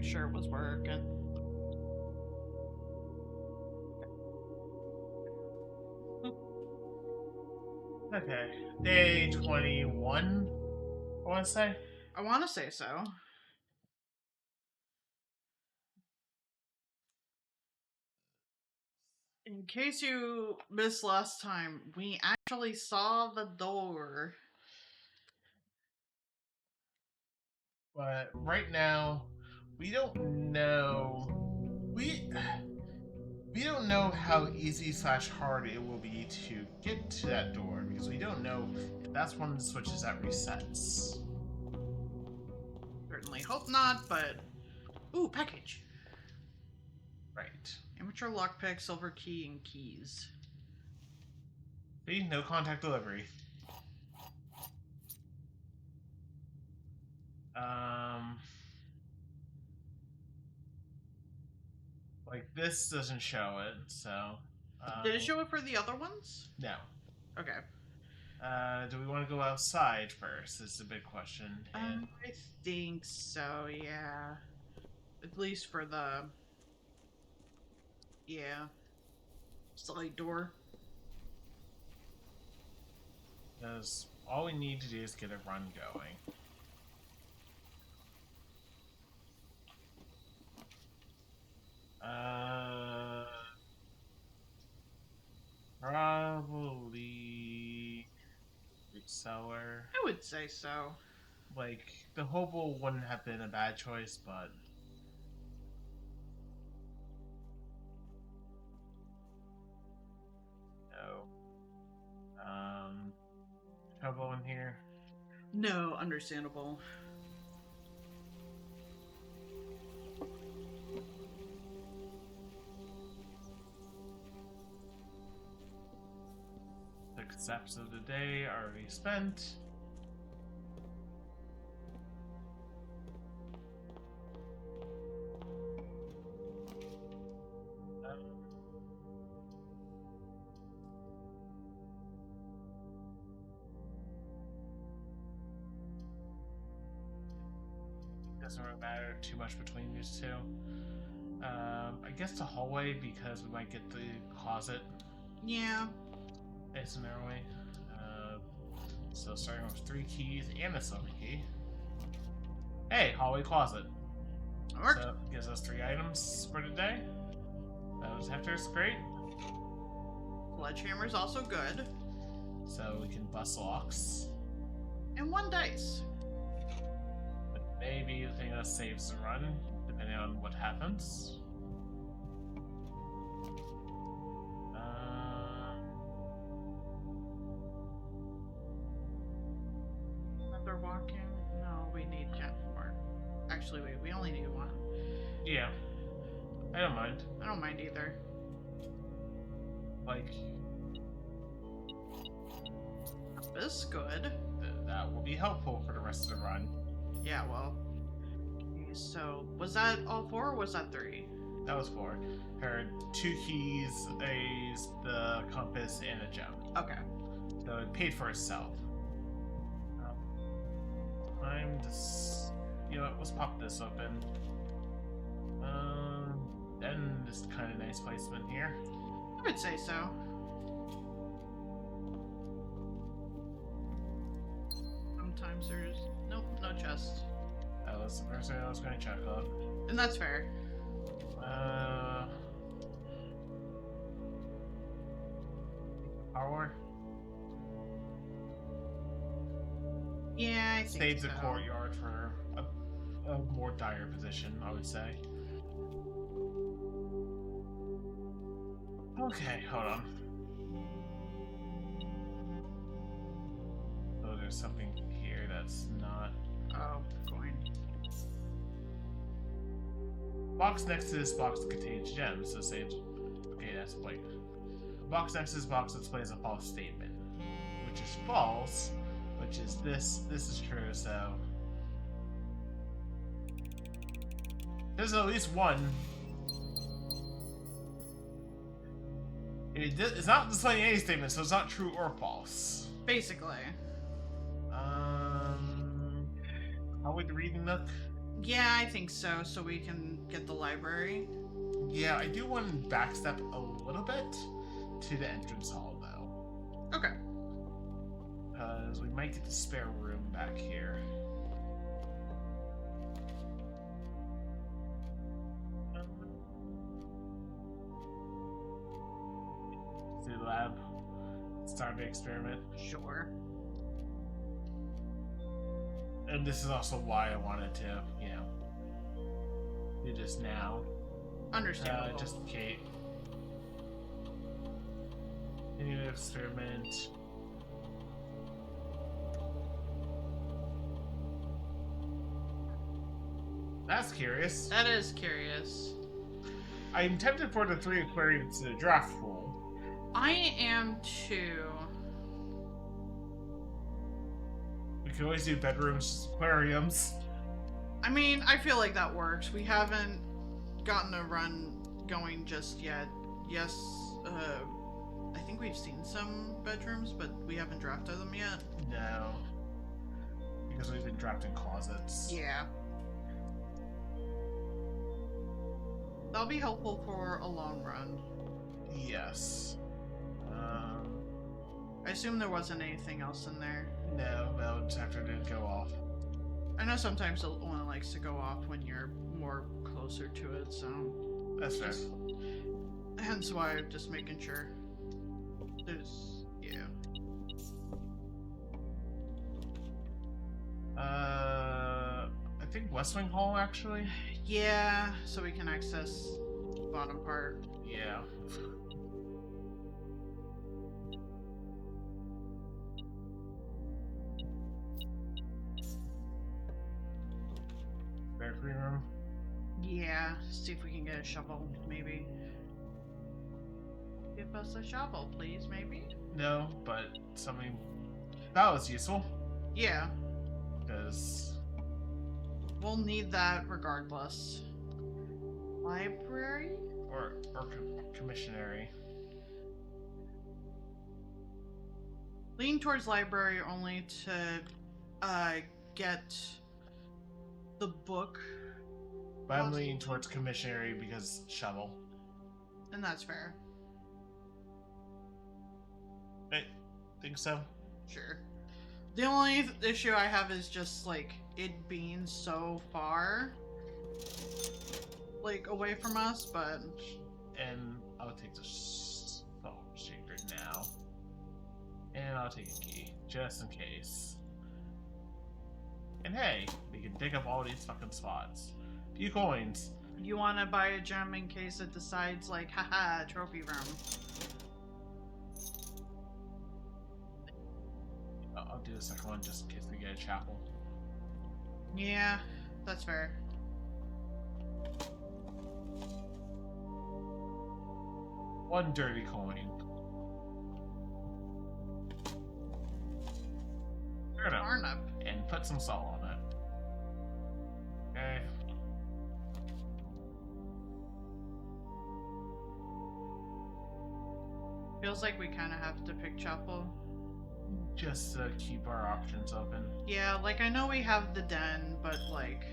sure it was working. Okay, day 21, I want to say. I want to say so. In case you missed last time, we actually saw the door. But right now, we don't know. We we don't know how easy slash hard it will be to get to that door because we don't know if that's one of the switches that resets. Certainly hope not, but... Ooh, package. Right. Amateur lockpick, silver key, and keys. See, no contact delivery. Like this doesn't show it, so. Did it show it for the other ones? No. Okay. Do we want to go outside first? Is the big question. And I think so, yeah. At least for the... Yeah. Side door. because all we need to do is get a run going. Probably cellar. I would say so. Like the hobo wouldn't have been a bad choice, but no. Trouble in here. No, understandable. The steps of the day are already spent. Doesn't really matter too much between these two. I guess the hallway because we might get the closet. Yeah. It's an way. So starting with 3 keys and a silver key. Hey, hallway closet. Worked. So gives us 3 items for today. Those hefters, great. Sledgehammer's also good. So we can bust locks. And 1 dice. But maybe the thing that saves the run, depending on what happens. Another walk-in? No, we need jet more. Actually, we only need 1. Yeah. I don't mind. I don't mind either. Like, This is good. that will be helpful for the rest of the run. Yeah, well. Okay, so, was that all 4 or was that 3? That was 4. Her 2 keys, the compass, and a gem. Okay. So it paid for itself. I'm just... You know what, let's pop this open. And this kind of nice placement here. I would say so. Sometimes there's... Nope, no chest. That was the first thing I was going to check on. And that's fair. Power? Yeah, I think Saves so. the courtyard for a more dire position, I would say. Okay, hold on. So there's something here that's not... Oh, coin. Box next to this box contains gems, so say... Okay, that's blank. The box next to this box displays a false statement. Which is false, which is this. This is true, so... There's at least one. It's not displaying any statement, so it's not true or false. Basically. How would the reading look? Yeah, I think so. So we can get the library. Yeah, I do want to backstep a little bit to the entrance hall, though. Okay. Because we might get the spare room back here. The lab. Start the experiment. Sure. And this is also why I wanted to, do this now. Understandable. Just in case. Continue the experiment. That's curious. That is curious. I'm tempted for the 3 aquariums to the draft pool. I am too. We can always do bedrooms, aquariums. I mean, I feel like that works. We haven't gotten a run going just yet. Yes, I think we've seen some bedrooms, but we haven't drafted them yet. No. Because we've been drafting closets. Yeah. That'll be helpful for a long run. Yes. I assume there wasn't anything else in there. No, the detector didn't go off. I know sometimes the one likes to go off when you're more closer to it, so... That's fair. Hence why I'm just making sure. There's... yeah. I think West Wing Hall, actually? Yeah, so we can access the bottom part. Yeah. Spare free room? Yeah, see if we can get a shovel, maybe. Give us a shovel, please, maybe? No, but something that was useful. Yeah, Because we'll need that regardless. Library? or commissionary. Lean towards library only to get the book, But I'm leaning towards commissionary because shovel. and that's fair. I think so. Sure. The only issue I have is just like it being so far, like away from us, but And I'll take the phone shaker now. And I'll take a key, just in case. And hey, we can dig up all these fucking spots. Few coins. you want to buy a gem in case it decides like, haha, trophy room. I'll do the second one just in case we get a chapel. Yeah, that's fair. One dirty coin. Fair enough. Arnup. And put some salt on it. Okay. Feels like we kind of have to pick chapel. Just to keep our options open. Yeah, like I know we have the den, but like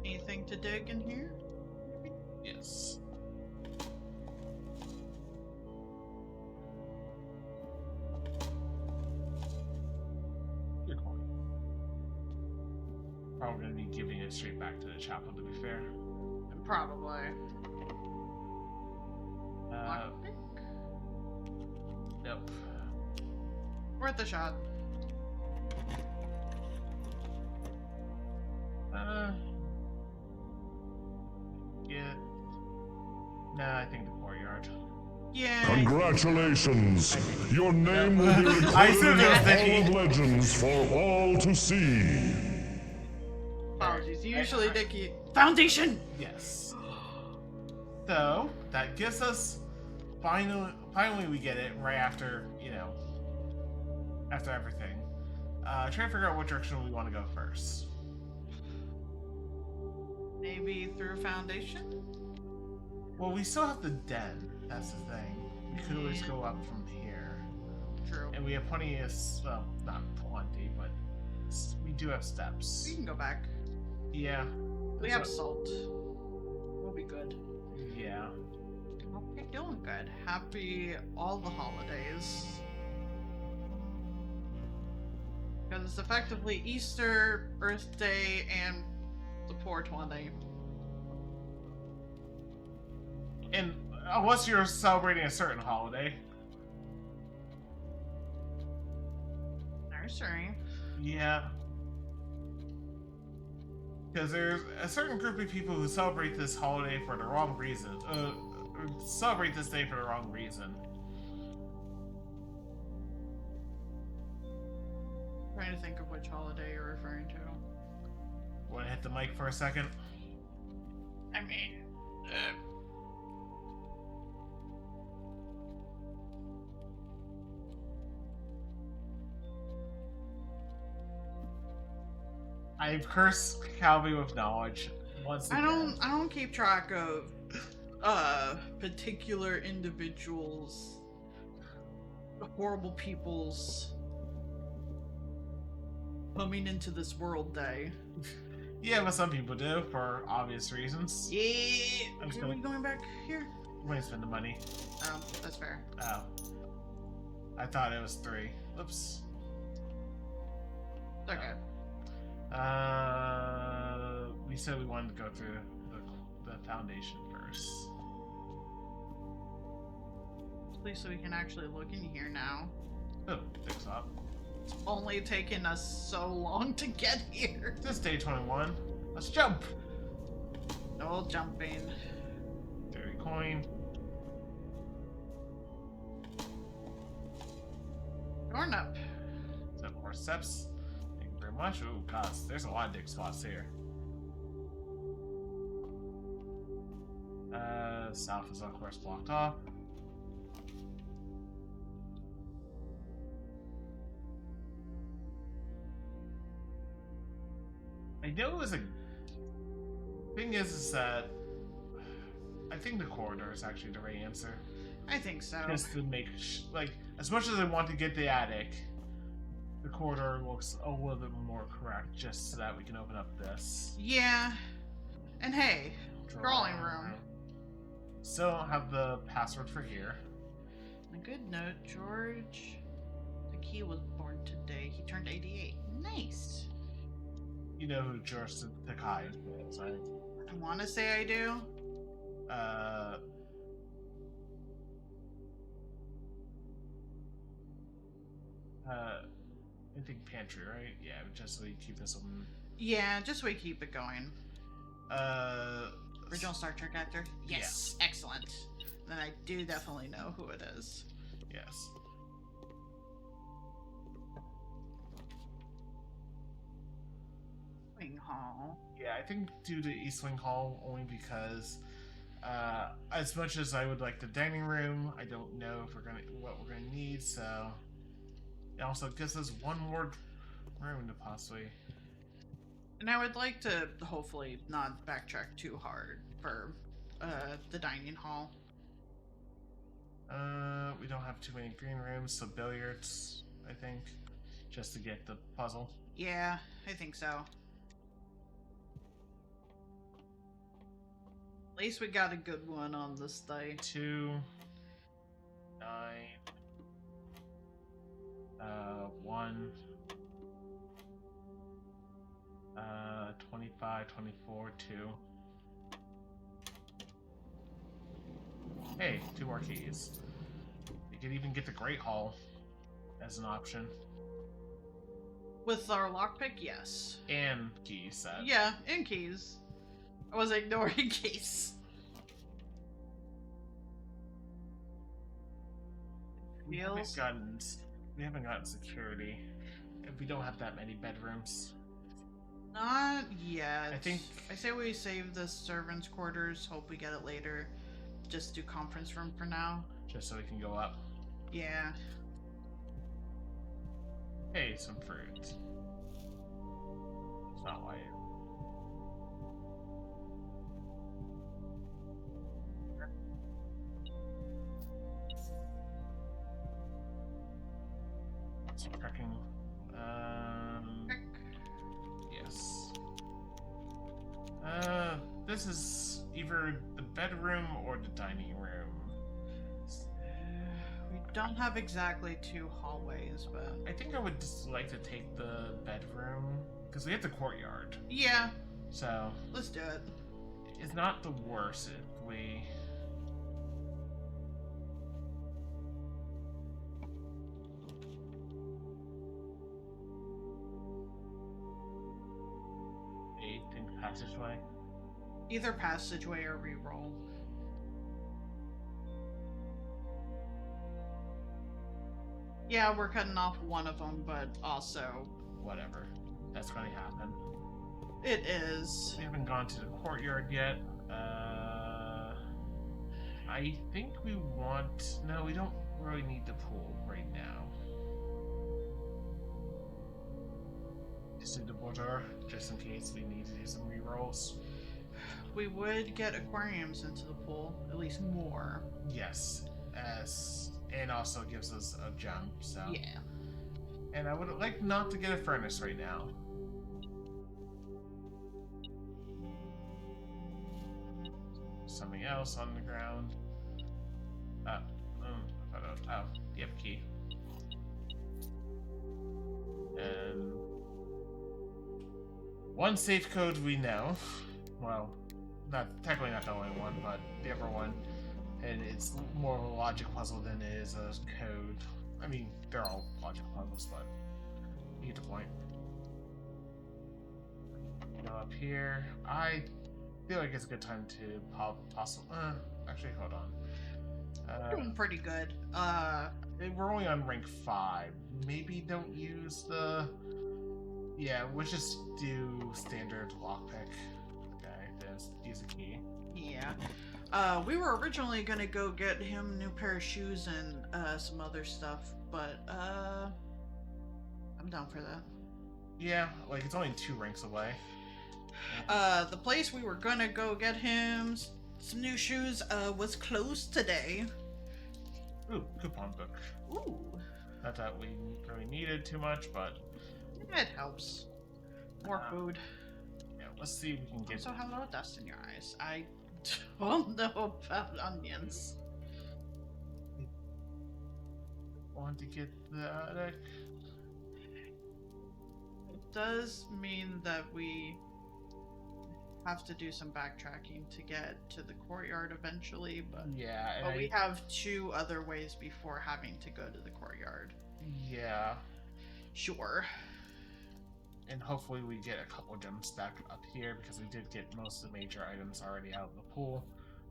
anything to dig in here? Yes. Good coin. Probably gonna be giving it straight back to the chapel, to be fair. Probably. Lockpick? Nope. Worth a shot. Yeah. Nah, I think the courtyard. Yeah. Congratulations! Your name will be I recorded said in it was the Hall Nicky. of Legends for all to see. Apologies. Usually Dickie. Foundation! Yes. So that gives us finally we get it right after after everything. Try to figure out what direction we want to go first. Maybe through foundation? Well, we still have the den. That's the thing. We could always go up from here, True. and we have plenty of not plenty, but we do have steps. We can go back. Yeah. We that's have what- salt. We'll be good. Yeah. Hope you're doing good. Happy all the holidays. Because it's effectively Easter, Earth Day, and the 420. And unless you're celebrating a certain holiday. Nursery. Yeah. Because there's a certain group of people who celebrate this holiday for the wrong reason. Celebrate this day for the wrong reason. Trying to think of which holiday you're referring to. Want to hit the mic for a second? I mean, I've cursed Calvi with knowledge once I again. don't keep track of particular individuals, horrible people's coming into this world day. Yeah, but some people do for obvious reasons. Yeah. I'm just Are we gonna- going back here? I'm gonna spend the money. Oh, that's fair. Oh. I thought it was 3. Oops. It's okay. We said we wanted to go through the foundation first. Please, so we can actually look in here now. Oh, fix up. It's only taken us so long to get here. This is day 21. Let's jump! No jumping. Fairy coin. Going up. Is that more steps? Thank you very much. Oh, gosh, there's a lot of dig spots here. South is of course blocked off. I know it was a thing is that I think the corridor is actually the right answer. I think so. Just to make like as much as I want to get the attic, the corridor looks a little bit more correct, just so that we can open up this Yeah. And hey, drawing room. Still don't have the password for here. A good note, George. The key was born today. He turned 88. Nice. You know who George Takai is, right? I want to say I do. I think pantry, right? Yeah, just so we keep this on. Yeah, just so we keep it going. Uh, Original Star Trek actor? Yes. Excellent. Then I do definitely know who it is. yes. Wing Hall. Yeah, I think due to East Wing Hall only because, as much as I would like the dining room, I don't know if what we're gonna need. So it also gives us one more room to possibly. And I would like to hopefully not backtrack too hard for the dining hall. We don't have too many green rooms, so billiards, I think, just to get the puzzle. Yeah, I think so. At least we got a good one on this day. 2, 9, 1, 25, 24, 2. Hey, 2 more keys. You could even get the Great Hall as an option. With our lockpick, yes. And key set. Yeah, and keys. I was ignoring keys. We Feels. haven't gotten security. We don't have that many bedrooms. Not yet. I say we save the servants' quarters. Hope we get it later. Just do conference room for now. Just so we can go up. Yeah. Hey, some fruit. It's not white. Some cracking. Heck. this is either the bedroom or the dining room. We don't have exactly 2 hallways, but I think I would just like to take the bedroom because we have the courtyard, yeah, so let's do it. it's not the worst if we. In passageway. Either passageway or reroll. Yeah, we're cutting off one of them, but also Whatever. That's going to happen. it is. We haven't gone to the courtyard yet. I think we want. No, we don't really need the pool right now. Just do the border, just in case we need to do some rerolls. We would get aquariums into the pool, at least more. Yes, and also gives us a gem. So Yeah. And I would like not to get a furnace right now. Something else on the ground. Oh, you have a key. And one safe code we know. Well, technically not the only one, but the other one. And it's more of a logic puzzle than it is a code. I mean, they're all logic puzzles, but you get the point. Go up here. I feel like it's a good time to actually, hold on. Doing pretty good. We're only on rank 5. Maybe don't use the. Yeah, we'll just do standard lockpick. Okay, just use a key. Yeah. We were originally gonna go get him a new pair of shoes and some other stuff, but I'm down for that. Yeah, like it's only 2 ranks away. The place we were gonna go get him some new shoes was closed today. Ooh, coupon book. Ooh, Not that we really needed too much, but it helps. More food. yeah, let's see if we can get. So hello, dust in your eyes. I don't know about onions. Want to get the attic. It does mean that we have to do some backtracking to get to the courtyard eventually, but Yeah, and we have 2 other ways before having to go to the courtyard. yeah, Sure. and hopefully we get a couple gems back up here because we did get most of the major items already out of the pool.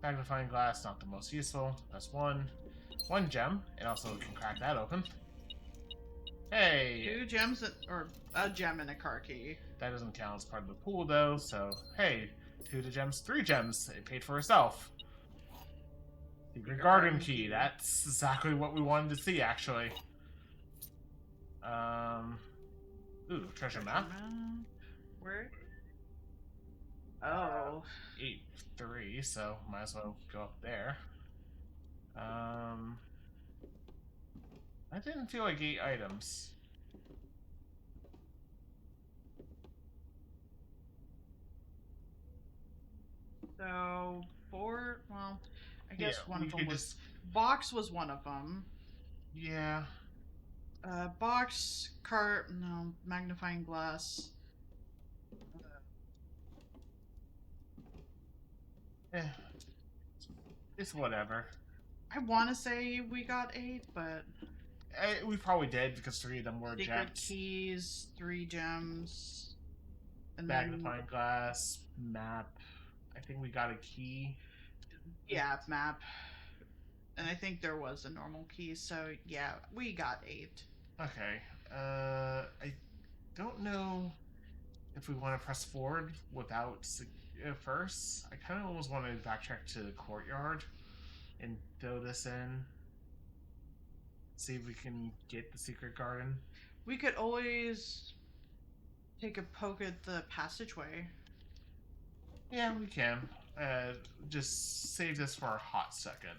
Magnifying glass, not the most useful. That's one gem, and also we can crack that open. Hey, 2 gems or a gem and a car key. that doesn't count as part of the pool though. So hey, 2 gems, 3 gems. It paid for itself. Secret garden key. That's exactly what we wanted to see, actually. Ooh, treasure map. Where? Oh. 8-3, so might as well go up there. I didn't feel like 8 items. So 4. Well, I guess Yeah, one we of them could was. just- Box was one of them. Yeah. Box, cart, no, magnifying glass. It's whatever. I want to say we got 8, but We probably did because 3 of them were secret gems. keys, 3 gems, and then Magnifying glass, map. I think we got a key. yeah, map. And I think there was a normal key, so yeah, we got 8. Okay. I don't know if we want to press forward without first. I kind of almost want to backtrack to the courtyard and throw this in. See if we can get the secret garden. We could always take a poke at the passageway. Yeah, we can. Just save this for a hot second.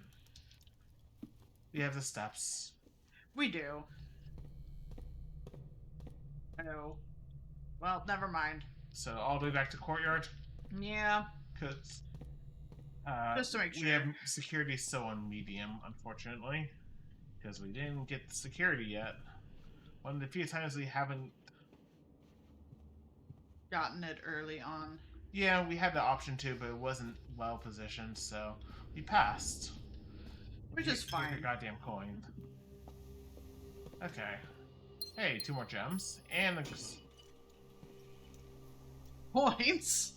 We have the steps. We do. Oh. Well, never mind. So all the way back to courtyard. Yeah. Because Just to make we sure. have security still on medium, unfortunately, because we didn't get the security yet. One of the few times we haven't. Gotten it early on. Yeah, we had the option to, but it wasn't well positioned, so we passed. Which Here- is here's your fine. goddamn coin. Okay. Hey, 2 more gems. And Points?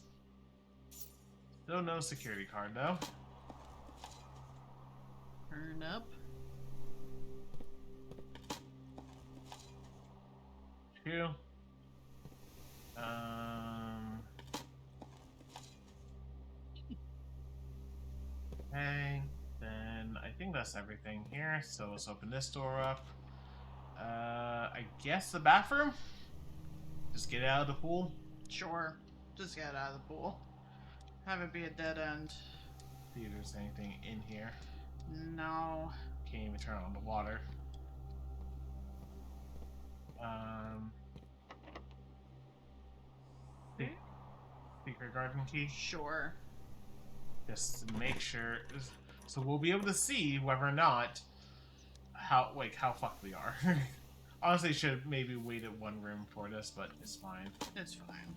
still no security card, though. Turn up. 2. Okay, then I think that's everything here. So let's open this door up. I guess the bathroom? Just get out of the pool. Sure. Just get out of the pool. Have it be a dead end. See if there's anything in here. No. Can't even turn on the water. Secret garden key. Sure. Just to make sure, so we'll be able to see whether or not how fucked we are. Honestly, should have maybe waited one room for this, but it's fine. It's fine.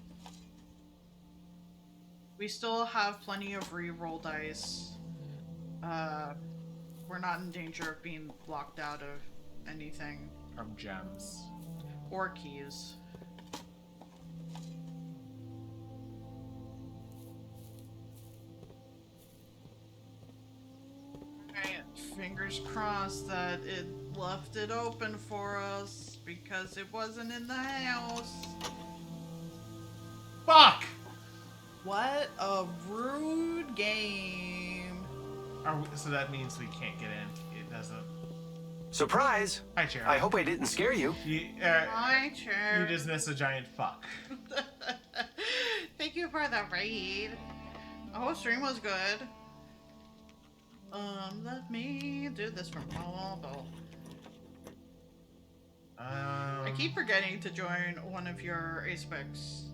We still have plenty of re-roll dice. We're not in danger of being blocked out of anything. From gems. Or keys. Alright, fingers crossed that it left it open for us because it wasn't in the house. Fuck! What a rude game. So that means we can't get in. It doesn't. Surprise! Hi, Chair. I hope I didn't scare you. Hi, Chair. You just missed a giant fuck. Thank you for the raid. The whole stream was good. Let me do this from mobile. I keep forgetting to join one of your Aspecs.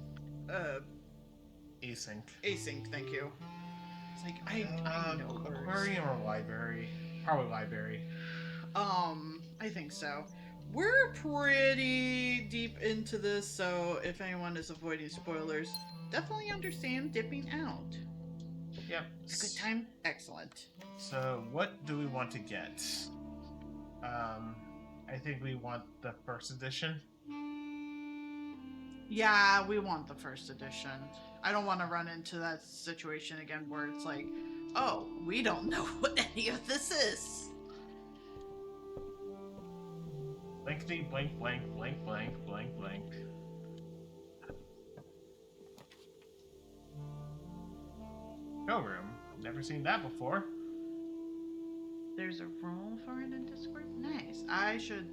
Async. Async, thank you. It's like, I know words. Aquarium or library? Probably library. I think so. We're pretty deep into this, so if anyone is avoiding spoilers, definitely understand dipping out. Yep. Good time? Excellent. So, what do we want to get? I think we want the first edition. Yeah, we want the first edition. I don't want to run into that situation again where it's like, oh, we don't know what any of this is. Blankety blank blank blank blank blank blank. Showroom. Never seen that before. There's a role for it in Discord? Nice. I should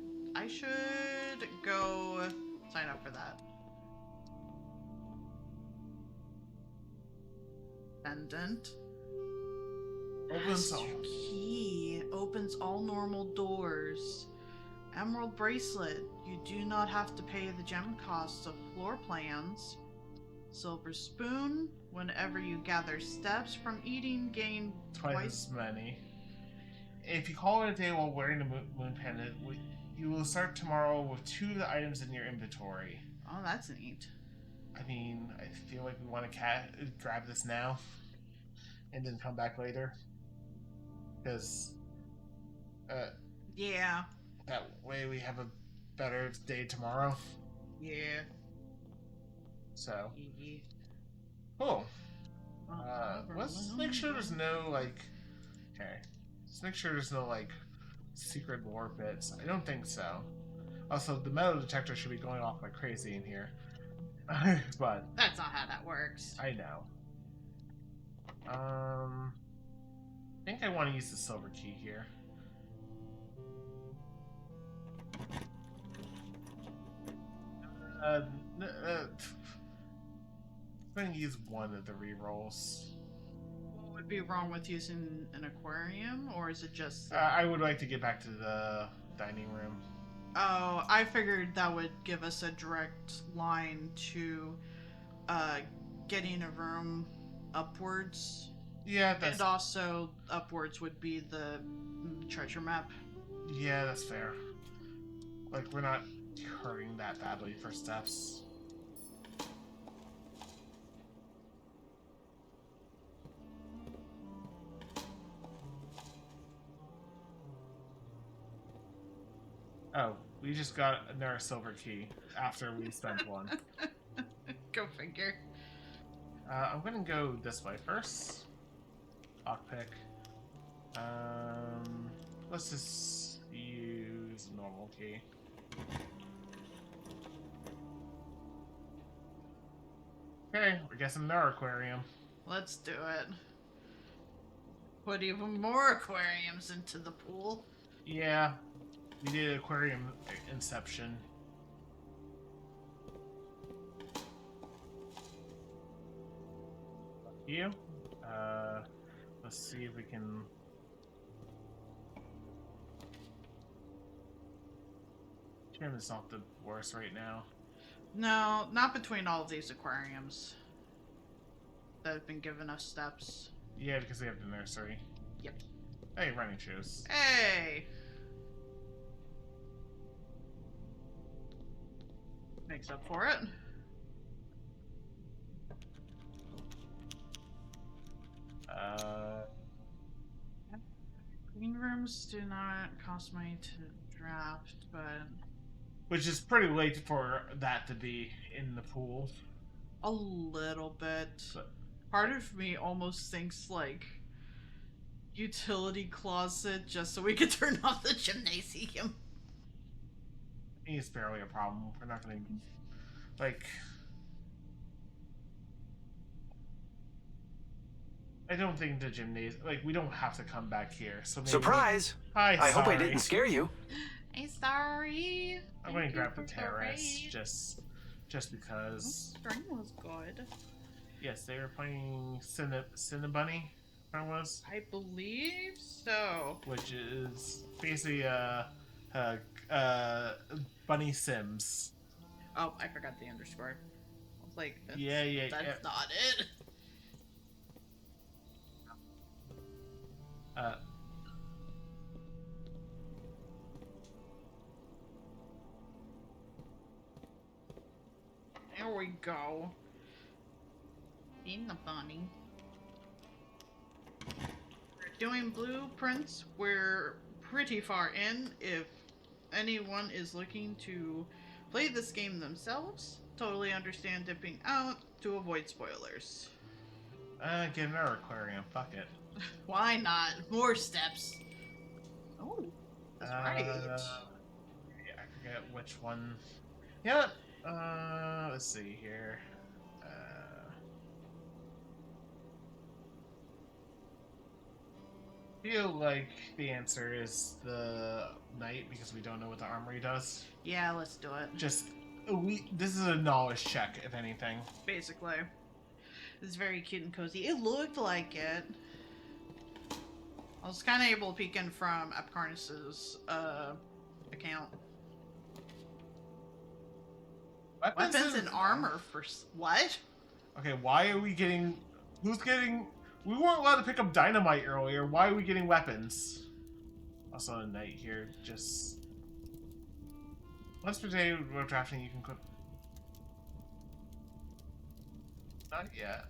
go sign up for that. Pendant. Opens all. Master key opens all normal doors. Emerald bracelet. You do not have to pay the gem costs of floor plans. Silver spoon. Whenever you gather steps from eating, gain Twice as many. If you call it a day while wearing the moon pendant, you will start tomorrow with 2 of the items in your inventory. Oh, that's neat. I mean, I feel like we want to grab this now and then come back later. Because Yeah. that way we have a better day tomorrow. Yeah. So, Yeah. cool. Let's make sure there's no, like... Okay. Let's make sure there's no, like, secret lore bits. I don't think so. Also, the metal detector should be going off like crazy in here. But... That's not how that works. I know. I think I want to use the silver key here. I'm going to use one of the rerolls. What would be wrong with using an aquarium, or is it just... I would like to get back to the dining room. Oh, I figured that would give us a direct line to getting a room upwards. Yeah, that's And also, upwards would be the treasure map. yeah, that's fair. Like we're not hurting that badly for steps. Oh, we just got another silver key after we spent one. Go figure. I'm gonna go this way first. Lockpick. Let's just use normal key. Okay, we're guessing another aquarium. Let's do it. Put even more aquariums into the pool. Yeah, we did aquarium inception. You? Let's see if we can. Gym is not the worst right now. No, not between all of these aquariums that have been giving us steps. Yeah, because we have the nursery. Yep. Hey, running shoes. Hey! Makes up for it. Green rooms do not cost money to draft, but Which is pretty late for that to be in the pool. a little bit. But Part of me almost thinks like utility closet just so we could turn off the gymnasium. it's barely a problem. We're not gonna like. I don't think the gymnasium, like, we don't have to come back here. So maybe Surprise! Hi, I hope I sorry. didn't scare you. I'm sorry. I'm going to grab the terrace just because. String was good. Yes, they were playing Cinnabunny. I was, I believe so. which is basically Bunny Sims. Oh, I forgot the underscore. I was like, that's, Yeah. that's not it. There we go. In the bunny. We're doing blueprints. We're pretty far in. If anyone is looking to play this game themselves, totally understand dipping out to avoid spoilers. Get another aquarium. Fuck it. Why not? More steps. Oh, that's right. Yeah, I forget which one. Yeah. Let's see here. Feel like the answer is the knight because we don't know what the armory does. Yeah, let's do it. Just this is a knowledge check, if anything. Basically. It's very cute and cozy. It looked like it. I was kind of able to peek in from Epcarnis's account. Weapons and armor for what? Okay, why are we getting? Who's getting? We weren't allowed to pick up dynamite earlier. Why are we getting weapons? Also, a knight here. Just once per day we're drafting. You can equip. Not yet.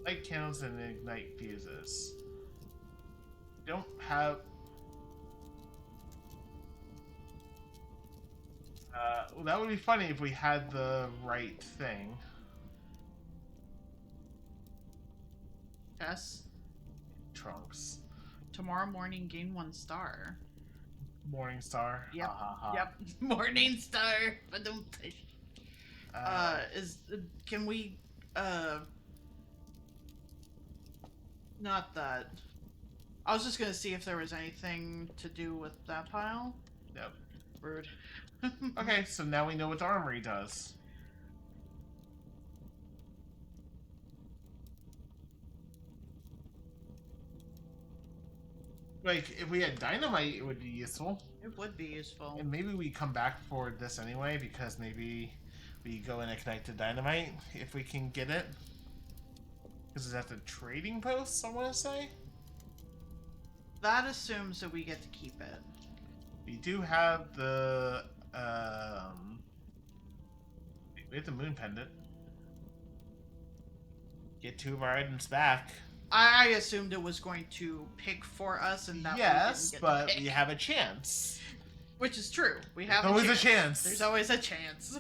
Light candles and ignite fuses. Don't have. Well, that would be funny if we had the right thing. Yes. Trunks. Tomorrow morning, gain 1 star. Morning Star. Yep. Ha, ha, ha. Yep. Morning star. But don't push. Can we not that. I was just gonna see if there was anything to do with that pile. Nope. Rude. Okay, so now we know what the armory does. Like, if we had dynamite, it would be useful. It would be useful. And maybe we come back for this anyway, because maybe we go in and connect to dynamite if we can get it. Because it's at the trading post, I want to say. That assumes that we get to keep it. We do have the we have the moon pendant. Get 2 of our items back. I assumed it was going to pick for us, and that Yes, we didn't get but to pick. we have a chance. Which is true. We have Always a chance. There's always a chance.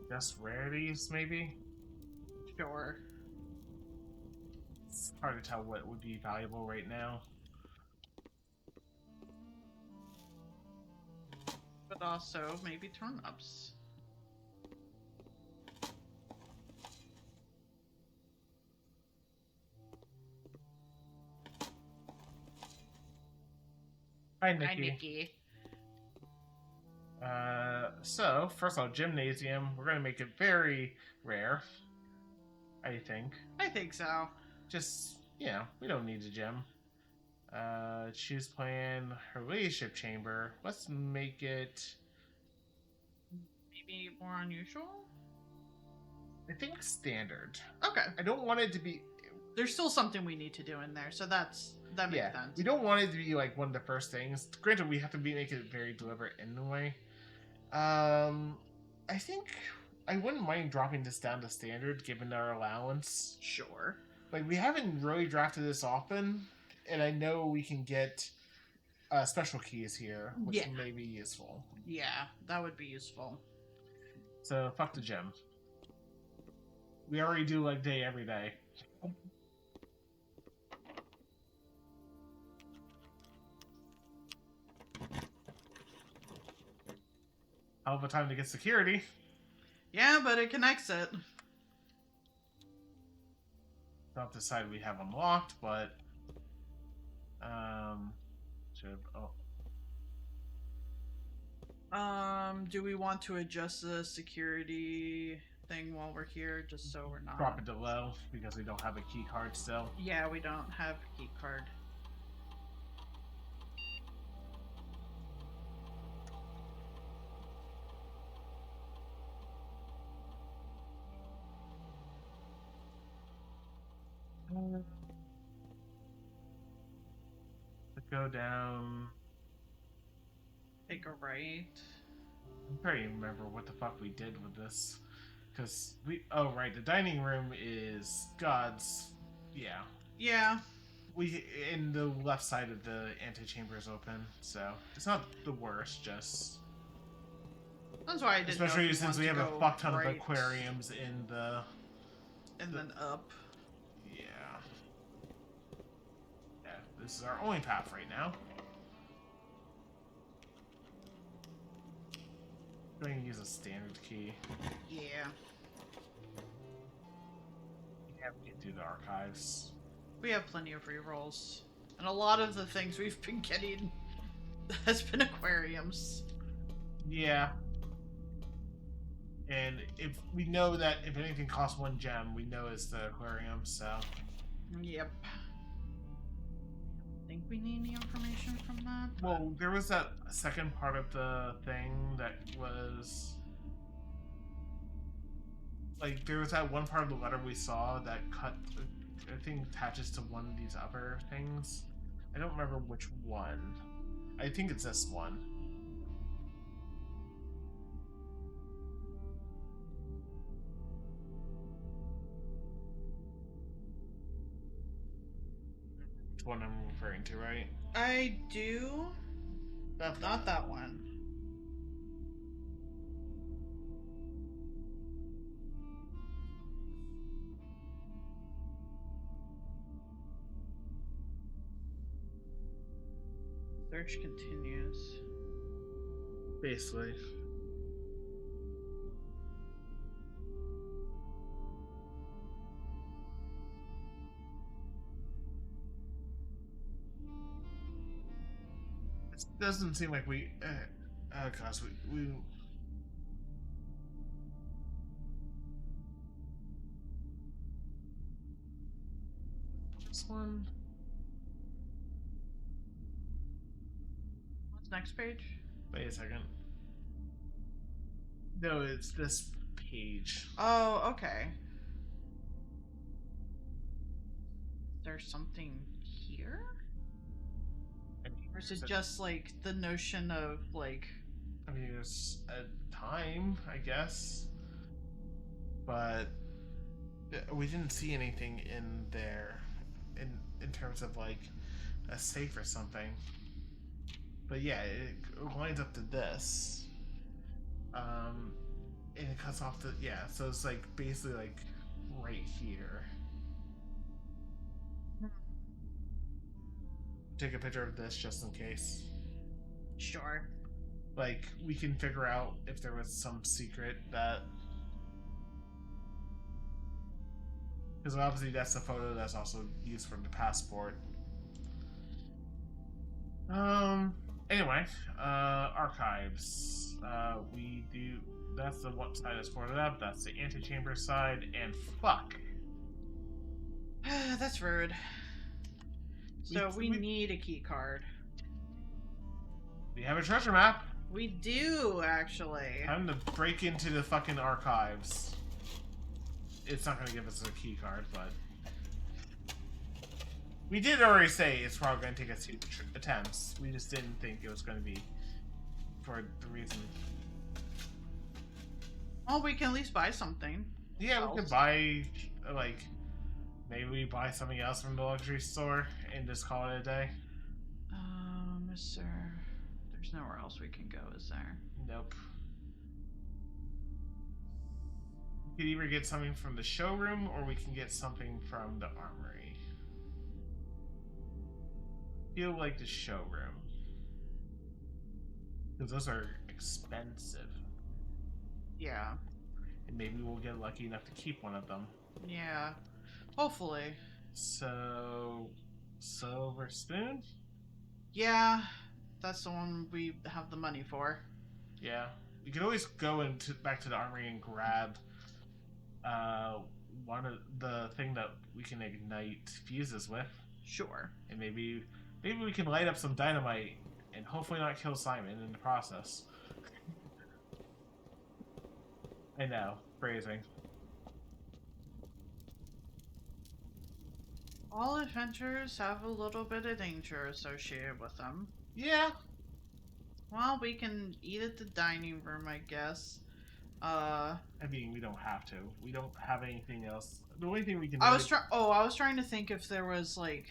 Just rarities, maybe? Sure. It's hard to tell what would be valuable right now. But also, maybe turnips. Hi, Nikki. Hi, Nikki. So, first of all, gymnasium. We're going to make it very rare. I think. I think so. Just, you know, we don't need a gym. Choose plan, her relationship chamber. Let's make it... Maybe more unusual? I think standard. Okay. I don't want it to be... There's still something we need to do in there, so that makes sense. We don't want it to be like one of the first things. Granted, we have to make it very deliberate in a way. I think I wouldn't mind dropping this down to standard given our allowance. Sure. Like, we haven't really drafted this often, and I know we can get special keys here, which may be useful. Yeah, that would be useful. So, fuck the gym. We already do leg day every day. Hell of a time to get security. Yeah, but it connects it. Not the side we have unlocked, but do we want to adjust the security thing while we're here, just so we're not... Drop it to low, because we don't have a key card still. Yeah, we don't have a key card. Go down. Take a right. I'm trying to remember what the fuck we did with this. Because we... Oh, right. The dining room is God's... Yeah. Yeah. In the left side of the antechamber is open, so... It's not the worst, just... That's why I didn't Especially since we have a fuck ton right, of aquariums in the... And then up. Yeah. Yeah, this is our only path right now. I'm going to use a standard key. Yeah. Yeah, we can do the archives. We have plenty of rerolls. And a lot of the things we've been getting has been aquariums. Yeah. And if we know that if anything costs 1 gem, we know it's the aquarium, so... Yep. Think we need any information from that? Well, there was that second part of the thing that was... Like, there was that one part of the letter we saw that cut... I think attaches to one of these other things. I don't remember which one. I think it's this one. Which one I'm referring to, right? I do. Not that one. Search continues. Basically. It doesn't seem like we... oh gosh, we... This one... Next page. Wait a second. No, it's this page. Oh, okay. There's something here? Or is it just like the notion of like I mean, there's a time, I guess, but we didn't see anything in there, in terms of like a safe or something. But yeah, it lines up to this, and it cuts off the So it's like basically like right here. Take a picture of this just in case. sure. Like, we can figure out if there was some secret that... Because obviously that's the photo that's also used for the passport. Anyway, archives. We do... That's the one side that's boarded up, that's the antechamber side, and fuck. That's rude. So we we- need a key card. We have a treasure map. We do, actually. Time to break into the fucking archives. It's not going to give us a key card, but... We did already say it's probably going to take us 2 attempts. We just didn't think it was going to be for the reason... Well, we can at least buy something. Yeah, we else. could buy, like... Maybe we buy something else from the luxury store and just call it a day. Sir. There's nowhere else we can go, is there? Nope. We could either get something from the showroom or we can get something from the armory. Feel like the showroom. Because those are expensive. Yeah. And maybe we'll get lucky enough to keep one of them. Yeah. Hopefully. So... Silver spoon? Yeah. That's the one we have the money for. Yeah. We could always go into back to the armory and grab one of the thing that we can ignite fuses with. Sure. And maybe we can light up some dynamite and hopefully not kill Simon in the process. I know, phrasing. All adventures have a little bit of danger associated with them. Yeah. Well, we can eat at the dining room, I guess. I mean, we don't have to. We don't have anything else. The only thing we can I was trying to think if there was like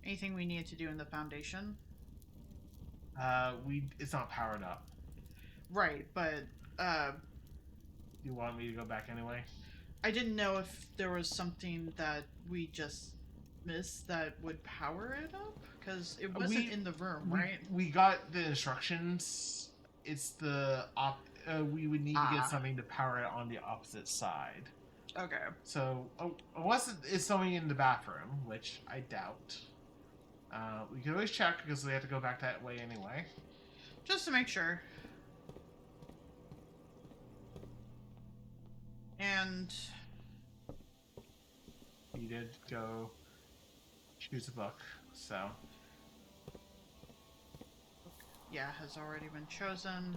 anything we needed to do in the foundation. it's not powered up. Right, but You want me to go back anyway? I didn't know if there was something that we just missed that would power it up because it wasn't in the room, right? We got the instructions. It's the we would need to get something to power it on the opposite side. Okay. So, unless it's something in the bathroom, which I doubt. We can always check because we have to go back that way anyway. Just to make sure. And We did go choose a book, so yeah, has already been chosen.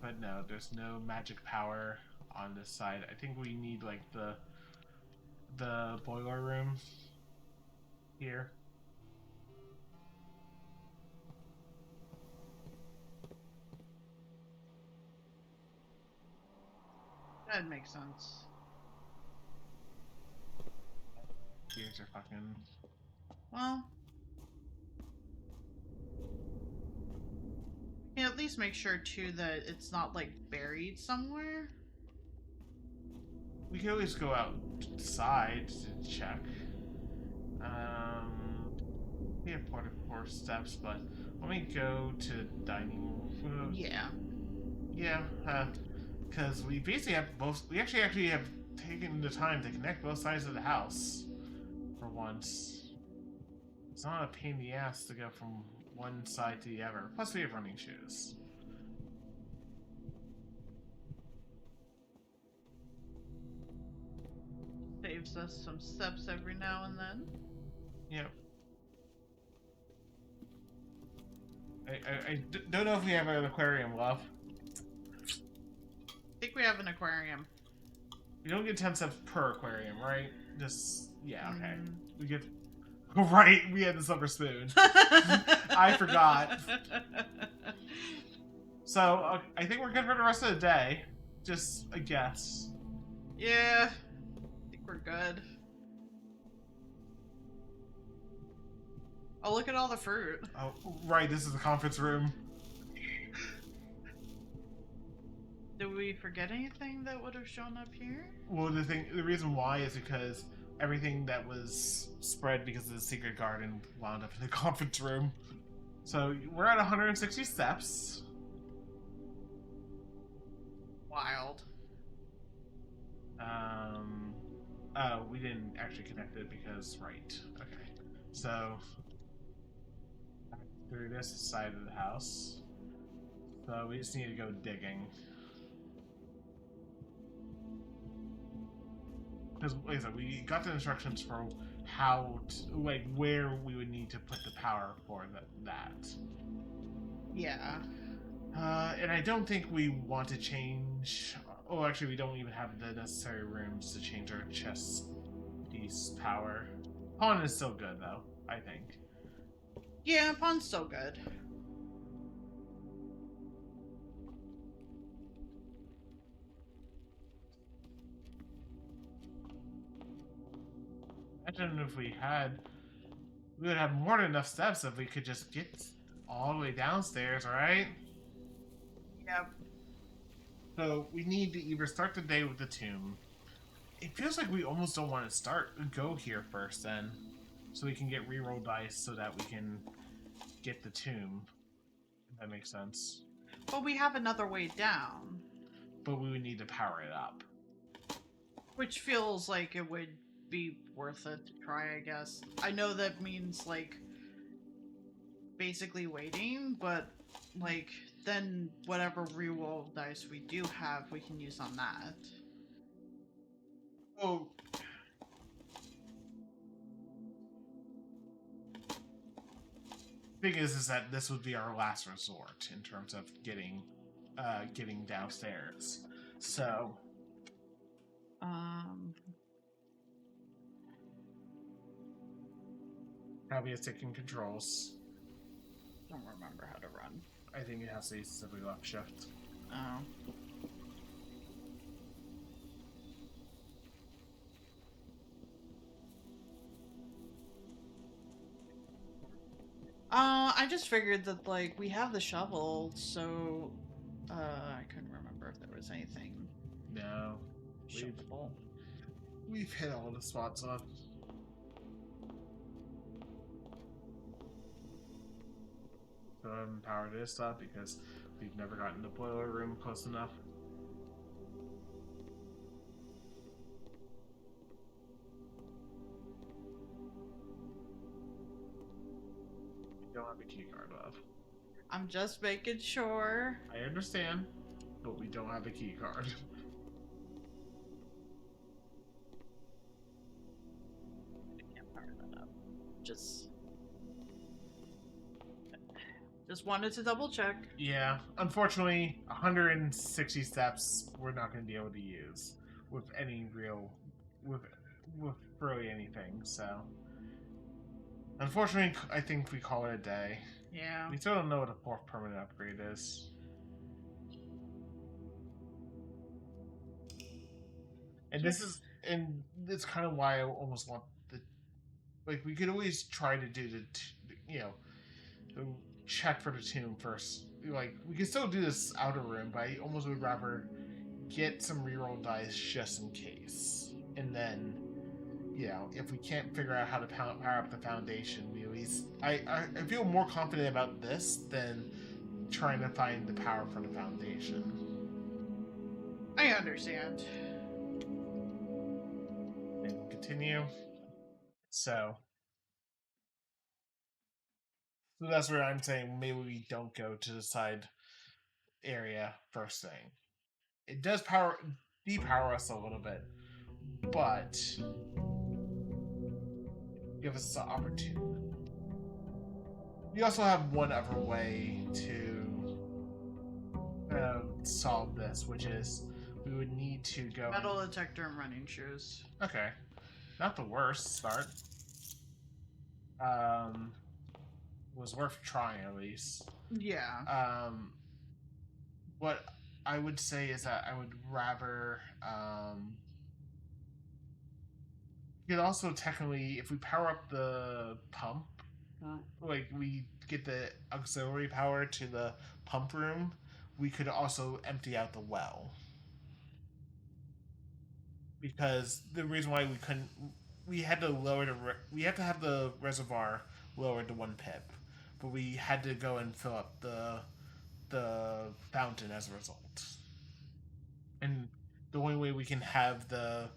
but no, there's no magic power on this side. I think we need like the boiler room here. That makes sense. Gears are fucking. Well, we can at least make sure too that it's not like buried somewhere. We can always go outside to check. We have porta steps, but let me go to dining room. Yeah. Yeah, because we basically have both. We actually have taken the time to connect both sides of the house for once. It's not a pain in the ass to go from one side to the other. Plus, we have running shoes. Saves us some steps every now and then. Yep. don't know if we have an aquarium, love. I think we have an aquarium. We don't get 10 steps per aquarium, right? Just, yeah, okay. Mm. We get... Right, we had the silver spoon. I forgot. So, I think we're good for the rest of the day. Just a guess. Yeah, I think we're good. Oh, look at all the fruit. Oh, right, this is the conference room. Did we forget anything that would have shown up here? Well, the reason why is because everything that was spread because of the secret garden wound up in the conference room. So we're at 160 steps. Wild. Oh, we didn't actually connect it because, right. Okay. So, through this side of the house. So we just need to go digging. Because, like I said, we got the instructions for how, where we would need to put the power for that. Yeah. And I don't think we want to change... Oh, actually, we don't even have the necessary rooms to change our chest piece power. Pawn is still good, though, I think. Yeah, Pawn's still good. Imagine if we would have more than enough steps if we could just get all the way downstairs, right? Yep. So we need to either start the day with the tomb. It feels like we almost don't want to go here first then. So we can get reroll dice so that we can get the tomb. If that makes sense. But we have another way down. But we would need to power it up. Which feels like it would be worth it to try, I guess. I know that means, like, basically waiting, but, like, then whatever reroll dice we do have, we can use on that. Oh. Thing is that this would be our last resort in terms of getting downstairs. So, probably a taking controls. Don't remember how to run. I think it has to be simply left shift. Oh. I just figured that, like, we have the shovel, so, I couldn't remember if there was anything No. shovelable. We've hit all the spots up. So I haven't powered this up because we've never gotten the boiler room close enough. We don't have a key card, love. I'm just making sure. I understand, but we don't have a key card. I can't power that up. Just wanted to double check. Yeah, unfortunately, 160 steps we're not going to be able to use with any real, with really anything. So, unfortunately, I think we call it a day. Yeah. We still don't know what a fourth permanent upgrade is. And it's kind of why I almost want we could always try to do the check for the tomb first. Like, we could still do this outer room, but I almost would rather get some reroll dice just in case. And then, if we can't figure out how to power up the foundation, we at least... I feel more confident about this than trying to find the power for the foundation. I understand. And continue. So that's where I'm saying maybe we don't go to the side area first thing. It does depower us a little bit, but give us the opportunity. We also have one other way to solve this, which is we would need to go. Metal detector and running shoes. Okay, not the worst start. Was worth trying at least. Yeah. What I would say is that I would rather. You could also technically, if we power up the pump, like we get the auxiliary power to the pump room, we could also empty out the well. Because the reason why we couldn't, we had to lower we had to have the reservoir lowered to 1 pip, but we had to go and fill up the fountain as a result. And the only way we can have the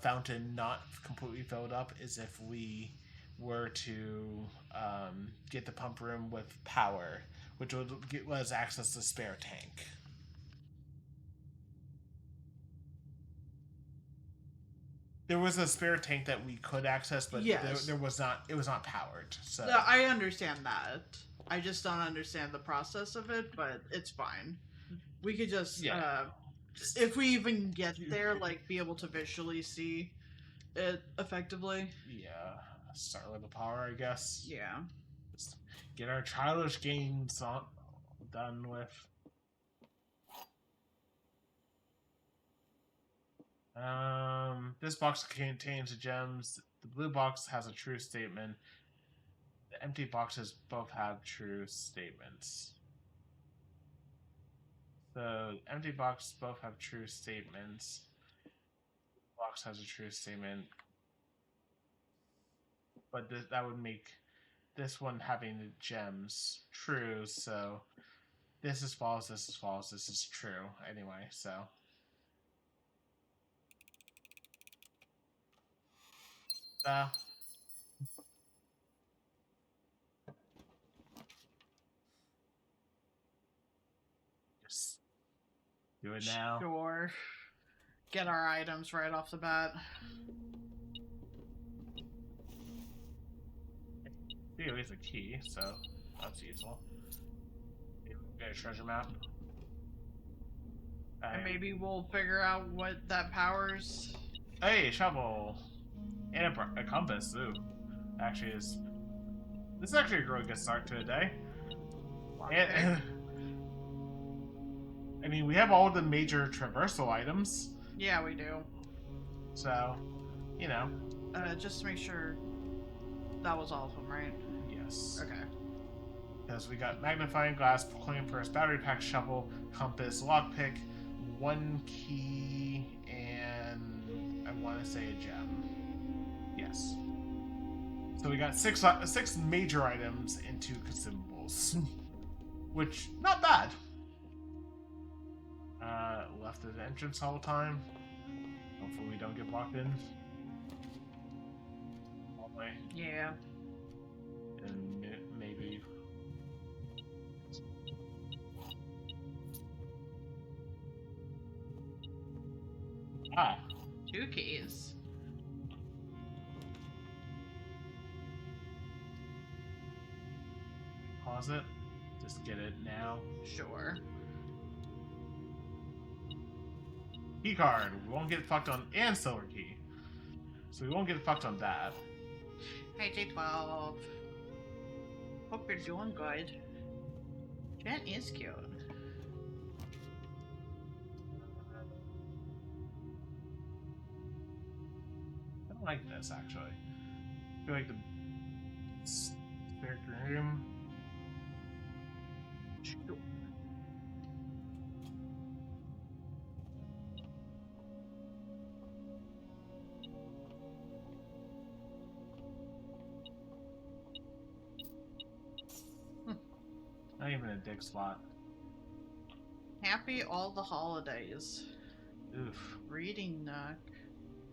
fountain not completely filled up is if we were to get the pump room with power, which would give us access to spare tank. There was a spare tank that we could access, but Yes. there was not. It was not powered. So Yeah, I understand that. I just don't understand the process of it, but it's fine. We could just, if we even get there, like, be able to visually see it effectively. yeah, start with the power, I guess. Yeah. Just get our childish games done with. This box contains the gems. The blue box has a true statement. The empty boxes both have true statements. So, empty box both have true statements. Box has a true statement. But that would make this one having the gems true, so this is false, this is false, this is true. Anyway, so. Just do it now. Sure. Get our items right off the bat. There is a key, so that's useful. Get a treasure map. And maybe we'll figure out what that powers. Hey, shovel! And a compass, ooh. Actually is... This is actually a really good start to a day. And, I mean, we have all the major traversal items. Yeah, we do. So, you know. Just to make sure that was all of them, right? Yes. Okay. Because we got magnifying glass, coin purse, battery pack, shovel, compass, lockpick, 1 key, and I want to say a gem. Yes. So we got six major items and 2 consumables, which not bad. Left at the entrance all the time. Hopefully we don't get blocked in. All the way. Yeah. And maybe. Ah. 2 keys. Pause it. Just get it now. Sure. Key card. We won't get fucked on, and silver key. So we won't get fucked on that. Hey, J12. Hope you're doing good. Jen is cute. I don't like this actually. I feel like the spare room. Sure. Not even a dig slot. Happy all the holidays. Oof. Reading nook.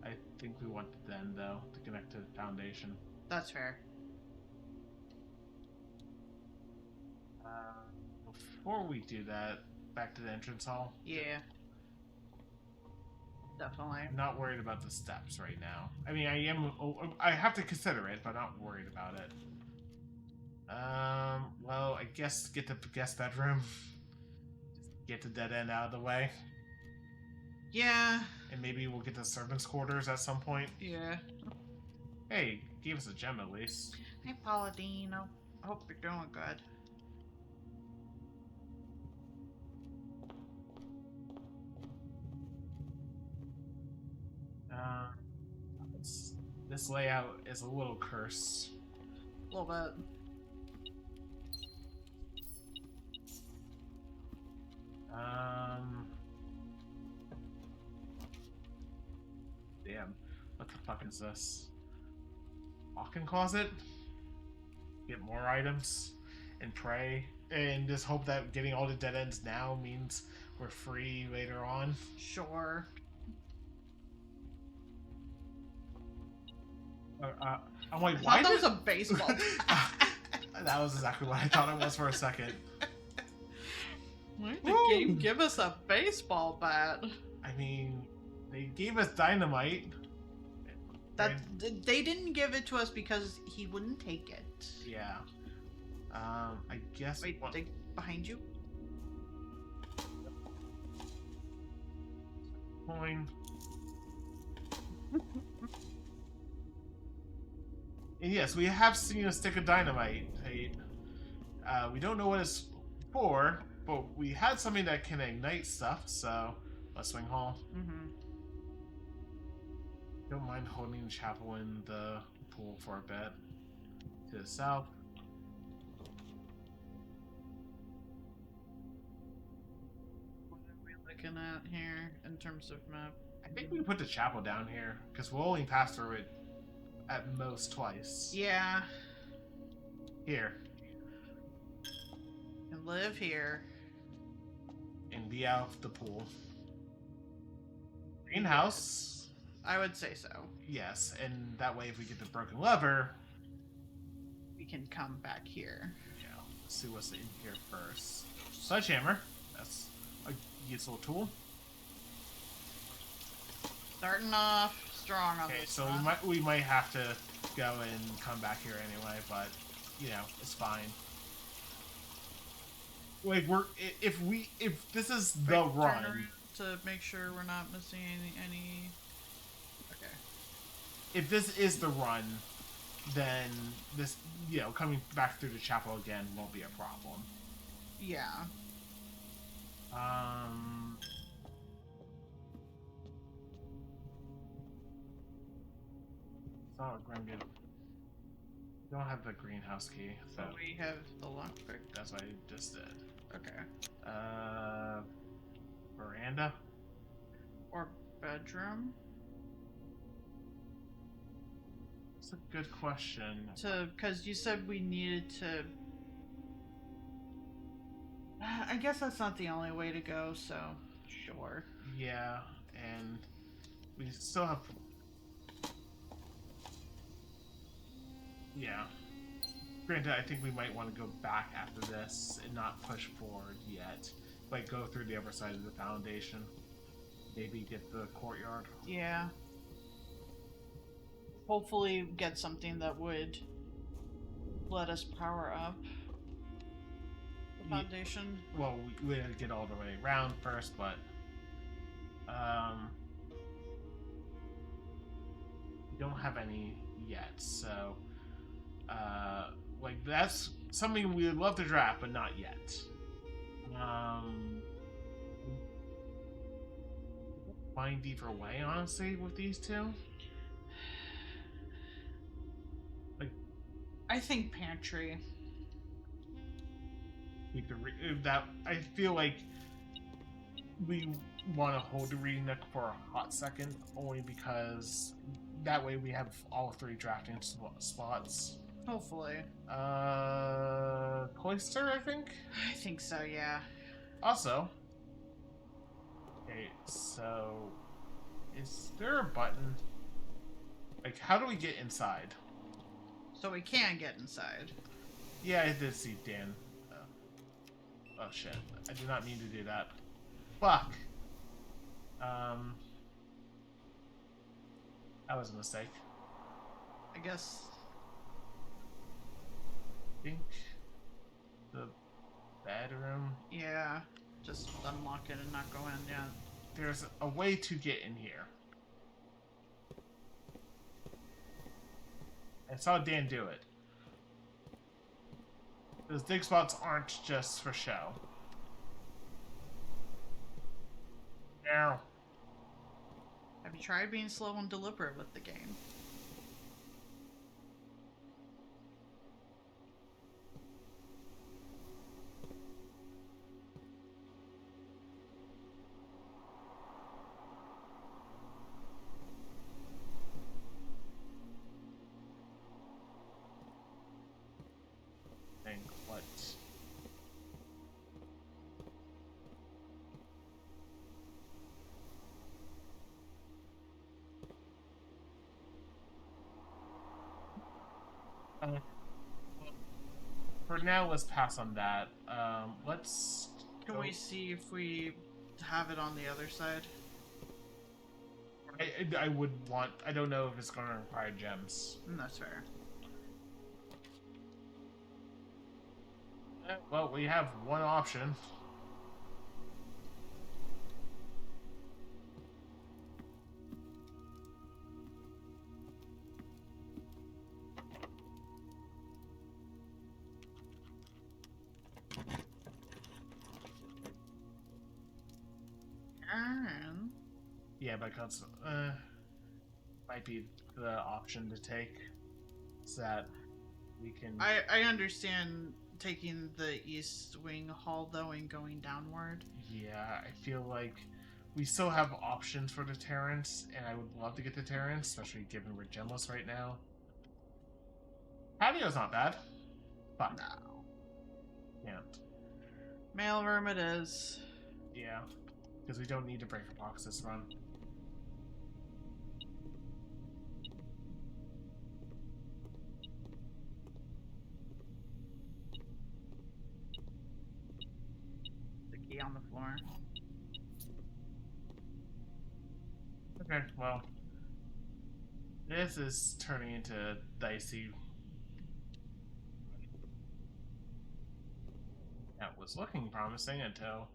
I think we want it then though to connect to the foundation. That's fair. Before we do that, back to the entrance hall. Yeah. Definitely. I'm not worried about the steps right now. I mean, I have to consider it, but not worried about it. Well, I guess get the guest bedroom. Just get the dead end out of the way. Yeah. And maybe we'll get the servants' quarters at some point. Yeah. Hey, gave us a gem at least. Hey, Pauladine. I hope you're doing good. This layout is a little cursed. A little bit. Damn. What the fuck is this? Walk-in closet? Get more items and pray and just hope that getting all the dead ends now means we're free later on. Sure. I'm like, I why thought that did... was a baseball. That was exactly what I thought it was for a second. Why did the Woo! game give us a baseball bat? I mean, they gave us dynamite. That And- they didn't give it to us because he wouldn't take it. yeah. I guess... Wait, they behind you? Coin. And yes, we have seen a stick of dynamite. We don't know what it's for, but we had something that can ignite stuff, so let's swing hall. Mm-hmm. Don't mind holding the chapel in the pool for a bit. To the south. What are we looking at here in terms of map? I think we put the chapel down here, because we'll only pass through it at most twice. Yeah, Here. and live here. And be out of the pool. Greenhouse. I would say so. Yes, and that way if we get the broken lever, We can come back here. yeah, let's see what's in here first. Sledgehammer. That's a useful tool. Starting off strong on Okay, this so one. we might have to go and come back here anyway, but you know, it's fine. Like if this is the Turn run, around to make sure we're not missing any. Okay. if this is the run, then this, you know, coming back through the chapel again won't be a problem. Yeah. It's not a Grimgate. Don't have the greenhouse key, so So we have the lockpick. that's what I just did. Okay. Veranda. Or bedroom. That's a good question. Because you said we needed to. I guess that's not the only way to go, so sure. Yeah, and we still have. Yeah. Granted, I think we might want to go back after this and not push forward yet. Like, go through the other side of the foundation. Maybe get the courtyard. Yeah. Hopefully get something that would let us power up the Ye- foundation. Well, we had to get all the way around first, but we don't have any yet, so like that's something we would love to draft, but not yet. Find deeper way, honestly, with these two. Like, I think pantry. keep the that I feel like we want to hold the reading nook for a hot second, only because that way we have all three drafting spots. Hopefully. Cloister, I think. I think so, yeah. Also, okay, so is there a button? Like, how do we get inside? So we can get inside. Yeah, I did see Dan. Oh shit! I did not mean to do that. Fuck. That was a mistake. I guess. think the bedroom. Yeah. Just unlock it and not go in, yeah. There's a way to get in here. I saw Dan do it. Those dig spots aren't just for show. Ow. Have you tried being slow and deliberate with the game? Think what? For now, let's pass on that. Let's. Can go- we see if we have it on the other side? I would want. I don't know if it's going to require gems. That's fair. Well, we have one option. And Yeah, because might be the option to take, so that we can. I understand taking the east wing hall though and going downward. Yeah, I feel like we still have options for deterrence, and I would love to get deterrence, especially given we're gemless right now. Patio's not bad, but No. yeah, Mailroom it is. yeah, because we don't need to break a box this run. The key on the floor. Okay, well, this is turning into dicey. That was looking promising until.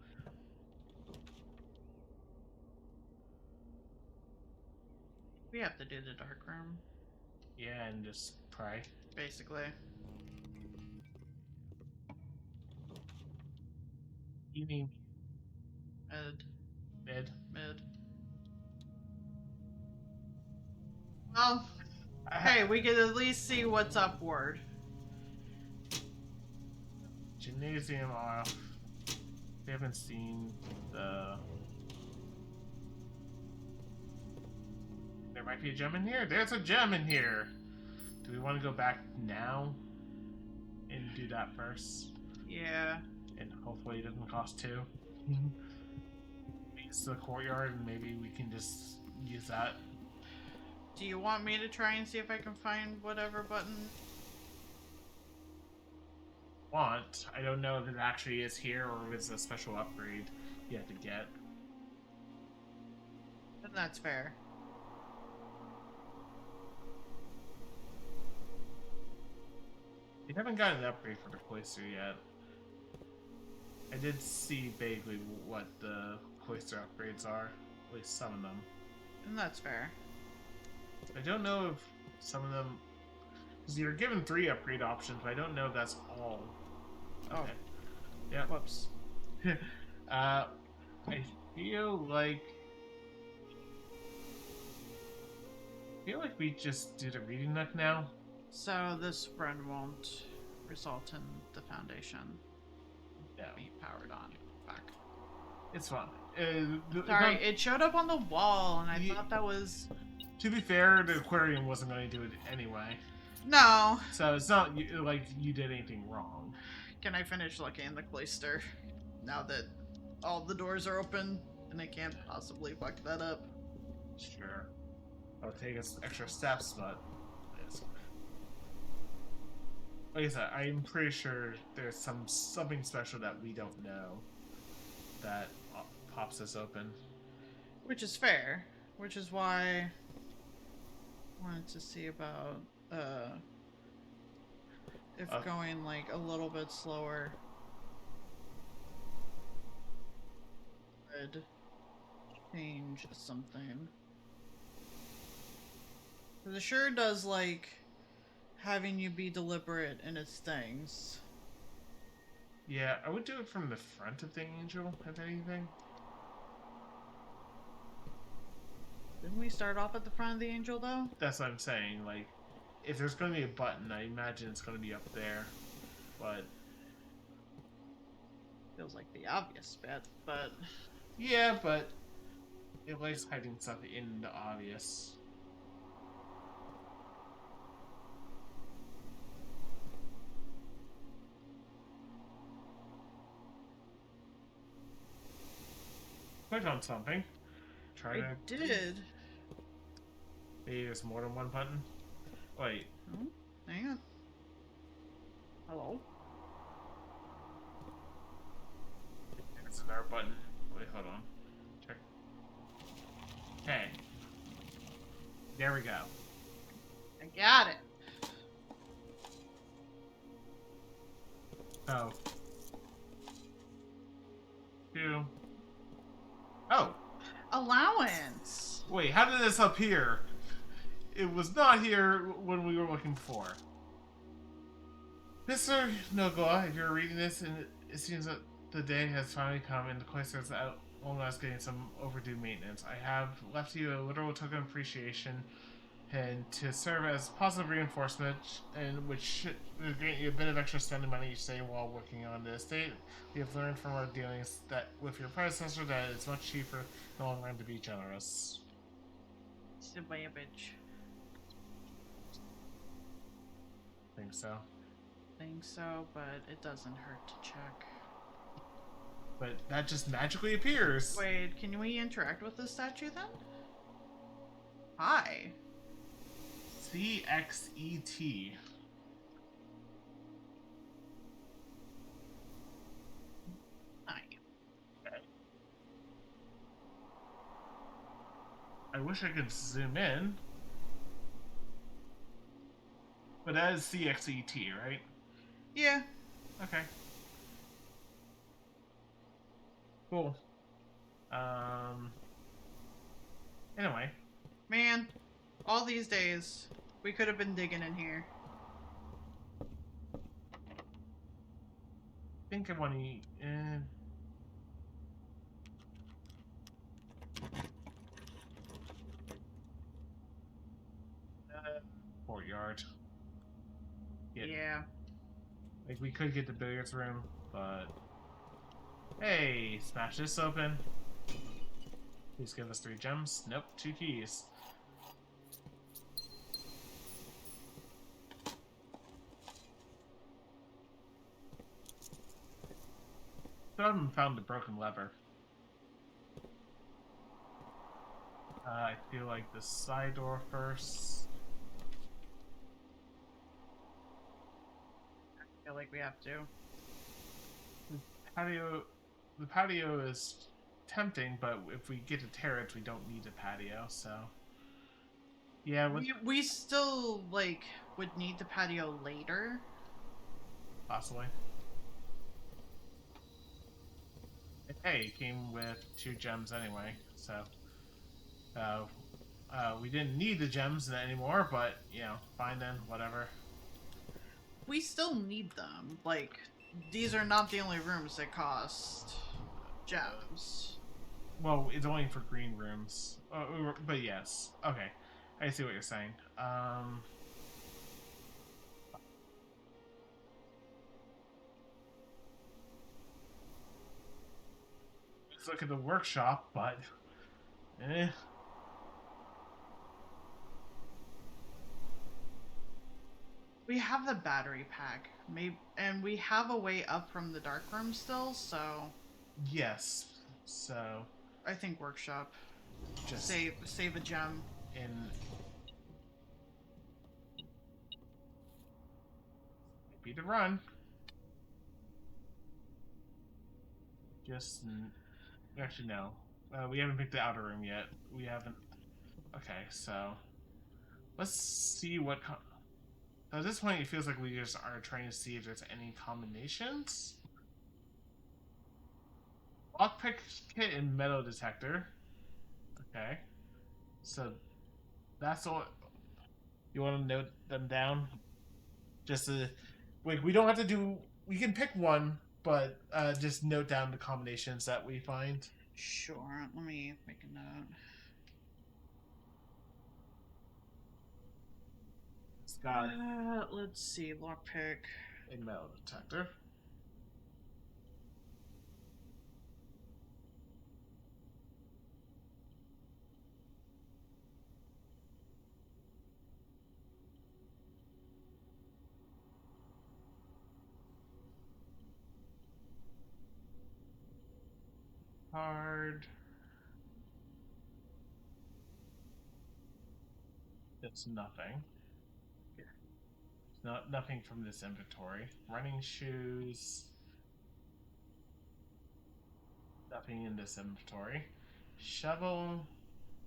We have to do the dark room, Yeah, and just pray. basically. You mean Mid. mid? Well, hey, we can at least see what's upward. Gymnasium off. We haven't seen the. There might be a gem in here. There's a gem in here. Do we want to go back now and do that first? Yeah. And hopefully it doesn't cost 2. It's the courtyard, and maybe we can just use that. Do you want me to try and see if I can find whatever button? Want. I don't know if it actually is here or if it's a special upgrade you have to get. Then that's fair. We haven't gotten an upgrade for the cloister yet. I did see vaguely what the cloister upgrades are, at least some of them. And that's fair. I don't know if some of them, because you're given 3 upgrade options, but I don't know if that's all. Oh. Okay. Yeah. Whoops. I feel like we just do the reading nook now. So this run won't result in the foundation No, being powered on. Fuck. it's fine. Sorry, it showed up on the wall, and I Ye- thought that was... To be fair, the aquarium wasn't going to do it anyway, No! so it's not like you did anything wrong. Can I finish looking in the cloister now that all the doors are open and I can't possibly fuck that up? Sure, it'll take us extra steps, but it's fine. Like I said, I'm pretty sure there's something special that we don't know that pops us open. Which is fair. Which is why I wanted to see about, if going like a little bit slower would change something. 'Cause it sure does like having you be deliberate in its things. Yeah, I would do it from the front of the angel, if anything. Didn't we start off at the front of the angel though? That's what I'm saying. Like, if there's going to be a button, I imagine it's going to be up there. But Feels like the obvious bit, but yeah, but it likes hiding stuff in the obvious. Click on something. Try I to. did. Maybe there's more than one button. Wait. Oh, hang on. Hello? There's another button. Wait, hold on. Check. Hey. There we go. I got it. Oh. 2. Oh! Allowance. Wait, how did this appear? It was not here when we were looking for. Mr. Nogoa, if you're reading this, and it seems that the day has finally come and the Cloister is out almost getting some overdue maintenance. I have left you a literal token of appreciation and to serve as positive reinforcement, and which should grant you a bit of extra spending money each day while working on the estate. We have learned from our dealings that with your predecessor that it's much cheaper in the long run to be generous. Savage. Think so. Think so, but it doesn't hurt to check. But that just magically appears. Wait, can we interact with the statue then? Hi. CXET. Hi. I wish I could zoom in. But that is CXET, right? Yeah. Okay. Cool. Anyway. Man, all these days, we could have been digging in here. I think I want to eat. Courtyard. Yeah. Like, we could get the billiards room, but... Hey, smash this open. Please give us 3 gems. Nope, 2 keys. Still haven't found the broken lever. I feel like the side door first. I feel like we have to. The patio is tempting, but if we get a terrace, we don't need a patio, so... Yeah, We still, like, would need the patio later. possibly. Hey, it came with 2 gems anyway, so... we didn't need the gems anymore, but, you know, fine then, whatever. We still need them. Like, these are not the only rooms that cost gems. Well, it's only for green rooms. But yes. Okay. I see what you're saying. Let's look at the workshop, but... Eh. We have the battery pack. Maybe, and we have a way up from the dark room still, so... Yes. So... I think workshop. Just Save a gem. in... Be to run. Just... Actually, no. We haven't picked the outer room yet. We haven't... Okay, so... Let's see what... So at this point, it feels like we just are trying to see if there's any combinations. Lockpick kit and metal detector. Okay. So that's all. You want to note them down? Just to, we don't have to do. We can pick one, but just note down the combinations that we find. Sure. Let me make a note. Scott Let's see. Lockpick. and metal detector. Card. It's nothing. Nothing from this inventory. Running shoes. Nothing in this inventory. Shovel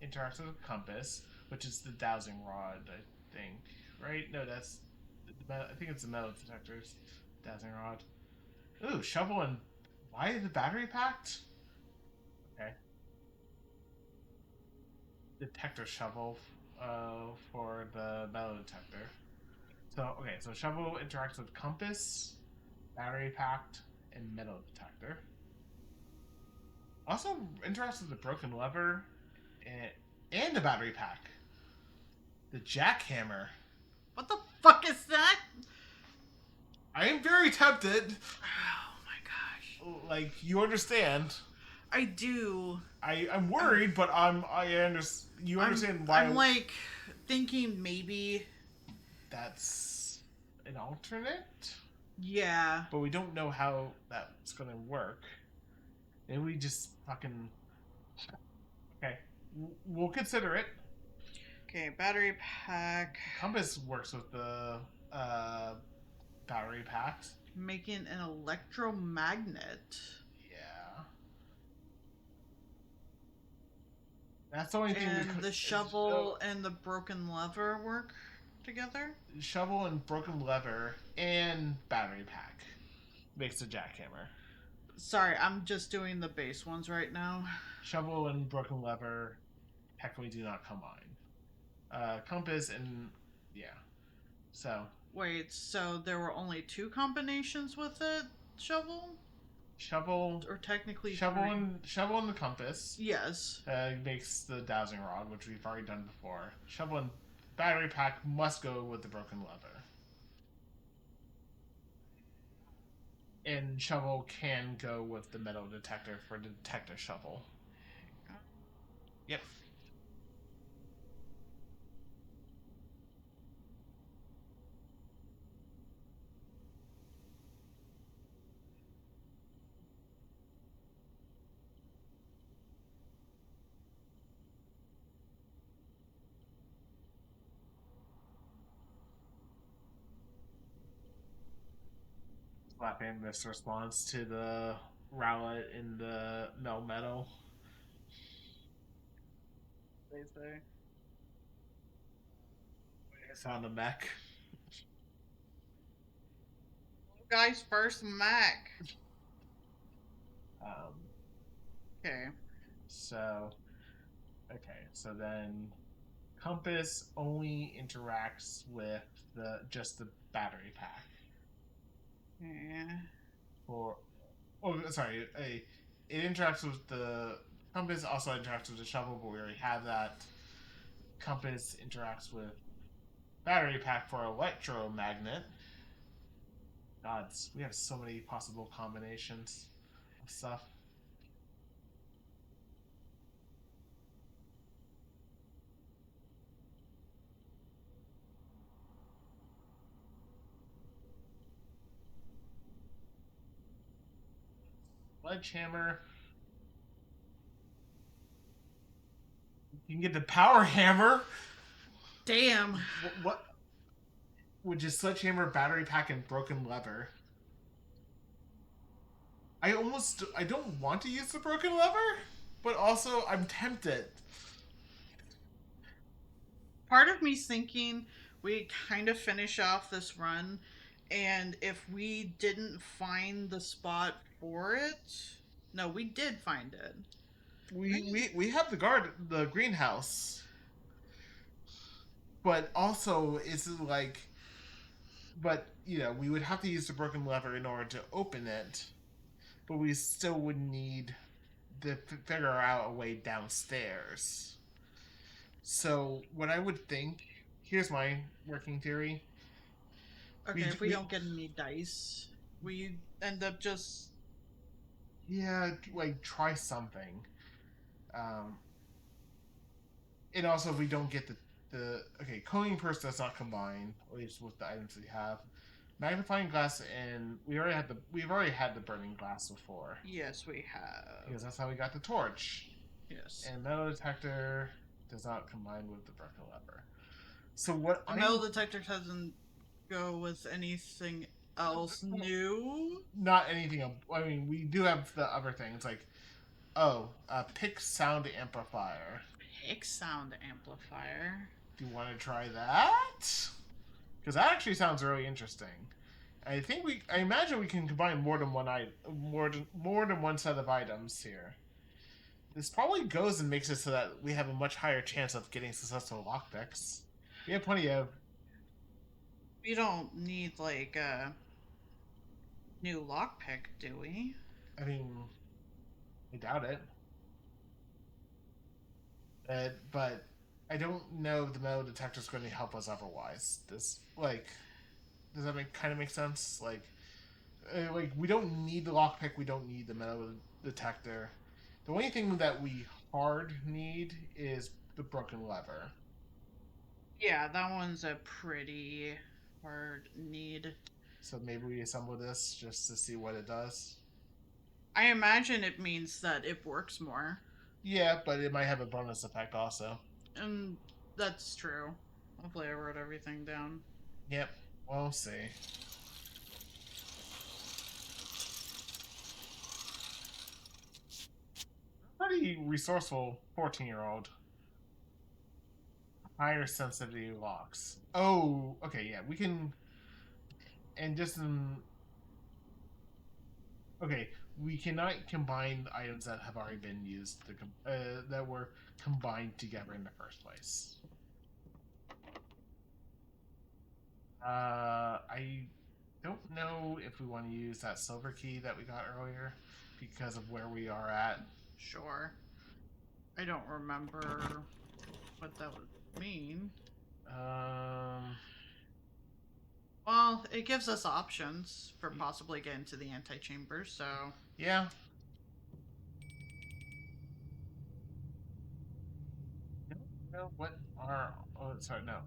interacts with compass, which is the dowsing rod, I think. Right? No, that's. I think it's the metal detectors. Dowsing rod. Ooh, shovel and. Why is the battery packed? Okay. Detector shovel for the metal detector. So, okay, so shovel interacts with compass, battery packed, and metal detector. Also interacts with the broken lever and the battery pack. The jackhammer. What the fuck is that? I am very tempted. Oh my gosh. Like, you understand. I do. I'm worried, but you understand why I'm like thinking maybe. that's an alternate? Yeah. But we don't know how that's gonna work. Maybe we just fucking... Okay. We'll consider it. Okay, battery pack. Compass works with the battery packs. Making an electromagnet. Yeah. That's the only thing And we could... the shovel and the broken lever work together? Shovel and broken lever and battery pack makes a jackhammer. Sorry, I'm just doing the base ones right now. Shovel and broken lever technically do not combine. Compass and... yeah. So... Wait, so there were only 2 combinations with it? Shovel? Shovel... Or technically Shovel 3? and the compass Yes. makes the dowsing rod, which we've already done before. Shovel and battery pack must go with the broken lever. And shovel can go with the metal detector for the detector shovel. Yep. Slapping this response to the rowlet in the metal. They say. It's on the mech. Guys, first Mac. Okay. So, okay, so then compass only interacts with just the battery pack. Yeah. It interacts with the compass, also interacts with the shovel, but we already have that. Compass interacts with battery pack for electromagnet. Gods, we have so many possible combinations of stuff. Sledgehammer. You can get the power hammer. Damn. What? Which is sledgehammer, battery pack, and broken lever. I don't want to use the broken lever, but also I'm tempted. Part of me's thinking we kind of finish off this run, and if we didn't find the spot for it, no, we did find it. We have the greenhouse, but also it's like, but we would have to use the broken lever in order to open it, but we still would need to figure out a way downstairs. So what I would think, here's my working theory. Okay, if we don't get any dice, we end up just like try something. And also if we don't get the okay, cloning purse does not combine, at least with the items we have. Magnifying glass, and we've already had the burning glass before. Yes, we have. Because that's how we got the torch. Yes. And metal detector does not combine with the broken lever. So what the metal detector doesn't go with anything else new? Not anything. I mean, we do have the other things like, a pick sound amplifier. Pick sound amplifier. Do you want to try that? Because that actually sounds really interesting. I imagine we can combine more than one set of items here. This probably goes and makes it so that we have a much higher chance of getting successful lockpicks. We have plenty of. We don't need like a new lockpick, do we? I mean, I doubt it. But I don't know if the metal detector is going to help us otherwise. Does that make sense? Like we don't need the lockpick. We don't need the metal detector. The only thing that we hard need is the broken lever. Yeah, that one's a pretty hard need. So maybe we assemble this just to see what it does. I imagine it means that it works more. Yeah, but it might have a bonus effect also. And that's true. Hopefully I wrote everything down. Yep, we'll see. Pretty resourceful 14-year-old. Higher sensitivity locks. Oh, okay, yeah, we can. And just okay, we cannot combine items that have already been used that were combined together in the first place. I don't know if we want to use that silver key that we got earlier because of where we are at. Sure. I don't remember what that would mean. Well, it gives us options for possibly getting to the antechamber, so... Yeah. No, what are... Oh, sorry, no.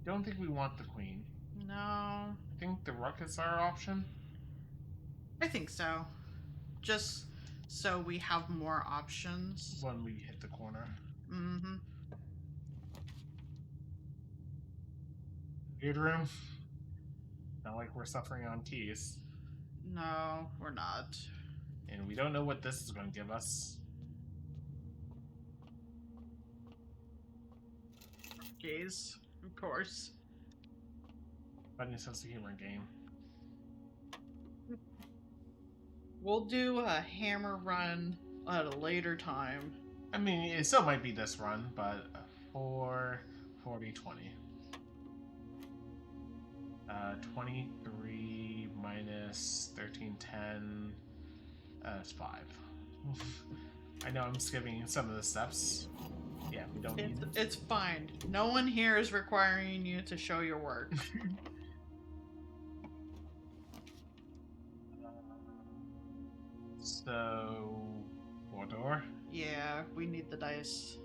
Don't think we want the queen. No. I think the rook is our option. I think so. Just so we have more options. When we hit the corner. Mm-hmm. Weird room. Not like we're suffering on keys. No, we're not. And we don't know what this is going to give us. Keys, of course. Funny sense of humor game. We'll do a hammer run at a later time. I mean, it still might be this run, but 4, 40, 20. 23 minus 13, 10. It's 5. I know I'm skipping some of the steps. Yeah, we don't need it. It's fine. No one here is requiring you to show your work. So, 4-door? Yeah, we need the dice.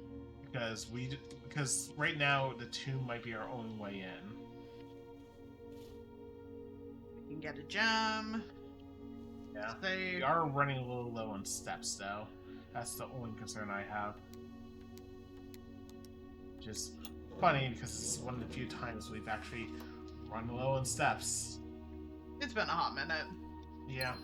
Because right now the tomb might be our only way in. We can get a gem. Yeah. Save. We are running a little low on steps though. That's the only concern I have. Just funny because it's one of the few times we've actually run low on steps. It's been a hot minute. Yeah.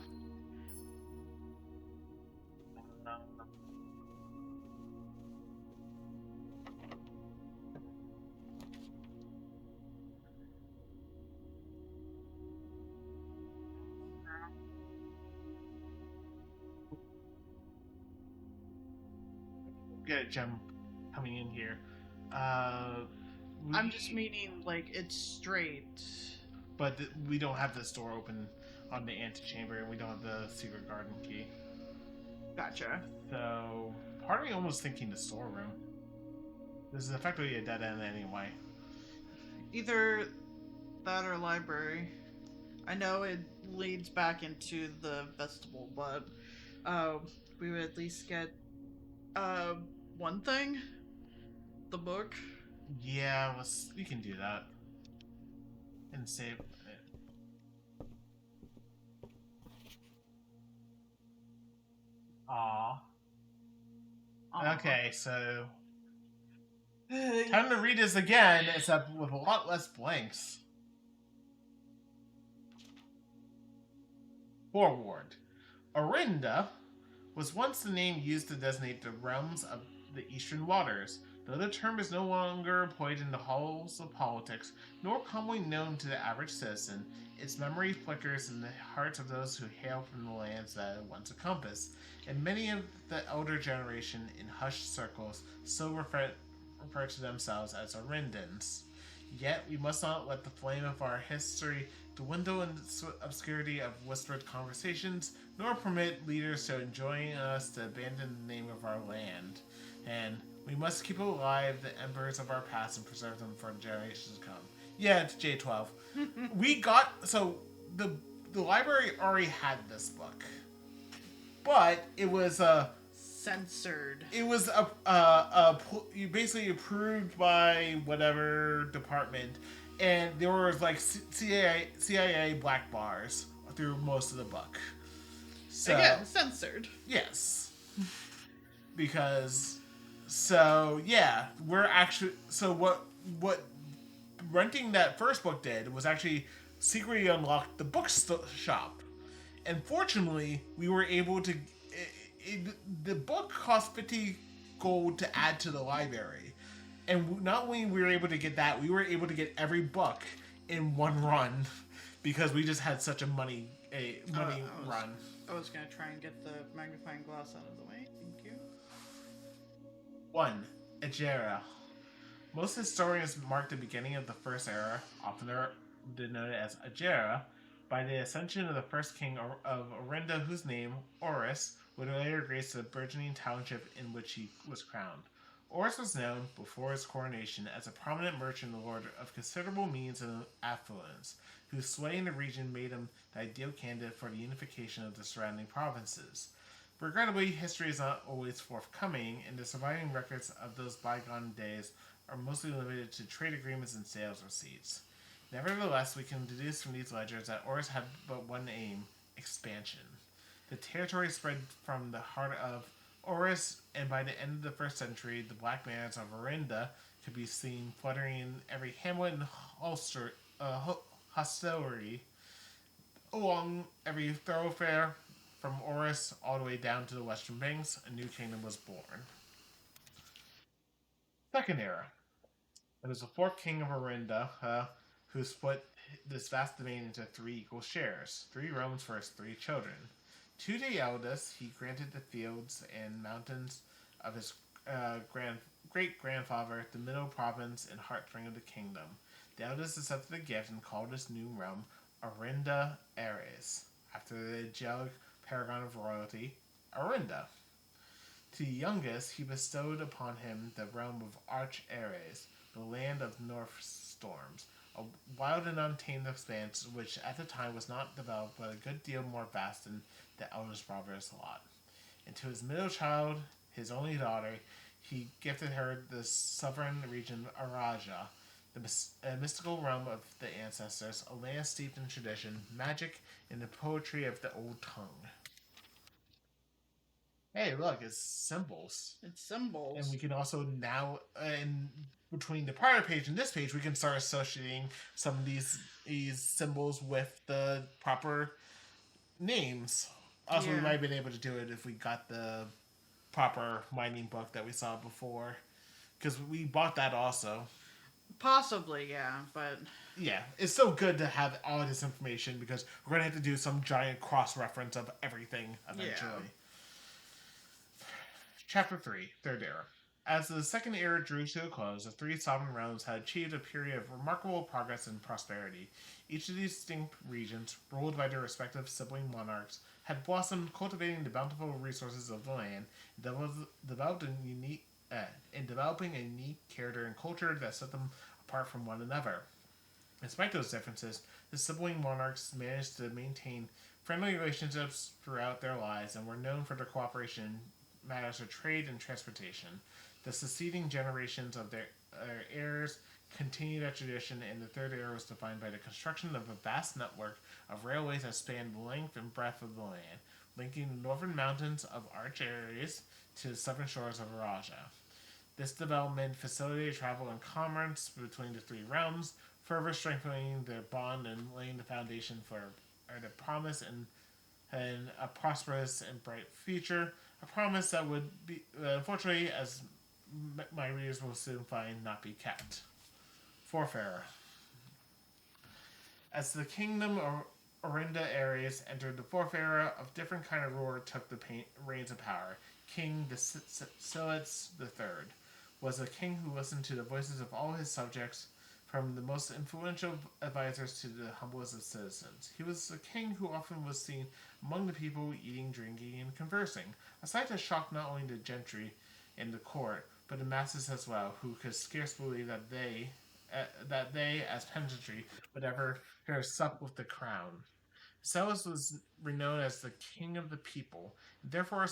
get a gem coming in here. I'm just meaning, like, it's straight. But we don't have this door open on the antechamber, and we don't have the secret garden key. Gotcha. So, part of me almost thinking the storeroom. This is effectively a dead end anyway. Either that or library. I know it leads back into the vestibule, but we would at least get one thing. The book. Yeah, we can do that. And save it. Aww. Okay, so time to read this again, except with a lot less blanks. Forward. Orinda was once the name used to designate the realms of the Eastern Waters. Though the term is no longer employed in the halls of politics, nor commonly known to the average citizen, its memory flickers in the hearts of those who hail from the lands that it once encompassed, and many of the elder generation in hushed circles still refer to themselves as Orindans. Yet we must not let the flame of our history dwindle in the obscurity of whispered conversations, nor permit leaders to enjoin us to abandon the name of our land. And we must keep alive the embers of our past and preserve them for generations to come. Yeah, it's J12. The library already had this book, but it was censored. It was basically approved by whatever department, and there was like CIA black bars through most of the book. So, again, censored. Yes, because. So yeah, what renting that first book did was actually secretly unlock the bookshop, and fortunately we were able to. The book cost 50 gold to add to the library, and not only we were able to get that, we were able to get every book in one run because we just had such a money run. I was gonna try and get the magnifying glass out of the way. Thank you. 1. Ajera. Most historians mark the beginning of the First Era, often denoted as Ajera, by the ascension of the first king of Orinda, whose name, Oris, would later grace the burgeoning township in which he was crowned. Oris was known, before his coronation, as a prominent merchant lord of considerable means and affluence, whose sway in the region made him the ideal candidate for the unification of the surrounding provinces. Regrettably, history is not always forthcoming, and the surviving records of those bygone days are mostly limited to trade agreements and sales receipts. Nevertheless, we can deduce from these ledgers that Oris had but one aim: expansion. The territory spread from the heart of Oris, and by the end of the first century, the black banners of Orinda could be seen fluttering in every hamlet and hostelry along every thoroughfare. From Oris all the way down to the Western Banks, a new kingdom was born. Second Era. It was the fourth king of Orinda, who split this vast domain into 3 equal shares, 3 realms for his 3 children. To the eldest, he granted the fields and mountains of his great-grandfather, the middle province and heartstring of the kingdom. The eldest accepted the gift and called his new realm Orinda Ares, after the angelic paragon of royalty, Orinda. To the youngest, he bestowed upon him the realm of Arch Ares, the land of north storms, a wild and untamed expanse which at the time was not developed but a good deal more vast than the eldest brother's lot. And to his middle child, his only daughter, he gifted her the sovereign region Araja, the mystical realm of the ancestors, a land steeped in tradition, magic, and the poetry of the old tongue. Hey, look, it's symbols. It's symbols. And we can also now, in between the prior page and this page, we can start associating some of these symbols with the proper names. Also, we might have been able to do it if we got the proper mining book that we saw before. Because we bought that also. Possibly, yeah, but... Yeah, it's so good to have all of this information because we're going to have to do some giant cross-reference of everything eventually. Yeah. Chapter 3, Third Era. As the Second Era drew to a close, the three sovereign realms had achieved a period of remarkable progress and prosperity. Each of these distinct regions, ruled by their respective sibling monarchs, had blossomed, cultivating the bountiful resources of the land, and developing a unique character and culture that set them apart from one another. Despite those differences, the sibling monarchs managed to maintain friendly relationships throughout their lives and were known for their cooperation in matters of trade and transportation. The succeeding generations of their heirs continued that tradition, and the Third Era was defined by the construction of a vast network of railways that spanned the length and breadth of the land, linking the northern mountains of Arch Ares to the southern shores of Araja. This development facilitated travel and commerce between the three realms, further strengthening their bond and laying the foundation for the promise and a prosperous and bright future. A promise that would be, unfortunately, as my readers will soon find, not be kept. Forfar. As the kingdom of Orinda Ares entered the fourth era, of different kind of ruler took the reins of power. King Basileus III was a king who listened to the voices of all his subjects, from the most influential advisors to the humblest of citizens. He was a king who often was seen among the people eating, drinking, and conversing, a sight that shocked not only the gentry in the court, but the masses as well, who could scarce believe that they, as peasantry, would ever hear sup with the crown. Basileus was renowned as the king of the people, and therefore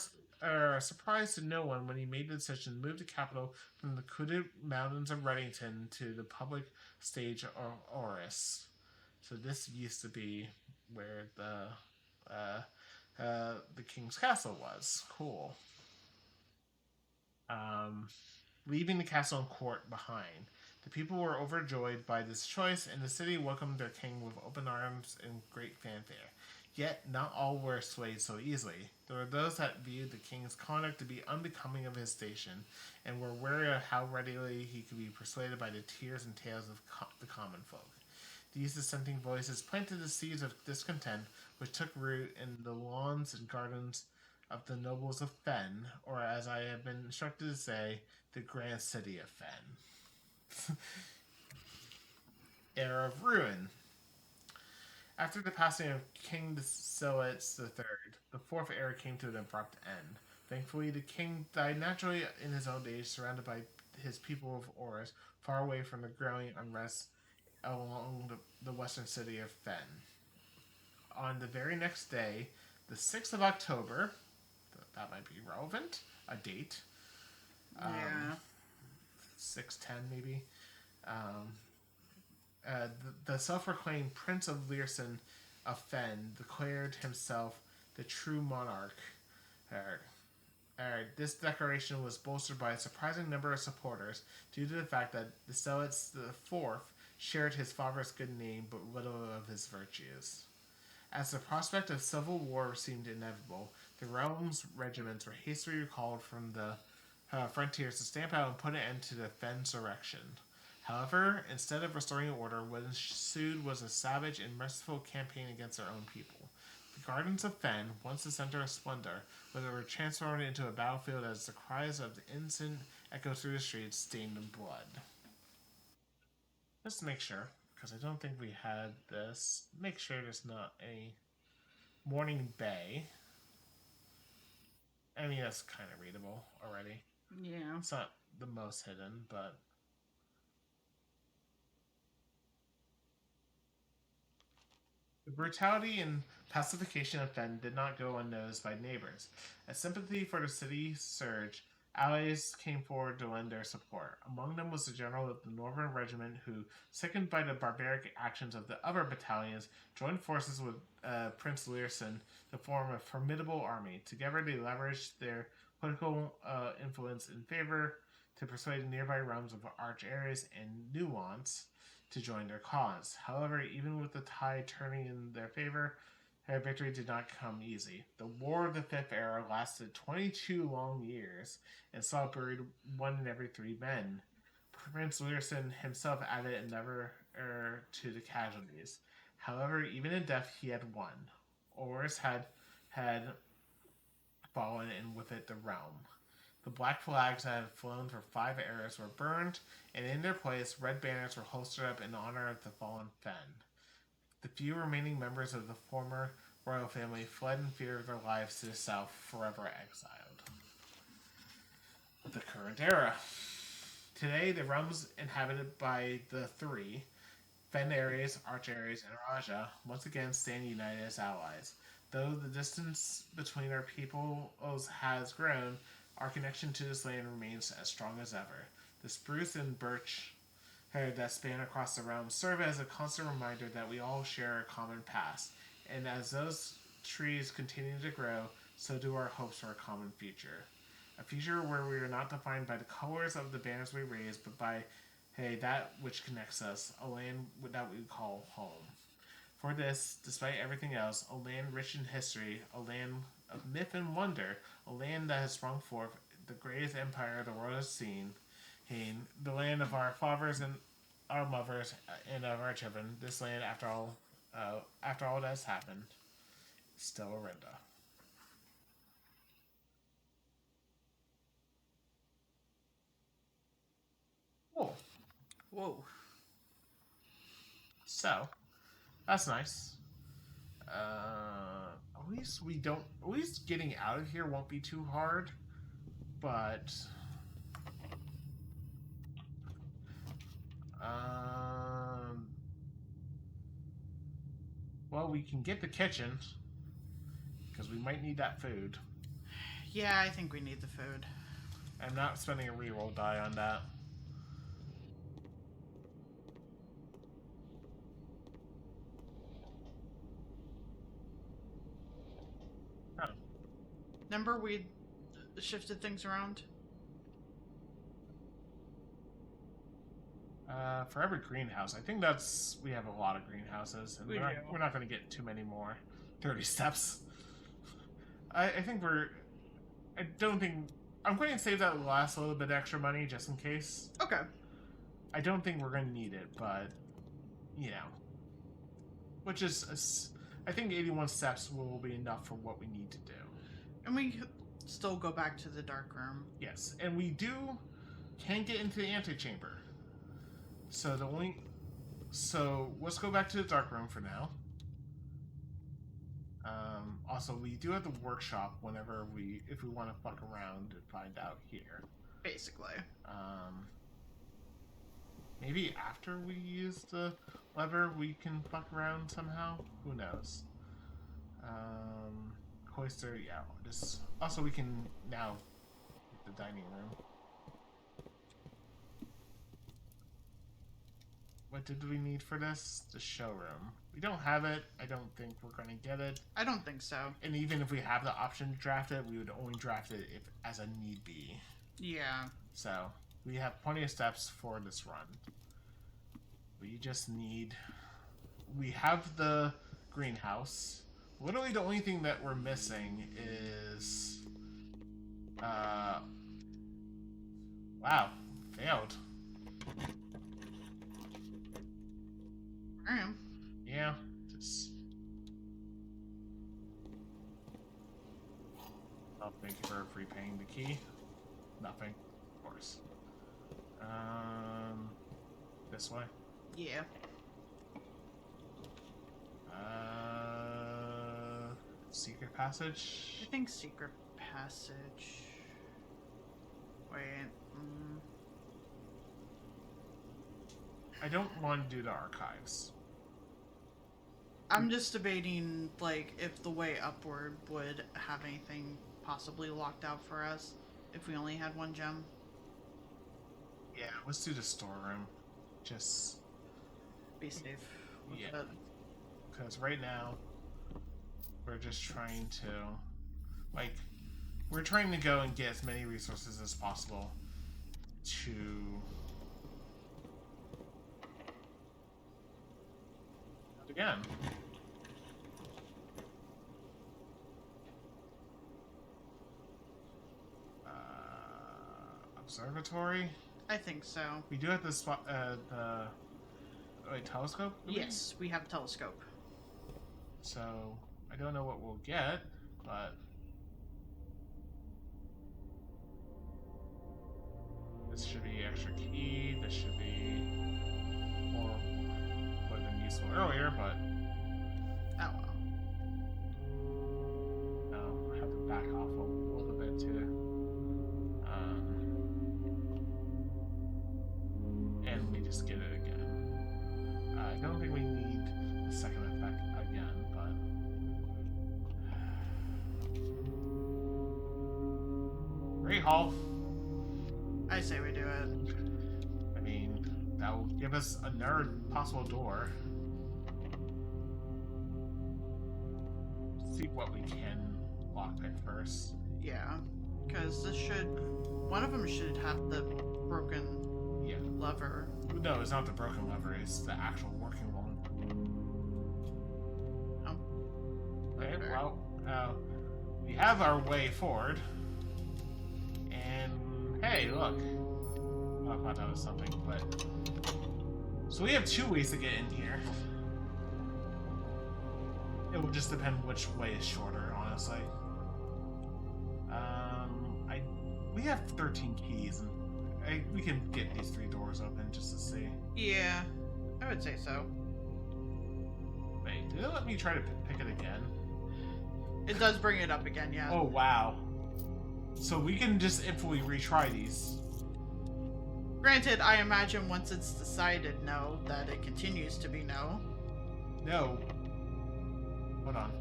surprised to no one when he made the decision to move the capital from the secluded mountains of Reddington to the public stage of Oris. So this used to be where the king's castle was. Cool. Leaving the castle and court behind, the people were overjoyed by this choice, and the city welcomed their king with open arms and great fanfare. Yet, not all were swayed so easily. There were those that viewed the king's conduct to be unbecoming of his station, and were wary of how readily he could be persuaded by the tears and tales of the common folk. These dissenting voices planted the seeds of discontent, which took root in the lawns and gardens of the nobles of Fen, or as I have been instructed to say, the grand city of Fen. Era of Ruin. After the passing of King Basileus III, the fourth era came to an abrupt end. Thankfully, the king died naturally in his old age, surrounded by his people of Oris, far away from the growing unrest along the western city of Fen. On the very next day, the 6th of October, that might be relevant, a date. Yeah. 610 maybe. The self-proclaimed Prince of Learson of Fen declared himself the true monarch. This declaration was bolstered by a surprising number of supporters due to the fact that Basileus IV shared his father's good name but little of his virtues. As the prospect of civil war seemed inevitable, the realm's regiments were hastily recalled from the frontiers to stamp out and put an end to the Fen insurrection. However, instead of restoring order, what ensued was a savage and merciful campaign against their own people. The gardens of Fen, once the center of splendor, were transformed into a battlefield as the cries of the innocent echoed through the streets, stained in blood. Just to make sure, because I don't think we had this, make sure there's not any Morning Bay. I mean, that's kind of readable already. Yeah. It's not the most hidden, but... The brutality and pacification of Fen did not go unnoticed by neighbors. As sympathy for the city surged, allies came forward to lend their support. Among them was the general of the Northern Regiment who, sickened by the barbaric actions of the other battalions, joined forces with Prince Learson to form a formidable army. Together they leveraged their political influence in favor to persuade the nearby realms of Arch Ares and Nuance to join their cause. However, even with the tide turning in their favor, their victory did not come easy. The War of the Fifth Era lasted 22 long years and saw buried 1 in every 3 men. Prince Learson himself added another to the casualties. However, even in death, he had won. Oris had fallen, and with it the realm. The black flags that had flown for 5 eras were burned, and in their place, red banners were holstered up in honor of the fallen Fen. The few remaining members of the former royal family fled in fear of their lives to the south, forever exiled. The current era. Today, the realm is inhabited by the 3, Fen Ares, Arch Ares, and Raja, once again stand united as allies. Though the distance between our peoples has grown, our connection to this land remains as strong as ever. The spruce and birch that span across the realm serve as a constant reminder that we all share a common past, and as those trees continue to grow, so do our hopes for a common future. A future where we are not defined by the colors of the banners we raise, but by that which connects us, a land that we call home. For this, despite everything else, a land rich in history, a land of myth and wonder, a land that has sprung forth, the greatest empire the world has seen, the land of our fathers and our mothers and of our children. This land, after all that has happened, is still Orinda. Cool. Whoa. So, that's nice. At least getting out of here won't be too hard, but well, we can get the kitchen because we might need that food. Yeah, I think we need the food. I'm not spending a reroll die on that. Remember we shifted things around? For every greenhouse, I think we have a lot of greenhouses, and we're not going to get too many more 30 steps. I'm going to save that last little bit extra money just in case. Okay. I don't think we're going to need it, but which is I think 81 steps will be enough for what we need to do. And we still go back to the dark room. Yes, and we can get into the antechamber. So let's go back to the dark room for now. Also, we do have the workshop if we want to fuck around and find out here. Basically. Maybe after we use the lever, we can fuck around somehow. Who knows? Cloister, yeah. Also, we can now get the dining room. What did we need for this? The showroom. We don't have it. I don't think we're going to get it. I don't think so. And even if we have the option to draft it, we would only draft it as a need be. Yeah. So, we have plenty of steps for this run. We have the greenhouse. Literally the only thing that we're missing is... wow. Failed. I am. Yeah, just... Oh, thank you for prepaying the key. Nothing, of course. This way? Yeah. Secret passage? I think secret passage. Wait. I don't want to do the archives. I'm just debating, if the way upward would have anything possibly locked out for us if we only had one gem. Yeah, let's do the storeroom. Just... Be safe with Yeah. it. Because right now, we're just trying to... we're trying to go and get as many resources as possible to... Again. Observatory? I think so. We do have the spot, telescope? Yes, we have a telescope. So, I don't know what we'll get, but... This should be extra key. This should be more would have been useful earlier, but Oh well. I have to back off a little bit too. And we just get it again. I don't think we need the second effect again, but Great Hall. I say we do it. I mean, that will give us another possible door. See what we can lockpick first. Yeah, because this should. One of them should have the broken Yeah. lever. No, it's not the broken lever, it's the actual working one. Oh. Okay, Fair. well, we have our way forward. And, hey, look. Well, I thought that was something, but... So we have two ways to get in here. It will just depend which way is shorter, honestly. We have 13 keys, and we can get these 3 doors open just to see. Yeah, I would say so. Wait, did it let me try to pick it again? It does bring it up again, yeah. Oh, wow. So we can just infinitely retry these. Granted, I imagine once it's decided no, that it continues to be no. No. Hold on.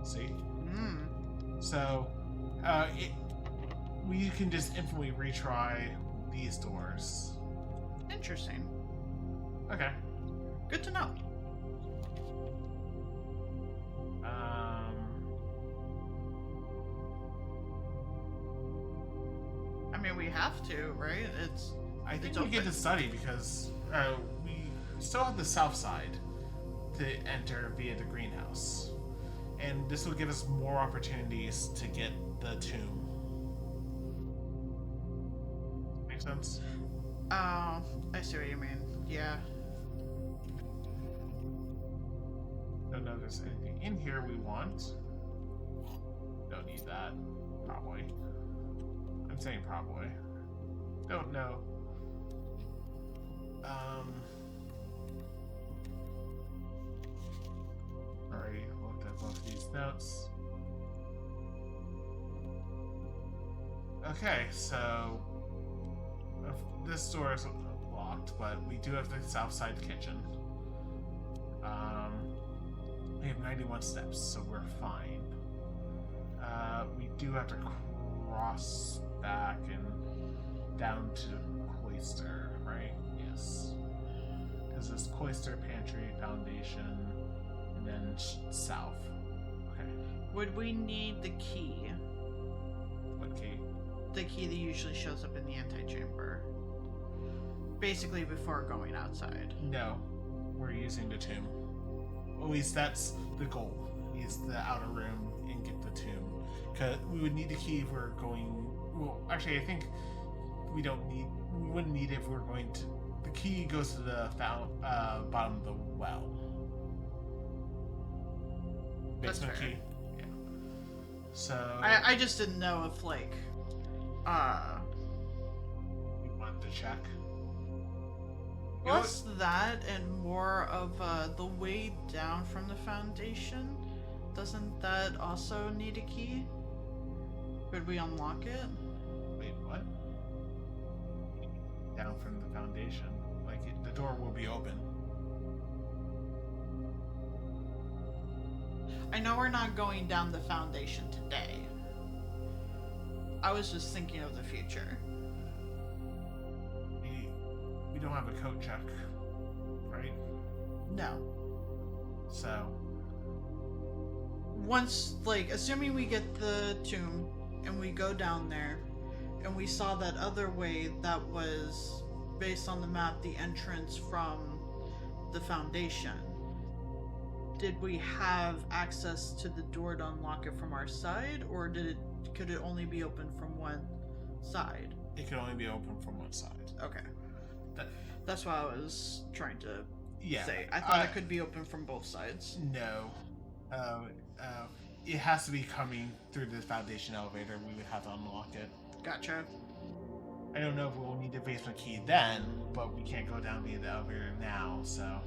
See? Hmm. So, we can just infinitely retry these doors. Interesting. Okay. Good to know. I mean, we have to, right? I think It's we get open. to study because we still have the south side to enter via the greenhouse. And this will give us more opportunities to get the tomb. Make sense? Oh, I see what you mean. Yeah. Don't know if there's anything in here we want. Don't need that. Probably. I'm saying probably. Don't know. Already looked at both these notes. Okay, so this door is locked, but we do have the south side kitchen. We have 91 steps, so we're fine. We do have to cross back and down to Cloister, right? Yes. Because it's Cloister, Pantry, Foundation, and then south. Okay. Would we need the key? What key? The key that usually shows up in the antechamber. Basically before going outside. No. We're using the tomb. At least that's the goal. Is the outer room and get the tomb. Because we would need the key if we're going... Well, actually, I think we wouldn't need it if we're going to... The key goes to the bottom of the well. That's Basement fair. key. Yeah. So... I just didn't know if, like, we wanted to check. less that and more of the way down from the foundation. Doesn't that also need a key? Could we unlock it? Wait, what? Down from the foundation. Like, the door will be open. I know we're not going down the foundation today. I was just thinking of the future. We don't have a code check, right? No. So, Once, like, assuming we get the tomb and we go down there and we saw that other way that was, based on the map, the entrance from the foundation, did we have access to the door to unlock it from our side, or could it only be open from one side? it can only be open from one side. Okay. That- That's what I was trying to Yeah. say. I thought it could be open from both sides. No. It has to be coming through the foundation elevator. We would have to unlock it. Gotcha. I don't know if we'll need the basement key then, but we can't go down via the elevator now, so.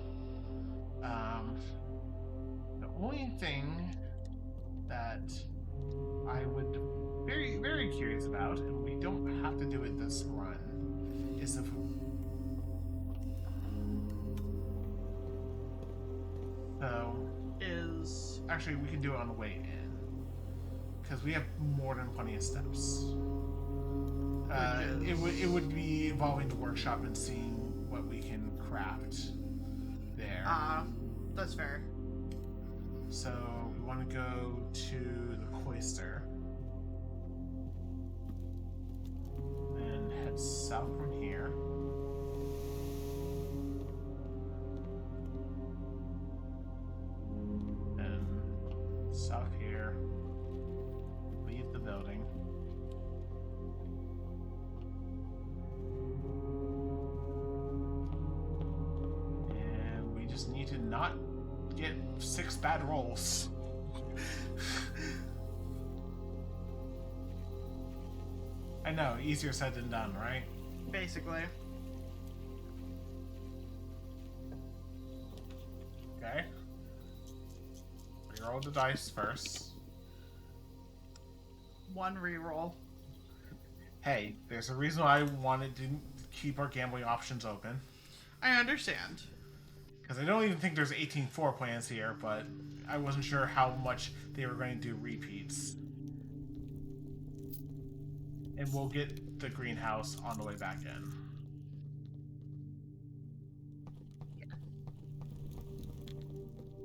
The only thing that I would very, very curious about, and we don't have to do it this run, is if actually we can do it on the way in because we have more than plenty of steps. It would be involving the workshop and seeing what we can craft there. That's fair. So we want to go to the cloister and head south from here. And south here. Leave the building. And we just need to not get 6 bad rolls. I know, easier said than done, right? Basically. Okay. Reroll the dice first. 1 reroll. Hey, there's a reason why I wanted to keep our gambling options open. I understand. Because I don't even think there's 18 floor plans here, but I wasn't sure how much they were going to do repeats. And we'll get the greenhouse on the way back in.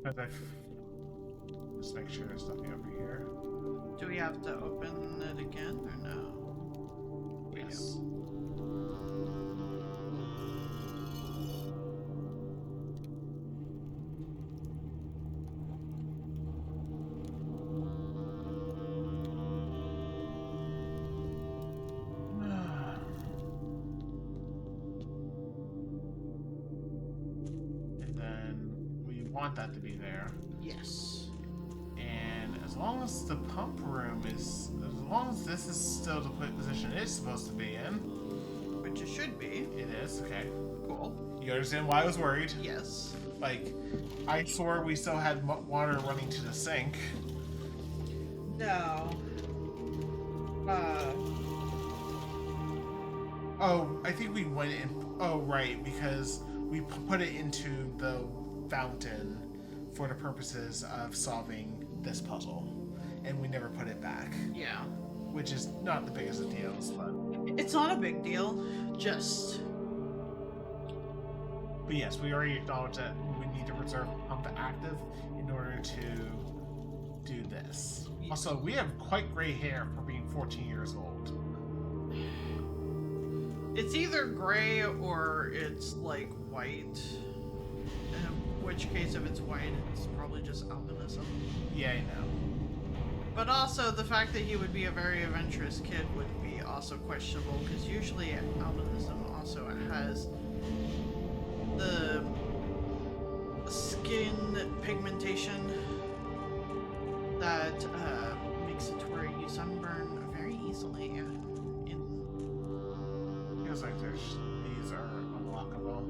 But just make sure there's nothing over here. Do we have to open it again or no? Yes. And then we want that to be there. Yes. And as long as the pump room is, as long as this is still the position it is supposed to be in. Which it should be. It is, okay. Cool. You understand why I was worried? Yes. Like, I swore we still had water running to the sink. No. Oh, I think we went in. Oh, right, because we put it into the fountain for the purposes of solving this puzzle. And we never put it back. Yeah. Which is not the biggest of deals, but... It's not a big deal. Just... But yes, we already acknowledged that we need to reserve pump active in order to do this. Also, we have quite gray hair for being 14 years old. It's either gray or it's like white. In which case, if it's white, it's probably just albinism. Yeah, I know. But also, the fact that he would be a very adventurous kid would be also questionable, because usually albinism also has the skin pigmentation that makes it to where you sunburn very easily. Feels like these are unlockable.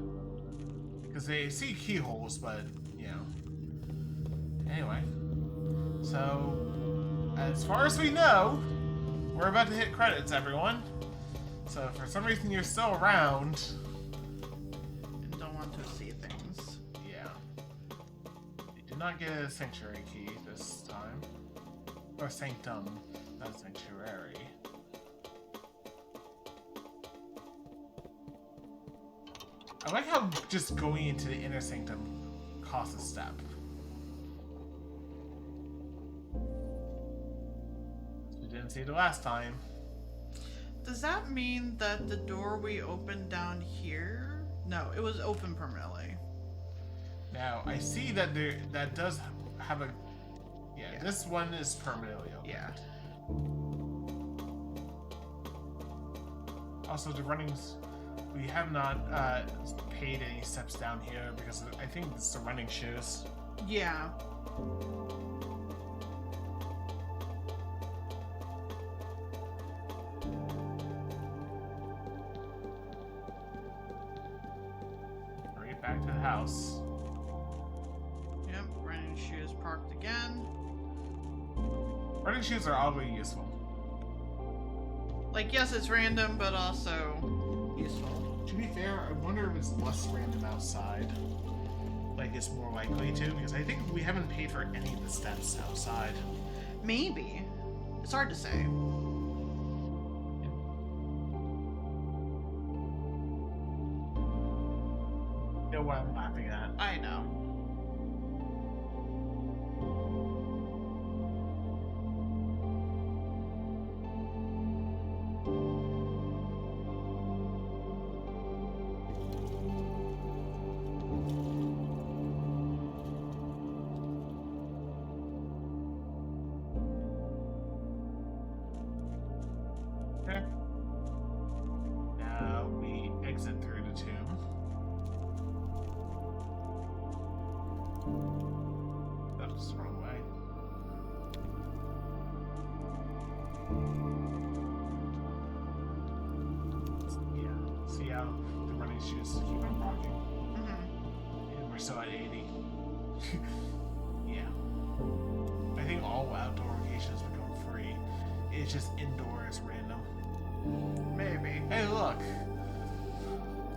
Because they see keyholes, but, you know. Anyway. So, as far as we know, we're about to hit credits, everyone. So, if for some reason you're still around... And don't want to see things. Yeah. You did not get a sanctuary key this time. Or sanctum, not sanctuary. I like how just going into the inner sanctum costs a step. We didn't see it the last time. Does that mean that the door we opened down here? No, it was open permanently. Now, I see that that does have a... Yeah, this one is permanently open. Yeah. Also, the runnings... We have not paid any steps down here because I think it's the running shoes. Yeah. shoes parked again. Running shoes are oddly useful. Like, yes, it's random, but also useful. To be fair, I wonder if it's less random outside. Like, it's more likely to, because I think we haven't paid for any of the stats outside. Maybe. It's hard to say. You know what I'm laughing at? I know. Okay. Now we exit through the tomb. That's the wrong way. Yeah. See how the running shoes keep on rocking? Mm-hmm. And we're still at 80. Yeah. I think all outdoor locations become free. It's just indoor is random. Maybe. Hey, look.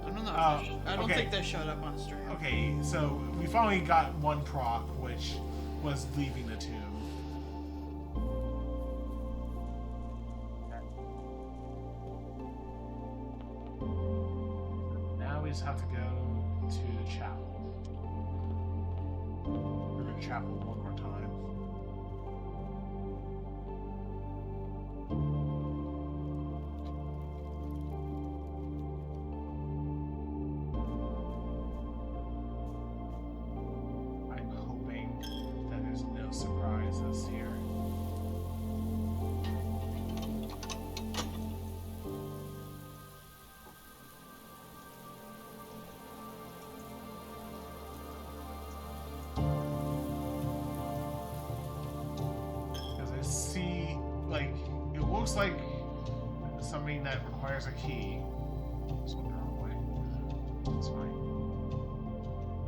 I don't know. I don't okay. think they showed up on stream. Okay, so we finally got one proc, which was leaving the tomb. Now we just have to go to the chapel. We're going to chapel one more time. I'm hoping that there's no surprises here. Because I see, like, it looks like something that requires a key. This went the wrong way. That's fine.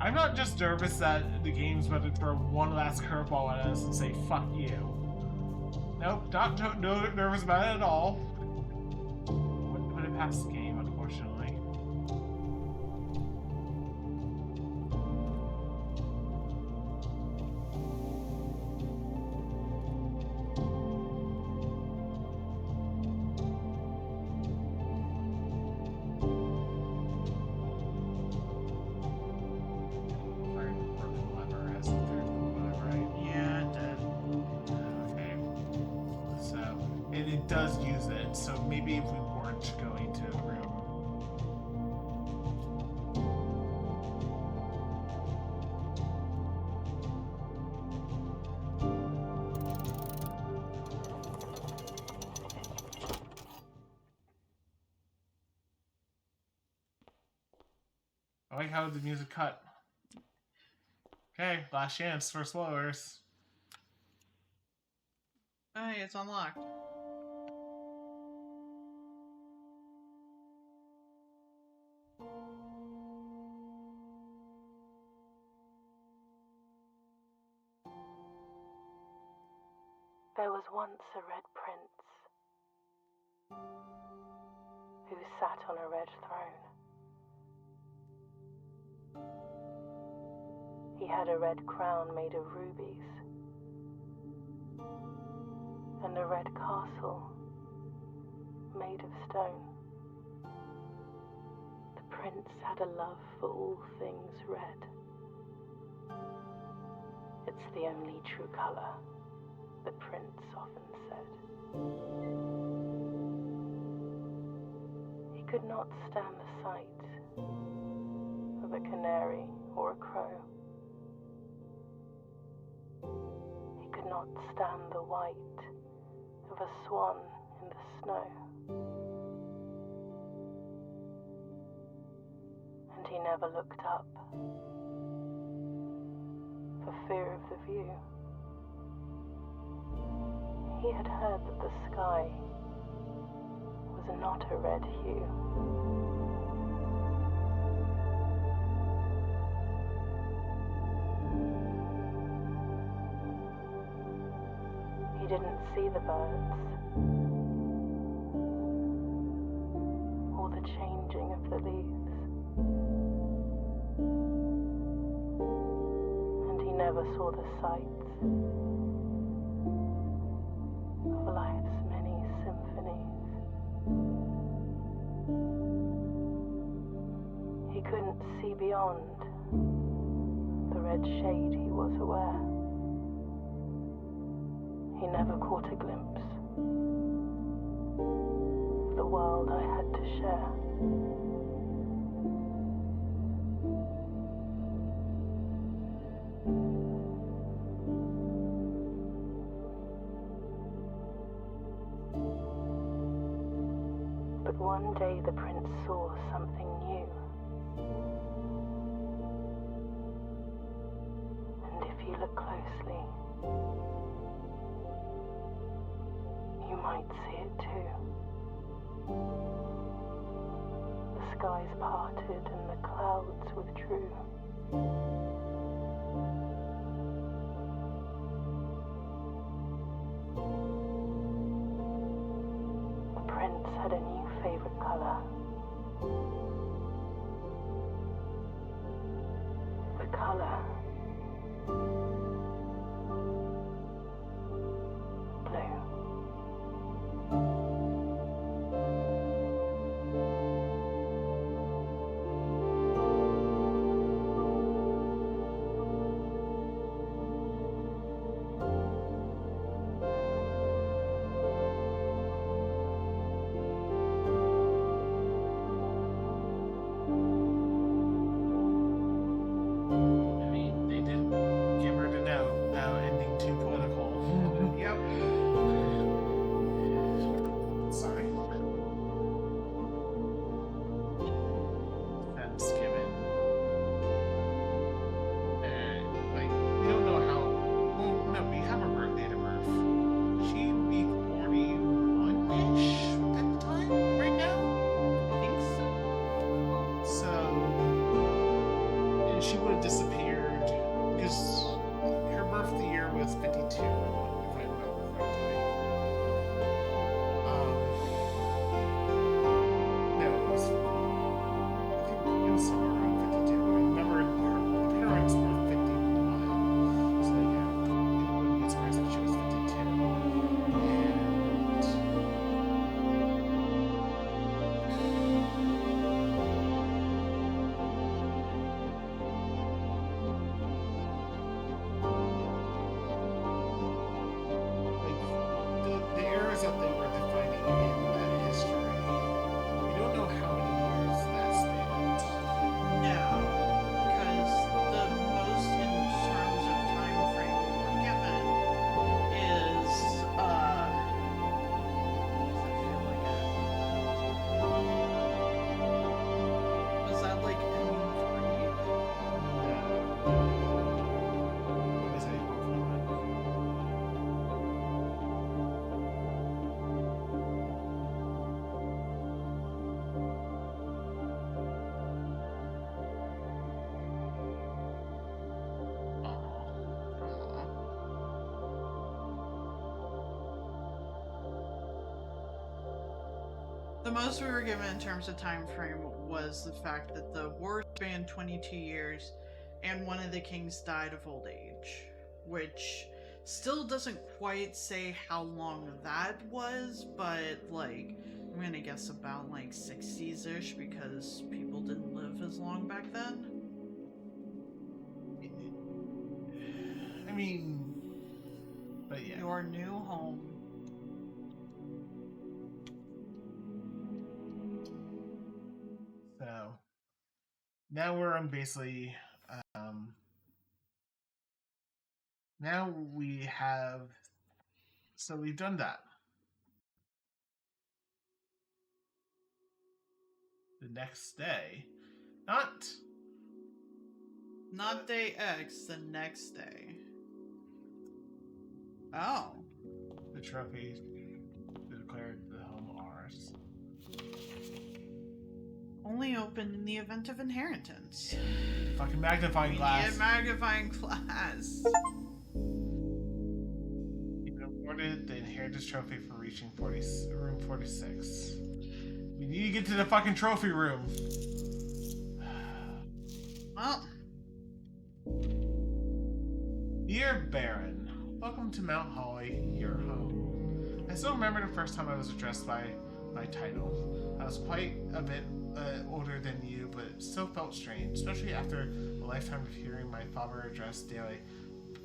I'm not just nervous that the game's about to throw one last curveball at us and say, fuck you. Nope, not nervous about it at all. Wouldn't put it past the game, unfortunately. Yeah, it did. Okay. So, and it does use it, so maybe if we weren't going to the room. I like how the music cut. Okay, last chance for spoilers. Hey, it's unlocked. There was once a red prince who sat on a red throne. He had a red crown made of rubies and a red castle made of stone. The prince had a love for all things red. It's the only true color, the prince often said. He could not stand the sight of a canary or a crow. He could not stand the white of a swan in the snow. And he never looked up for fear of the view. He had heard that the sky was not a red hue. He didn't see the birds or the changing of the leaves. And he never saw the sights of life's many symphonies. He couldn't see beyond the red shade he was aware. He never caught a glimpse of the world I had to share. But one day the prince saw something new. And if you look closely, you might see it too. The skies parted and the clouds withdrew. The prince had a new favorite color. The color blue. I mean, they didn't give her to know. Now, ending too political. Yep. Sorry. Thanksgiving. And, like, we don't know how. Well, no, we have her birth date of birth. She'd be 41-ish at the time, right now? I think so. So, and she would have disappeared because her birth year was 52, if I remember correctly. No, it was. I think it was somewhere around 52. I remember her parents were 51, so yeah, it wouldn't be surprising if she was 52. Like the eras that they were defining in that history, we don't know how many years that spanned. No, because the most in terms of time frame we were given is was that like Ending 3? Let me say one. The most we were given in terms of time frame was the fact that the war spanned 22 years and one of the kings died of old age, which still doesn't quite say how long that was, but like I'm gonna guess about like 60s-ish because people didn't live as long back then. I mean, but yeah. Your new home. So now we're on basically now we have so we've done that. The next day, not Day X, the next day. Oh. the trophy declared the home ours. Only open in the event of inheritance. Fucking magnifying We glass. need a magnifying glass. Even more awarded the Inheritance Trophy for reaching room 46. We need to get to the fucking trophy room. Well, Dear Baron, welcome to Mount Holly, your home. I still remember the first time I was addressed by my title. I was quite a bit older than you, but it still felt strange, especially after a lifetime of hearing my father addressed daily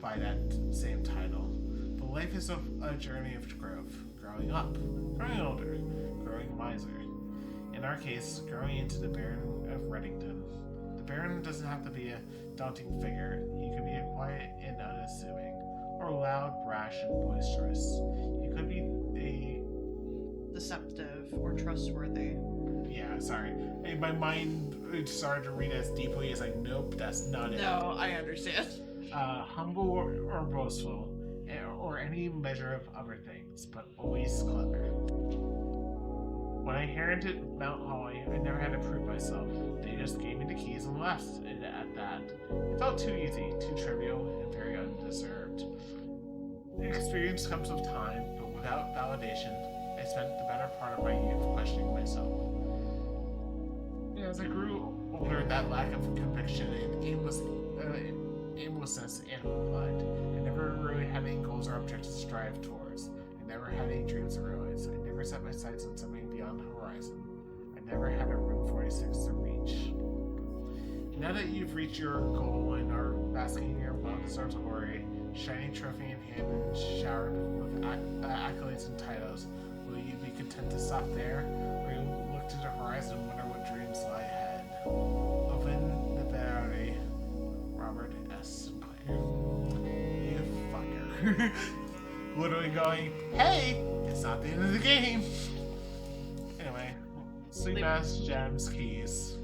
by that same title. But life is a journey of growth, growing up, growing older, growing wiser. In our case, growing into the Baron of Reddington. The Baron doesn't have to be a daunting figure. He could be a quiet and unassuming, or loud, brash, and boisterous. He could be deceptive or trustworthy. Yeah, sorry. In my mind, it started to read as deeply as nope, that's not it. No, I understand. Humble or boastful, or any measure of other things, but always clever. When I inherited Mount Holly, I never had to prove myself. They just gave me the keys and left it at that. It felt too easy, too trivial, and very undeserved. The experience comes with time, but without validation, I spent the better part of my youth questioning myself. As I grew older, that lack of conviction and aimlessness amplified. I never really had any goals or objectives to strive towards. I never had any dreams to realize. I never set my sights on something beyond the horizon. I never had a room 46 to reach. Now that you've reached your goal and are basking in your well-deserved glory, shining trophy in hand and showered with accolades and titles, will you be content to stop there, or you look to the horizon and wonder what dreams lie ahead? Open the battery, Robert S. Sinclair. You fucker. Literally going, hey, it's not the end of the game. Anyway, sleep mask, gems, keys.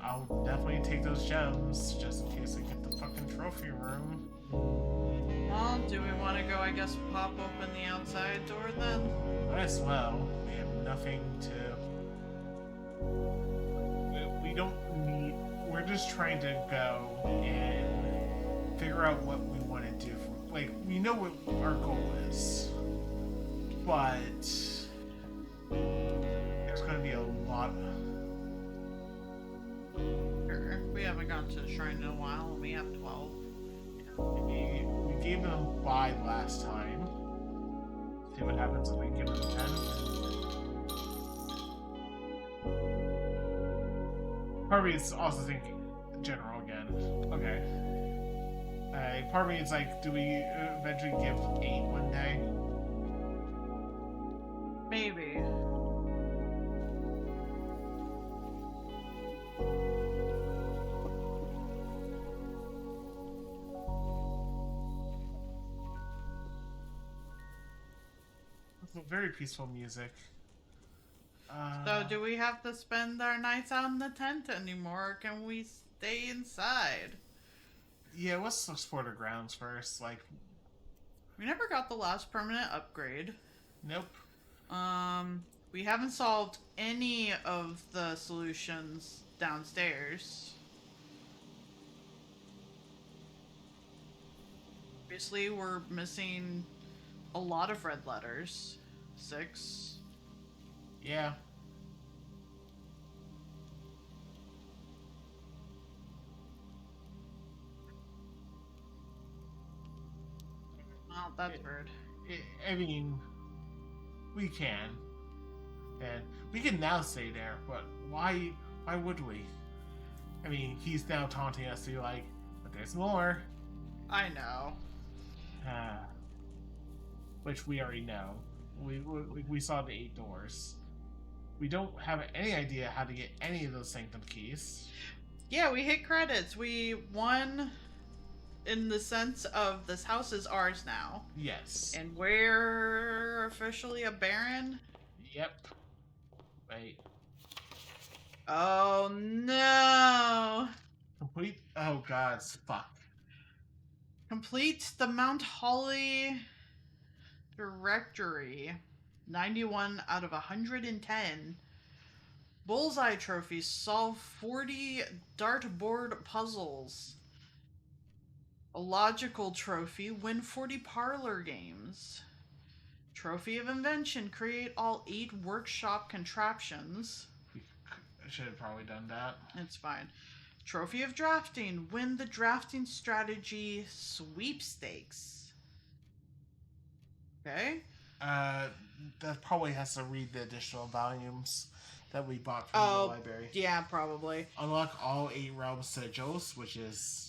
I'll definitely take those gems just in case I get the fucking trophy room. Well, do we want to go, I guess, pop open the outside door then? Might as well. We have nothing to... We don't need... We're just trying to go and figure out what we want to do. Like, we know what our goal is. But... There's going to be a lot... Sure. We haven't gone to the shrine in a while, and we have 12. We gave them 5 last time. See what happens if we give them 10. Part of me is also thinking general again. Okay. Part of me is like, do we eventually give 8 one day? Maybe. Very peaceful music. So do we have to spend our nights out in the tent anymore, or can we stay inside? Yeah, let's explore the grounds first. Like, We never got the last permanent upgrade. nope. We haven't solved any of the solutions downstairs. Obviously, we're missing a lot of red letters. 6. Yeah. Well, that's weird. I mean, we can. And we can now stay there, but why would we? I mean, he's now taunting us to be like, but there's more. I know. Which we already know. We saw the 8 doors. We don't have any idea how to get any of those sanctum keys. Yeah, we hit credits. We won in the sense of this house is ours now. Yes. And we're officially a baron? Yep. Wait. Oh no! Complete. Oh god, fuck. Complete the Mount Holly directory. 91 out of 110. Bullseye trophies. Solve 40 dartboard puzzles. A logical trophy, win 40 parlor games. Trophy of invention, create all 8 workshop contraptions. I should have probably done that. It's fine. Trophy of drafting, win the drafting strategy sweepstakes. Okay. That probably has to read the additional volumes that we bought from the library. Yeah, probably. Unlock all 8 realm sigils, which is...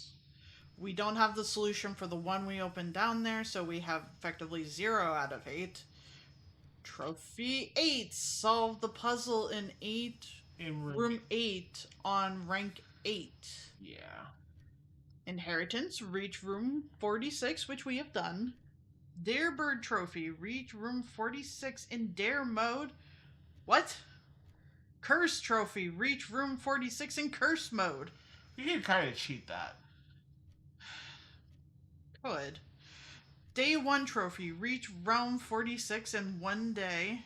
We don't have the solution for the one we opened down there, so we have effectively 0 out of 8. Trophy 8, solve the puzzle in room 8 on rank 8. Yeah. Inheritance, reach room 46, which we have done. Dare Bird Trophy, reach room 46 in Dare mode. What? Curse Trophy, reach room 46 in Curse mode. You can kind of cheat that. Could. Day 1 Trophy, reach realm 46 in 1 day.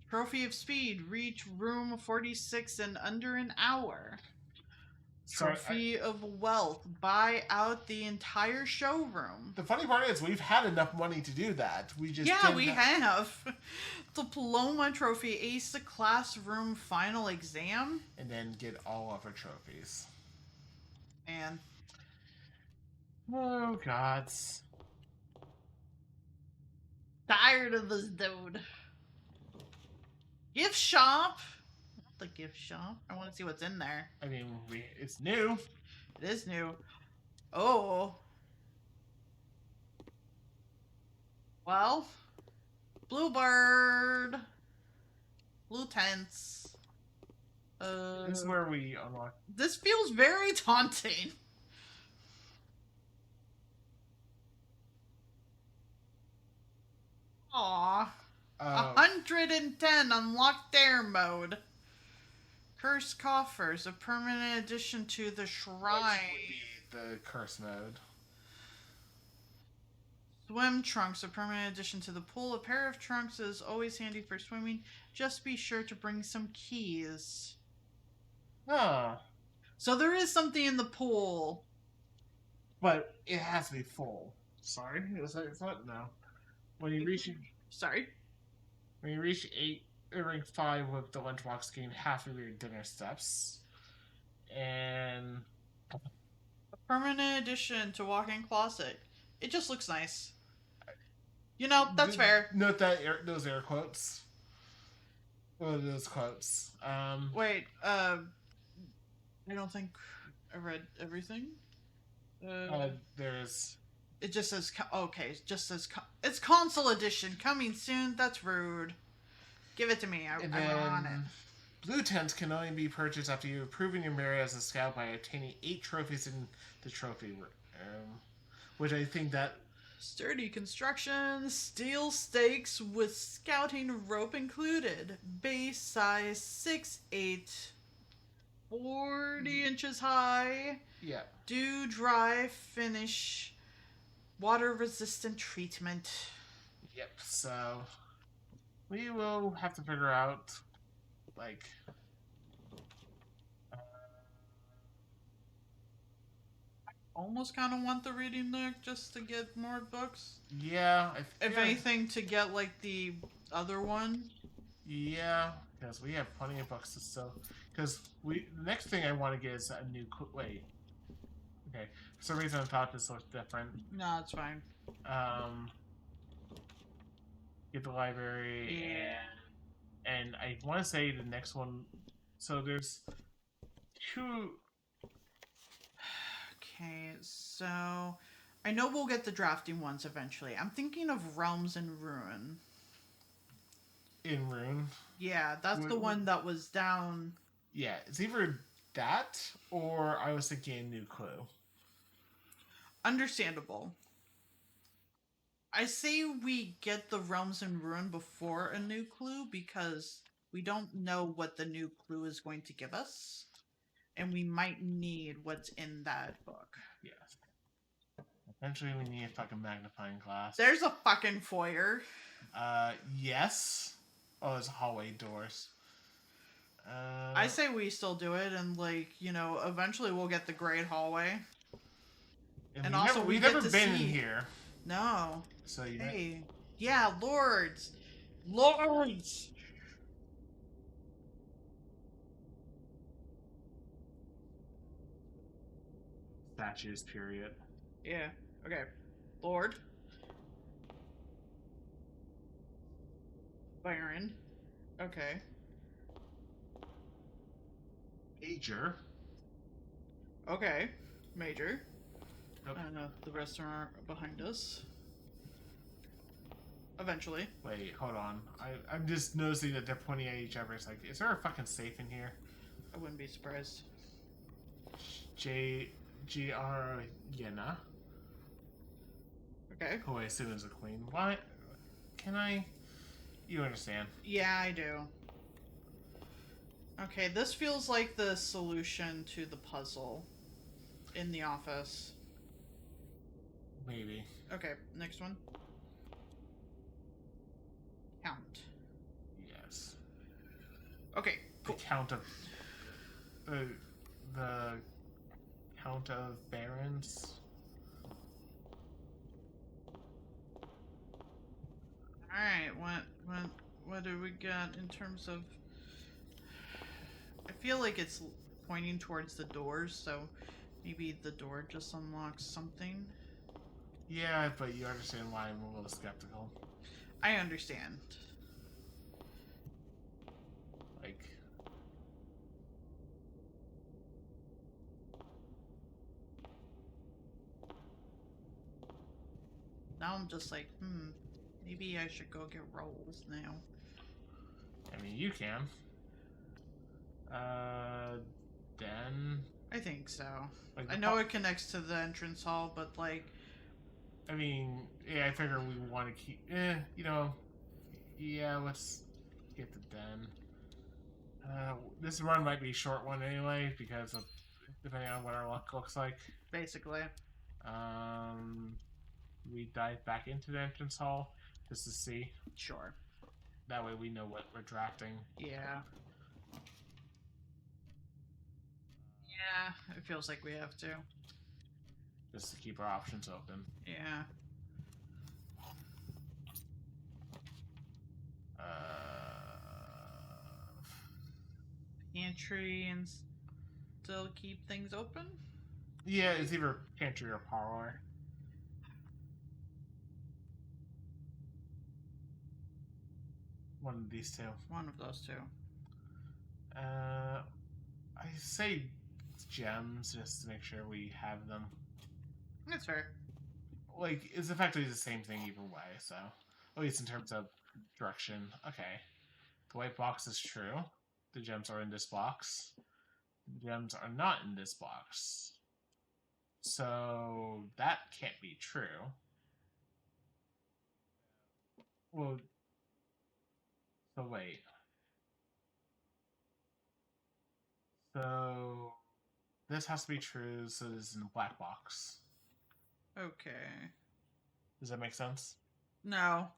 Trophy of Speed, reach room 46 in under an hour. Trophy of Wealth, buy out the entire showroom. The funny part is, we've had enough money to do that. We just have. Diploma Trophy, ace the classroom final exam. And then get all of our trophies. And oh, gods. tired of this dude. Gift shop. The gift shop. I want to see what's in there. I mean, it's new. It is new. Oh. Well, Bluebird. Blue tents. This is where we unlock. This feels very taunting. Aw. 110 unlocked Dare mode. Cursed Coffers, a permanent addition to the shrine. The curse mode. Swim trunks, a permanent addition to the pool. A pair of trunks is always handy for swimming. Just be sure to bring some keys. Ah. So there is something in the pool. But it has to be full. Sorry? Is that what? No. When you reach... Sorry? When you reach rank 5 with the lunchbox, gain half of your dinner steps. And... A permanent addition to walk-in closet. It just looks nice. You know, that's fair. Note that those air quotes. What are those quotes? Wait, I don't think I read everything. There's... It just says, okay, it just says, it's console edition, coming soon, that's rude. Give it to me, I'm on it. Blue tents can only be purchased after you've proven your merit as a scout by obtaining 8 trophies in the trophy room. Which I think that... Sturdy construction, steel stakes with scouting rope included. Base size 6'8", 40 inches high. Yeah. Dew dry finish. Water resistant treatment. Yep, so... we will have to figure out, like... Almost kind of want the reading nook just to get more books. Yeah. If anything, to get, like, the other one. Yeah, because we have plenty of books to still... Because the next thing I want to get is a new... Wait. Okay. For some reason I thought this looked different. No, it's fine. Get the library. Yeah. And I want to say the next one... So there's 2... Okay, so I know we'll get the drafting ones eventually. I'm thinking of Realms in Ruin. In Rune? Yeah, that's the one that was down. Yeah, it's either that or I was thinking a new clue. Understandable. I say we get the Realms in Ruin before a new clue because we don't know what the new clue is going to give us. And we might need what's in that book. Yes. Eventually we need a fucking magnifying glass. There's a fucking foyer. Yes. Oh, there's hallway doors. I say we still do it and, like, you know, eventually we'll get the great hallway. And also we we've get never to been in see- here, No. so you know. Hey. Yeah, lords. Lords. Statues, period. Yeah. Okay. Lord. Baron. Okay. Major. Okay. Major. Nope. And the rest are behind us. Eventually. Wait, hold on. I'm just noticing that they're pointing at each other. It's like, is there a fucking safe in here? I wouldn't be surprised. G.R. Yenna, Okay. who I assume is a queen. What? Can I? You understand? Yeah, I do. Okay, this feels like the solution to the puzzle in the office. Maybe. Okay, next one. Count. Yes. Okay, The cool. Count of... The Count of Barons? Alright, what do we got in terms of... I feel like it's pointing towards the doors, so maybe the door just unlocks something. Yeah, but you understand why I'm a little skeptical. I understand. Like... Now I'm just like, maybe I should go get rolls now. I mean, you can. Then... I think so. Like I know it connects to the entrance hall, but like, I mean, yeah, I figure we want to keep... you know... Yeah, let's get the den. This run might be a short one anyway, because of... Depending on what our luck looks like. basically. We dive back into the entrance hall, just to see. Sure. That way we know what we're drafting. Yeah. Yeah, it feels like we have to. Just to keep our options open. Yeah. Pantry and still keep things open? Yeah, it's either pantry or parlor. One of these two. One of those two. I say gems just to make sure we have them. That's fair. Like, it's effectively the same thing either way, so... At least in terms of direction. Okay. The white box is true. The gems are in this box. The gems are not in this box. So, that can't be true. Well... So, wait. So... This has to be true, so this is in the black box. Okay. Does that make sense? No.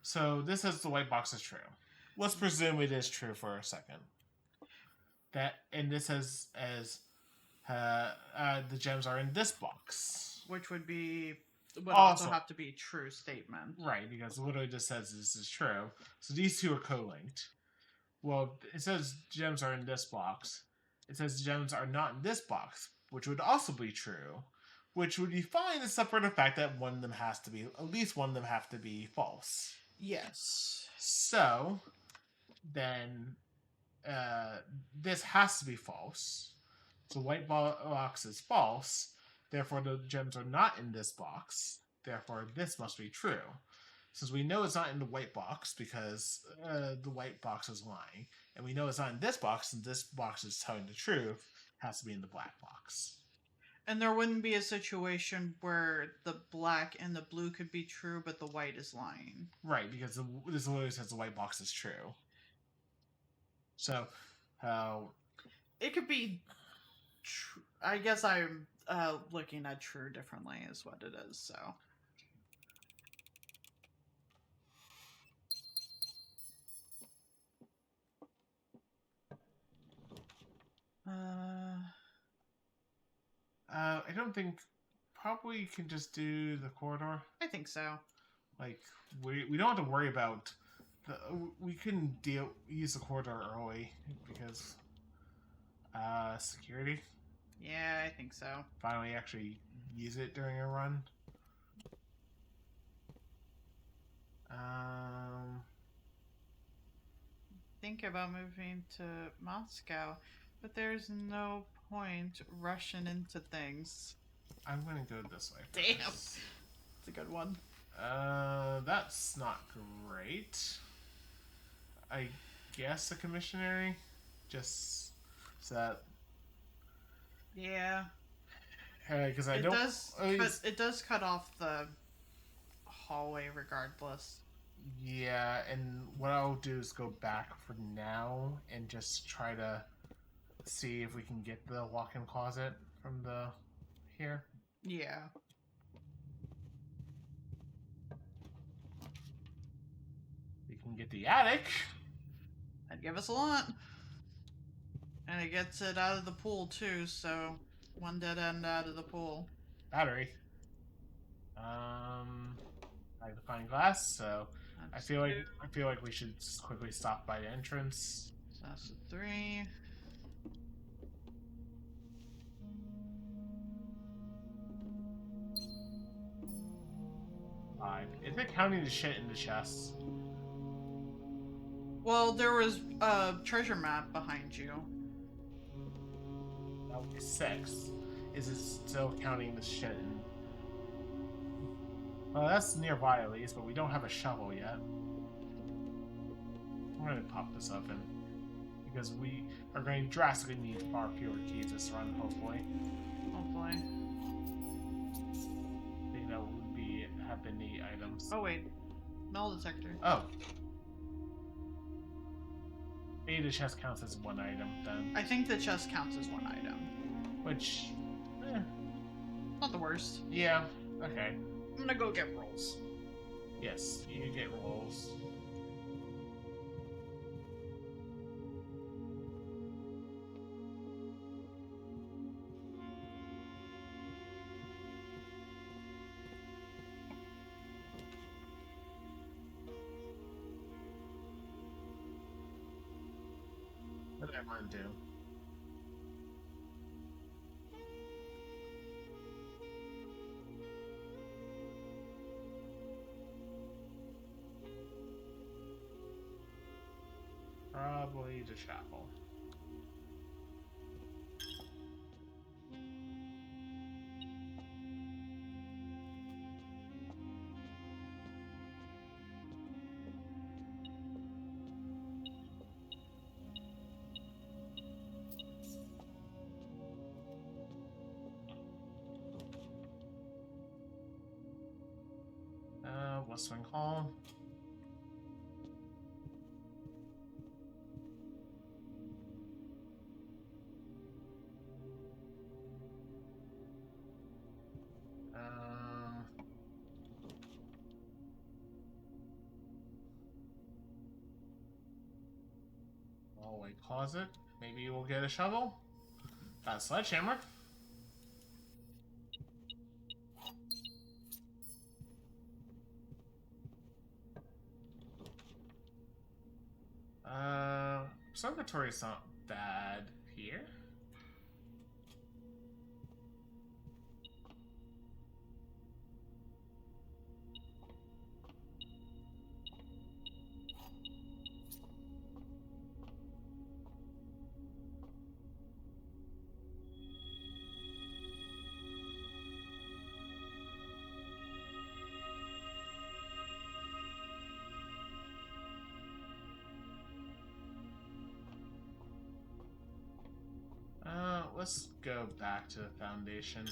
So this says the white box is true. Let's presume it is true for a second. And this says the gems are in this box. Which would also have to be a true statement. Right, because it literally just says this is true. So these two are co-linked. Well, it says gems are in this box. It says gems are not in this box, which would also be true. Which would be fine, except for the fact that one of them has to be, at least one of them have to be false. Yes. So, then, this has to be false. So white box is false. Therefore, the gems are not in this box. Therefore, this must be true. Since we know it's not in the white box because the white box is lying, and we know it's not in this box, and this box is telling the truth, it has to be in the black box. And there wouldn't be a situation where the black and the blue could be true, but the white is lying. Right, because this literally says the white box is true. So, it could be true. I guess I'm looking at true differently is what it is, so. I don't think probably can just do the corridor. I think so. Like, we don't have to worry about... we couldn't use the corridor early because... security. Yeah, I think so. Finally actually use it during a run. Think about moving to Moscow, but there's no point rushing into things. I'm gonna go this way. Damn. first. It's a good one. That's not great. I guess a commissionary, just so that Yeah. because I It don't. does. I mean, But it does cut off the hallway regardless. yeah, and what I'll do is go back for now and just try to see if we can get the walk-in closet from the here. Yeah. We can get the attic. That'd give us a lot. And it gets it out of the pool too, so one dead end out of the pool. Battery. Magnifying glass. So I That's feel two. like we should just quickly stop by the entrance. So that's a 3. Five. Is it counting the shit in the chests? Well, there was a treasure map behind you. That would be 6. Is it still counting the shit in? Well, that's nearby at least, but we don't have a shovel yet. I'm gonna pop this open because we are going to drastically need far fewer keys this run, hopefully. Hopefully. I think that would have been the items. Oh wait, metal detector. Oh. Maybe the chest counts as one item then. I think the chest counts as one item. Which, Not the worst. yeah, okay. I'm gonna go get rolls. Yes, you get rolls. What did everyone do? Probably the chapel. Westwing Hall. Hallway closet. Maybe we'll get a shovel. Got a sledgehammer. Observatory's not bad here. Let's go back to the foundation.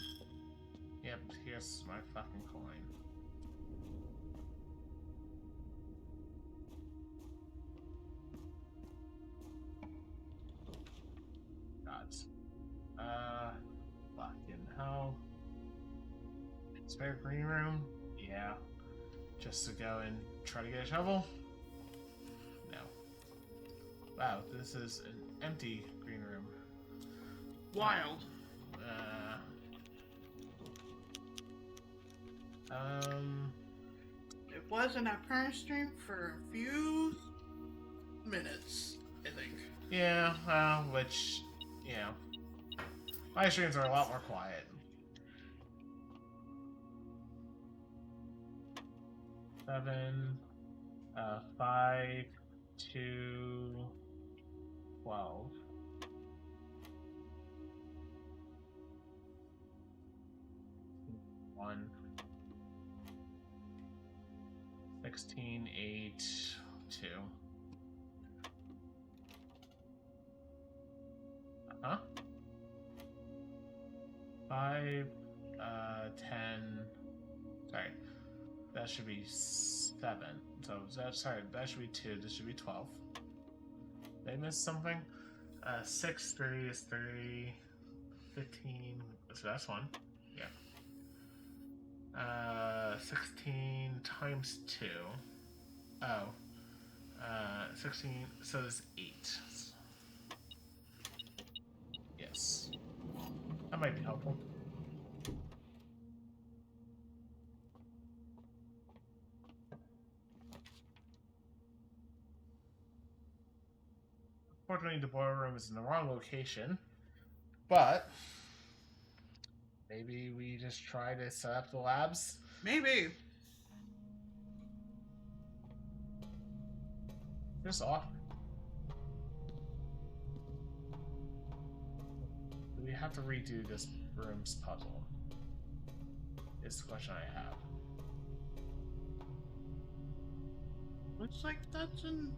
Yep, here's my fucking coin. Gods. Fucking hell. Spare green room? Yeah. Just to go and try to get a shovel? No. Wow, this is an empty green room. Wild. It wasn't at parent stream for a few minutes, I think. Yeah, which, you know, my streams are a lot more quiet. 7, 5, 2, 12. 1, 16, 8, 2. Huh? 5, 10. Sorry. That should be 7. So that should be 2. This should be 12. Did I miss something? 6, 3 is 3. 15. So that's 1. Yeah. 16 times 2. Oh. 16. So there's 8. Yes. That might be helpful. Unfortunately, the boiler room is in the wrong location, but maybe we just try to set up the labs. Maybe. Just off. Do we have to redo this room's puzzle? Is the question I have. Looks like that's in.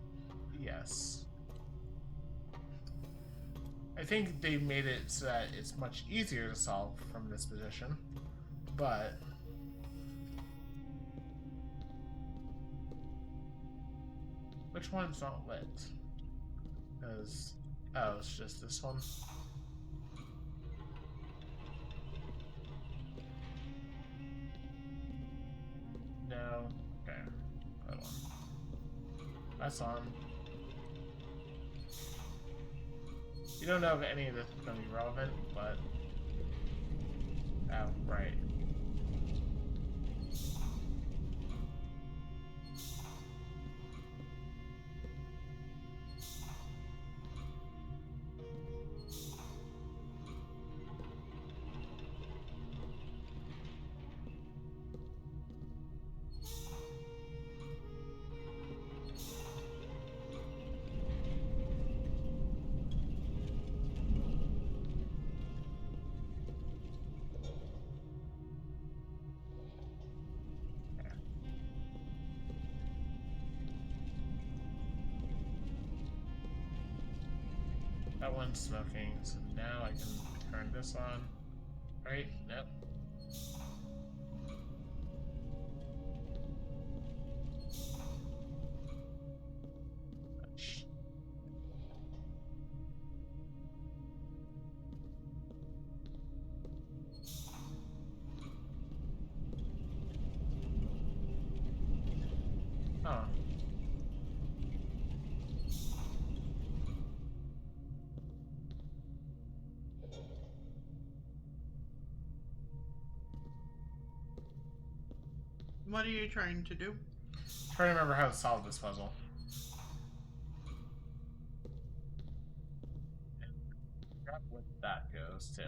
Yes. I think they made it so that it's much easier to solve from this position, but which one's not lit? Because it's just this one. No. Okay. That one. That's on. You don't know if any of this is going to be relevant, but... Oh, right. That one's smoking, so now I can turn this on. Right? Nope. Oh. What are you trying to do? Trying to remember how to solve this puzzle. Forgot what that goes to.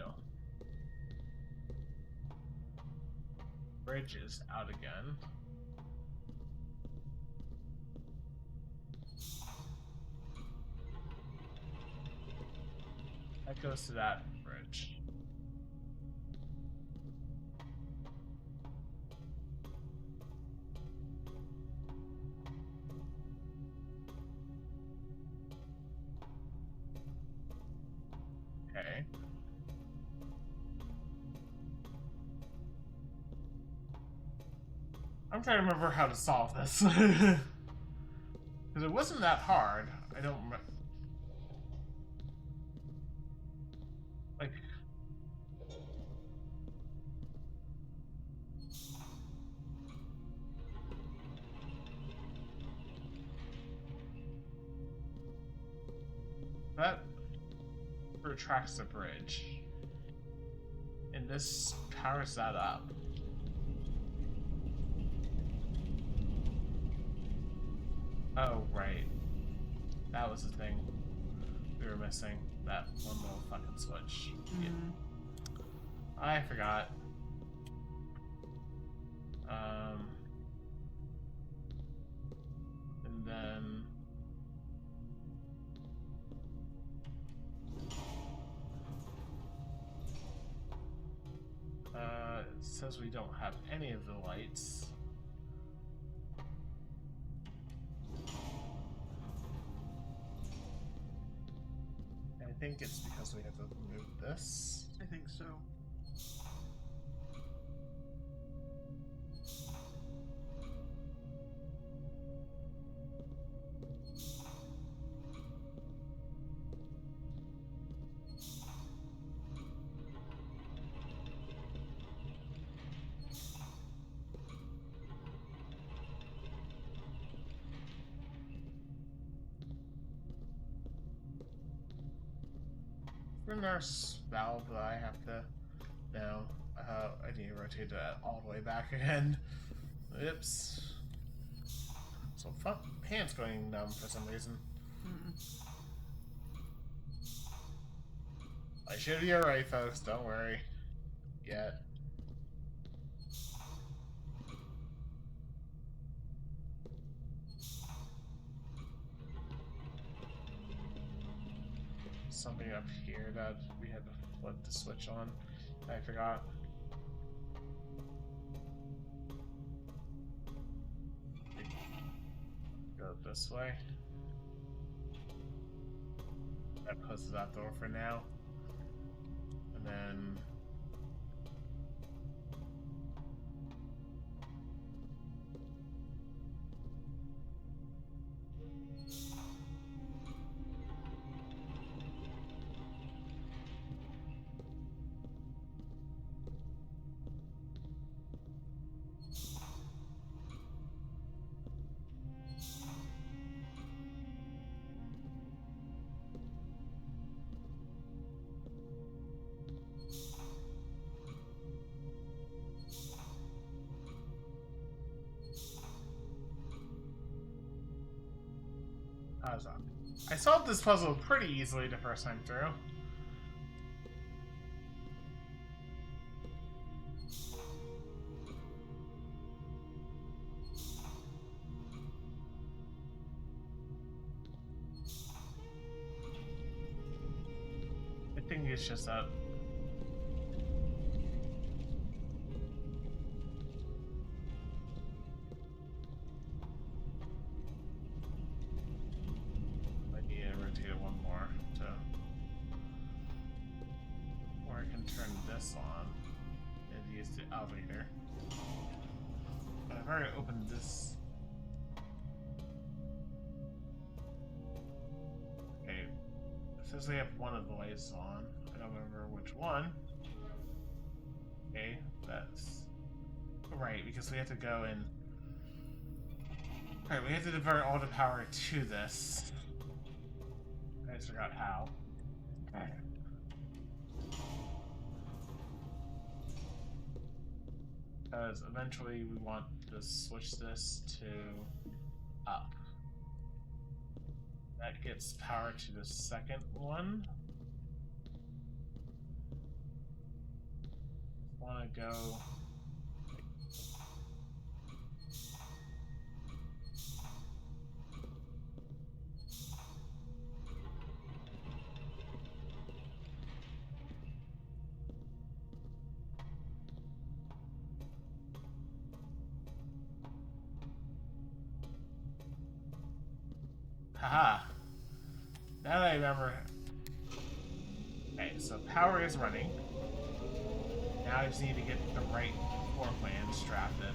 Bridge is out again. That goes to that bridge. Okay. I'm trying to remember how to solve this. Because it wasn't that hard. I don't remember. Like... That retracts the bridge. And this powers that up. Oh, right. That was the thing we were missing. That one little fucking switch. Yeah. I forgot. And then... it says we don't have any of the lights. I think it's because we have to move this. I think so. For nurse valve that I have to now. I need to rotate that all the way back again. Oops. So fuck, pants going numb for some reason. I should be alright, folks. Don't worry. Yet. Something up here that we had to flip the switch on. I forgot. Go this way. That closes that door for now. And then... I solved this puzzle pretty easily the first time through. I think it's just up. On and use the elevator. But I've already opened this. Okay, it says we have one of the lights on. I don't remember which one. Okay, that's right, because we have to go and alright, we have to divert all the power to this. I just forgot how. Okay. Because eventually we want to switch this to up. That gets power to the second one. Want to go. Haha. Now that I remember. Okay, so power is running. Now I just need to get the right floor plan strapped in.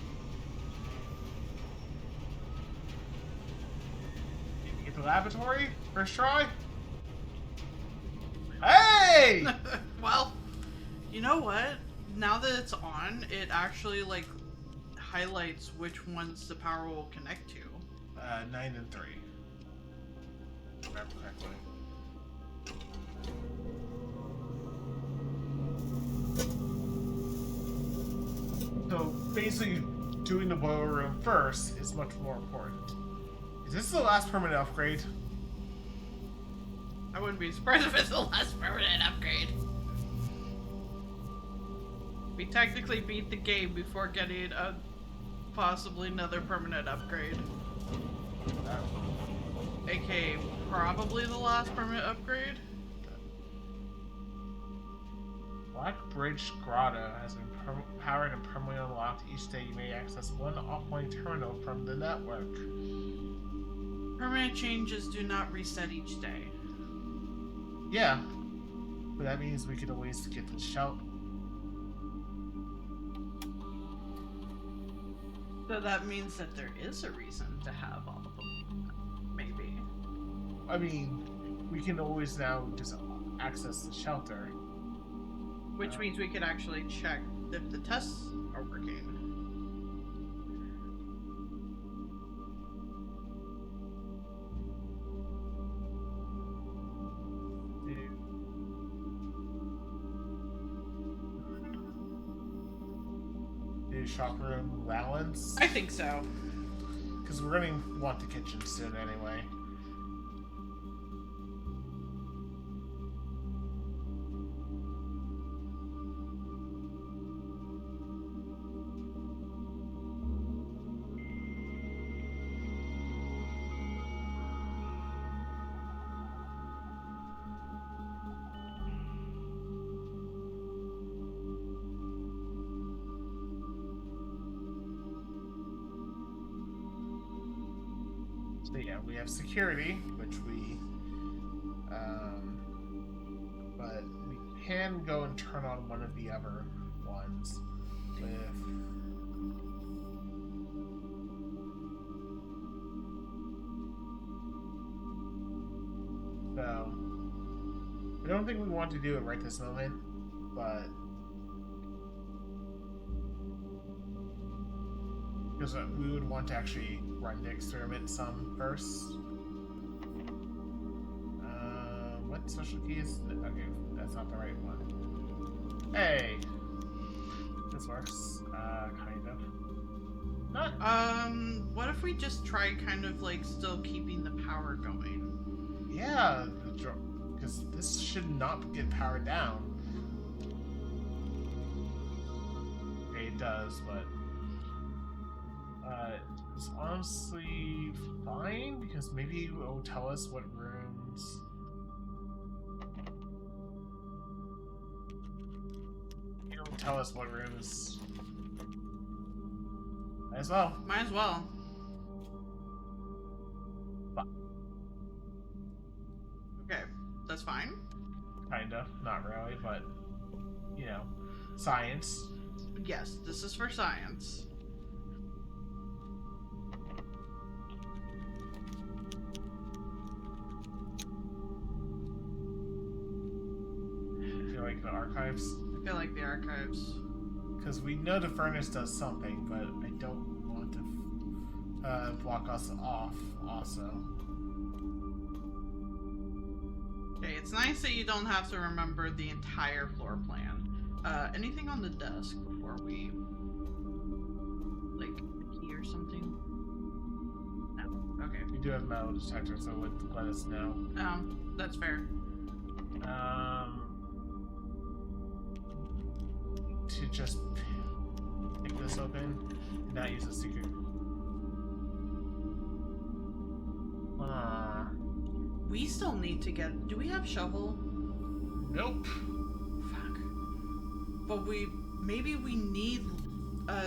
Did you get the laboratory? First try? Hey! Well, you know what? Now that it's on, it actually like highlights which ones the power will connect to. 9 and 3. Remember correctly. So basically, doing the boiler room first is much more important. Is this the last permanent upgrade? I wouldn't be surprised if it's the last permanent upgrade. We technically beat the game before getting a possibly another permanent upgrade. AKA probably the last permanent upgrade. Black Bridge Grotto has been powered and permanently unlocked. Each day you may access one offline terminal from the network. Permanent changes do not reset each day. Yeah, but that means we could always get the shelter. So that means that there is a reason to have all of them. Maybe. I mean, we can always now just access the shelter. Which means we could actually check if the tests are working. Do shop room balance? I think so. Because we're going to want the kitchen soon anyway. So yeah, we have security, which but we can go and turn on one of the other ones with. So, I don't think we want to do it right this moment, but because we would want to actually run the experiment some first. What social key is? Okay, that's not the right one. Hey, this works. Kind of. Not. What if we just try kind of like still keeping the power going? Yeah, because this should not get powered down. Okay, it does, but it's honestly fine because maybe it will tell us what rooms. It'll tell us what rooms. Might as well. Might as well. Okay, that's fine. Kind of, not really, but you know, science. Yes, this is for science. I feel like the archives. I feel like the archives. Because we know the furnace does something, but I don't want to block us off also. Okay, it's nice that you don't have to remember the entire floor plan. Anything on the desk before we... like, a key or something? No. Okay. We do have metal detector, so it would let us know. That's fair. To just pick this open and not use a secret. We still need to get... Do we have shovel? Nope. Fuck. But maybe we need...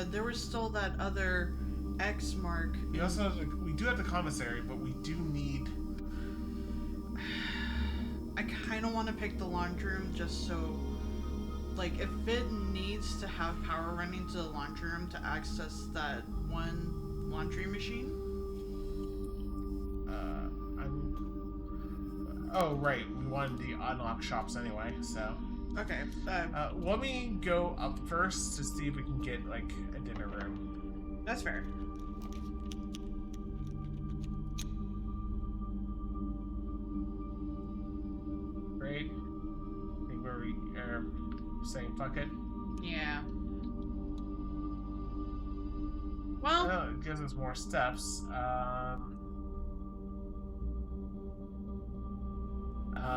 there was still that other X mark. We also have we do have the commissary, but we do need... I kind of want to pick the laundry room just so... Like, if it needs to have power running to the laundry room to access that one laundry machine. Oh, right. We wanted the unlock shops anyway, so... Okay. let me go up first to see if we can get, like, a dinner room. That's fair. Great. I think we are saying fuck it. Yeah. Well... Well, it gives us more steps.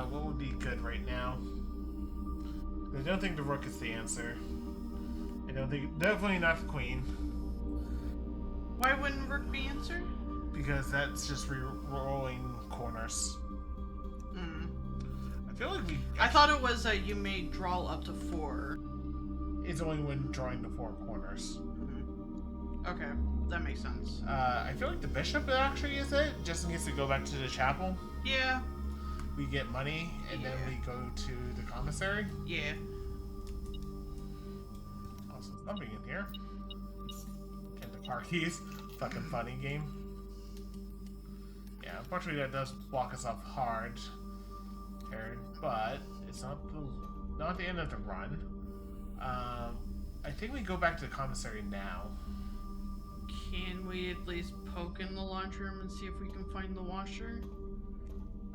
What would be good right now? I don't think the rook is the answer. I don't think... Definitely not the queen. Why wouldn't rook be answered? Because that's just re-rolling corners. Hmm. I feel like we... I thought it was that you may draw up to 4. It's only when drawing the 4 corners. Okay, that makes sense. I feel like the bishop actually is it, just in case we go back to the chapel. Yeah, We get money, and then we go to the commissary. yeah. Also, something in here. And the car keys. Fucking funny game. Yeah, unfortunately that does block us off hard. But it's not the end of the run. I think we go back to the commissary now. Can we at least poke in the lunchroom and see if we can find the washer?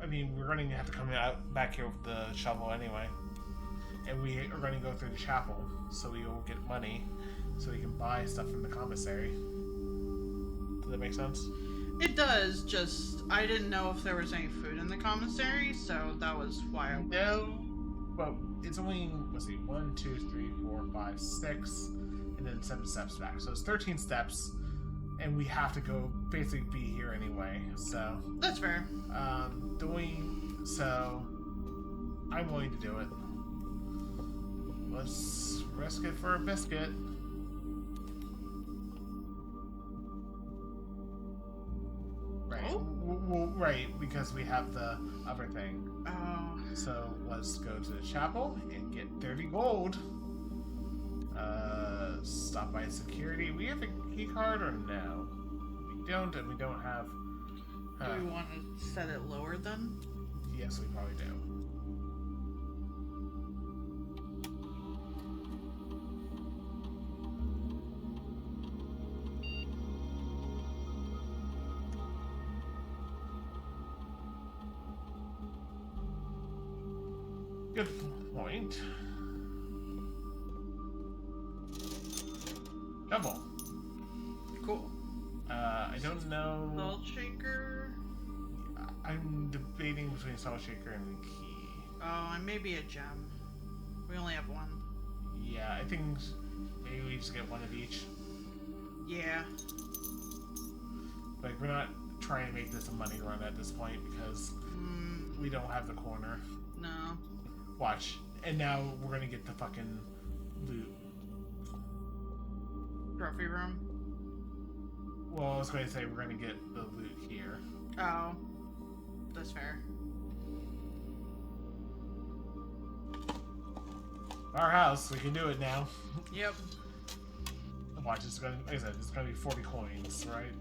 I mean, we're going to have to come out back here with the shovel anyway. And we are going to go through the chapel, so we will get money, so we can buy stuff from the commissary. Does that make sense? It does, just I didn't know if there was any food in the commissary, so that was why I... No, but it's only, let's see, 1, 2, 3, 4, 5, 6, and then 7 steps back. So it's 13 steps, and we have to go, basically be here anyway, so... That's fair. So I'm willing to do it. Let's risk it for a biscuit. Right. Oh? Well, right, because we have the other thing. Oh, So let's go to the chapel and get 30 gold. Stop by security. We have a key card or no? We don't, and we don't have. do we want to set it lower then? Yes, we probably do. Good point. Double. Cool. I don't know. Salt shaker. I'm debating between Salt Shaker and the key. Oh, and maybe a gem. We only have one. Yeah, I think maybe we just get one of each. Yeah. Like, we're not trying to make this a money run at this point because we don't have the corner. No. Watch. And now we're gonna get the fucking loot. Trophy room. Well, I was going to say we're gonna get the loot here. Oh. That's fair. Our house, we can do it now. Yep. Watch, it's gonna, like I said, it's gonna be 40 coins, right?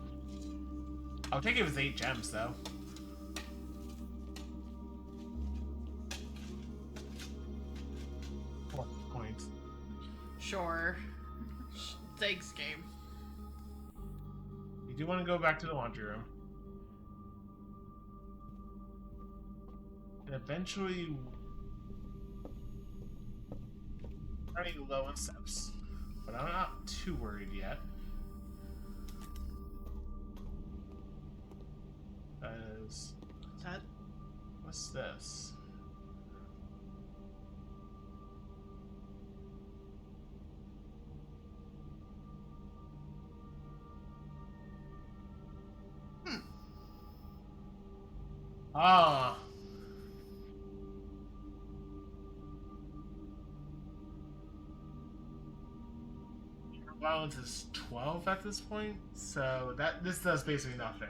I'll take it with 8 gems, though. Coins. Sure. Thanks, game. You do want to go back to the laundry room. And eventually... running low on steps. But I'm not too worried yet. Is that? What's this? Ah. Your balance is 12 at this point, so this does basically nothing.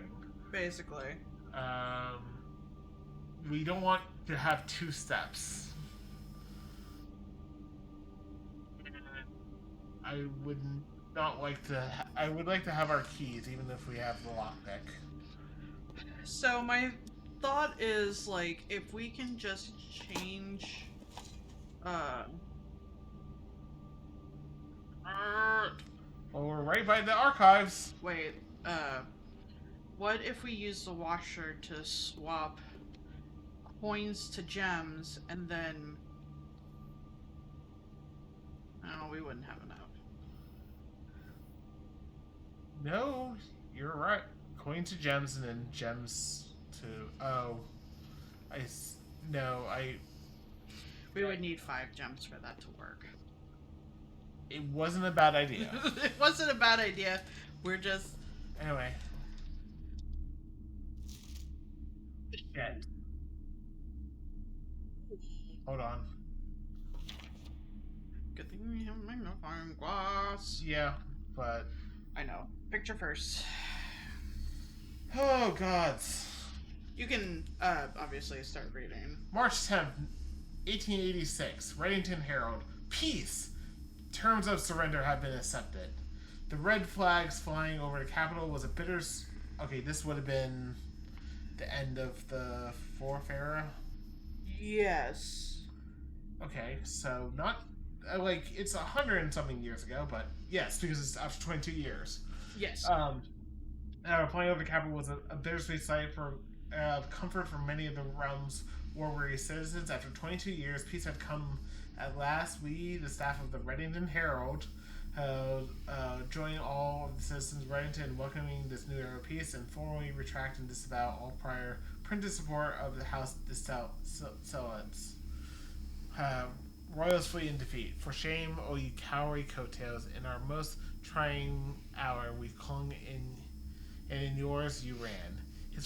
Basically. We don't want to have 2 steps. I would not like to. I would like to have our keys, even if we have the lockpick. So my thought is, like, if we can just change, Well, we're right by the archives. wait, what if we use the washer to swap coins to gems, and then, oh, we wouldn't have enough. No, you're right. Coin to gems and then gems to... Oh. No, We would need 5 gems for that to work. it wasn't a bad idea. It wasn't a bad idea. We're just... Anyway. Shit. Hold on. Good thing we have a magnifying glass. Yeah, but... I know. Picture first. Oh, God. You can, obviously start reading. March 10th, 1886. Reddington Herald. Peace! Terms of surrender have been accepted. The red flags flying over the Capitol was a bitter... Okay, this would have been the end of the Fourth Era? Yes. Okay, so not... like, it's 100 and something years ago, but yes, because it's after 22 years. Yes. Flying over the Capitol was a bittersweet sight for comfort for many of the realm's war-weary citizens. After 22 years, peace had come at last. We, the staff of the Reddington Herald, join all of the citizens of Reddington in welcoming this new era of peace and formally retract and disavow all prior printed support of the House Descellants. Royals flee in defeat. For shame, O ye cowardly coattails! In our most trying hour, we clung in, and in yours you ran. In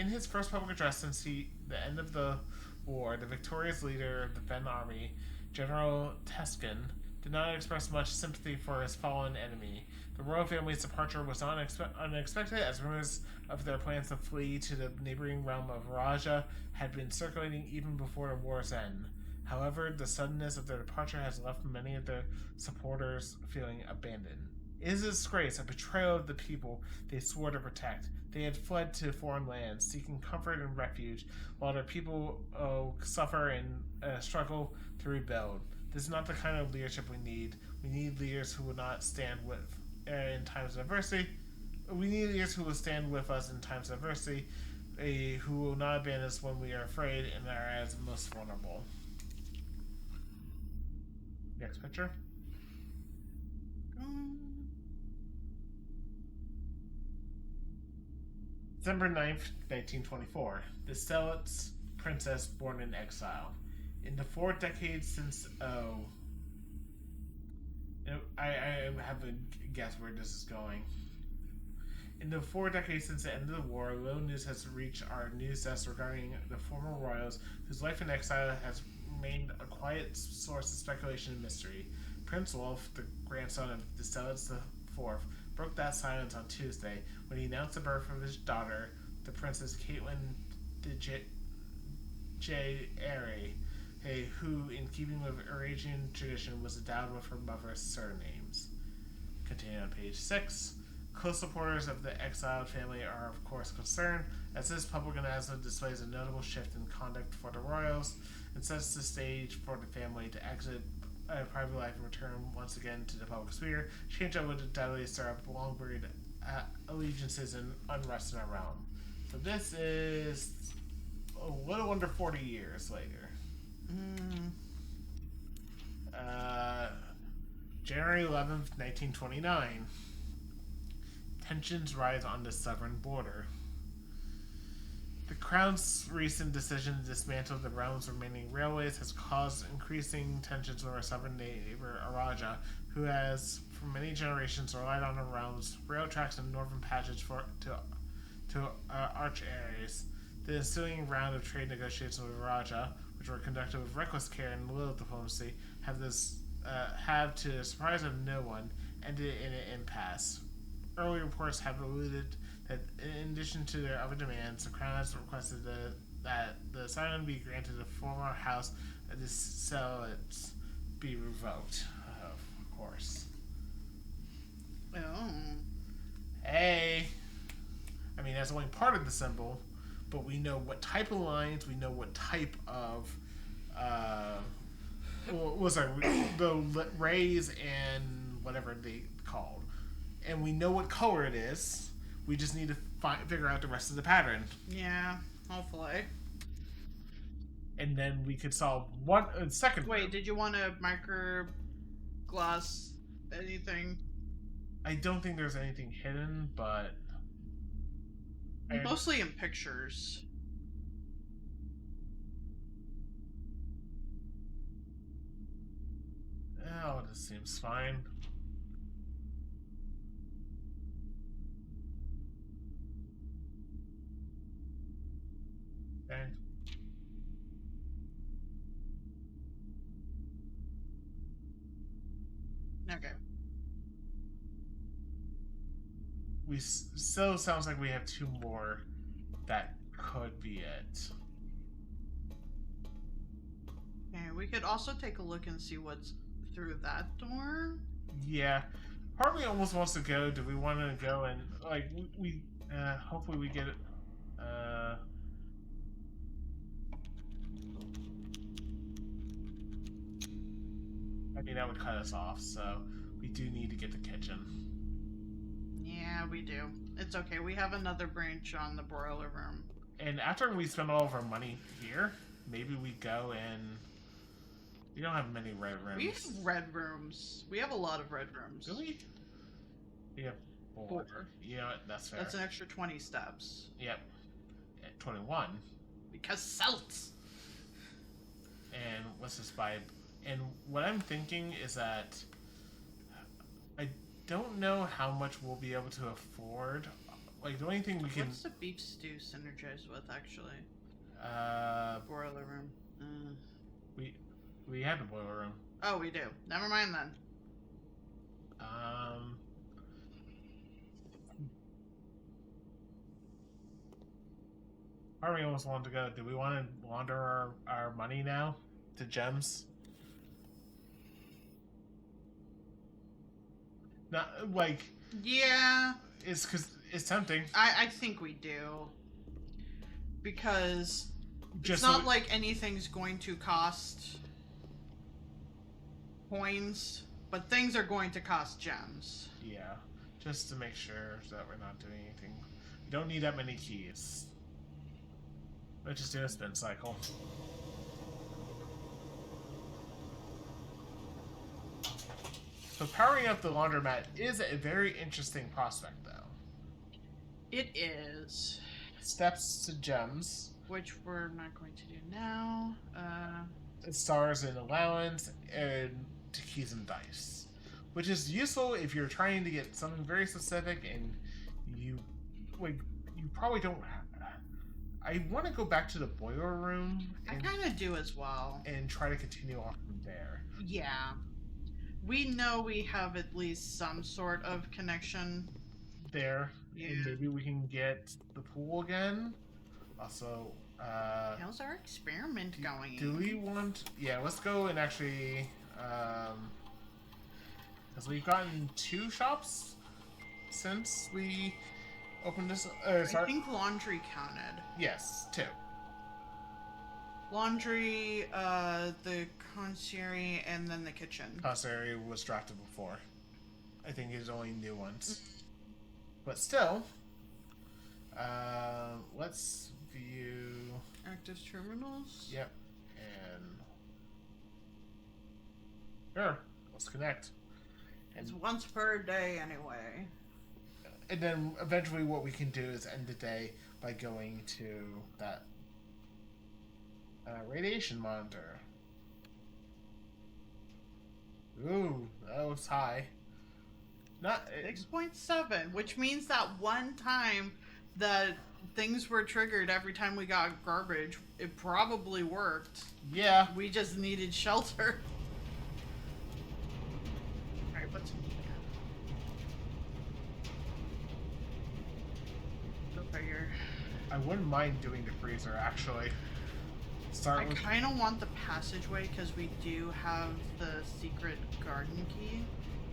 his first public address since the end of the war, the victorious leader of the Fen army, General Teskin, did not express much sympathy for his fallen enemy. The royal family's departure was not unexpected, as rumors of their plans to flee to the neighboring realm of Raja had been circulating even before the war's end. However, the suddenness of their departure has left many of their supporters feeling abandoned. It is a disgrace, a betrayal of the people they swore to protect. They had fled to foreign lands, seeking comfort and refuge, while their people suffer and struggle to rebuild. This is not the kind of leadership we need. We need leaders who will not stand with in times of adversity. We need leaders who will stand with us in times of adversity, who will not abandon us when we are afraid and are as most vulnerable. Next picture. December 9th, 1924. The Stellates princess born in exile. In the 4 decades since... I have a guess where this is going. In the 4 decades since the end of the war, little news has reached our news desk regarding the former royals, whose life in exile has remained a quiet source of speculation and mystery. Prince Wolf, the grandson of the Stellates IV, broke that silence on Tuesday when he announced the birth of his daughter, the Princess Caitlin de J. Airy, who, in keeping with Eurasian tradition, was endowed with her mother's surnames. Continuing on page 6. Close supporters of the exiled family are, of course, concerned, as this public announcement displays a notable shift in conduct for the royals and sets the stage for the family to exit private life and return once again to the public sphere. Change that would undoubtedly stir up long-buried allegiances and unrest in our realm. So this is a little under 40 years later. January 11th, 1929. Tensions rise on the southern border. The Crown's recent decision to dismantle the realm's remaining railways has caused increasing tensions with our southern neighbor, Araja, who has, for many generations, relied on the realm's rail tracks and northern passage to arch areas. The ensuing round of trade negotiations with Araja, which were conducted with reckless care and little diplomacy, have, to the surprise of no one, ended in an impasse. Early reports have alluded that, in addition to their other demands, the Crown has requested that the asylum be granted to former House of the Stellates be revoked. Of course. Oh. Hey! I mean, that's only part of the symbol, but we know what type of lines, we know what type of, the rays and whatever they called. And we know what color it is. We just need to figure out the rest of the pattern. Yeah, hopefully. And then we could solve second. Wait, did you want to micro gloss anything? I don't think there's anything hidden, but... Mostly in pictures. Oh, this seems fine. Okay. Okay. We still sounds like we have 2 more. That could be it. Okay, we could also take a look and see what's through that door. Yeah. Part of me almost wants to go. Do we want to go and like we hopefully we get it. I mean that would cut us off, so we do need to get the kitchen. Yeah, we do. It's okay. We have another branch on the broiler room. And after we spend all of our money here, maybe we go and we don't have many red rooms. We have red rooms. We have a lot of red rooms. Do we? We have 4. 4. You know what? That's fair. That's an extra 20 steps. Yep. At 21. Because celts. And let's just buy. And what I'm thinking is that I don't know how much we'll be able to afford. Like the only thing we can. What's the beef stew synergize with actually? Broiler room. We have a boiler room. Oh, we do. Never mind then. Part of me almost wanted to go. Do we want to launder our money now to gems? Not like Yeah. it's because it's tempting. I think we do. Because Just it's not so- like anything's going to cost coins, but things are going to cost gems. Yeah, just to make sure that we're not doing anything. We don't need that many keys. Let's just do a spin cycle. So powering up the laundromat is a very interesting prospect, though. It is. Steps to gems, Which we're not going to do now. stars in allowance, and to keys and dice. Which is useful if you're trying to get something very specific and you probably don't. I want to go back to the boiler room I and, kind of do as well. and try to continue on from there. Yeah. We know we have at least some sort of connection. There, Yeah. and maybe we can get the pool again. Also, How's our experiment going? do we want? Yeah, let's go and actually, because we've gotten 2 shops since we opened this. I Sorry. think laundry counted. Yes, 2. Laundry, the concierge, and then the kitchen. Commissary was drafted before. I think it's only new ones. But still, let's view. Active terminals. Yep, and sure, let's connect. It's once per day anyway. And then eventually, what we can do is end the day by going to that radiation monitor. Ooh, that was high. Not 6.7, which means that one time that things were triggered every time we got garbage, it probably worked. yeah. We just needed shelter. Alright, what's in here? Go figure. I wouldn't mind doing the freezer actually. I Start with kind of want the passageway because we do have the secret garden key.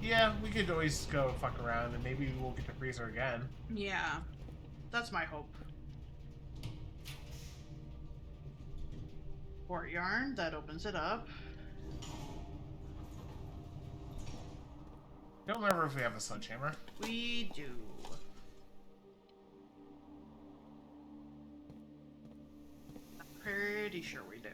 yeah. We could always go fuck around and maybe we'll get the freezer again. Yeah, that's my hope. Port yarn, that opens it up. Don't remember if we have a sledgehammer. We do. I'm pretty sure we do.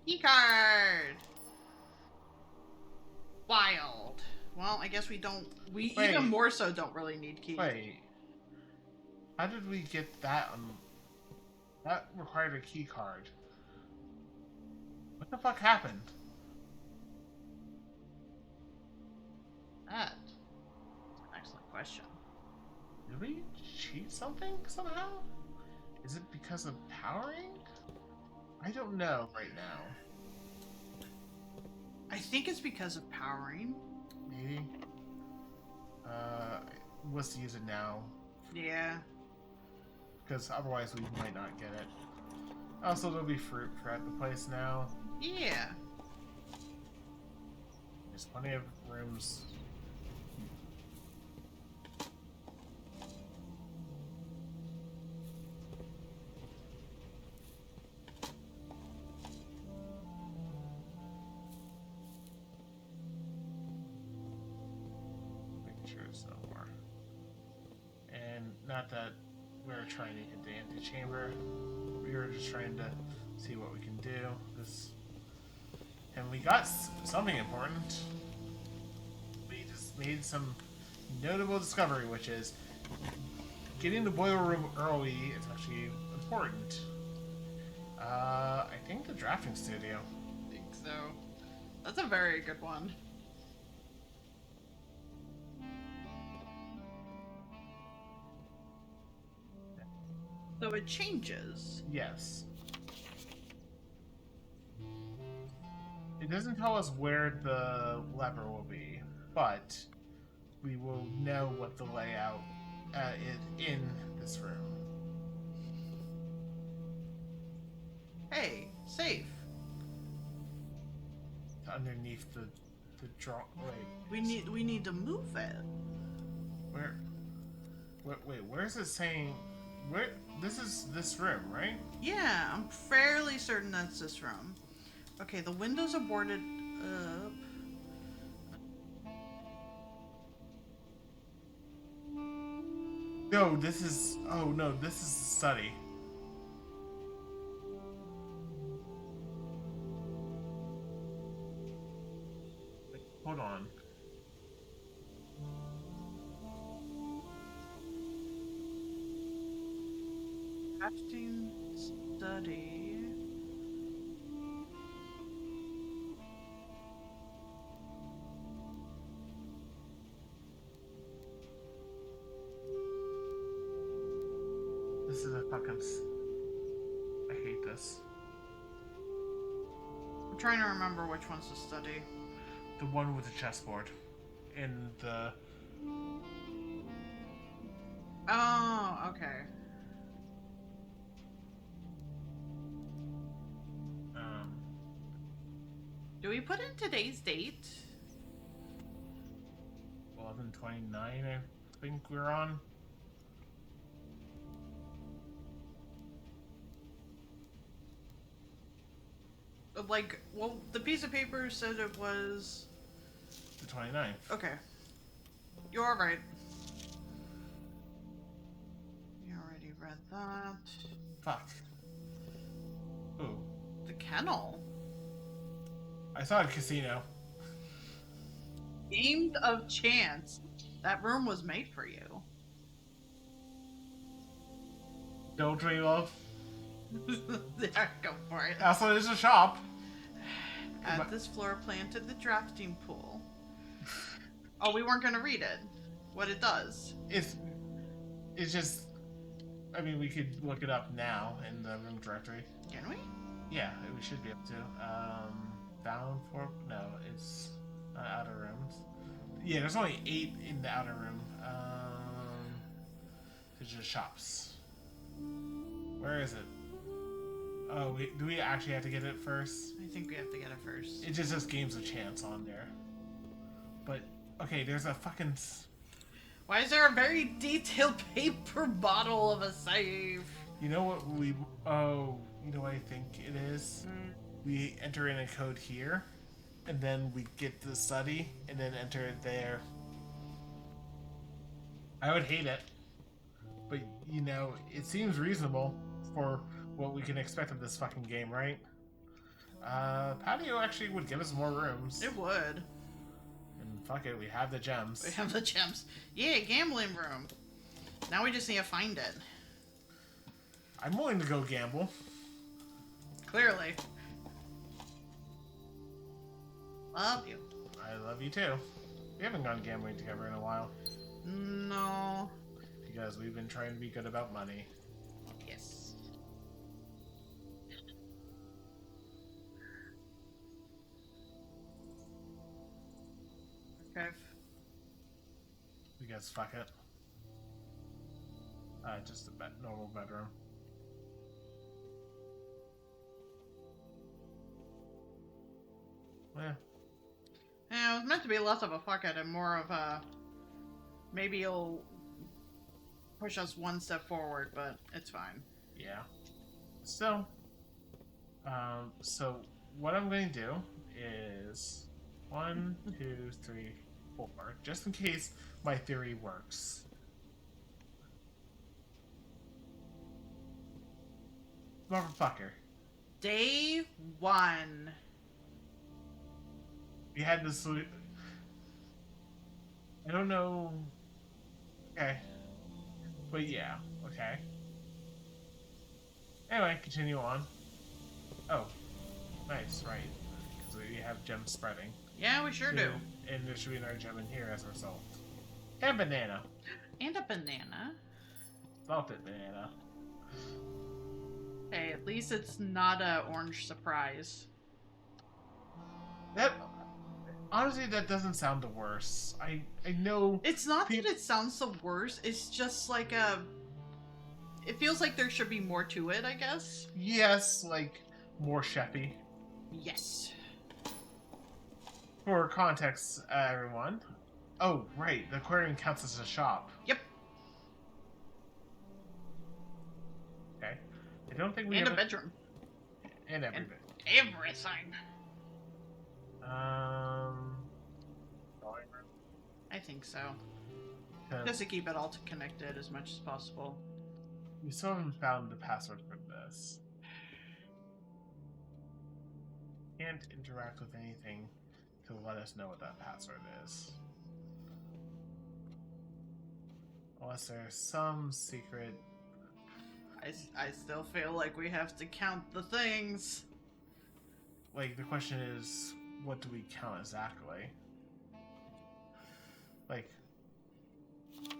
Keycard! Wild. Well, I guess we don't. We Wait. even more so don't really need keys. Wait. How did we get that on? That required a key card. What the fuck happened? That. Excellent question. Did we cheat something somehow? Is it because of powering? I don't know right now. I think it's because of powering. Maybe. Let's use it now. Yeah. Because otherwise we might not get it. Also, there'll be fruit throughout the place now. Yeah. There's plenty of rooms. Making sure it's no more. And not that we're trying to get the antechamber. We were just trying to see what we can do. And we got something important. We just made some notable discovery, which is getting the boiler room early is actually important. I think the drafting studio. I think so. That's a very good one. So it changes. Yes. It doesn't tell us where the lever will be, but we will know what the layout is in this room. Hey, safe. Underneath the draw. Wait. We need to move it. Where? Wait. Where is it saying? Where? This is this room, right? Yeah, I'm fairly certain that's this room. Okay, the windows are boarded up. No, this is. Oh no, this is the study. Wait, hold on. Crafting study. This is a fucking. I hate this. I'm trying to remember which one's the study. The one with the chessboard, in the. Oh, okay. Do we put in today's date? 11/29, I think we're on. Like, well, the piece of paper said it was... The 29th. Okay. You're right. You already read that. Fuck. Ooh. The kennel. I saw a casino. Games of chance. That room was made for you. Don't dream of. Yeah, go for it. Also, there's a shop. At this floor, planted the drafting pool. Oh, we weren't gonna read it. What it does. It's just. I mean, we could look it up now in the room directory. Can we? Yeah, we should be able to. Down for no, it's not outer rooms. Yeah, there's only 8 in the outer room. There's just shops. Where is it? Oh, do we actually have to get it first? I think we have to get it first. It just says games of chance on there. But okay, there's a fucking. Why is there a very detailed paper bottle of a safe? You know what we? Oh, you know what I think it is. We enter in a code here, and then we get the study, and then enter it there. I would hate it, but you know, it seems reasonable for what we can expect of this fucking game, right? Patio actually would give us more rooms. It would. And fuck it, we have the gems. We have the gems. Yeah, gambling room. Now we just need to find it. I'm willing to go gamble. Clearly. Love you. I love you too. We haven't gone gambling together in a while. No. Because we've been trying to be good about money. Yes. Okay. Because fuck it. Just a normal bedroom. Yeah. Yeah, it was meant to be less of a fuck it and more of a... Maybe it'll push us one step forward, but it's fine. Yeah. So, so what I'm going to do is 1, 2, 3, 4, just in case my theory works. Motherfucker. Day 1. We had this. I don't know. Okay. But yeah, okay. Anyway, continue on. Oh, nice, right. Because we have gems spreading. Yeah, we sure do. And there should be another gem in here as a result. And banana. And a banana. Salted banana. Hey, at least it's not a orange surprise. That honestly, that doesn't sound the worst. I know. It's not that it sounds the worst, it's just like a... It feels like there should be more to it, I guess. Yes, like more chefy. Yes. For context, everyone. Oh, right. The aquarium counts as a shop. Yep. Okay. I don't think we And have a bedroom. And everything. Everything. Drawing room. I think so. 'Cause Just to keep it all connected as much as possible. we still haven't found the password for this. Can't interact with anything to let us know what that password is. Unless there's some secret. I still feel like we have to count the things. Like, the question is, what do we count exactly? Like, do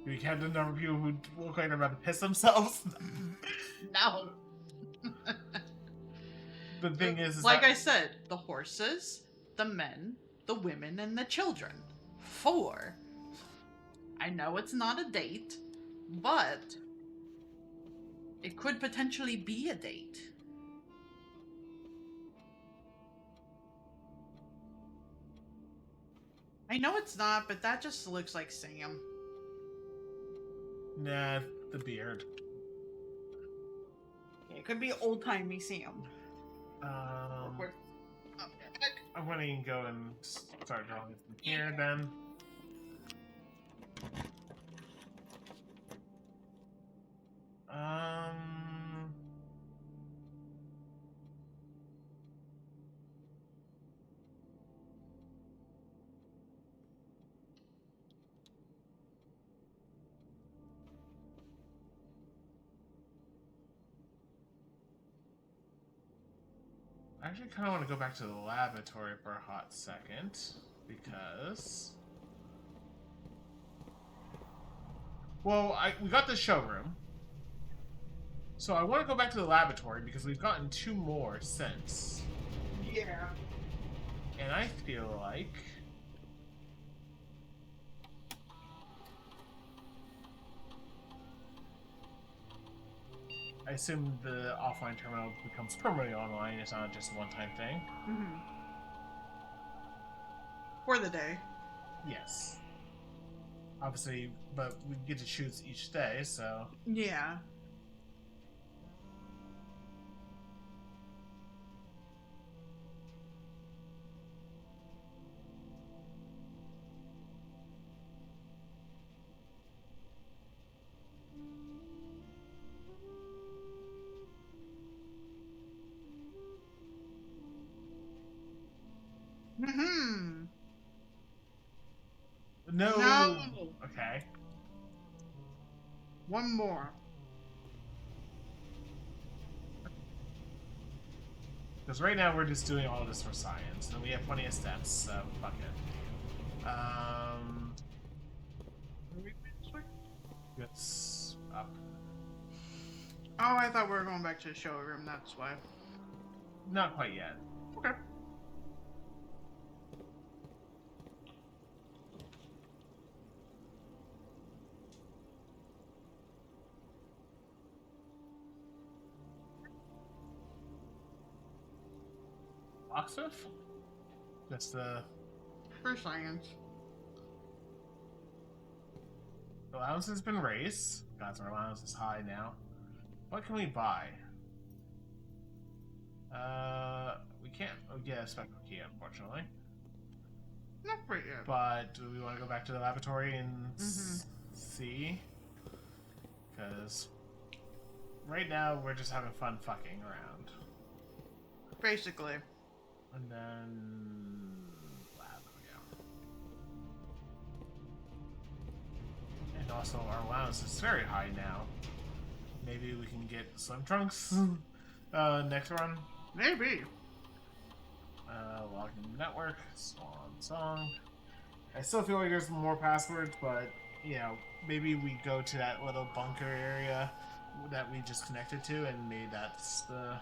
we count the number of people who look like they're about to piss themselves? No. The thing is like that, I said, the horses, the men, the women, and the children. 4. I know it's not a date, but it could potentially be a date. I know it's not, but that just looks like Sam. nah, the beard. It could be old-timey Sam. I'm gonna go and start drawing from here then. I actually kind of want to go back to the laboratory for a hot second, because... Well, we got the showroom. So I want to go back to the laboratory because we've gotten 2 more since. Yeah. And I feel like... I assume the offline terminal becomes permanently online. It's not just a one-time thing. Mm-hmm. For the day. Yes. Obviously, but we get to choose each day, so... Yeah. Mm-hmm. No! No! Okay. One more. Because right now we're just doing all this for science, and we have plenty of steps, so fuck it. It's up. Oh, I thought we were going back to the showroom, that's why. Not quite yet. Okay. Oxford? Just the For science. allowance has been raised. God's our allowance is high now. What can we buy? We can't. Oh, yeah, spectral key, unfortunately. Not quite yet. But do we want to go back to the laboratory and see? Because right now we're just having fun fucking around. Basically. And then lab, yeah. And also our allowance is very high now. Maybe we can get Slim Trunks next run. Maybe. Login network, Swan Song. I still feel like there's more passwords, but you know, maybe we go to that little bunker area that we just connected to, and maybe that's the.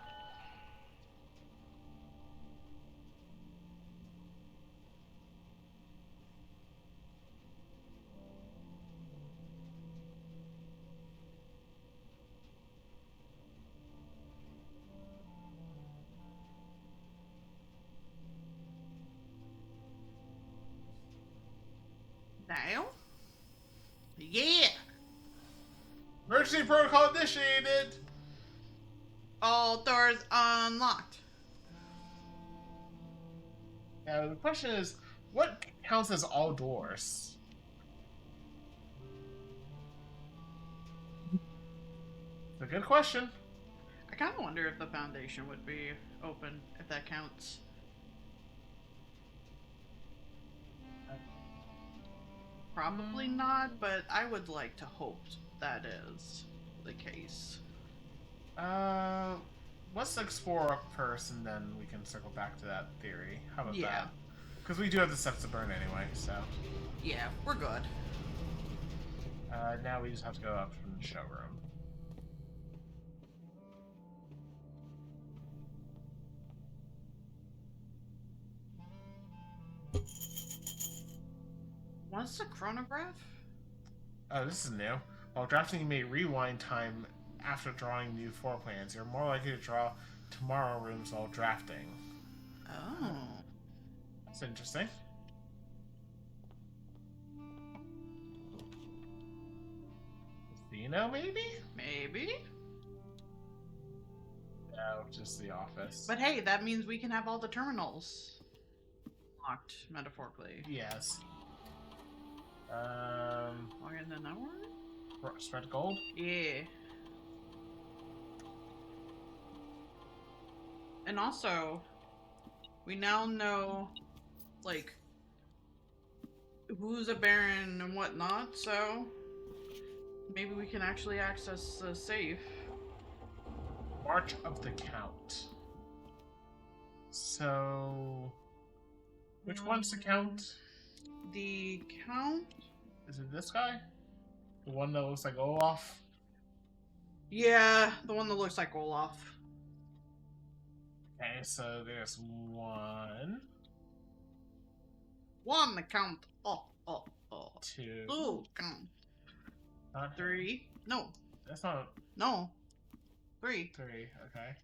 Now? Yeah! Emergency protocol initiated! All doors unlocked. Now the question is, what counts as all doors? It's a good question. I kind of wonder if the foundation would be open, if that counts. Probably not, but I would like to hope that is the case. Let's explore up first, and then we can circle back to that theory. How about Yeah. that? Because we do have the steps to burn anyway, so. Yeah, we're good. Now we just have to go up from the showroom. What's the chronograph? Oh, this is new. While drafting, you may rewind time after drawing new floor plans. You're more likely to draw tomorrow rooms while drafting. Oh. That's interesting. Casino, maybe? Maybe? No, just the office. But hey, that means we can have all the terminals locked, metaphorically. Yes. Log in the network? Spread gold? Yeah. And also, we now know, like, who's a baron and whatnot, so maybe we can actually access the safe. March of the Count. So, which one's the Count? The Count? Is it this guy? The one that looks like Olaf? Yeah, the one that looks like Olaf. Okay, so there's one, One, the Count. Oh. two. Two, Count. Not Three. No. That's not No. Three. three. Okay.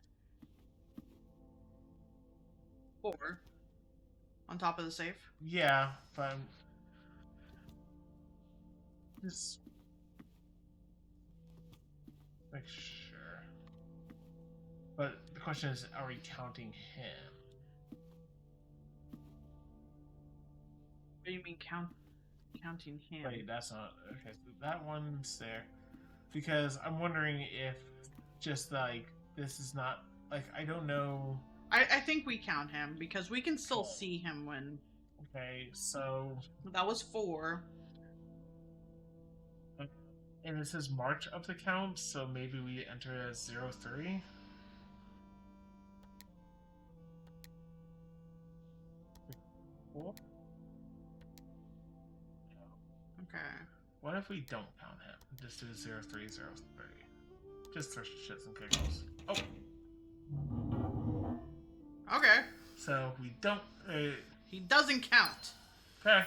Four. On top of the safe. Yeah, but I'm just make sure. But the question is, are we counting him? What do you mean counting him? Wait, that's not okay. So that one's there because I'm wondering if just like this is not like I don't know. I think we count him because we can still see him when Okay, so that was 4. And it says March of the count, so maybe we enter it as 03. Cool. Okay. What if we don't count him? Just do 0303. Just for shits and giggles. Oh, Okay. so we don't. He doesn't count. Okay.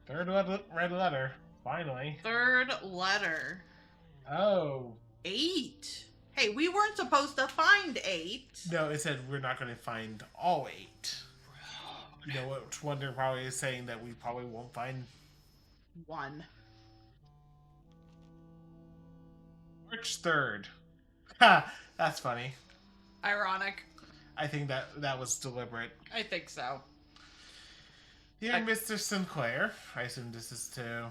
Third red letter. Finally. Third letter. Oh. 8. Hey, we weren't supposed to find 8. No, it said we're not going to find all 8. You know what Wonder probably is saying that we probably won't find 1. March 3rd. Ha! That's funny. Ironic. I think that was deliberate. I think so. Dear Mr. Sinclair, I assume this is to...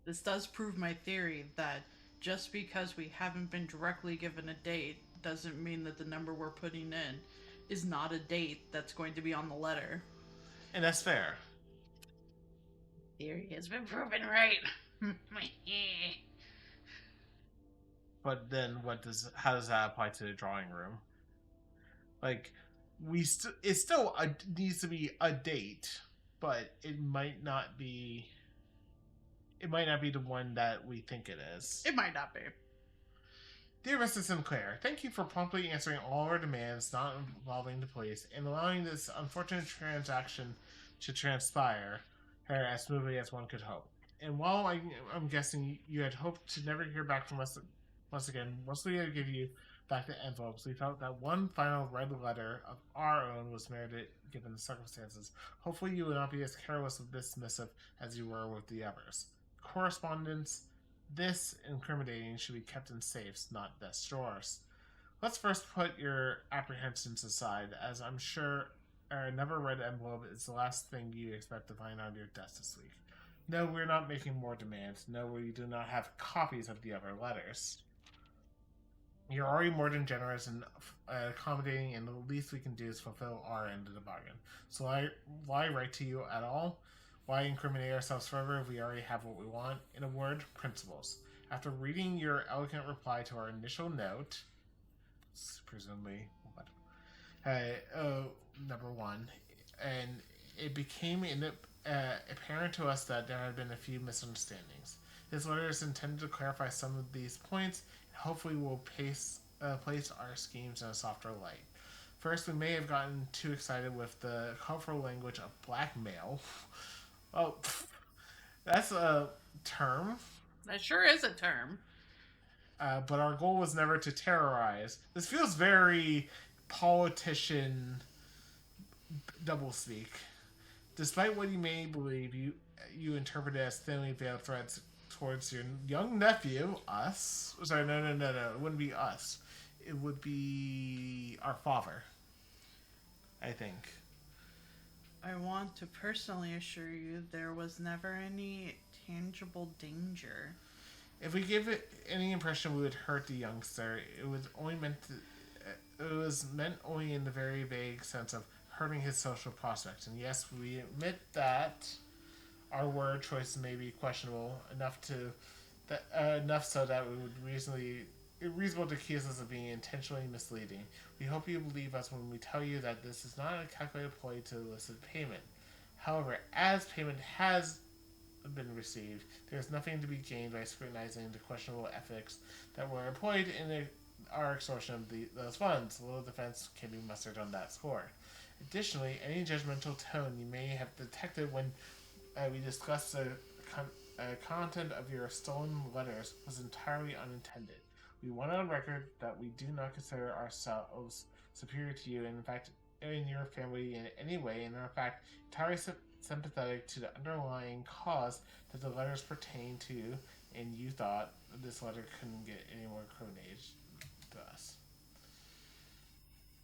This does prove my theory that just because we haven't been directly given a date doesn't mean that the number we're putting in is not a date that's going to be on the letter. And that's fair. Theory has been proven right. But then how does that apply to the drawing room? Like, it still needs to be a date, but it might not be the one that we think it is. It might not be. Dear Mr. Sinclair, thank you for promptly answering all our demands not involving the police and allowing this unfortunate transaction to transpire as smoothly as one could hope. And while I'm guessing you had hoped to never hear back from us once again, once we had to give you back the envelopes, we felt that one final red letter of our own was merited given the circumstances. Hopefully you will not be as careless with this missive as you were with the others. Correspondence this incriminating should be kept in safes, not desk drawers. Let's first put your apprehensions aside, as I'm sure our never-read envelope is the last thing you expect to find on your desk this week. No, we're not making more demands. No, we do not have copies of the other letters. You're already more than generous and accommodating, and the least we can do is fulfill our end of the bargain. So why write to you at all? Why incriminate ourselves further if we already have what we want? In a word, principles. After reading your elegant reply to our initial note, presumably number 1, and it became apparent to us that there had been a few misunderstandings. This letter is intended to clarify some of these points, and hopefully will place our schemes in a softer light. First, we may have gotten too excited with the colorful language of blackmail. Oh, that's a term. That sure is a term. But our goal was never to terrorize. This feels very politician doublespeak. Despite what you may believe, you interpret it as thinly veiled threats towards your young nephew, us. Sorry, no. It wouldn't be us. It would be our father, I think. I want to personally assure you there was never any tangible danger. If we give it any impression we would hurt the youngster, it was meant only in the very vague sense of hurting his social prospects. And yes, we admit that our word choice may be questionable enough so that it would reasonable to accuse us of being intentionally misleading. We hope you believe us when we tell you that this is not a calculated ploy to elicit payment. However, as payment has been received, there is nothing to be gained by scrutinizing the questionable ethics that were employed in our extortion of those funds. A little defense can be mustered on that score. Additionally, any judgmental tone you may have detected when we discussed the content of your stolen letters was entirely unintended. We want on record that we do not consider ourselves superior to you, and in fact, in your family in any way, and are in fact entirely sympathetic to the underlying cause that the letters pertain to, and you thought this letter couldn't get any more incriminating to us.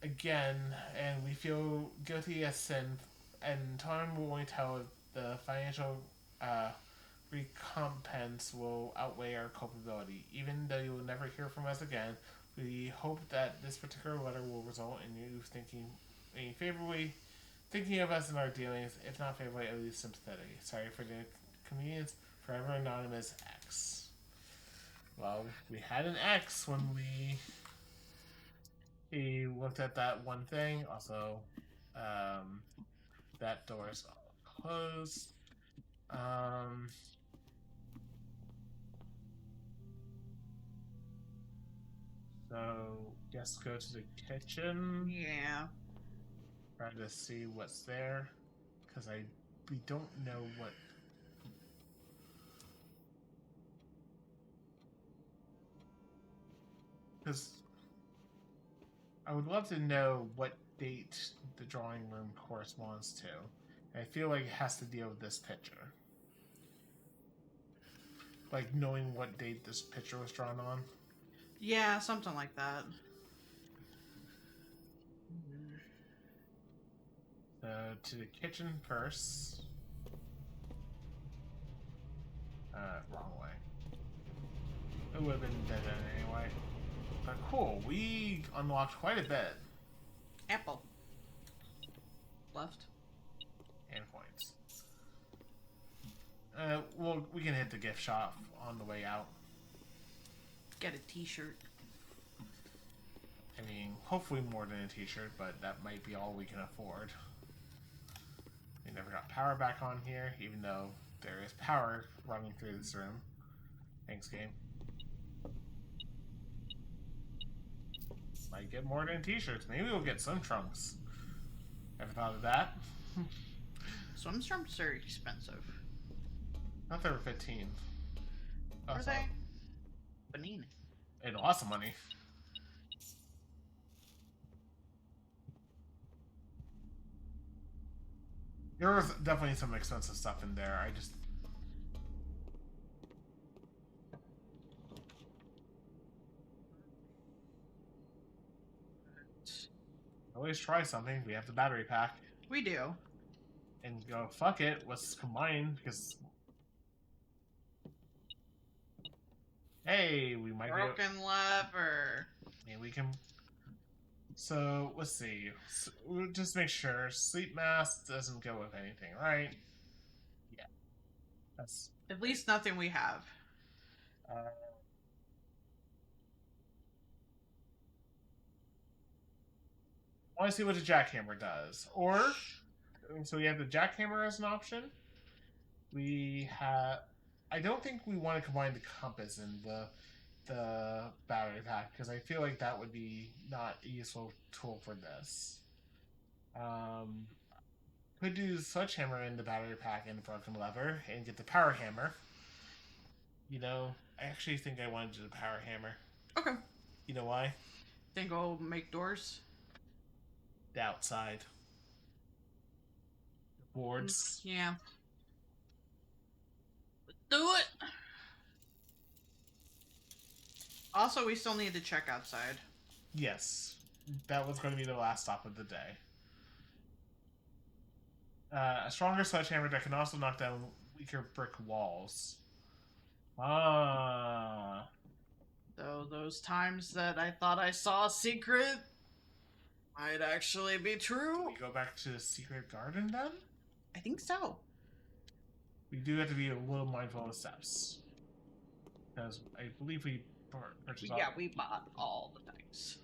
Again, and we feel guilty as sin, and time will only tell if the financial recompense will outweigh our culpability. Even though you will never hear from us again, we hope that this particular letter will result in you thinking of us in our dealings, if not favorably, at least sympathetic. Sorry for the inconvenience. Forever Anonymous X. Well, we had an X when he looked at that one thing. Also, that door's closed. So, just go to the kitchen. Yeah. Try to see what's there. Because we don't know what... Because I would love to know what date the drawing room corresponds to. I feel like it has to deal with this picture. Like knowing what date this picture was drawn on. Yeah, something like that. So to the kitchen first. Wrong way. It would have been dead end anyway. But cool, we unlocked quite a bit. Apple. Left. And points. Well, we can hit the gift shop on the way out. Get a t-shirt. I mean, hopefully more than a t-shirt, but that might be all we can afford. We never got power back on here, even though there is power running through this room. Thanks, game. Might get more than t-shirts. Maybe we'll get some trunks. Ever thought of that? Swim trunks are expensive. I thought they were 15. Oh, Are sorry. they? Banana. It lots of money. There was definitely some expensive stuff in there. I just... Always try something. We have the battery pack. We do. And go, fuck it, let's combine, because... Hey, we might be... Broken lever. And we can... So, let's see. So, we'll just make sure sleep mask doesn't go with anything, right? Yeah. That's... At least nothing we have. I want to see what the jackhammer does. Or, so we have the jackhammer as an option. We have... I don't think we want to combine the compass and the battery pack, because I feel like that would be not a useful tool for this. Could do the sledgehammer in the battery pack and the broken lever and get the power hammer. You know, I actually think I want to do the power hammer. Okay. You know why? Think I'll make doors? The outside. The boards. Yeah. Let's do it! Also, we still need to check outside. Yes. That was going to be the last stop of the day. A stronger sledgehammer that can also knock down weaker brick walls. Ah. Though those times that I thought I saw a secret might actually be true. We go back to the secret garden then? I think so. We do have to be a little mindful of steps. Because I believe we purchased all... Yeah, we bought all the things.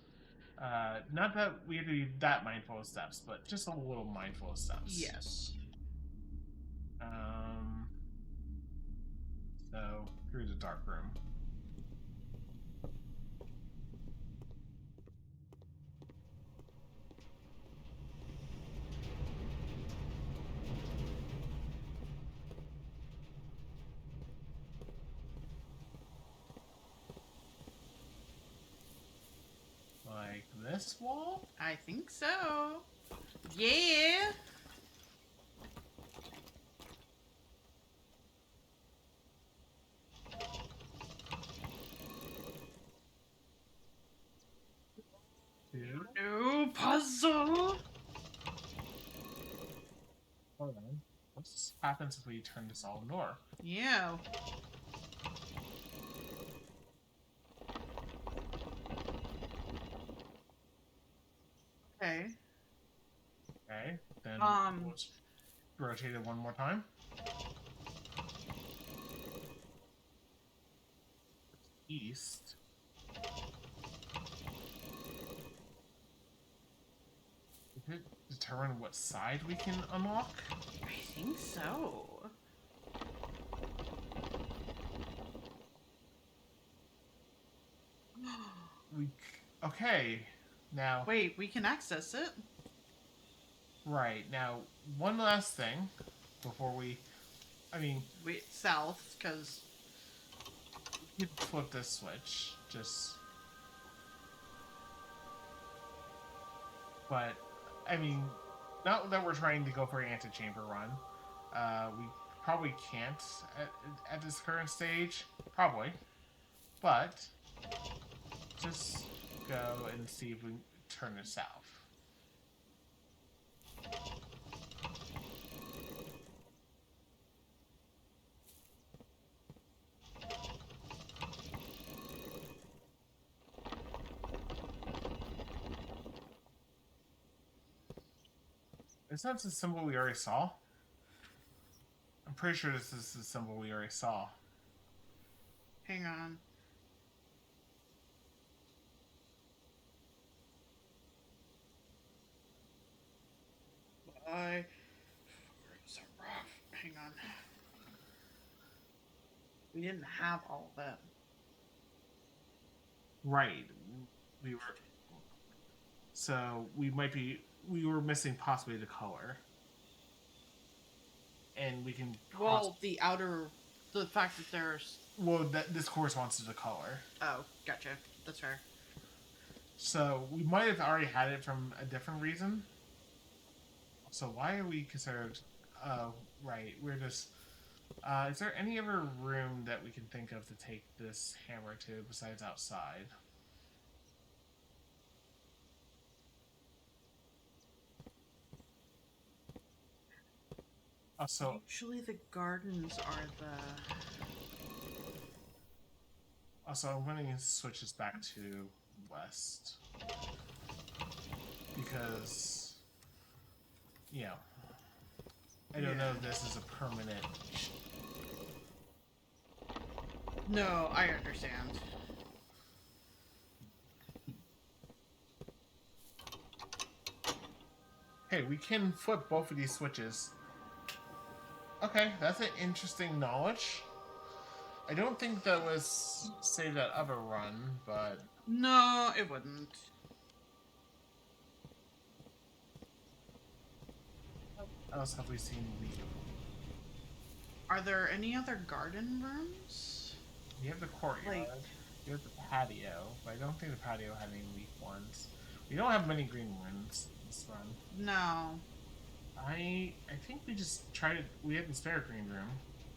Not that we have to be that mindful of steps, but just a little mindful of steps. Yes. So, through the dark room. Like this wall? I think so. Yeah. New puzzle. Hold on. What happens if we turn this all north? Yeah. Okay. Okay, then Um. let's rotate it one more time. east. Did it determine what side we can unlock? I think so. Okay. Now, Wait, we can access it? right. Now, one last thing before we. I mean, Wait, south, because... you could flip this switch. Just. But, I mean, not that we're trying to go for an antechamber run. We probably can't at this current stage. Probably. But, just go and see if we turn it south. Is that the symbol we already saw? I'm pretty sure this is the symbol we already saw. Hang on. So rough. Hang on. We didn't have all of it. Right. We were. So we might be. We were missing possibly the color. And we can. Well, the fact that there's... Well, this corresponds to the color. Oh, gotcha. That's fair. So we might have already had it from a different reason. So why are we considered? Right. We're just. Is there any other room that we can think of to take this hammer to besides outside? Also, Usually the gardens are the... I'm going to switch this back to west because, you know, I don't know if this is a permanent. No, I understand. Hey, we can flip both of these switches. Okay, that's an interesting knowledge. I don't think that was saved that other run, but No, it wouldn't. what else have we seen? Are there any other garden rooms? You have the courtyard. Like- You have the patio, but I don't think the patio had any weak ones. We don't have many green ones this run. No. I think we just tried it. We had the spare green room,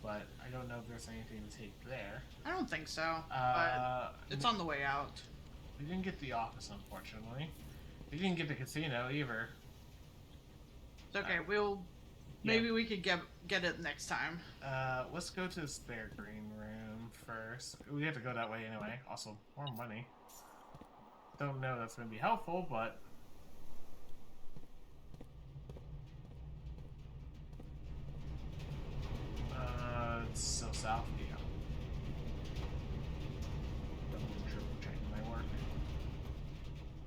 but I don't know if there's anything to take there. I don't think so. But it's on the way out. We didn't get the office, unfortunately. We didn't get the casino either. It's okay. Maybe we could get it next time. Let's go to the spare green room first. We have to go that way anyway. Also, more money. Don't know if that's going to be helpful, but... it's still south, yeah. Double triple checking my work.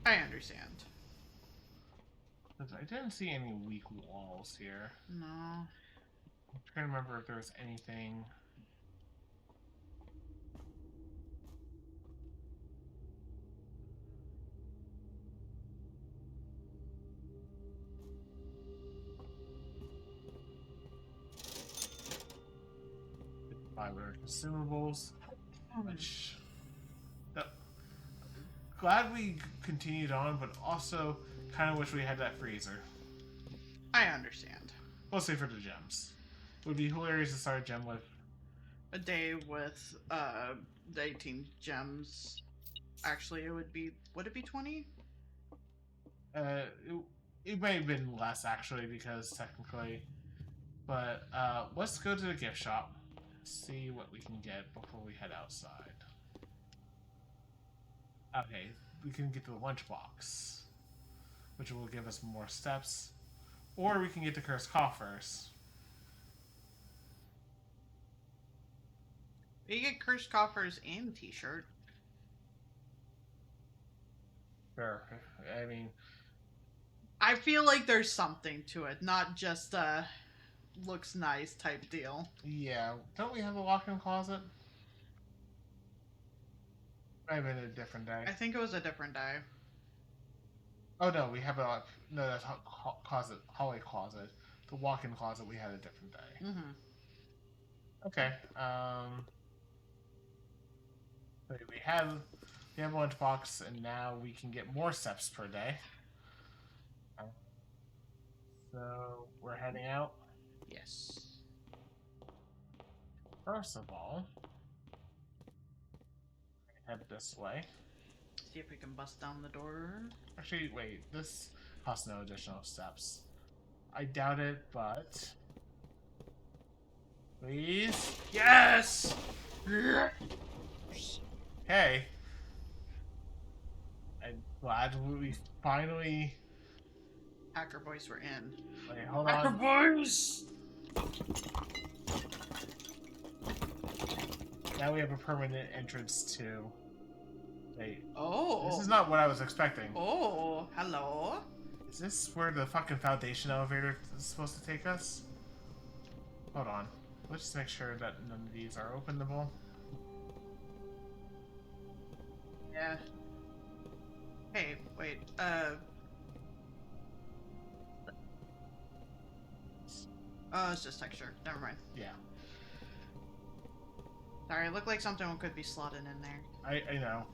I understand. I didn't see any weak walls here. No. I'm trying to remember if there was anything... Buy our consumables, which... Glad we continued on, but also kind of wish we had that freezer. I understand. Mostly for the gems. It would be hilarious to start a gem with. A day with the 18 gems. Actually, would it be 20? It may have been less actually because technically, but let's go to the gift shop, see what we can get before we head outside. Okay, we can get the lunchbox, which will give us more steps, or we can get the cursed coffers. You get cursed coffers and t-shirt. Sure. I mean, I feel like there's something to it, not just looks nice type deal. yeah. Don't we have a walk-in closet? Might have been a different day. I think it was a different day. Oh no, we have a no. That's closet, hallway closet. The walk-in closet we had a different day. Mm-hmm. Okay. So we have the lunchbox, and now we can get more steps per day. So we're heading out. Yes. First of all, head this way. See if we can bust down the door. Actually, wait. This costs no additional steps. I doubt it, but please. Yes! Hey. I'm glad we finally. Hacker boys were in. Wait, hold Hacker on. boys! Now we have a permanent entrance to. Wait. Oh. This is not what I was expecting. Oh, hello. Is this where the fucking Foundation elevator is supposed to take us? Hold on. Let's just make sure that none of these are openable. Yeah. Hey, wait, oh, it's just texture. Never mind. Yeah. Sorry, it looked like something could be slotted in there. I know.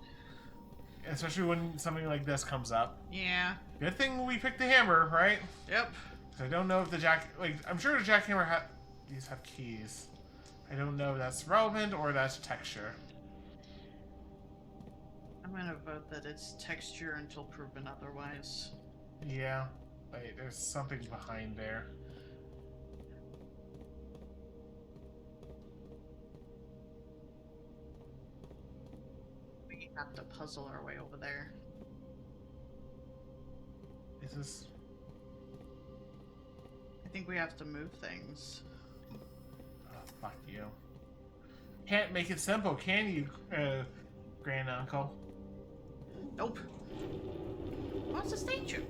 Especially when something like this comes up. Yeah. Good thing we picked the hammer, right? Yep. 'Cause I don't know if the I'm sure the jackhammer these have keys. I don't know if that's relevant or that's texture. I'm gonna vote that it's texture until proven otherwise. Yeah. Wait, there's something behind there. We have to puzzle our way over there. Is this... I think we have to move things. Oh, fuck you. Can't make it simple, can you, Grand Uncle? Nope. What's a statue?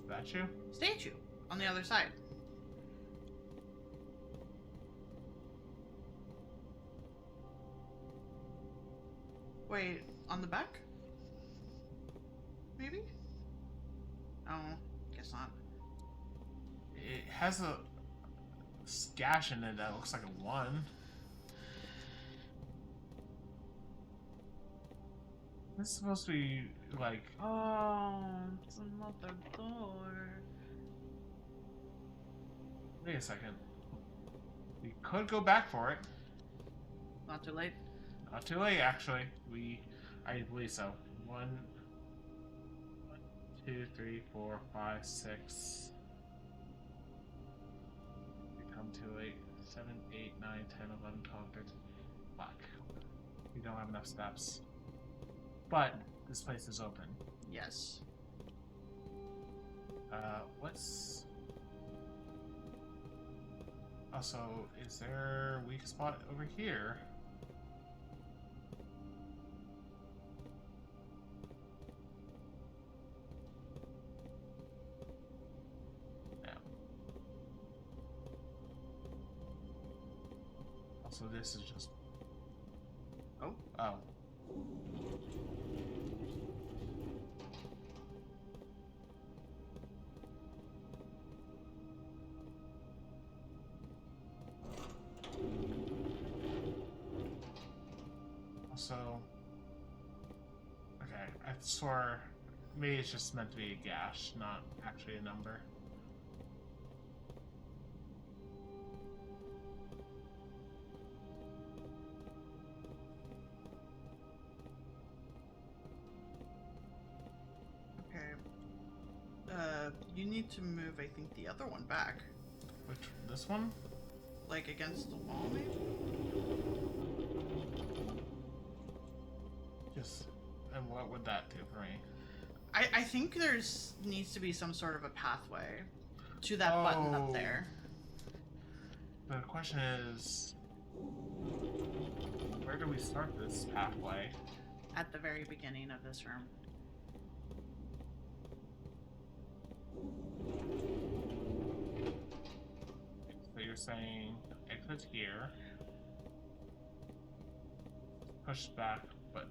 Is that you? Statue. On the other side. Wait, on the back? Maybe? Oh, guess not. It has a gash in it that looks like a 1. This is supposed to be like... Oh, it's another door. Wait a second. We could go back for it. Not too late. Not too late, actually. I believe so. 1, 2, 3, 4, 5, 6. We come too late. 7, 8, 9, 10, 11, 12, 13. Fuck. We don't have enough steps. But this place is open. Yes. What's... Also, is there a weak spot over here? No. Also, this is just... Oh. Oh. So, okay, I swore maybe it's just meant to be a gash, not actually a number. Okay. You need to move, I think, the other one back. Which, this one? Like against the wall, maybe? Just, and what would that do for me? I think there's needs to be some sort of a pathway to that button up there. The question is, where do we start this pathway? at the very beginning of this room. So you're saying exit here, push back, but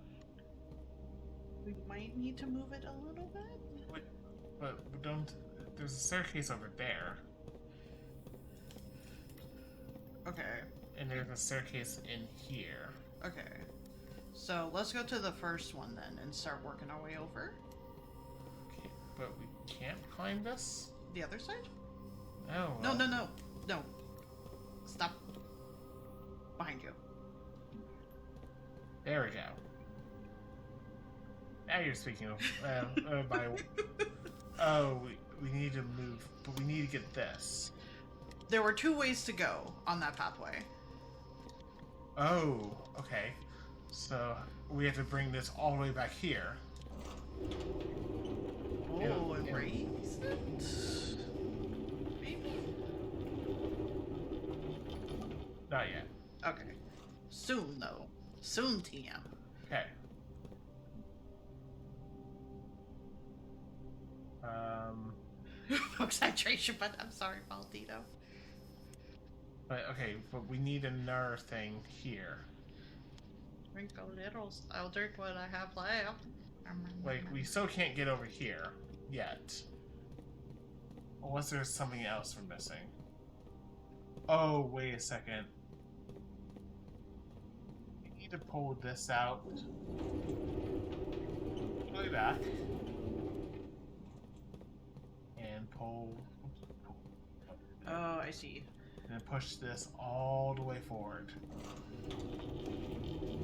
We might need to move it a little bit. but don't. There's a staircase over there, Okay. and there's a staircase in here. Okay. So let's go to the first one then and start working our way over. Okay, but we can't climb this. The other side? Oh. No, well. no, no. No. Stop. Behind you. There we go. Now you're speaking of by. Oh, we need to move, but we need to get this. There were 2 ways to go on that pathway. Oh, okay. So we have to bring this all the way back here. Oh, Yeah, and yeah. raise it? Maybe? Not yet. Okay. Soon, though. Soon, TM. Okay. Exaggeration, but I'm sorry, Maldito. But okay, but we need another thing here. Drink a little. I'll drink what I have left. Like, we still can't get over here yet. Unless there's something else we're missing. Oh, wait a second. We need to pull this out. Pull it back. And pull. Oh, I see. And push this all the way forward.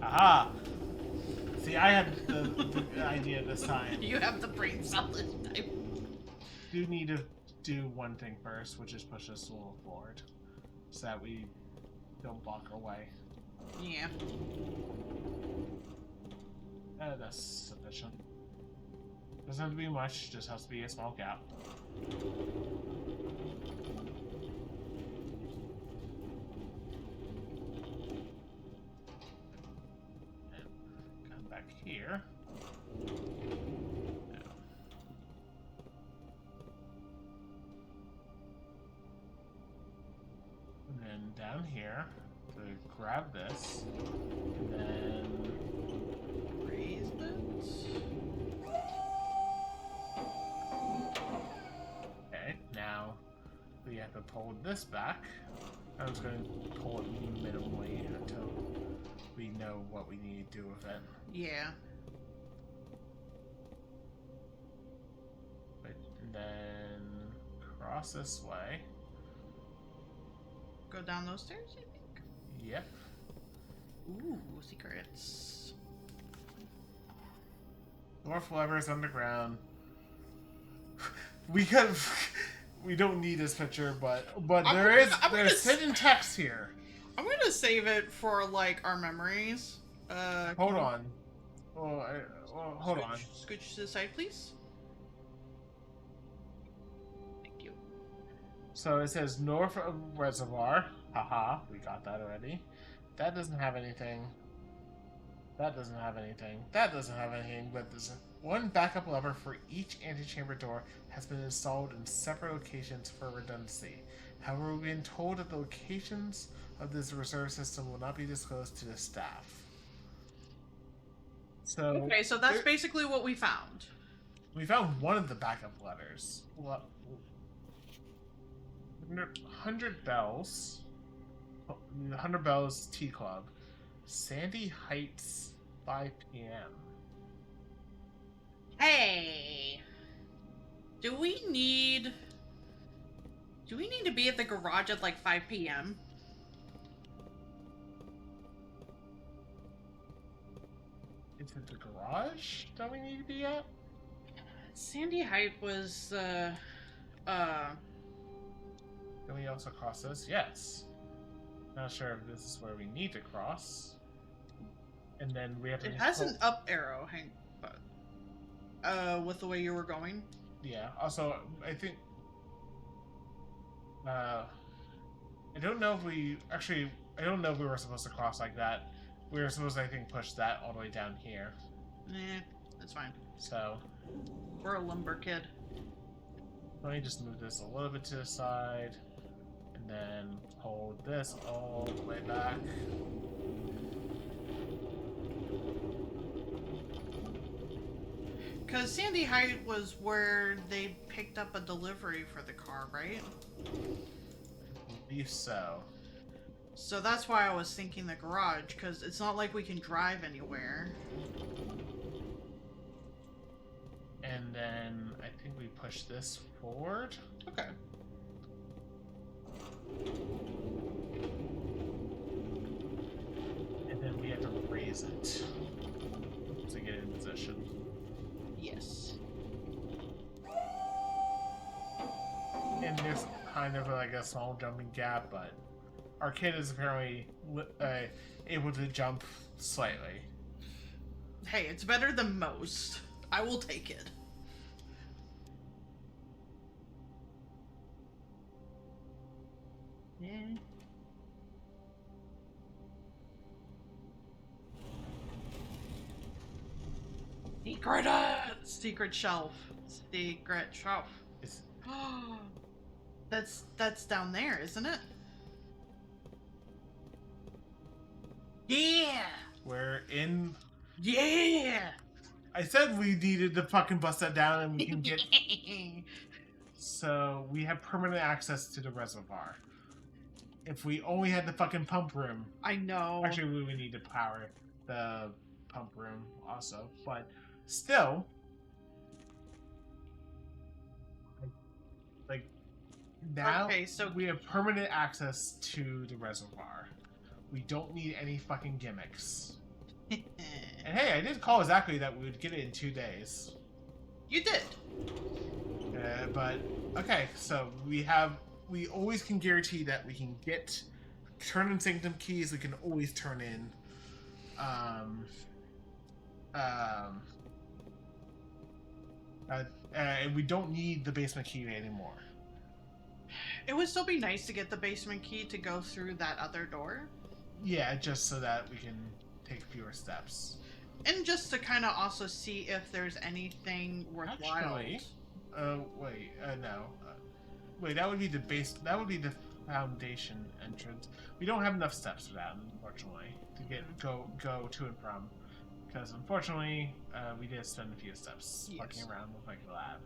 Aha! See, I had the idea this time. You have the brain cell this time. Do need to do one thing first, which is push this a little forward, so that we don't block our way. Yeah. That's sufficient. Doesn't have to be much, just has to be a small gap. Come back here. Now. And then down here to grab this, and then Raise it. okay. Now we have to pull this back. I was going to pull it minimally until we know what we need to do with it. Yeah. But and then cross this way. Go down those stairs, I think. Yep. Ooh, secrets. Dwarf levers underground. We could. We don't need this picture, but I'm there's gonna hidden text here. I'm gonna save it for like our memories. Hold on. Hold on. Scooch to the side, please. Thank you. So it says North of Reservoir. Haha, we got that already. That doesn't have anything. That doesn't have anything. That doesn't have anything, but there's one backup lever for each antechamber door has been installed in separate locations for redundancy. However, we've been told that the locations of this reserve system will not be disclosed to the staff. So Okay, so that's there- basically what we found. we found one of the backup letters. 100 Bells. 100 Bells Tea Club. Sandy Heights, 5 p.m. Hey, do we need to be at the garage at like 5 p.m.? Is it the garage that we need to be at? Sandy Height was Can we also cross this? Yes. Not sure if this is where we need to cross. And then we have to. it has an up arrow. Hang, but with the way you were going. Yeah. Also, I think. I don't know if we actually. I don't know if we were supposed to cross like that. We were supposed to, I think, push that all the way down here. That's fine. So We're a lumber kid. let me just move this a little bit to the side, and then hold this all the way back. Because Sandy Height was where they picked up a delivery for the car, right? I believe so. So that's why I was thinking the garage, because it's not like we can drive anywhere. And then I think we push this forward. Okay. And then we have to raise it to get it in position. Yes. And there's kind of like a small jumping gap, but our kid is apparently able to jump slightly. Hey, it's better than most. I will take it. Yeah. Secret shelf. Secret shelf. It's, That's down there, isn't it? Yeah. we're in. Yeah. I said we needed to fucking bust that down and we can get. So we have permanent access to the reservoir. If we only had the fucking pump room. I know. Actually, we would need to power the pump room also, but still, like now, Okay, so- we have permanent access to the reservoir. We don't need any fucking gimmicks. And hey, I did call Zachary that we would get it in 2 days. You did. But okay, so we always can guarantee that we can get turn in sanctum keys. We can always turn in and we don't need the basement key anymore. It would still be nice to get the basement key to go through that other door. Yeah, just so that we can take fewer steps. And just to kind of also see if there's anything worthwhile. Actually, wait, no. Wait, that would be the base. That would be the foundation entrance. We don't have enough steps for that, unfortunately, to go to and from. Because unfortunately, we did spend a few steps walking around with like the lab.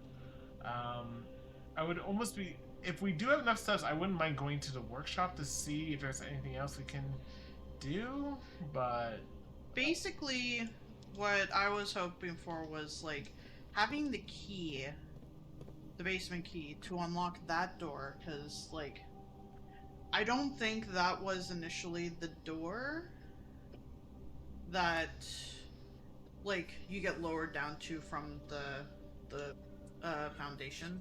I would almost be, if we do have enough steps, I wouldn't mind going to the workshop to see if there's anything else we can do. But Basically, what I was hoping for was like having the key, the basement key, to unlock that door, because like I don't think that was initially the door that like you get lowered down to from the foundation.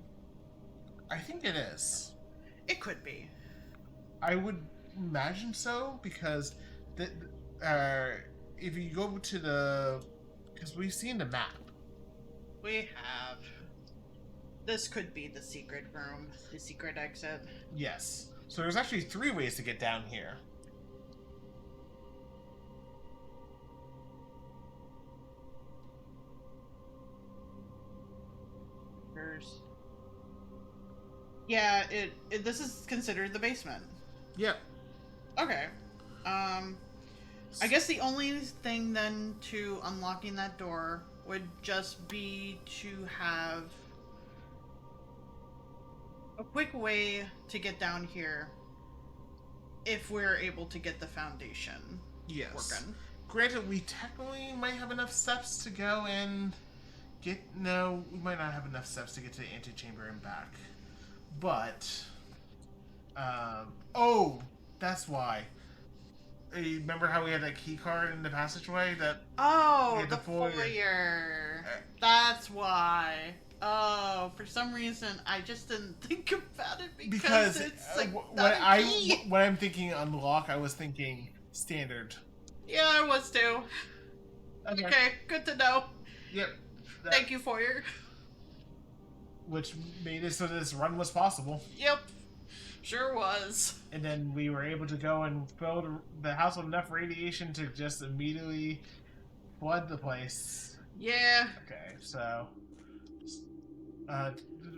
I think it is. It could be. I would imagine so, because if you go to the, because we've seen the map. We have. This could be the secret room, the secret exit. Yes. So there's actually 3 ways to get down here. Yeah, this is considered the basement. Yep. Okay. I guess the only thing then to unlocking that door would just be to have a quick way to get down here if we're able to get the foundation working. Granted, we technically might have enough steps to go and get. No, we might not have enough steps to get to the antechamber and back. But, oh, that's why. Remember how we had that key card in the passageway? Oh, the the foyer. foyer. That's why. Oh, for some reason I just didn't think about it because it's like when I'm thinking unlock, I was thinking standard. Yeah, I was too. Okay, good to know. Yep. Thank you, foyer. Which made it so this run was possible. Yep, sure was. And then we were able to go and fill the house with enough radiation to just immediately flood the place. Yeah, Okay, so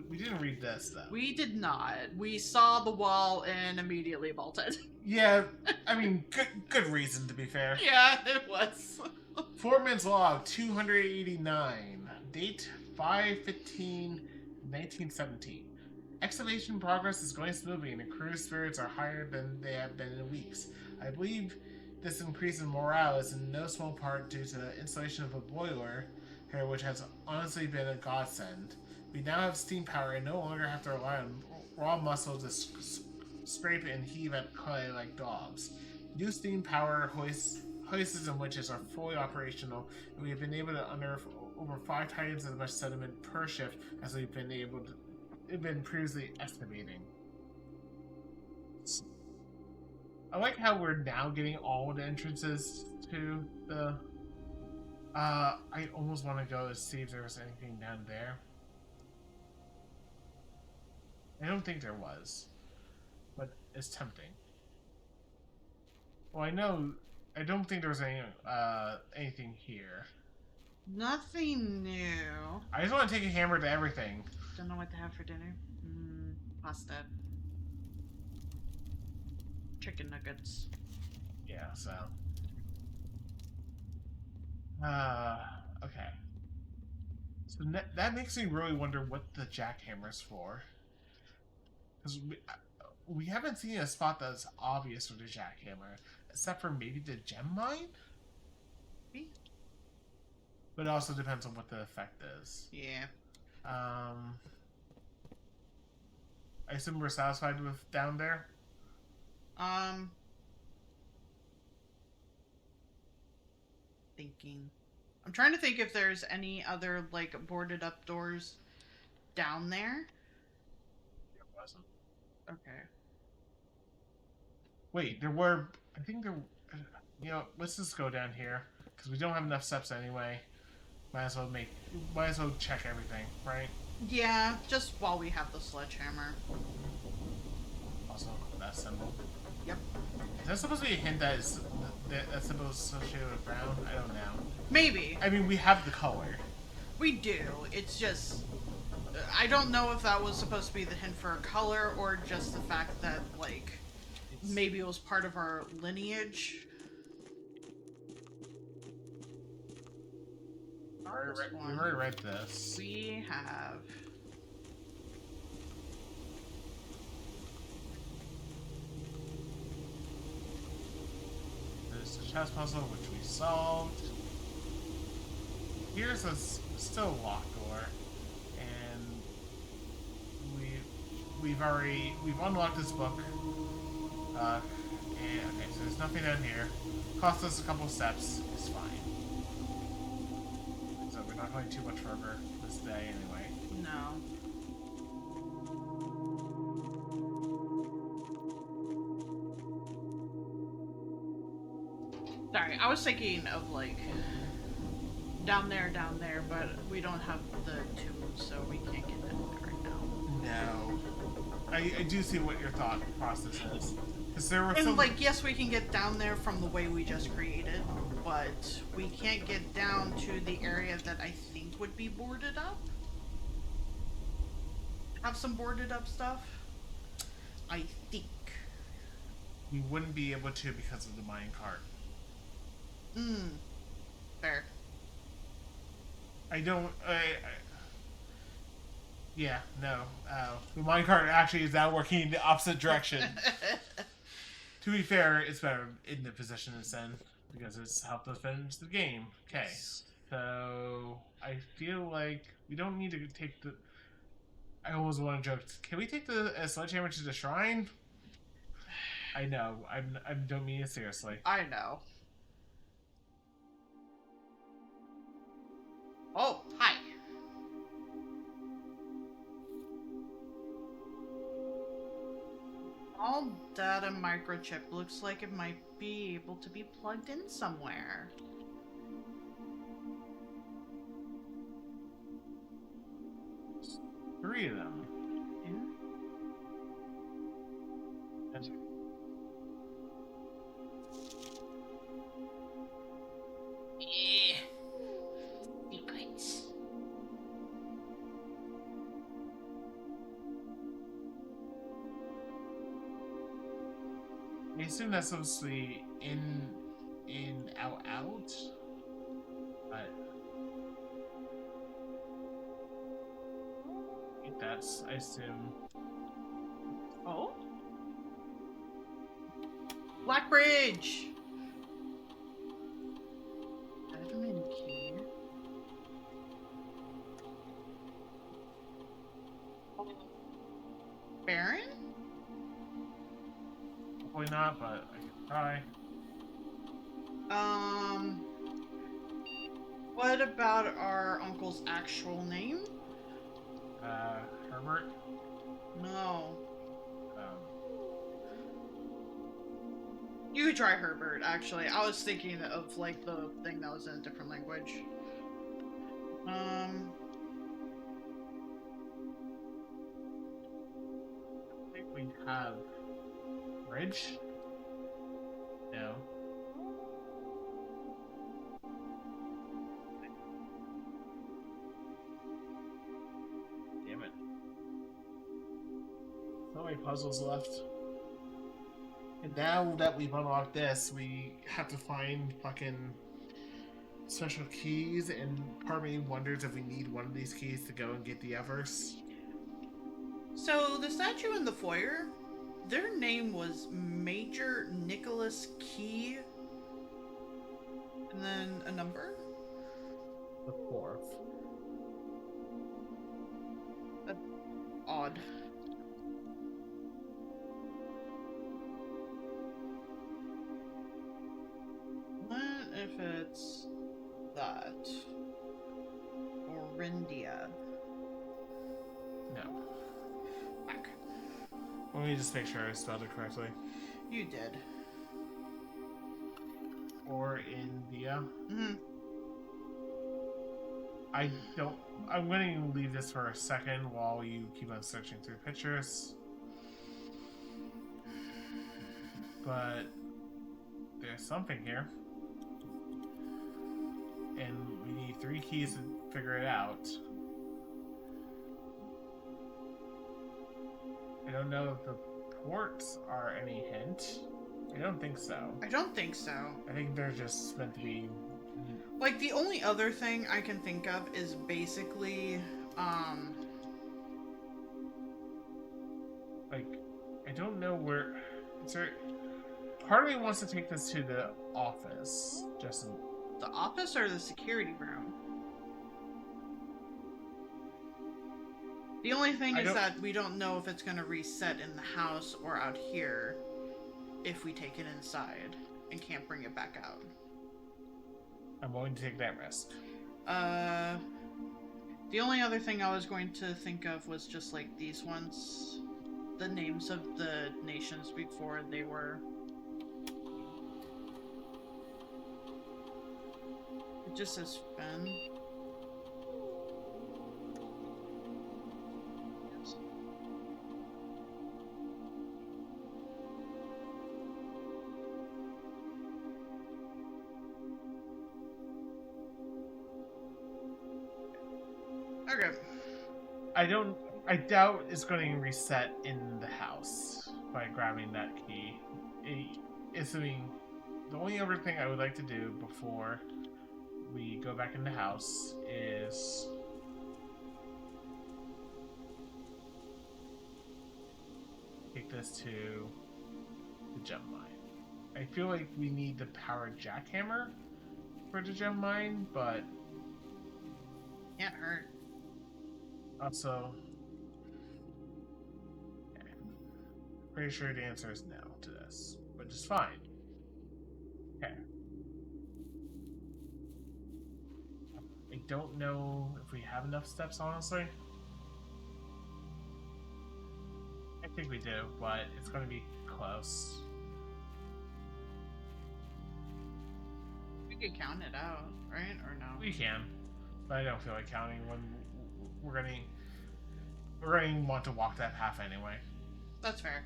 we didn't read this though. we did not. We saw the wall and immediately bolted. Yeah, I mean, good reason to be fair. Yeah, it was. Foreman's log 289. Date 5/15/1917. Excavation progress is going smoothly and the crew's spirits are higher than they have been in weeks. I believe this increase in morale is in no small part due to the installation of a boiler here, which has honestly been a godsend. We now have steam power and no longer have to rely on raw muscle to scrape and heave at clay like dogs. New steam power hoists and winches are fully operational, and we have been able to unearth over 5 times as much sediment per shift as we've been previously estimating. I like how we're now getting all the entrances to the. I almost want to go and see if there was anything down there. I don't think there was, but it's tempting. Well, I don't think there was anything here. Nothing new. I just want to take a hammer to everything. Don't know what to have for dinner. Pasta. Chicken nuggets. Yeah, so. Okay. So that makes me really wonder what the jackhammer's for. Because we haven't seen a spot that's obvious for the jackhammer, except for maybe the gem mine? Maybe. But it also depends on what the effect is. Yeah. I assume we're satisfied with down there? Thinking. I'm trying to think if there's any other, like, boarded up doors down there. There wasn't. Okay. Wait, there were... I think there... You know, let's just go down here. Because we don't have enough steps anyway. Might as well check everything, right? Yeah, just while we have the sledgehammer. Also, that symbol. Yep. Is that supposed to be a hint that that symbol is associated with brown? I don't know. Maybe. I mean, we have the color. We do. It's just... I don't know if that was supposed to be the hint for a color or just the fact that, like, maybe it was part of our lineage. We already read this. We have... There's the chess puzzle, which we solved. Here's a still locked door, and we've unlocked this book. And okay, so there's nothing down here. Cost us a couple steps. It's fine. So we're not going too much further this day, anyway. No. Sorry, I was thinking of, like, down there, but we don't have the tomb, so we can't get down there right now. No. I do see what your thought process is. Because there were And, some... like, yes, we can get down there from the way we just created, but we can't get down to the area that I think would be boarded up. Have some boarded up stuff? I think. We wouldn't be able to because of the minecart. Fair. Yeah, no. The minecart actually is now working in the opposite direction. To be fair, it's better in the position it's in, because it's helped us finish the game. Okay, so I feel like we don't need to take the... I always want to joke, can we take the sledgehammer to the shrine? I know, I don't mean it seriously. I know. Oh, hi. All data microchip looks like it might be able to be plugged in somewhere. Three of them. That's... Yeah. Be assume that's supposed to be in, out, out. But I think that's, I assume. Oh? Blackbridge! Admin key. Baron? Probably not, but I can try. What about our uncle's actual name? Herbert. No. Um, You could try Herbert, actually. I was thinking of, like, the thing that was in a different language. I think we have Bridge. No. Damn it. So many puzzles left. And now that we've unlocked this, we have to find fucking special keys, and part of me wonders if we need one of these keys to go and get the others. So, the statue in the foyer, their name was Major Nicholas Key. And then a number? The fourth. Odd. What if it's that? Orindia. No. Back. Let me just make sure I spelled it correctly. You did. Or India. Mm-hmm. I don't. I'm going to leave this for a second while you keep on searching through pictures. But there's something here. And we need 3 keys to figure it out. I don't know if the ports are any hint. I don't think so. I don't think so. I think they're just meant to be. Like, the only other thing I can think of is basically, Like, I don't know where. Is there. Part of me wants to take this to the office. Just. the office or the security room. The only thing is that we don't know if it's going to reset in the house or out here if we take it inside and can't bring it back out. I'm willing to take that risk. The only other thing I was going to think of was just like these ones. The names of the nations before they were. It just says Fen. Okay. I doubt it's going to reset in the house by grabbing that key. Assuming the only other thing I would like to do before we go back in the house is take this to the gem mine. I feel like we need the power jackhammer for the gem mine, but Can't hurt. also, okay. Pretty sure the answer is no to this, which is fine. Okay. I don't know if we have enough steps, honestly. I think we do, but it's going to be close. We could count it out, right? Or no? We can, but I don't feel like counting when we're going to want to walk that path anyway. That's fair.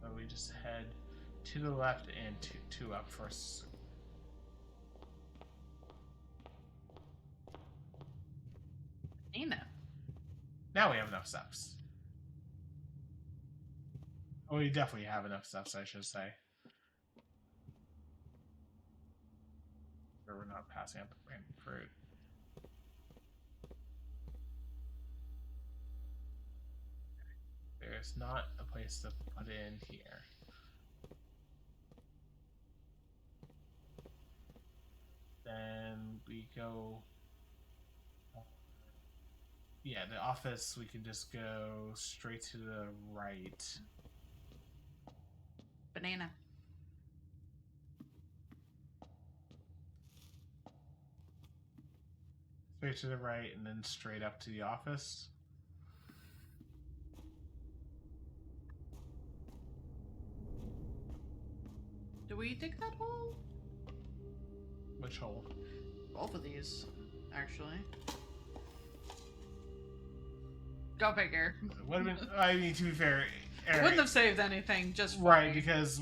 So we just head to the left and two up first. Now we have enough steps. Oh, we definitely have enough steps, I should say. Or we're not passing up the random fruit. There's not a place to put it in here. Then we go. Yeah, the office, we can just go straight to the right. Banana. Straight to the right and then straight up to the office. Do we dig that hole? Which hole? Both of these, actually. Go figure. Would have been. I mean, to be fair, Eric, Wouldn't have saved anything, just right, fine. because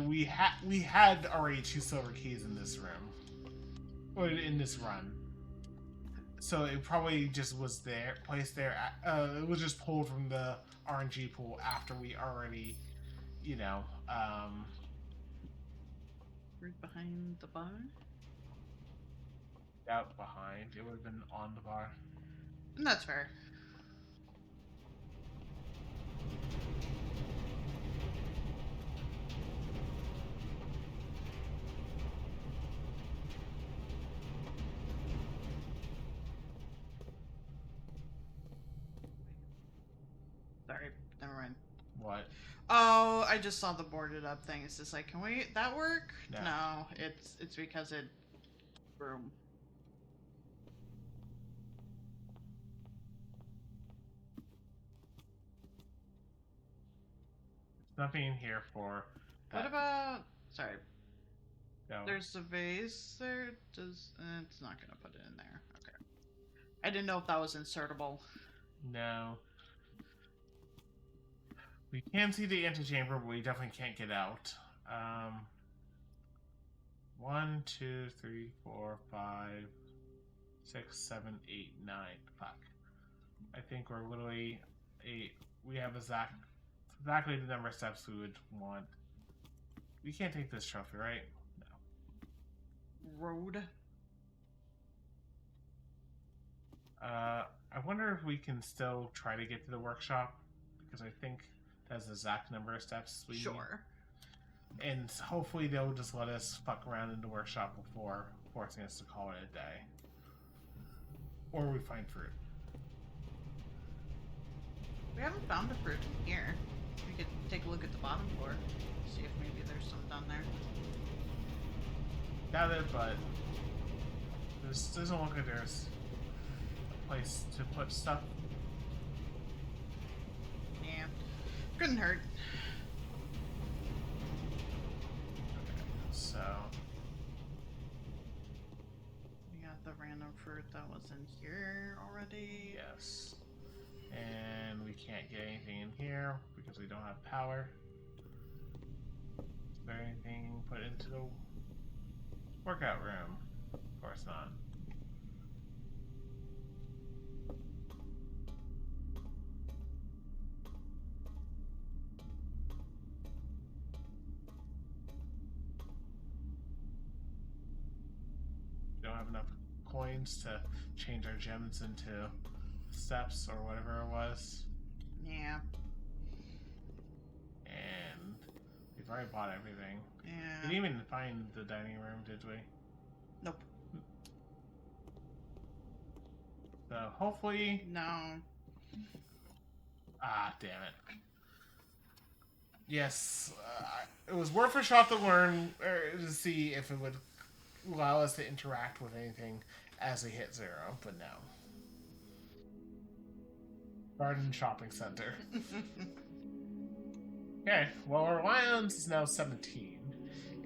we had already 2 silver keys in this room, or in this run. So it probably just was there, placed there. It was just pulled from the RNG pool after we already, you know, Right behind the bar? out behind. It would have been on the bar. And that's fair. Sorry, never mind. What? Oh, I just saw the boarded up thing. It's just like, can we that work? No. No, it's because it room. Nothing in here for. What about sorry, No. there's a vase there. Does it's not gonna put it in there. Okay. I didn't know if that was insertable. No. We can see the antechamber, but we definitely can't get out. 1, 2, 3, 4, 5, 6, 7, 8, 9. Fuck. I think we're literally we have exactly the number of steps we would want. We can't take this trophy, right? No. Road. I wonder if we can still try to get to the workshop, because I think that's the exact number of steps we need. Sure. And hopefully they'll just let us fuck around in the workshop before forcing us to call it a day. Or we find fruit. We haven't found the fruit in here. We could take a look at the bottom floor, see if maybe there's some down there. Got it, but this doesn't look like there's a place to put stuff. Yeah. Couldn't hurt. Okay, so We got the random fruit that was in here already. yes. And we can't get anything in here because we don't have power. Is there anything put into the workout room? Of course not. We don't have enough coins to change our gems into steps or whatever it was. Yeah. And we've already bought everything. We Yeah. didn't even find the dining room, did we? Nope. So hopefully. No. Ah, damn it. Yes, it was worth a shot to learn, or to see if it would allow us to interact with anything as we hit 0, but no. Garden Shopping Center. Okay, well, our Lions is now 17,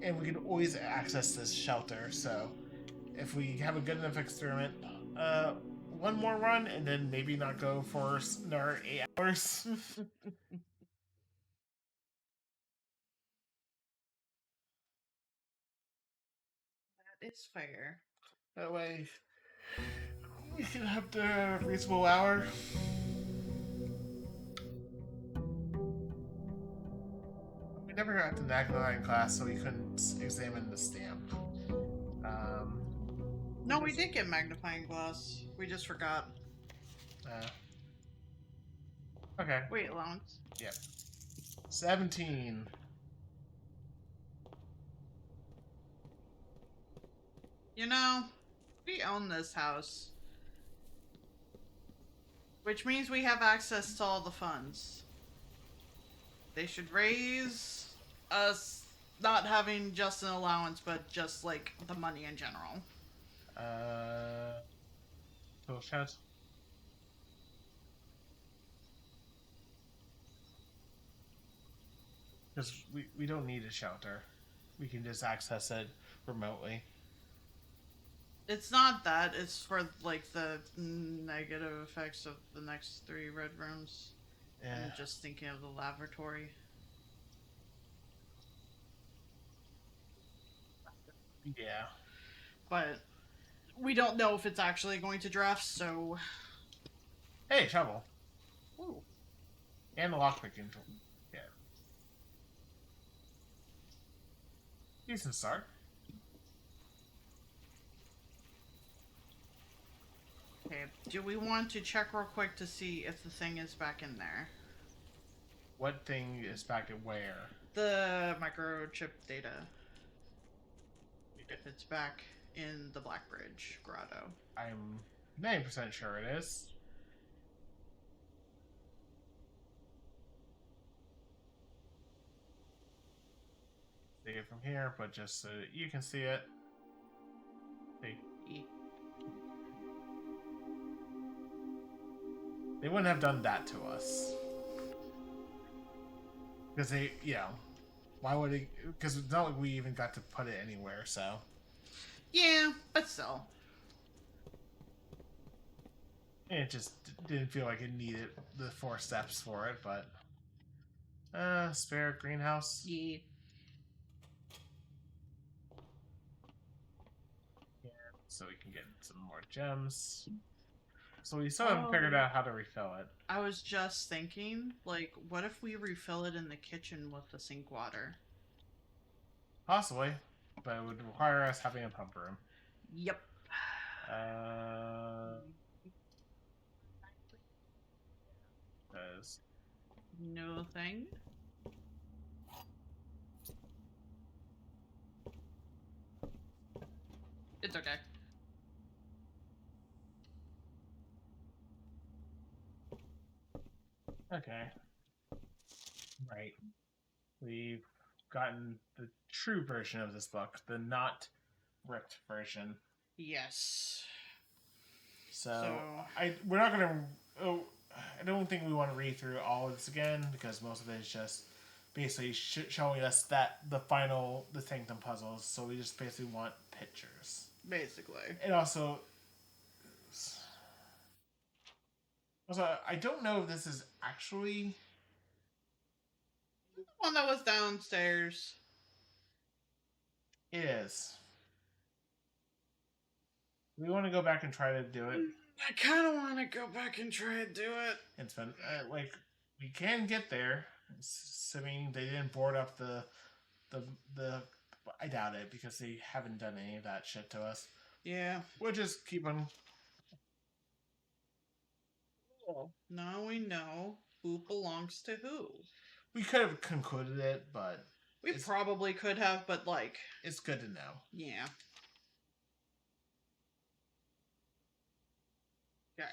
and we can always access this shelter, so if we have a good enough experiment, one more run, and then maybe not go for another 8 hours. That is fair. That way, we can have the reasonable hour. We never got the magnifying glass, so we couldn't examine the stamp. No, we did get magnifying glass. We just forgot. Okay. Wait, allowance. Yep. 17. You know, we own this house. Which means we have access to all the funds. They should raise us not having just an allowance, but just like the money in general. Tool shed. Because we don't need a shelter. We can just access it remotely. It's not that, it's for like the negative effects of the next 3 red rooms. Yeah. I'm just thinking of the laboratory. Yeah. But we don't know if it's actually going to draft, so. Hey, shovel. Ooh. And the lockpicking tool. Yeah. Decent start. Okay, do we want to check real quick to see if the thing is back in there? What thing is back at where? The microchip data. If it's back in the Blackbridge grotto. I'm 90% sure it is. See it from here, but just so that you can see it. See. They wouldn't have done that to us. Because they, you know, why would it? Because it's not like we even got to put it anywhere, so. Yeah, but still. And it just didn't feel like it needed the 4 steps for it, but. Spare greenhouse. Yeah. So we can get some more gems. So we still haven't figured out how to refill it. I was just thinking, like, what if we refill it in the kitchen with the sink water? Possibly, but it would require us having a pump room. Yep. Does No thing. It's okay. okay. Right. We've gotten the true version of this book, the not ripped version. Yes. So we're not gonna. I don't think we want to read through all of this again because most of it is just basically showing us that the Sanctum puzzles. So we just basically want pictures. Basically. And also, I don't know if this is actually The one that was downstairs. It is. We want to go back and try to do it. I kind of want to go back and try to do it. It's been we can get there. Assuming they didn't board up the. I doubt it because they haven't done any of that shit to us. Yeah. We'll just keep on. Now we know who belongs to who. We could have concluded it, but We probably could have, but like. it's good to know. Yeah. Okay.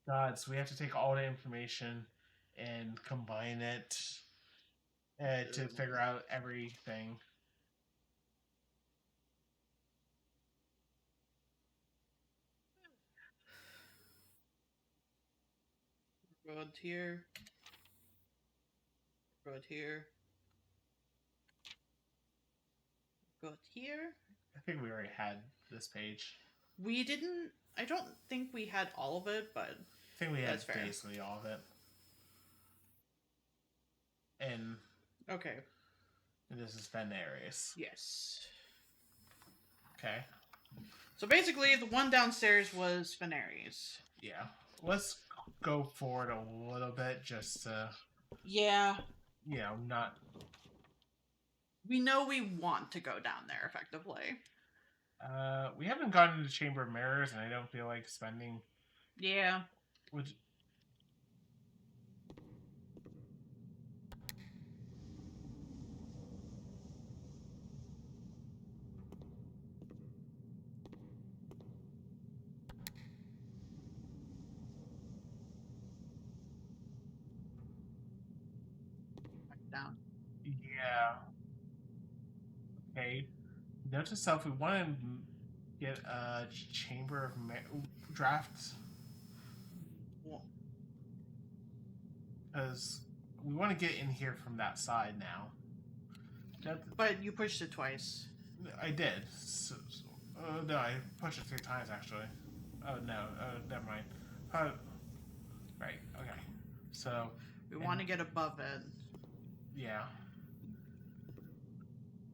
God, so we have to take all the information and combine it to figure out everything. Road here. Road here. Road here. I think we already had this page. We didn't. I don't think we had all of it, but I think we had that's fair. basically all of it. And Okay. this is Venarius. Yes. Okay. So basically, the one downstairs was Fenari's. Yeah. Let's go forward a little bit, just to, Yeah. not. We know we want to go down there, effectively. We haven't gotten to the Chamber of Mirrors, and I don't feel like spending. Yeah. Would. Down. Yeah. Okay. Note to self: we want to get a Chamber of draft because we want to get in here from that side now. But you pushed it twice. I did. No, I pushed it 3 times actually. Oh no, never mind. Right. Okay. So We want to get above it. yeah.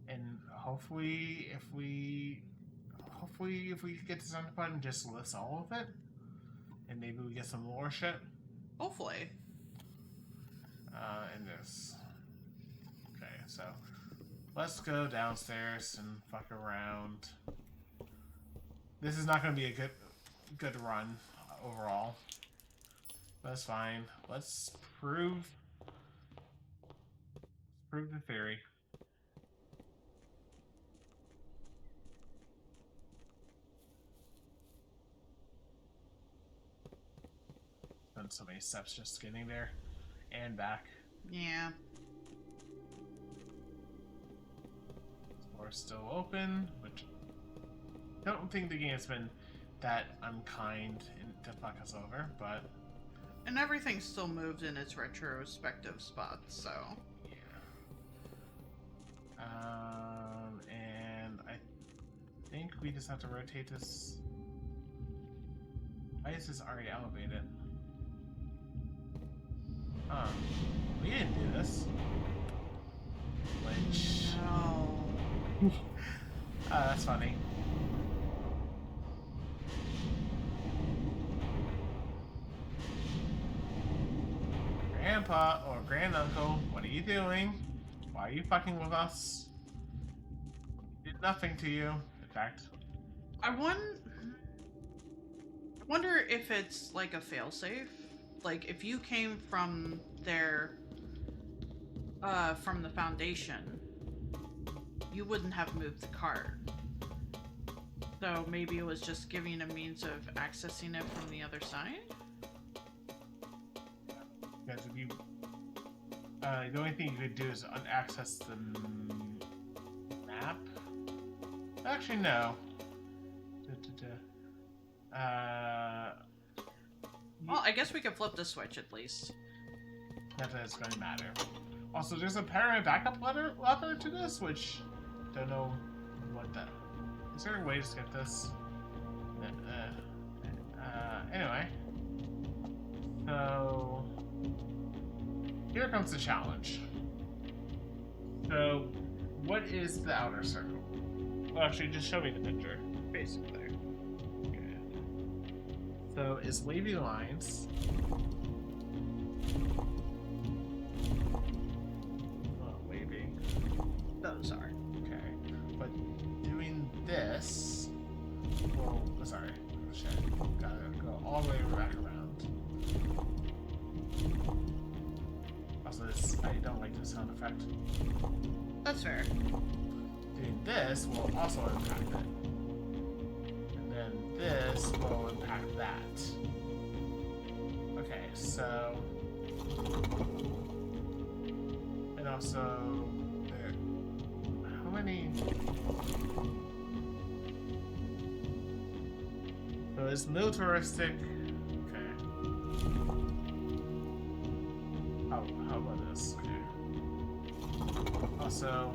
And hopefully, if we get this on the button, just list all of it, and maybe we get some more shit. Hopefully. In this. Okay, so let's go downstairs and fuck around. This is not going to be a good run overall. That's fine. Let's prove the theory. Done so many steps just getting there and back. Yeah. Door's still open, which I don't think the game's been that unkind to fuck us over, but And everything's still moved in its retrospective spots, so. yeah. And I think we just have to rotate this. Why is this already elevated? Huh. We didn't do this. Which... No. that's funny. Grandpa or granduncle, what are you doing? Why are you fucking with us? Did nothing to you. In fact, I wonder if it's like a failsafe. Like if you came from there, from the Foundation, you wouldn't have moved the cart. So maybe it was just giving a means of accessing it from the other side? because if you, the only thing you could do is unaccess the map. Actually, no. Well, I guess we could flip the switch at least. Not that it's going to matter. Also, there's apparent backup lever to this, which don't know what that. Is there a way to skip this? Anyway, so here comes the challenge. So, what is the outer circle? Well, actually, just show me the picture. Basically. Okay. So, it's wavy lines. Waving. Those are. Okay. But doing this. Well, sorry. Shit. Gotta go all the way back around. Also, this. I don't like the sound effect. That's fair. Doing this will also impact it. And then this will impact that. Okay, so. And also. There. How many. So it's militaristic. Okay. How about this? Okay. Also,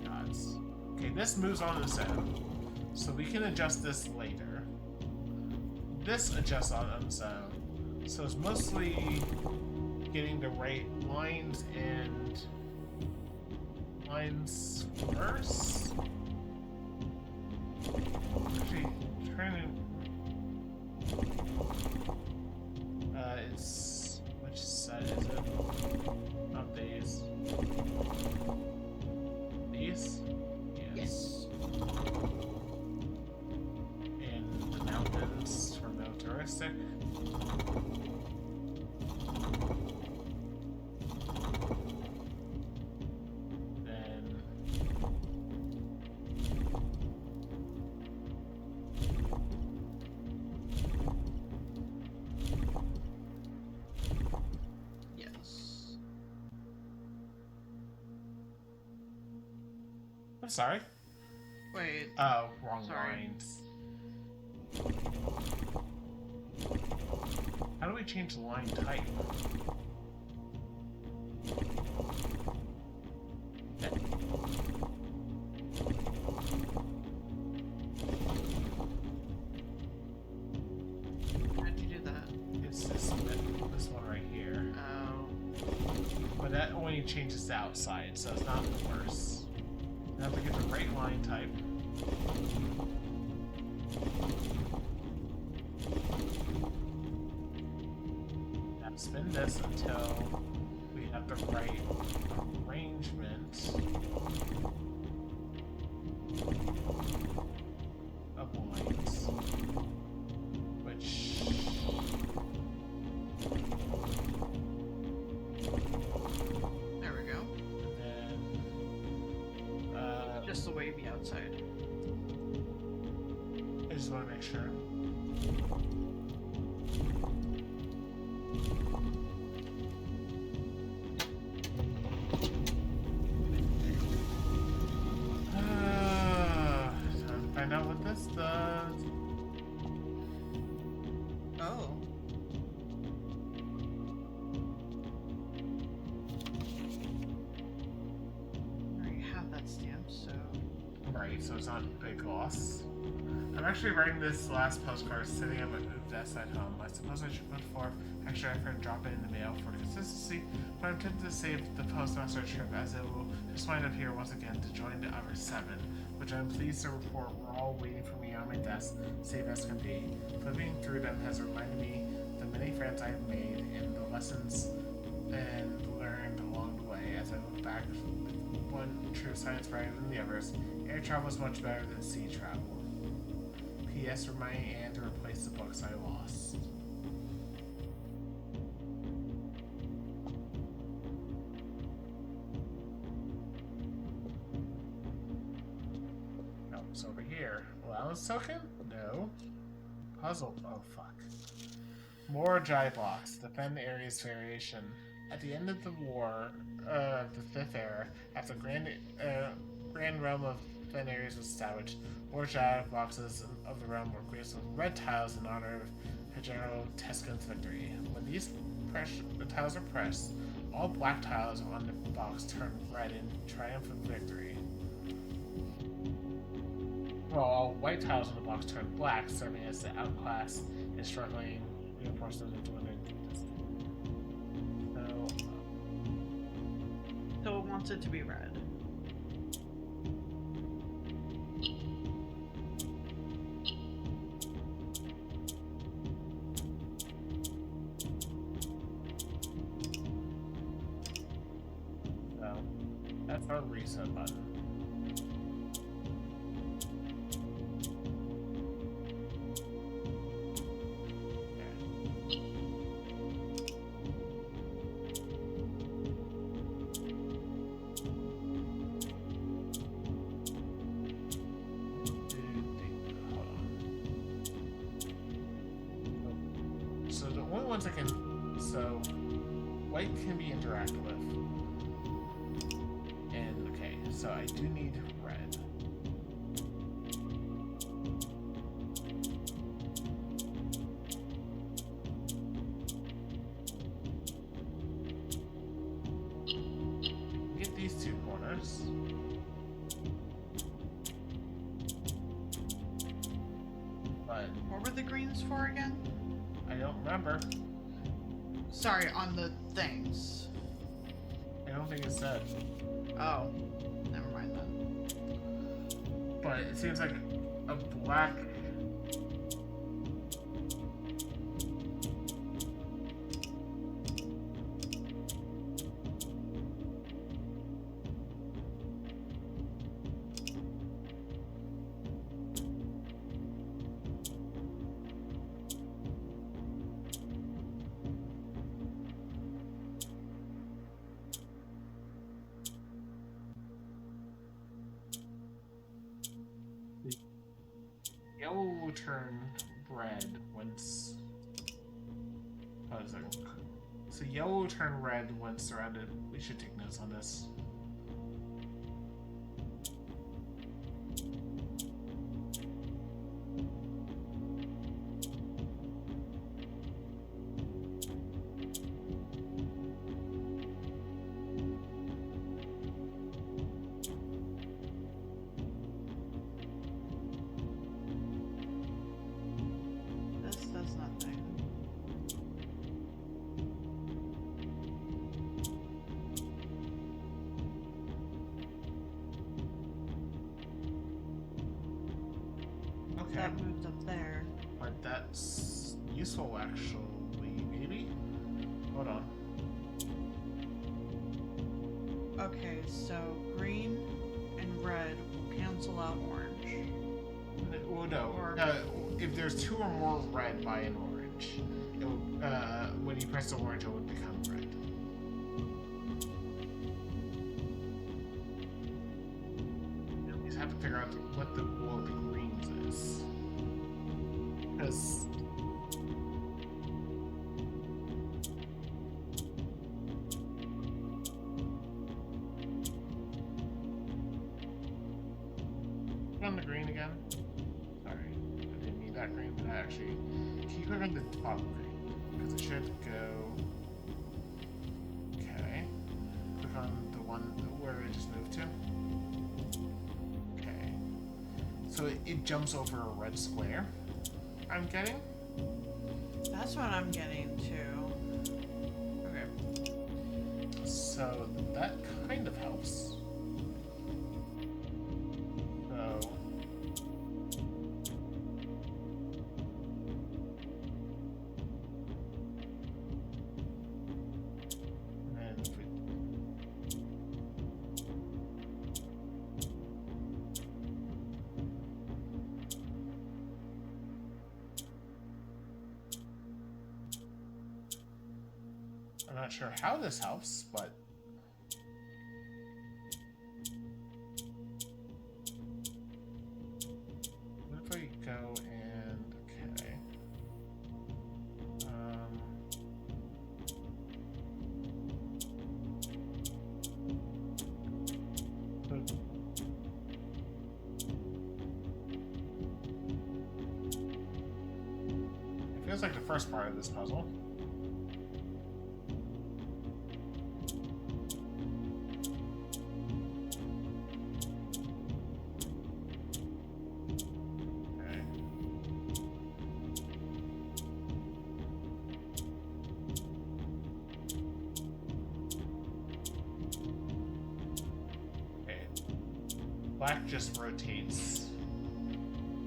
gods. Okay, this moves on its own, so we can adjust this later. This adjusts on its own, so it's mostly getting the right lines and lines first. these. These? Yes. In the mountains for militaristic. Then Yes. I'm sorry. Wait. Oh, wrong Sorry. lines. How do we change the line type? How'd you do that? It's this one right here. Oh. But that only changes the outside, so it's not worse. I have to get the right line type. Now spin this until we have the right arrangement of lines. Which There we go. then Just the wavy outside. I just want to make sure. Time to find out what this does. Oh. I already have that stamp, so. Right, so it's not a big loss. I'm actually writing this last postcard sitting at my desk at home. I suppose I should put forth extra effort and drop it in the mail for consistency, but I'm tempted to save the postmaster trip as it will just wind up here once again to join the other 7, which I'm pleased to report were all waiting for me on my desk, safe as can be. Flipping through them has reminded me the many friends I've made and the lessons and learned along the way. As I look back with one true science brighter than the others, air travel is much better than sea travel. P.S. Reminding Anne to replace the books I lost. Oh, it's over here. Allowance token? No. Puzzle. Oh, fuck. More Jai blocks. Defend the area's variation. At the end of the war, the Fifth Era, after Grand Realm of Fen areas was established, more Jai boxes of the realm were graced with red tiles in honor of General Teskin's victory. When these tiles are pressed, all black tiles on the box turn red in triumphant victory. Well, all white tiles on the box turn black, serving as the outclass and struggling reinforcement of doing it. So it wants it to be red. So that's our reset button. So the only ones I can, so white can be interacted with, and okay, so I do need red. Get these 2 corners. But What were the greens for again? I don't remember. Sorry, on the things. I don't think it said. Oh. Never mind then. But it seems like a black. will turn red once. Hold on a second. So yellow will turn red once surrounded. We should take notes on this. This does nothing. Okay. That moved up there. But that's useful, actually, maybe? Hold on. Okay, so green and red will cancel out orange. Well, no. Or- If there's two or more red by an orange, it'll, when you press the orange, it will become red. You just have to figure out what the rule of the greens is. Because on the green again. Sorry, I didn't need that green, but I actually. Can you click on the top green? Because it should go. Okay. Click on the one where it just moved to. Okay. So it jumps over a red square. I'm getting. That's what I'm getting to. Okay. So that kind of helps. So. And then if we I'm not sure how this helps, but what if I go and okay. So- It feels like the first part of this puzzle. Okay. Okay. Black just rotates.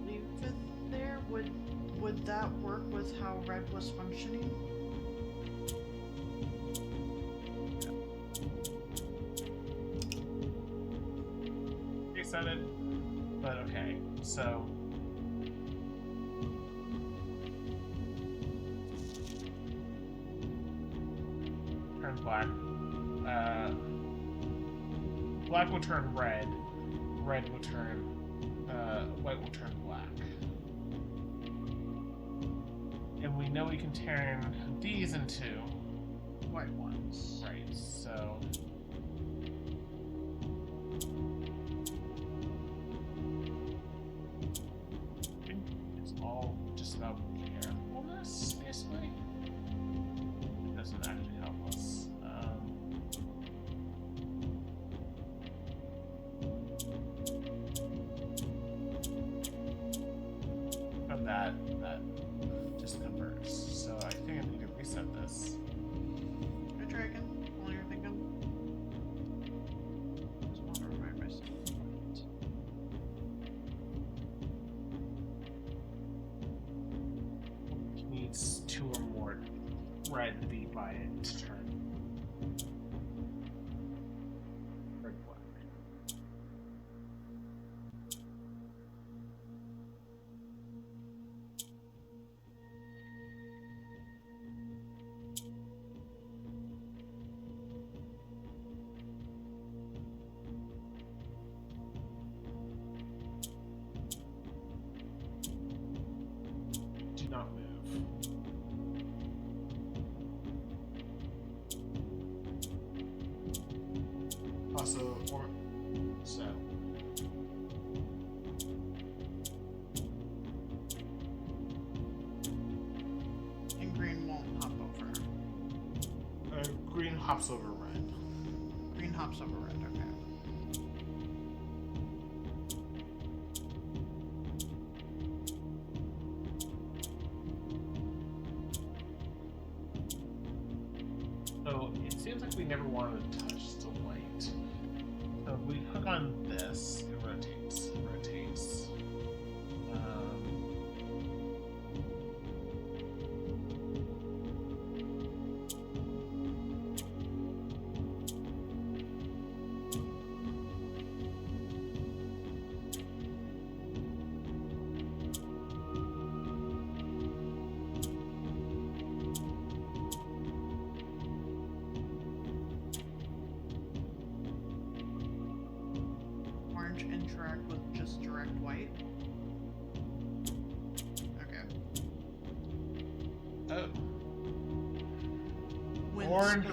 Leave it there. Would that work with how red was functioning? Reset it. But okay, so turn black. Black will turn red. Red will turn. White will turn black. And we know we can turn these into White ones. right. So. It's all just about carefulness, basically. It doesn't actually help us. From that just converts. So I think I need to reset this. Good dragon. While you're thinking. Just want to remind myself. It needs two or more red to be by it to turn red black. not move. Also, or so. And green won't hop over. Green hops over red. Green hops over red, okay. So it seems like we never wanted to touch the white. So if we hook on this, it rotates. It rotates. Orange interact with just direct white. Okay. Oh. When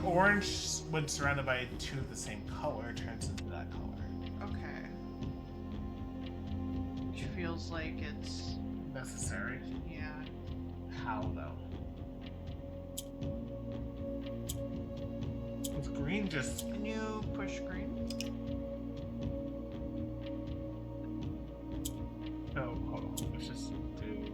Orange, when surrounded by two of the same color, turns into that color. Okay. Which feels like it's Necessary. yeah. How though? With green just Can you push green? oh hold on, let's just do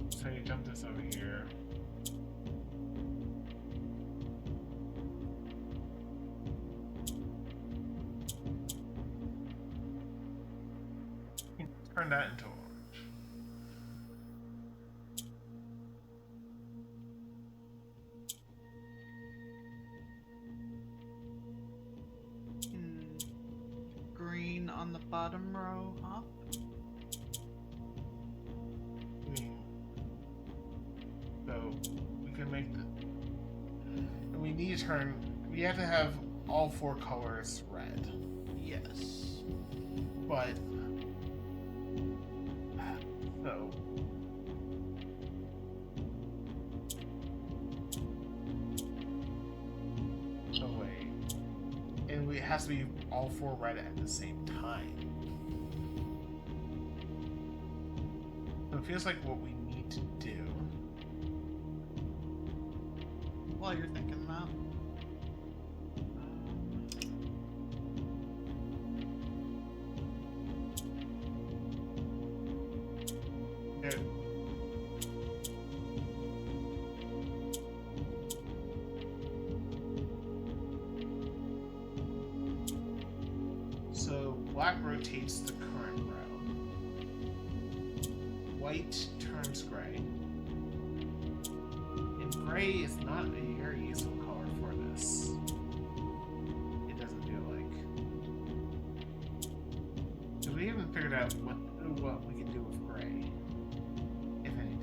so you jump this over here. Turn that into orange. Green on the bottom row up. So we can make the. And we need to turn. We have to have all four colors red, Yes. but so. Oh wait, and it has to be all four red at the same time. So it feels like what we need to do. While you're thinking that. Good. So black rotates the current row. White turns gray. And gray is not a very useful color for this. It doesn't feel like. So we haven't figured out what we can do with gray, if anything.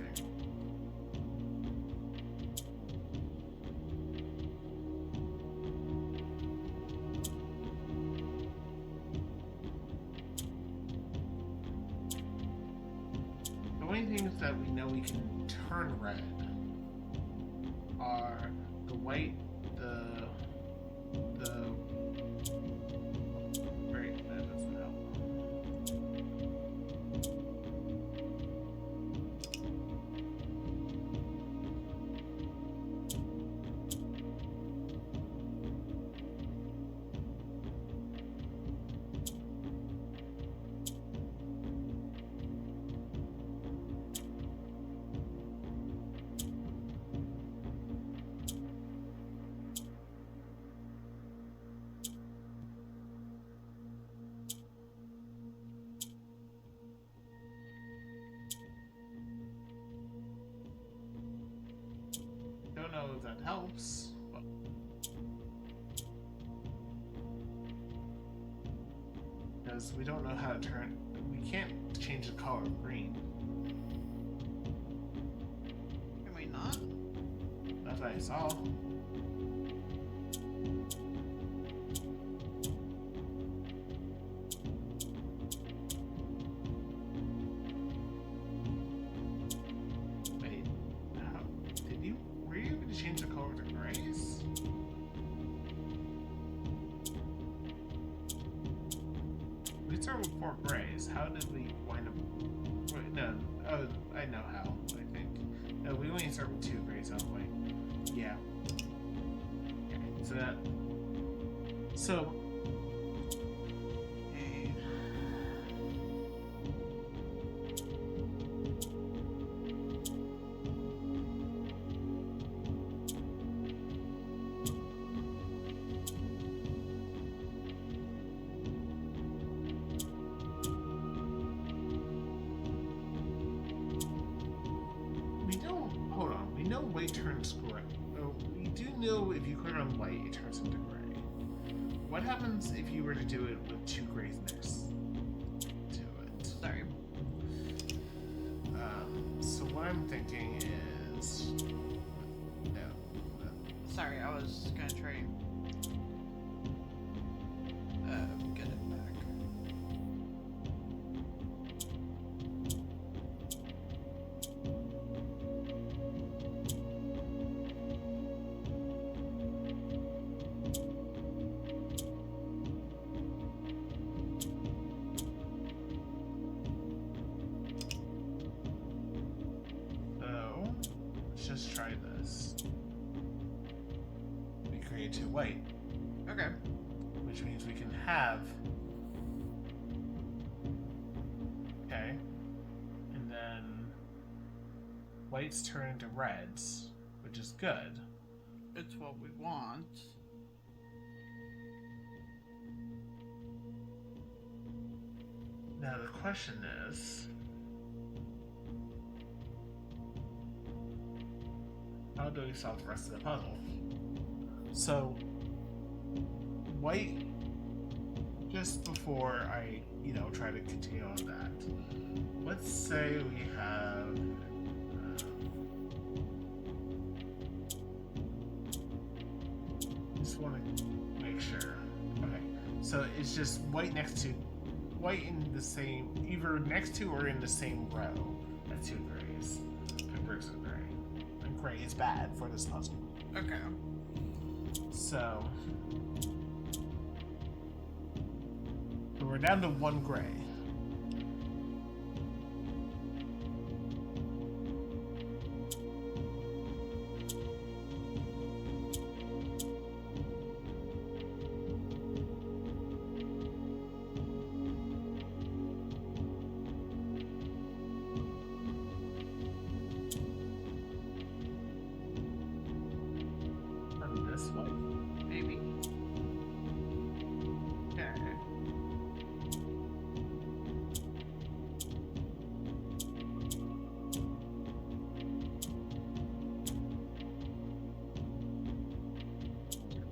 The only things that we know we can turn red are the white, the great, that doesn't help. Don't know if that helps, but because we don't know how to turn, we can't change the color of green. Can we not? That's what I saw. with 4 grays. How did we wind up? Wait, no. Oh, I know how. I think. No, we only start with 2 grays, don't we? Yeah. Okay. So that. So. White turns gray. Oh, we do know if you click on white, it turns into gray. What happens if you were to do it with 2 grays next to it? Sorry. So what I'm thinking is... No. Sorry, I was gonna try get it back. Just try this. We create 2 white. Okay. Which means we can have... Okay. And then... whites turn into reds, which is good. It's what we want. Now the question is... how do we solve the rest of the puzzle? So, white, just before I, try to continue on that, let's say we have, just want to make sure. Okay, so it's just white white in the same, either next to or in the same row as 2 grays. Pick bricks of gray. Gray is bad for this puzzle. Okay. So we're down to 1 gray. Maybe. Okay.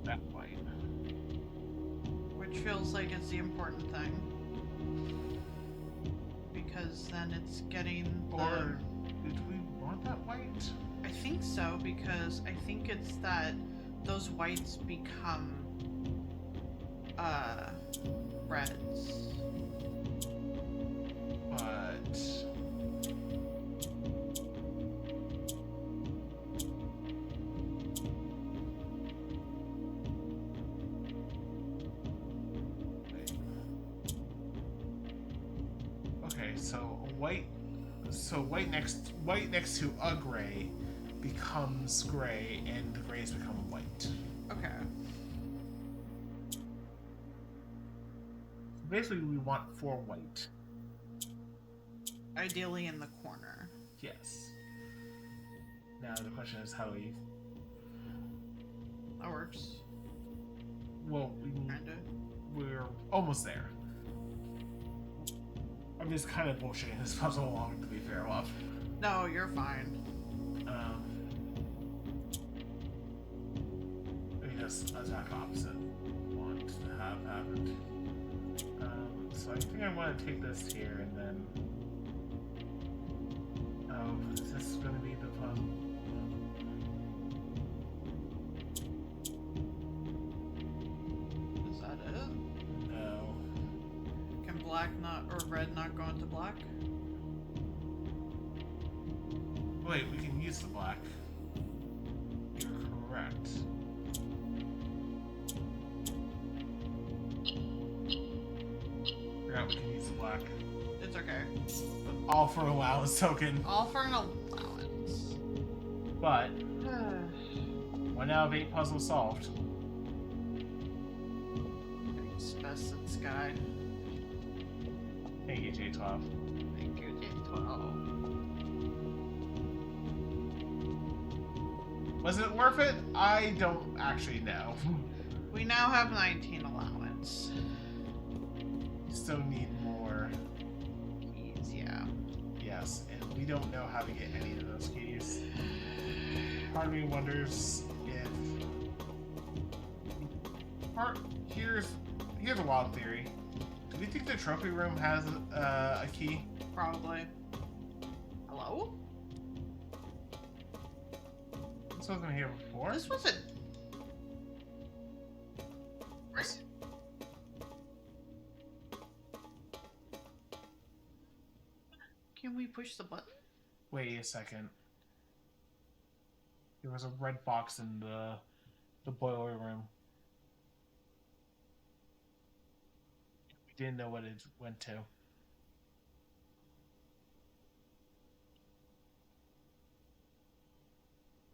That white. Which feels like it's the important thing. Because then it's getting Or did we want that white? I think so, because I think it's that those whites become reds. But okay, so white next to a gray becomes gray, and the grays become white. Okay. Basically, we want 4 white. Ideally in the corner. Yes. Now the question is, how do we? That works. Well, Kinda. we're almost there. I'm just kind of bullshitting this puzzle along, to be fair, Love. No, you're fine. Because attack opposite want to have happened. So I think I want to take this here and then. Oh, is this going to be the puzzle? Is that it? No. Can black not or red not go into black? Wait, we can use the black. You're correct. Forgot we can use the black. It's okay. All for allowance token. All for an allowance. But 1 out of 8 puzzles solved. Thanks, Best in Sky. Thank you, J12. Thank you, J12. Was it worth it? I don't actually know. We now have 19 allowance. We still need more. Keys, yeah. Yes, and we don't know how to get any of those keys. Part of me wonders if... Here's a wild theory. Do we think the trophy room has a key? Probably. Hello? This wasn't here before. This wasn't. Right. Can we push the button? Wait a second. There was a red box in the boiler room. We didn't know what it went to.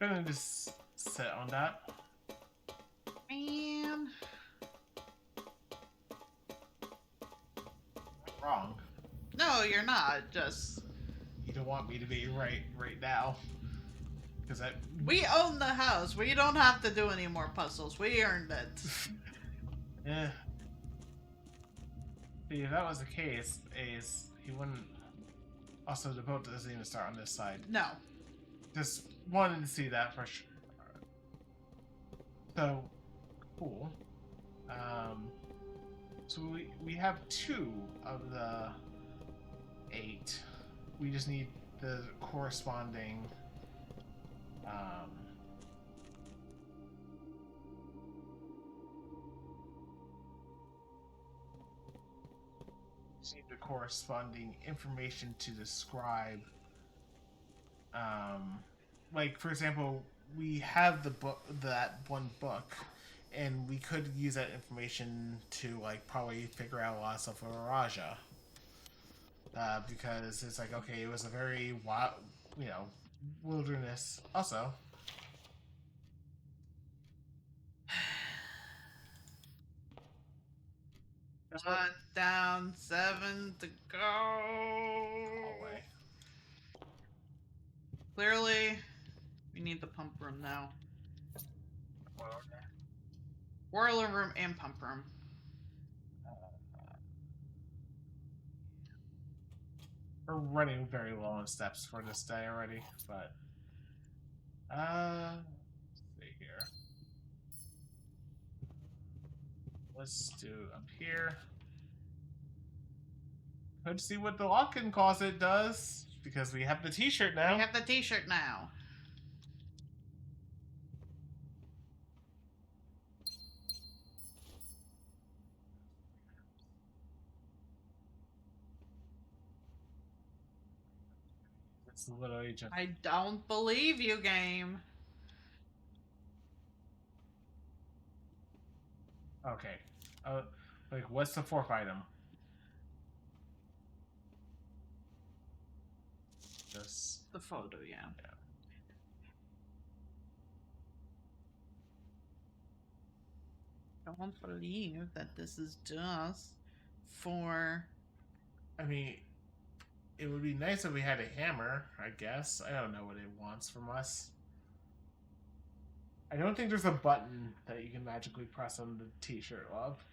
I'm gonna just sit on that. Man. Wrong. No, you're not. Just. You don't want me to be right now. Because I... We own the house. We don't have to do any more puzzles. We earned it. Eh. See, if that was the case, Ace, he wouldn't... Also, the boat doesn't even start on this side. No. Just wanted to see that for sure. So, cool. So we have 2 of the 8. We just need the corresponding just need the corresponding information to describe like, for example, we have the book, that one book, and we could use that information to, like, probably figure out a lot of stuff for Raja. Because it's like, okay, it was a very wild, wilderness. Also, One down, 7 to go. hallway. Clearly, we need the pump room now. Boiler room and pump room. We're running very low on steps for this day already, but let's see here. Let's do up here. Could see what the lock-in closet does because we have the T-shirt now. We have the T-shirt now. It's literally just I don't believe you, game. okay. Like, what's the 4th item? This. The photo, yeah. I don't believe that this is just for. I mean, it would be nice if we had a hammer, I guess. I don't know what it wants from us. I don't think there's a button that you can magically press on the T-shirt, love.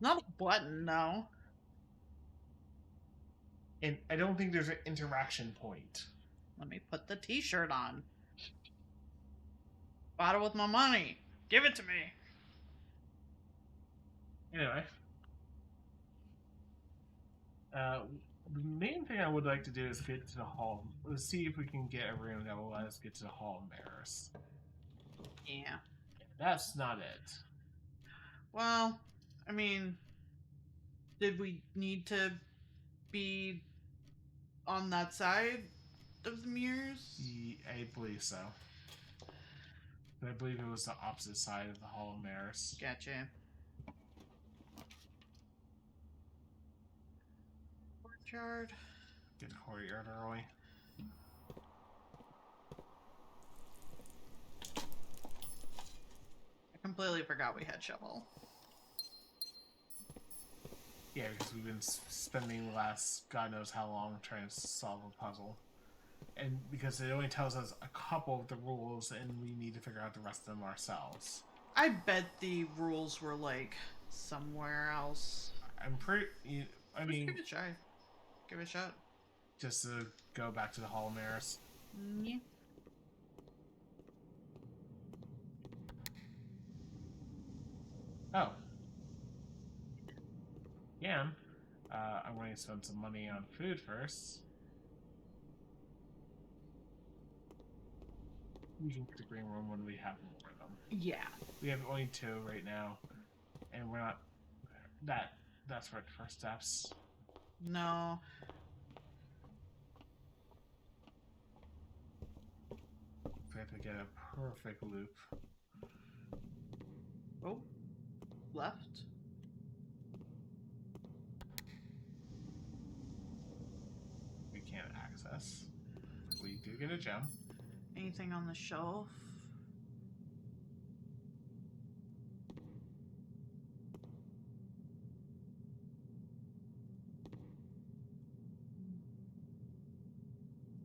Not a button, no. And I don't think there's an interaction point. Let me put the T-shirt on. Bought it with my money. Give it to me. Anyway. The main thing I would like to do is get to the hall. Let's see if we can get a room that will let us get to the Hall of Mirrors. Yeah. That's not it. Well, I mean, did we need to be on that side of the mirrors? I believe so. But I believe it was the opposite side of the Hall of Mirrors. Gotcha. courtyard. Get the courtyard early. I completely forgot we had shovel. Yeah, because we've been spending the last God knows how long trying to solve a puzzle. And because it only tells us a couple of the rules, and we need to figure out the rest of them ourselves. I bet the rules were like somewhere else. I'm pretty. I Let's mean, give it a try. Give it a shot. just to go back to the Hall of Mirrors. Yeah. Oh. Yeah. I'm going to spend some money on food first. We can get the green room when we have more of them. Yeah. We have only 2 right now, and we're not. That's right. First steps. No. We have to get a perfect loop. Oh. Left. We can't access. We do get a gem. Anything on the shelf?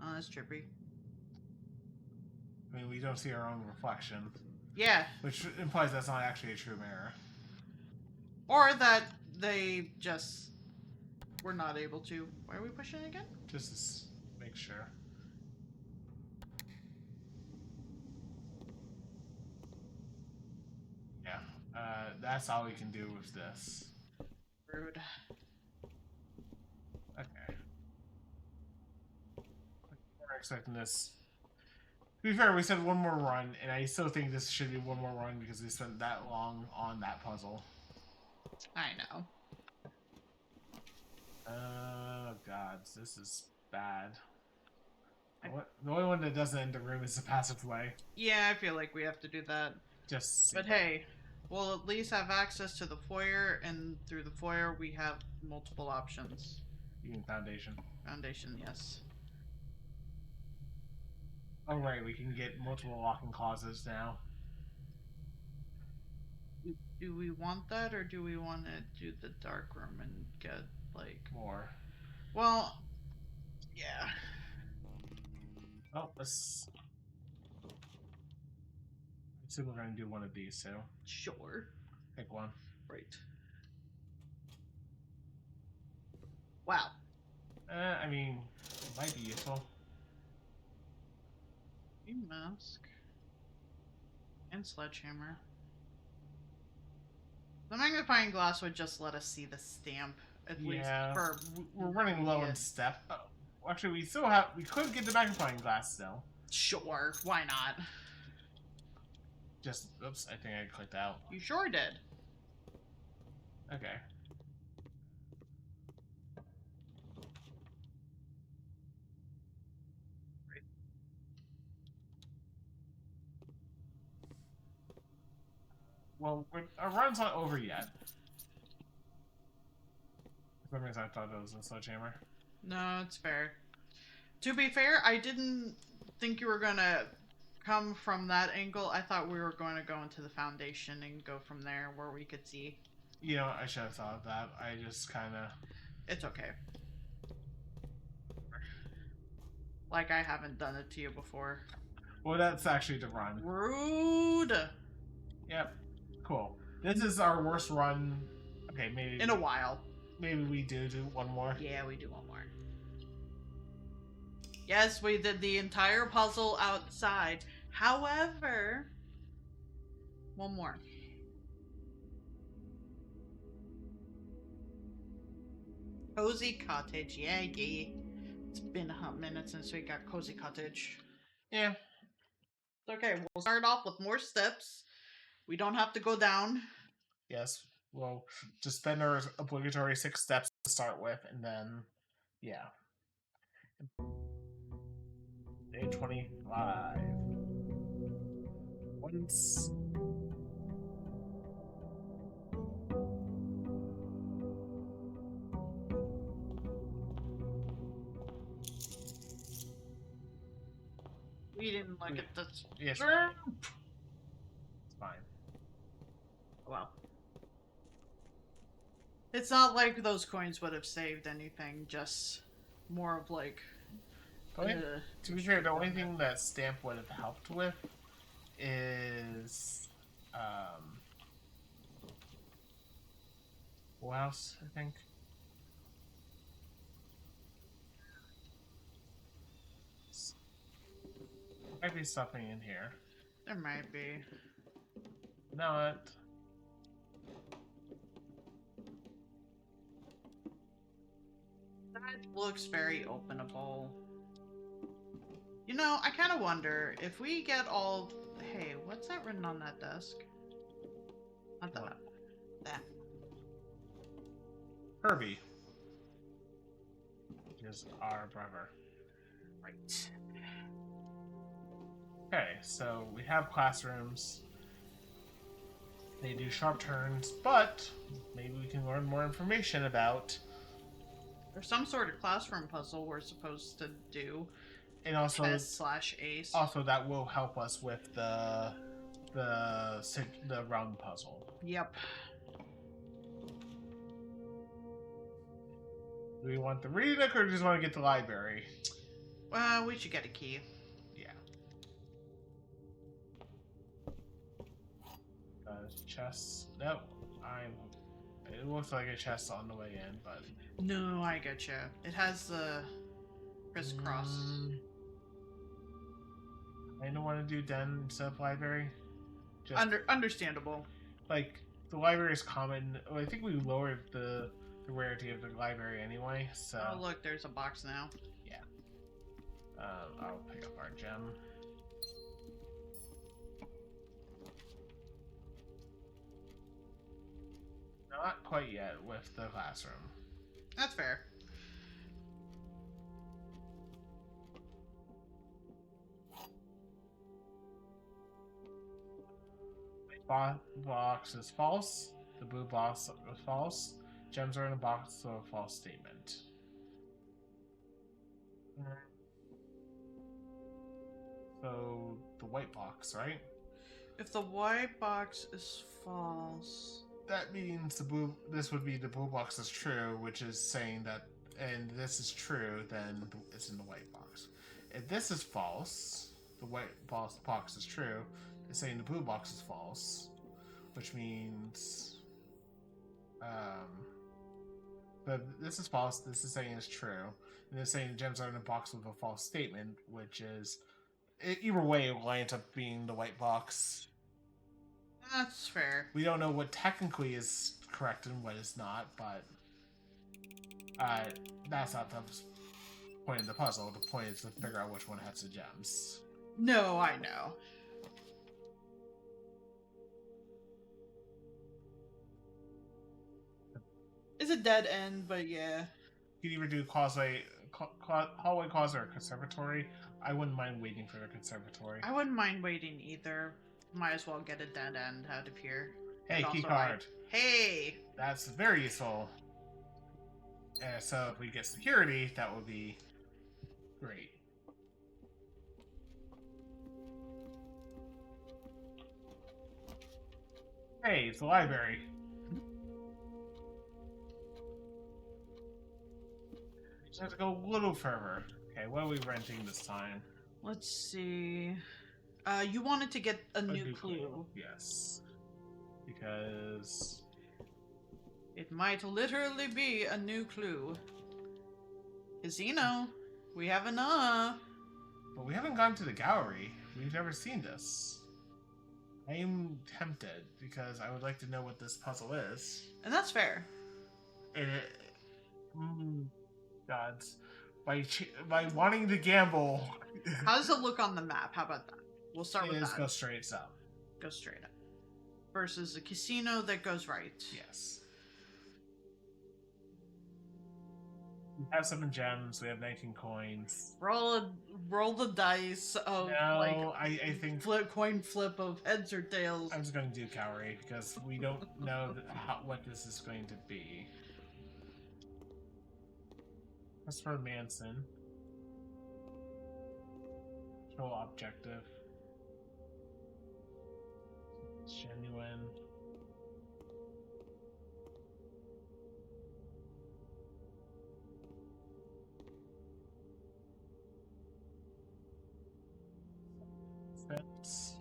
Oh, that's trippy. I mean, we don't see our own reflection, Yeah. which implies that's not actually a true mirror. Or that they just were not able to. Why are we pushing again? Just to make sure. Yeah, that's all we can do with this. Rude. Okay. We're expecting this. To be fair, we said one more run, and I still think this should be one more run because we spent that long on that puzzle. I know. Oh god, this is bad. The only one that doesn't end the room is the passageway. Yeah, I feel like we have to do that. Just. But hey, we'll at least have access to the foyer, and through the foyer we have multiple options. Even Foundation. Foundation, yes. Oh right, we can get multiple locking clauses now. Do we want that, or do we want to do the dark room and get, like... More. Well, yeah. Oh, let's. I assume we're gonna do one of these, so Sure. pick one. Right. Wow. I mean, it might be useful. Mask. And sledgehammer. The magnifying glass would just let us see the stamp, at least Yeah, for... we're running low on step. Oh, actually, we still have. We could get the magnifying glass still. Sure, why not? Just, oops, I think I clicked out. You sure did. Okay. Well, our run's not over yet. For some reason, I thought it was a sledgehammer. No, it's fair. To be fair, I didn't think you were gonna come from that angle. I thought we were going to go into the foundation and go from there where we could see. You know, I should have thought of that. I just kind of. It's okay. Like I haven't done it to you before. Well, that's actually the run. Rude! Yep. Cool. This is our worst run. Okay, maybe. In a while. Maybe we do one more. Yeah, we do one more. Yes, we did the entire puzzle outside. However, one more. Cozy Cottage, yeah. It's been a hot minute since we got Cozy Cottage. Yeah. It's okay, we'll start off with more steps. We don't have to go down. Yes. We'll just spend our obligatory 6 steps to start with, and then, yeah. Day 25. Once. I get this. Yes. It's fine. Well. It's not like those coins would have saved anything, just more of like. The only- to be fair, the only thing that stamp would have helped with is what else, I think? Might be something in here. There might be. Not. That looks very openable. You know, I kind of wonder if we get all. Hey, what's that written on that desk? Not that. What? That. Herbie is our brother. Right. Okay, so we have classrooms. They do sharp turns, but maybe we can learn more information about. There's some sort of classroom puzzle we're supposed to do. And also, Test/ace. also that will help us with the run puzzle. Yep. Do we want the reading nook or just want to get the library? Well, we should get a key. Yeah. Chest. Nope. It looks like a chest on the way in, but. No, I getcha. It has the crisscross. I don't want to do den instead of library. Just Understandable. like the library is common. Well, I think we lowered the rarity of the library anyway. So Oh, look, there's a box now. I'll pick up our gem. Not quite yet with the classroom. That's fair. Box is false. The blue box is false. Gems are in a box, so a false statement. So the white box, right? If the white box is false. That means the blue. This would be the blue box is true, which is saying that, and this is true, then it's in the white box. If this is false, the white box is true. It's saying the blue box is false, which means, but this is false. This is saying it's true, and it's saying gems are in a box with a false statement, which is either way it will end up being the white box. That's fair. We don't know what technically is correct and what is not, but that's not the point of the puzzle. The point is to figure out which one has the gems. No, I know. It's a dead end, but yeah. You can either do hallway, causeway, or conservatory. I wouldn't mind waiting for the conservatory. I wouldn't mind waiting either. Might as well get a dead end out of here. Hey, It's key also card. like, hey! That's very useful. So if we get security, that would be great. Hey, it's the library. Just have to go a little further. Okay, what are we renting this time? Let's see. You wanted to get a new clue. Yes. Because It might literally be a new clue. Casino. We have enough. but we haven't gone to the gallery. We've never seen this. I am tempted because I would like to know what this puzzle is. And that's fair. And gods, by wanting to gamble, How does it look on the map? How about that? We'll start with just that. go straight south. Go straight up. Versus a casino that goes right. Yes. We have 7 gems. We have 19 coins. Roll the dice of No, I think coin flip of heads or tails. I'm just going to do gallery because we don't know what this is going to be. That's for Manson. Control objective. Genuine. Fits.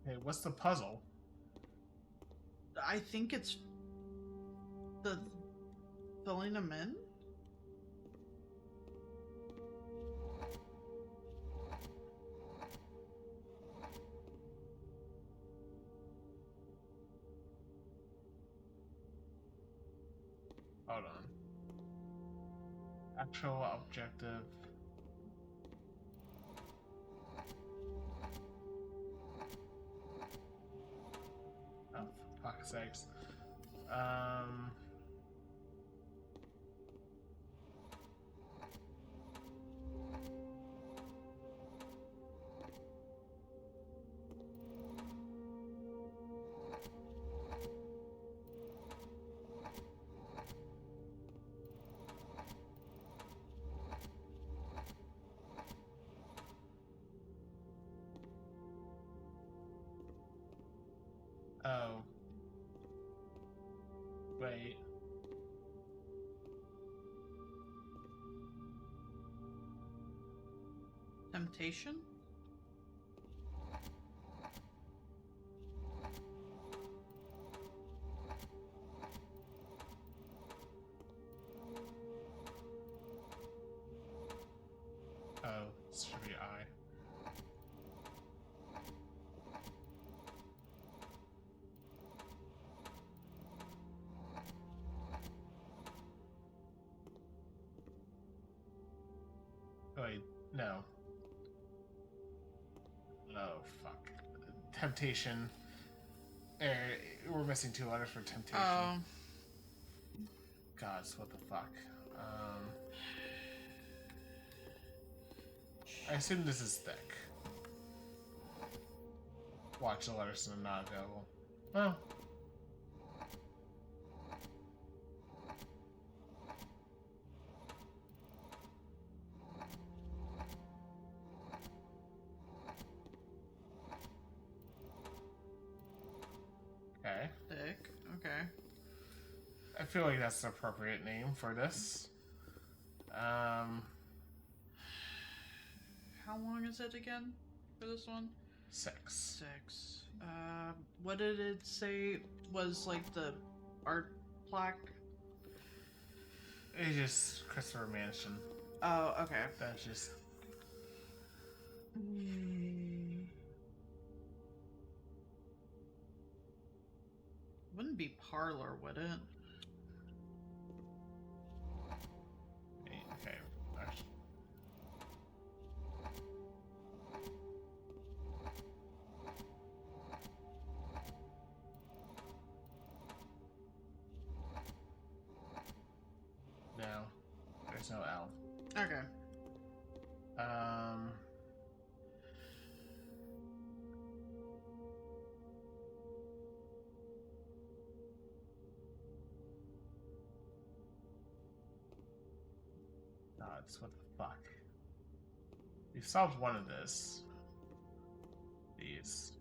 Okay, what's the puzzle? I think it's the filling them in. Hold on. Actual objective. Oh, for fuck's sakes. Oh. Wait. Temptation? Oh, this should be I. Wait, no. Oh, fuck. Temptation. We're missing 2 letters for temptation. Oh. Gods, what the fuck? I assume this is thick. Watch the letters and not available. Well. Okay. Thick. Okay. I feel like that's the appropriate name for this. How long is it again for this one? 6. 6. What did it say was like the art plaque? It's just Christopher Mansion. Oh, okay. That's just. Wouldn't be parlor, would it? Okay. Actually. No. There's no L. Okay. Gods, what the fuck? We've solved one of this. These.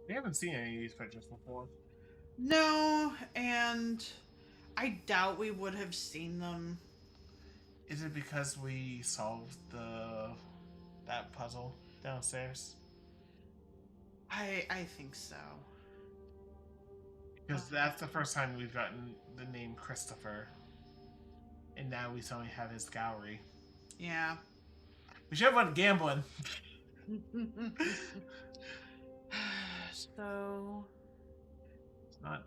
We haven't seen any of these pictures before. No, and I doubt we would have seen them. Is it because we solved that puzzle downstairs? I think so. Because that's the first time we've gotten the name Christopher. And now we suddenly have his gallery. Yeah. We should have went gambling. So It's not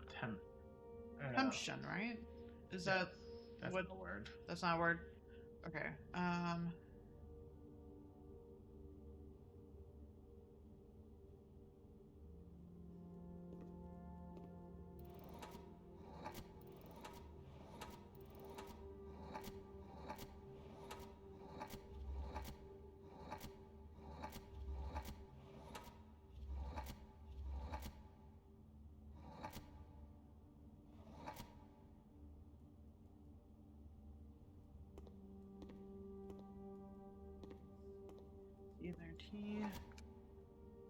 Temption, right? Is that That's What? not a word. That's not a word. Okay. Either T.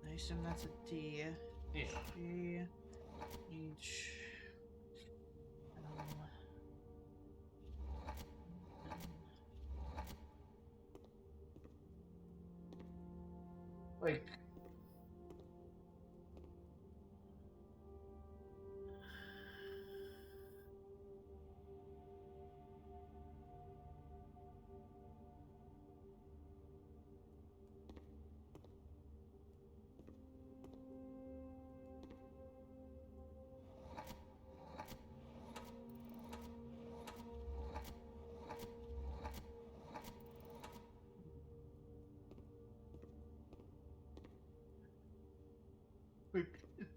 I assume that's a D. Yeah. G. H. L. Like,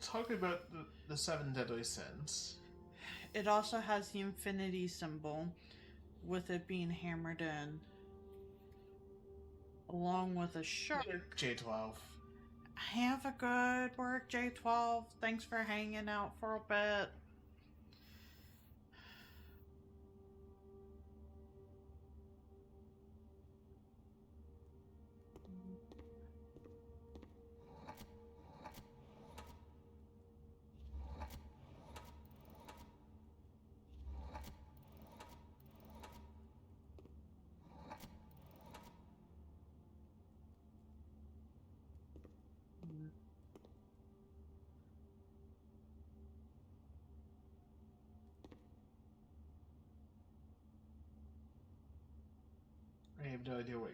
talking about the seven deadly sins. It also has the infinity symbol, with it being hammered in, along with a shark. J12. Have a good work, J12. Thanks for hanging out for a bit. I have no idea what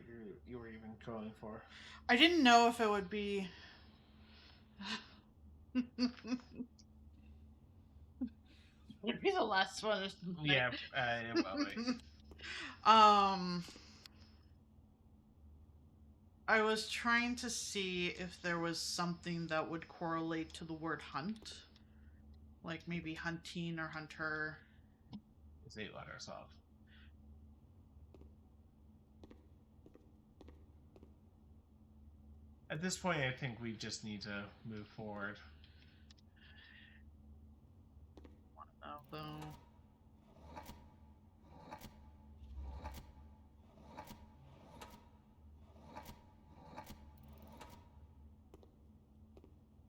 you were even going for. I didn't know if it would be. Would be the last one or something. Yeah, well, wait. I was trying to see if there was something that would correlate to the word hunt. Like maybe hunting or hunter. It's 8 letters off. At this point, I think we just need to move forward. Though.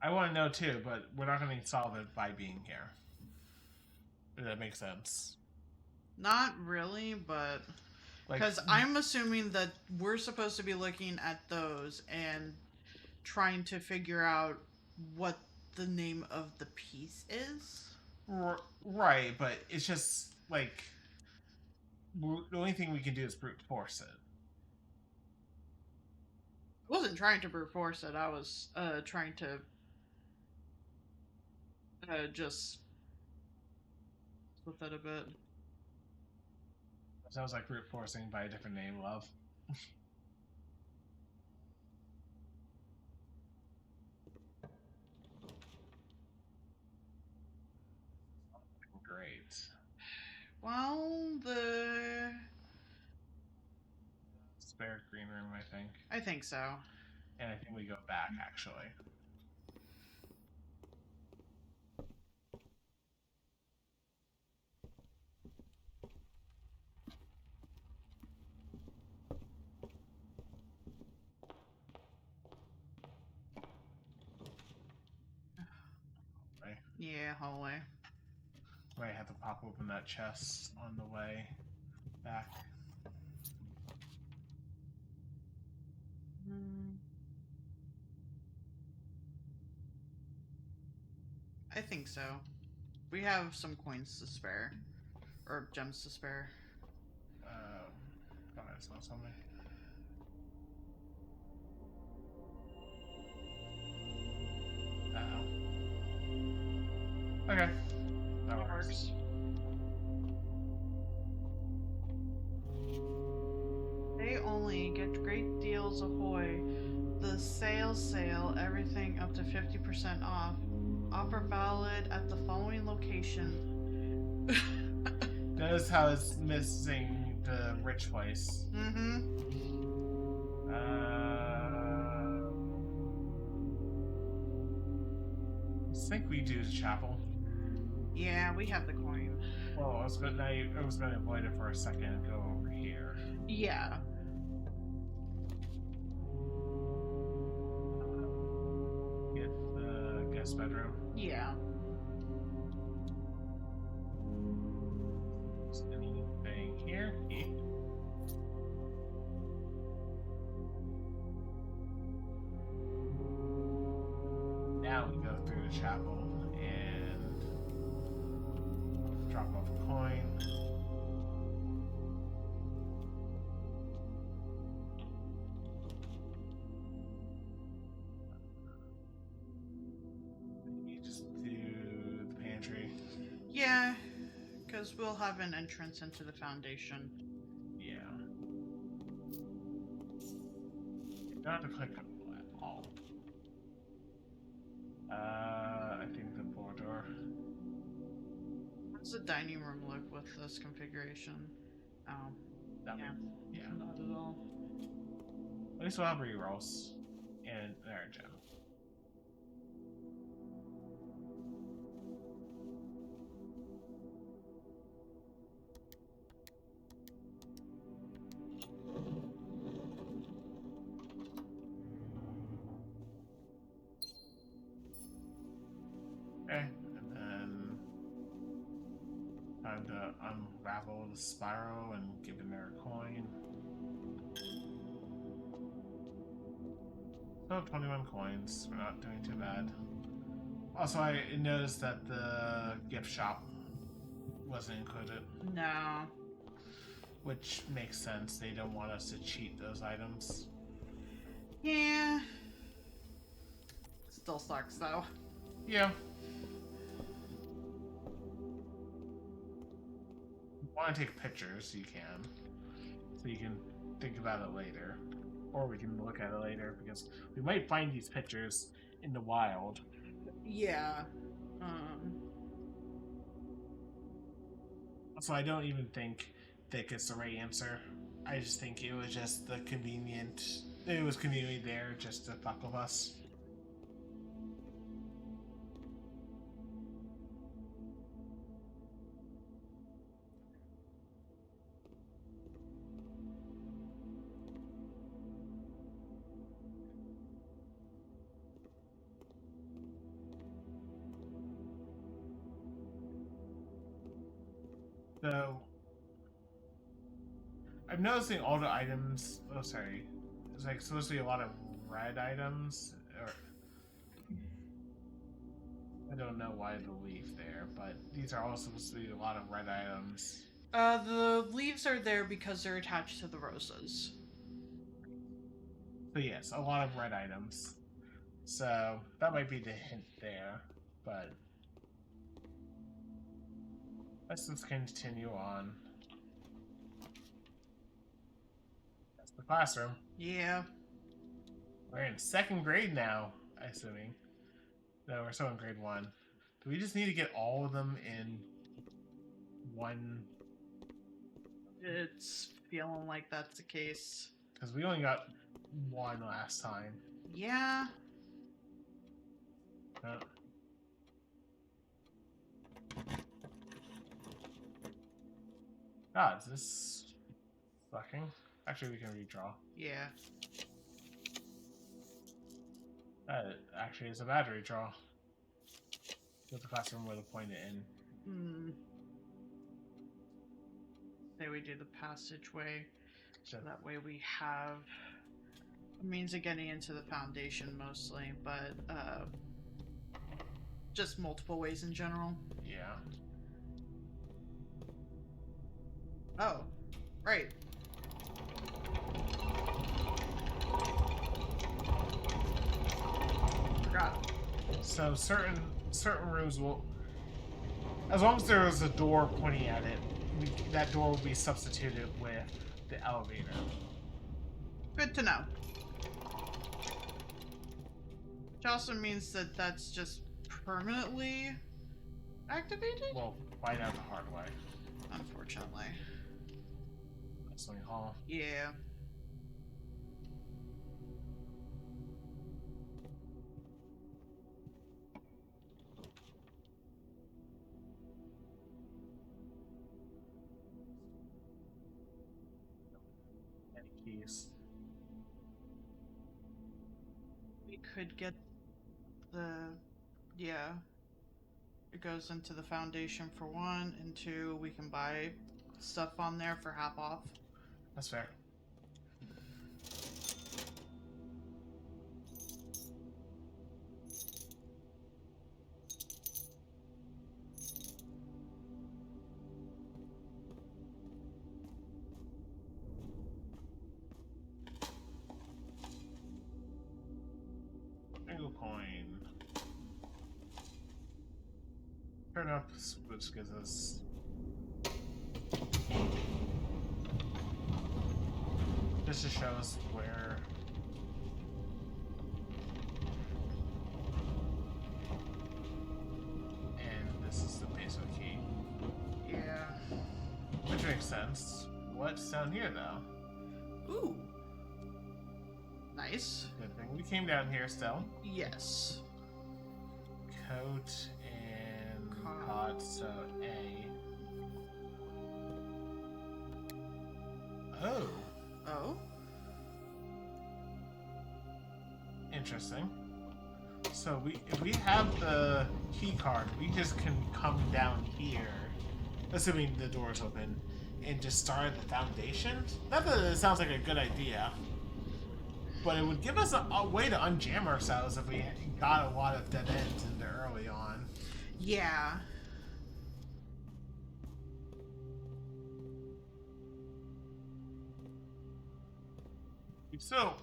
I want to know too, but we're not going to solve it by being here. Does that make sense? Not really, but Like, because I'm assuming that we're supposed to be looking at those and trying to figure out what the name of the piece is. right, but it's just like the only thing we can do is brute force it. I wasn't trying to brute force it. I was trying to just split that a bit. Sounds like brute forcing by a different name, love. Great. Well, the Spare green room, I think so. and I think we go back actually. Right. Yeah, hallway. Might have to pop open that chest on the way back. I think so. We have some coins to spare. Or gems to spare. Thought I saw something. Uh-oh. Okay. That works. only. Get great deals ahoy. The sale, everything up to 50% off. Offer valid at the following location. Notice how it's missing the rich place. Mm-hmm. I think we do the chapel. Yeah, we have the coin. Well, I was going to avoid it for a second and go over here. Yeah. Get the guest bedroom. Yeah. Is anything here? Now we go through the chapel and drop off a coin. Maybe just do the pantry. Yeah, because we'll have an entrance into the foundation. Yeah. You don't have to click on all. I think the border. How does the dining room look with this configuration? Oh, That yeah. one. Yeah. Not at all. At least we'll have rerolls. And there, Joe. Okay, and then time to unravel the spiral and give him their coin. So 21 coins. We're not doing too bad. Also, I noticed that the gift shop wasn't included, No. which makes sense. They don't want us to cheat those items. Yeah. Still sucks though. Yeah. If you want to take pictures, you can. So you can think about it later. Or we can look at it later, because we might find these pictures in the wild. Yeah. So I don't even think that it's the right answer. I just think it was just the convenient... It was conveniently there just to fuck with us. So, I'm noticing all the items. Oh, sorry. It's like supposed to be a lot of red items. Or I don't know why the leaf there, but these are all supposed to be a lot of red items. The leaves are there because they're attached to the roses. So yes, a lot of red items. So that might be the hint there, but let's just continue on. That's the classroom. Yeah. We're in second grade now, assuming. No, we're still in grade 1. Do we just need to get all of them in one? It's feeling like that's the case. Because we only got one last time. Yeah. God, is this fucking? Actually, we can redraw. Yeah. That actually is a bad redraw. With the classroom where the point it in. Say we do the passageway, so that way we have a means of getting into the foundation mostly, but just multiple ways in general. Yeah. Oh, right. Forgot. So certain rooms will, as long as there is a door pointing at it, that door will be substituted with the elevator. Good to know. Which also means that that's just permanently activated? We'll find out the hard way. Unfortunately. Wrestling Hall. Yeah. Any keys? We could get the... Yeah. It goes into the foundation for one, and two, we can buy stuff on there for half off. That's fair. Single coin. Turn up, which gives us. This just shows where. And this is the peso key. Yeah. Which makes sense. What's down here, though? Ooh. Nice. Good thing we came down here still. Yes. Coat and Cod. cod, so A. Oh, Oh? interesting. So if we have the key card, we just can come down here, assuming the door's open, and just start at the foundation. Not that it sounds like a good idea, but it would give us a way to unjam ourselves if we got a lot of dead ends into early on. Yeah.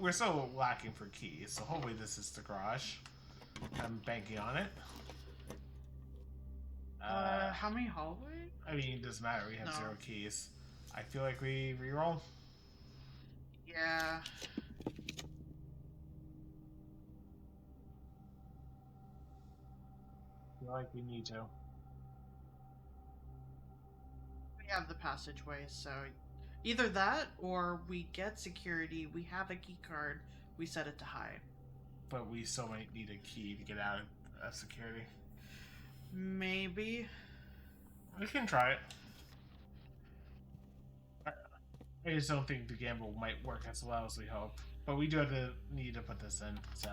We're still lacking for keys, so hopefully this is the garage. I'm banking on it. How many hallways? I mean, it doesn't matter. We have No. 0 keys. I feel like we reroll. Yeah. I feel like we need to. We have the passageway, so either that or we get security, we have a key card, we set it to high. But we still might need a key to get out of security. Maybe. We can try it. I just don't think the gamble might work as well as we hope. But we do have to need to put this in, so.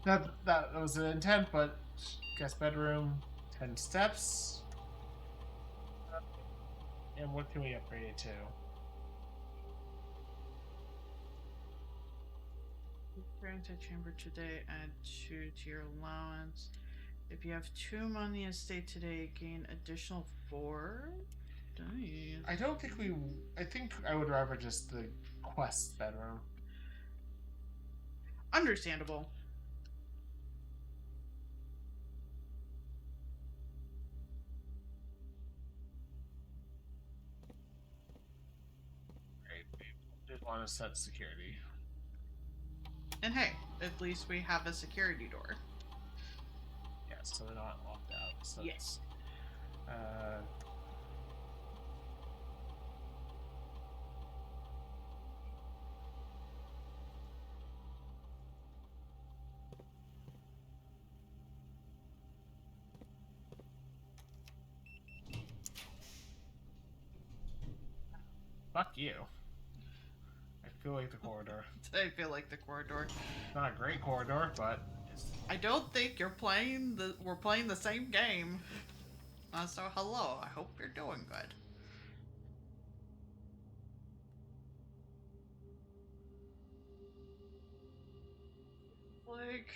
That was the intent, but guest bedroom, 10 steps. And what can we upgrade it to? Return to chamber today, add 2 to your allowance. If you have 2 money estate today, gain additional 4. Nice. I don't think we. I think I would rather just the quest bedroom. Understandable. Right. We did want to set security. And hey, at least we have a security door. Yeah, so they're not locked out. So, Yes. Fuck you. I feel like the corridor. I feel like the corridor. Not a great corridor, but it's I don't think we're playing the same game. So hello, I hope you're doing good. Like,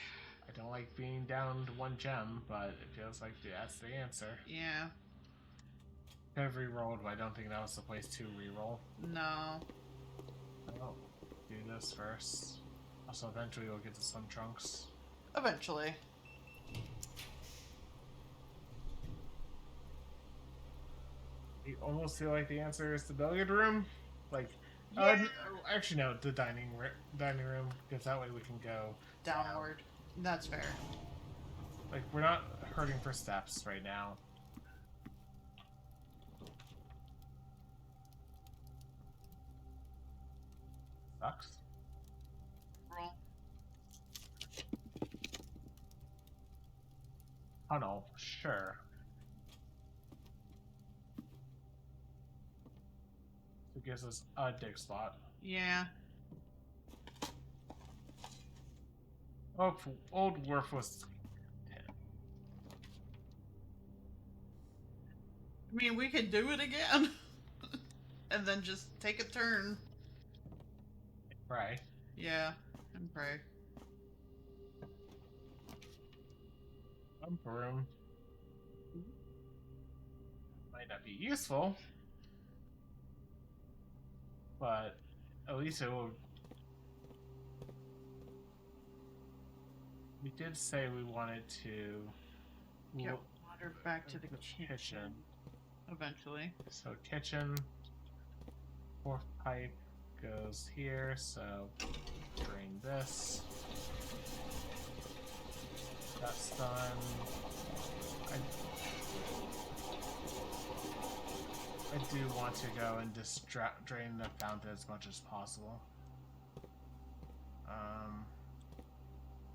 I don't like being down to 1 gem, but it feels like that's the answer. yeah, Could have re-rolled, but I don't think that was the place to re-roll. no. Oh, do this first. Also, eventually we'll get to some trunks. Eventually. You almost feel like the answer is the billiard room. Like, Actually, no, the dining room, because that way we can go Downward. That's fair. Like, we're not hurting for steps right now. Sucks. Roll. Tunnel, sure. It gives us a dig spot. Yeah. Oh, Old Wharf was 10. I mean, we could do it again. And then just take a turn. Right. Yeah, and pray. Bumper room. Might not be useful, but at least it will. We did say we wanted to Get water back to the kitchen. Eventually. So kitchen, fourth pipe goes here, so drain this. That's done. I do want to go and just drain the fountain as much as possible.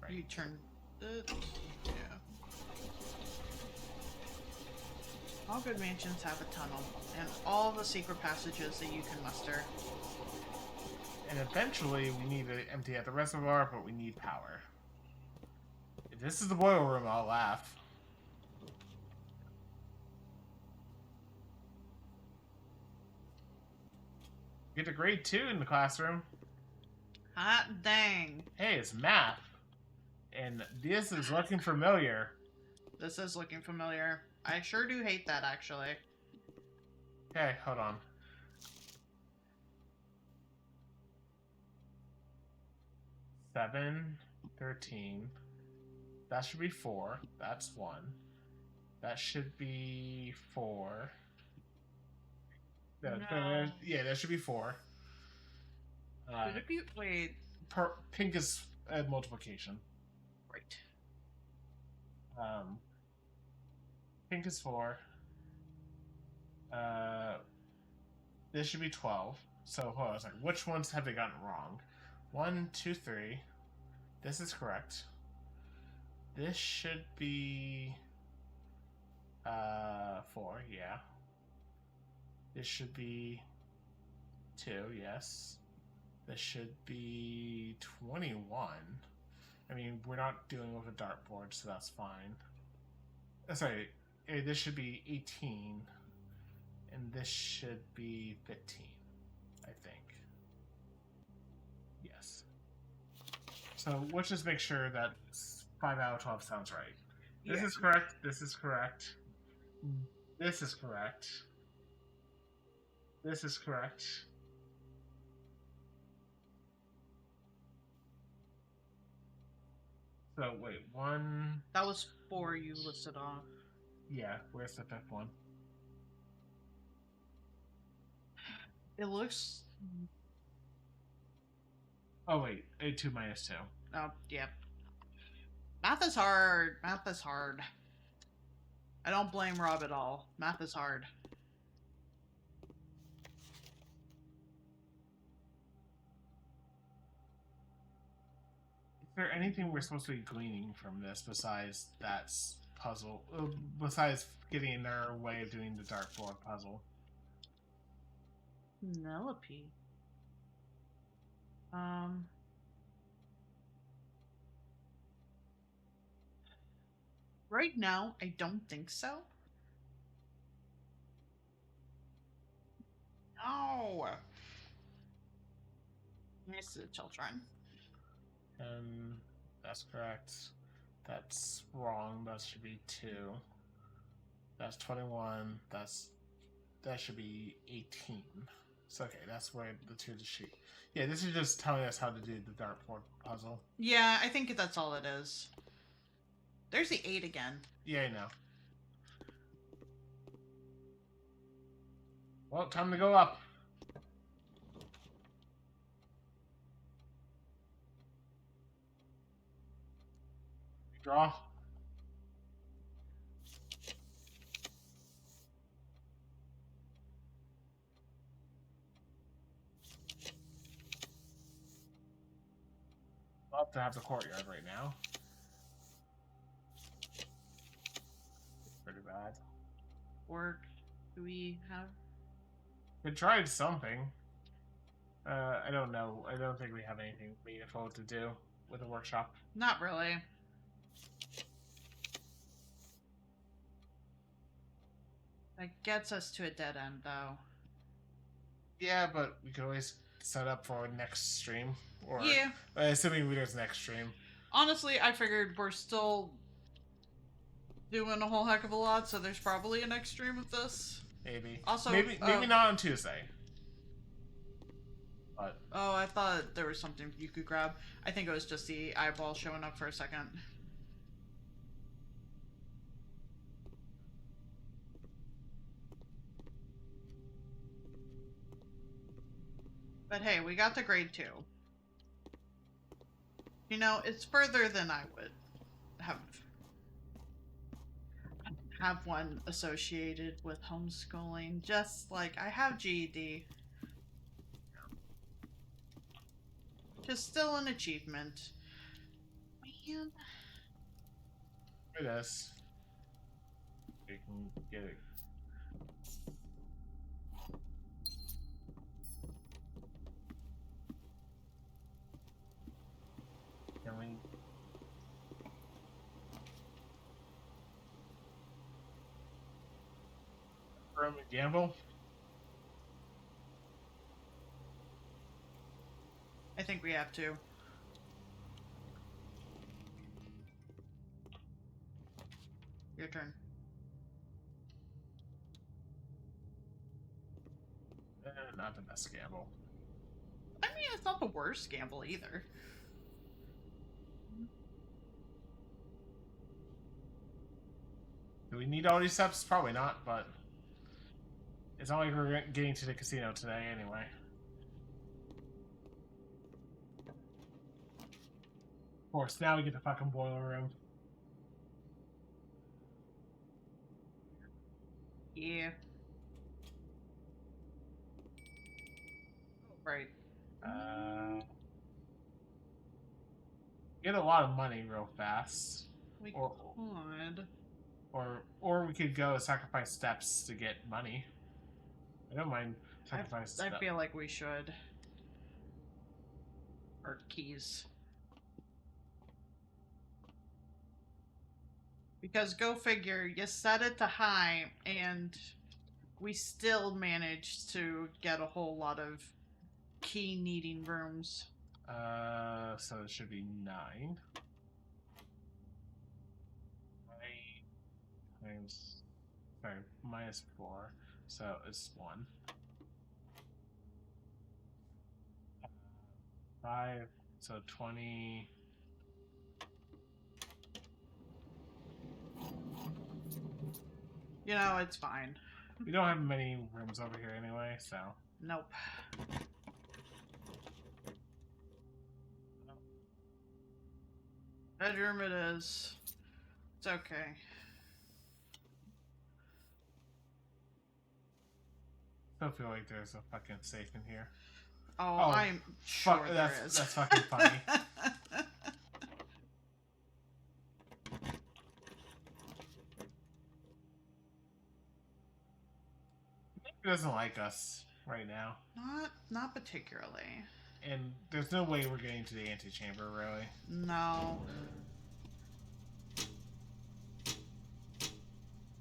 Right. You turn it. Yeah. All good mansions have a tunnel, and all the secret passages that you can muster. And eventually we need to empty out the reservoir, but we need power. If this is the boiler room, I'll laugh. Get a grade 2 in the classroom. Hot dang. Hey, it's math. And this is looking familiar. This is looking familiar. I sure do hate that, actually. Okay, hold on. Seven, 13. That should be 4. That's 1. That should be 4. No. Yeah, that should be 4. Should it be? Wait. Pink is multiplication. Right. Pink is 4. This should be 12. So hold on a second. Which ones have they gotten wrong? 1, 2, 3. This is correct. This should be 4, yeah. This should be 2, yes. This should be 21. I mean, we're not dealing with a dartboard, so that's fine. Sorry, this should be 18. And this should be 15, I think. Yes. So let's just make sure that 5 out of 12 sounds right. This is correct. This is correct. This is correct. This is correct. So wait, 1. That was 4 you listed off. Yeah, where's the 5th one? It looks. Oh wait, A2 minus 2. Oh, yeah. Math is hard. Math is hard. I don't blame Rob at all. Math is hard. Is there anything we're supposed to be gleaning from this besides that puzzle? Besides getting in our way of doing the dartboard puzzle? Penelope. Right now, I don't think so. No. Nice to the children. That's correct. That's wrong. That should be 2. That's 21. That should be 18. So okay, that's where the 2 to sheet. Yeah, this is just telling us how to do the dartboard puzzle. Yeah, I think that's all it is. There's the 8 again. Yeah, I know. Well, time to go up. Draw. Love to have the courtyard right now. Pretty bad. Work. Do we have? We tried something. I don't know. I don't think we have anything meaningful to do with the workshop. Not really. That gets us to a dead end, though. Yeah, but we could always set up for next stream. Or, Yeah. assuming there's next stream. Honestly, I figured we're still doing a whole heck of a lot, so there's probably a next stream of this. Maybe. Also, maybe not on Tuesday. But Oh, I thought there was something you could grab. I think it was just the eyeball showing up for a second. But hey, we got the grade 2. You know, it's further than I would have one associated with homeschooling, just like I have GED. Just still an achievement. Man. it is. We can get it. Can we? Room and gamble? I think we have to. Your turn. Not the best gamble. I mean, it's not the worst gamble either. Do we need all these steps? Probably not, but it's not like we're getting to the casino today anyway. Of course, now we get the fucking boiler room. Yeah. Right. Get a lot of money real fast. We Or- could. Or we could go sacrifice steps to get money. I don't mind sacrificing I steps. feel like we should. Or keys. Because go figure, you set it to high, and we still managed to get a whole lot of key needing rooms. So it should be 9. 9 times, sorry, minus 4. So it's 1. 5. So 20. You know, it's fine. We don't have many rooms over here anyway, so. Nope. Bedroom it is. It's okay. Don't feel like there's a fucking safe in here. Oh, Oh, I'm sure Fuck, there is. that's fucking funny. He doesn't like us right now, Not particularly. and there's no way we're getting to the antechamber, really. No.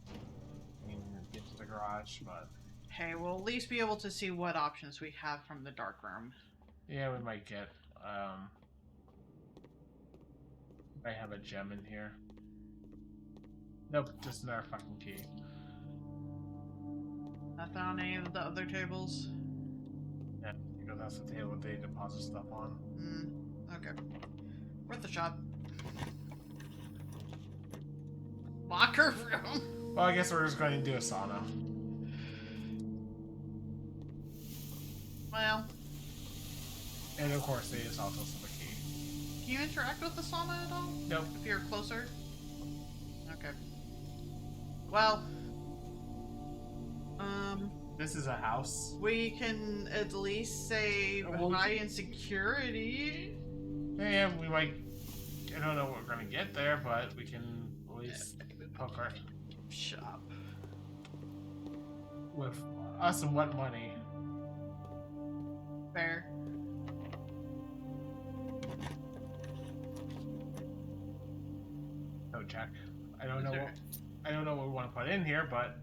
I mean, get to the garage, but Hey, we'll at least be able to see what options we have from the dark room. yeah, we might get. I have a gem in here. Nope, just another fucking key. Nothing on any of the other tables? Yeah, because that's the table they deposit stuff on. Okay. Worth a shot. Locker room? Well, I guess we're just going to do a sauna. Well, And of course, they just also have a key. Can you interact with the sauna at all? Nope. If you're closer? Okay. Well, This is a house. we can at least say Well, high in security. Yeah, we might. I don't know what we're gonna get there, but we can at least poke our Shop. with us and what money. Fair. No check. I don't know Is there- what. I don't know what we want to put in here, but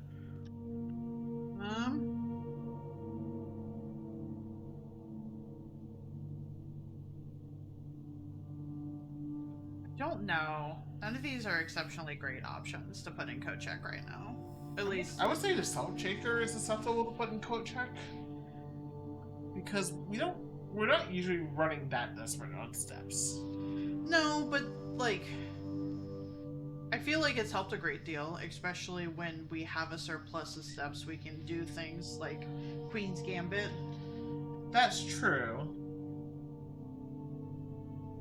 I don't know. None of these are exceptionally great options to put in code check right now. At least, I would say the salt shaker is acceptable to put in coat check because we're not usually running that desperate on steps. no, but like, I feel like it's helped a great deal, especially when we have a surplus of steps. We can do things like Queen's Gambit. That's true.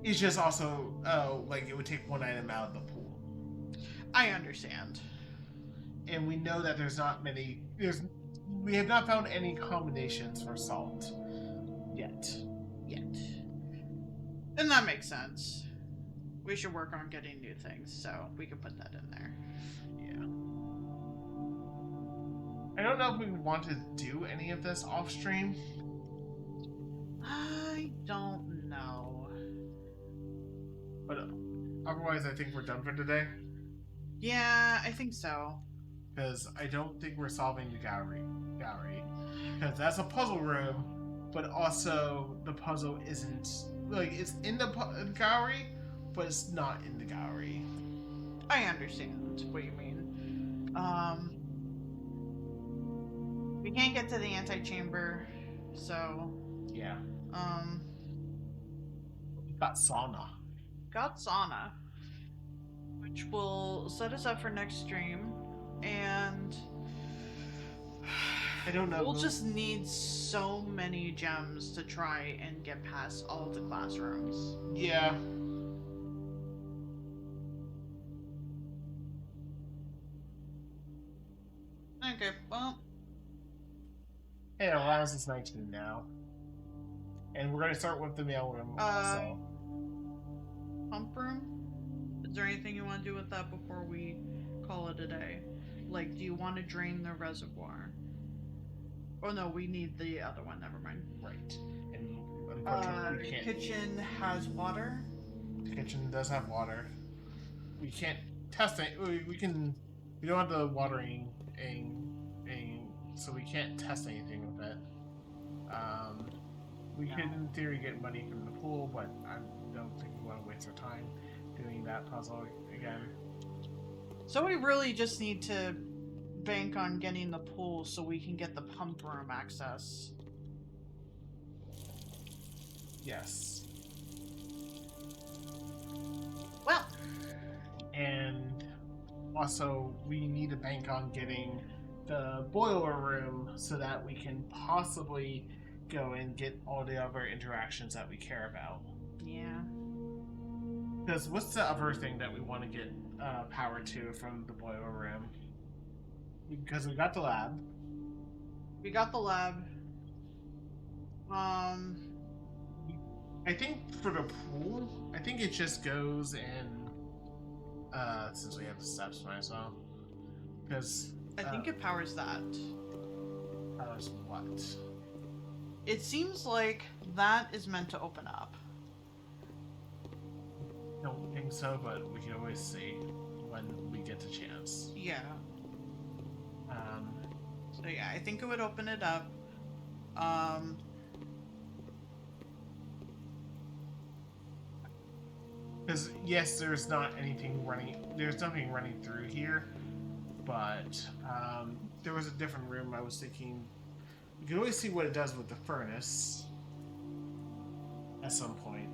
It's just also, like it would take one item out of the pool. I understand. And we know that there's not many, we have not found any combinations for salt yet. Yet. And that makes sense. We should work on getting new things, so we can put that in there. Yeah. I don't know if we want to do any of this off stream. I don't know. But otherwise, I think we're done for today. Yeah, I think so. Because I don't think we're solving the gallery. Because that's a puzzle room, but also the puzzle isn't... Like, it's in the gallery, but it's not in the gallery. I understand what you mean. We can't get to the antechamber, so, Yeah. Got sauna. got sauna, which will set us up for next stream, and I don't know. we'll just need so many gems to try and get past all of the classrooms. Yeah. Okay, well, Hey, it allows us 19 now. And we're going to start with the mailroom. So. pump room? Is there anything you want to do with that before we call it a day? Like, do you want to drain the reservoir? Oh no, we need the other one, never mind. Right. And unfortunately, we can't. Kitchen has water? The kitchen does have water. We can't test it. We can. We don't have the watering so we can't test anything with it. We could, in theory, get money from the pool, but I don't think we want to waste our time doing that puzzle again. So we really just need to bank on getting the pool so we can get the pump room access. Yes. Well, And also, we need to bank on getting the boiler room so that we can possibly go and get all the other interactions that we care about. yeah. Because what's the other thing that we want to get power to from the boiler room? Because we got the lab. We got the lab. I think for the pool, I think it just goes in. Since we have the steps, might as well. Because I think it powers that. powers what? It seems like that is meant to open up. Don't think so, but we can always see when we get the chance. Yeah. Um, So yeah, I think it would open it up. Because yes, there's not anything running. There's nothing running through here, but there was a different room. I was thinking we can always see what it does with the furnace at some point,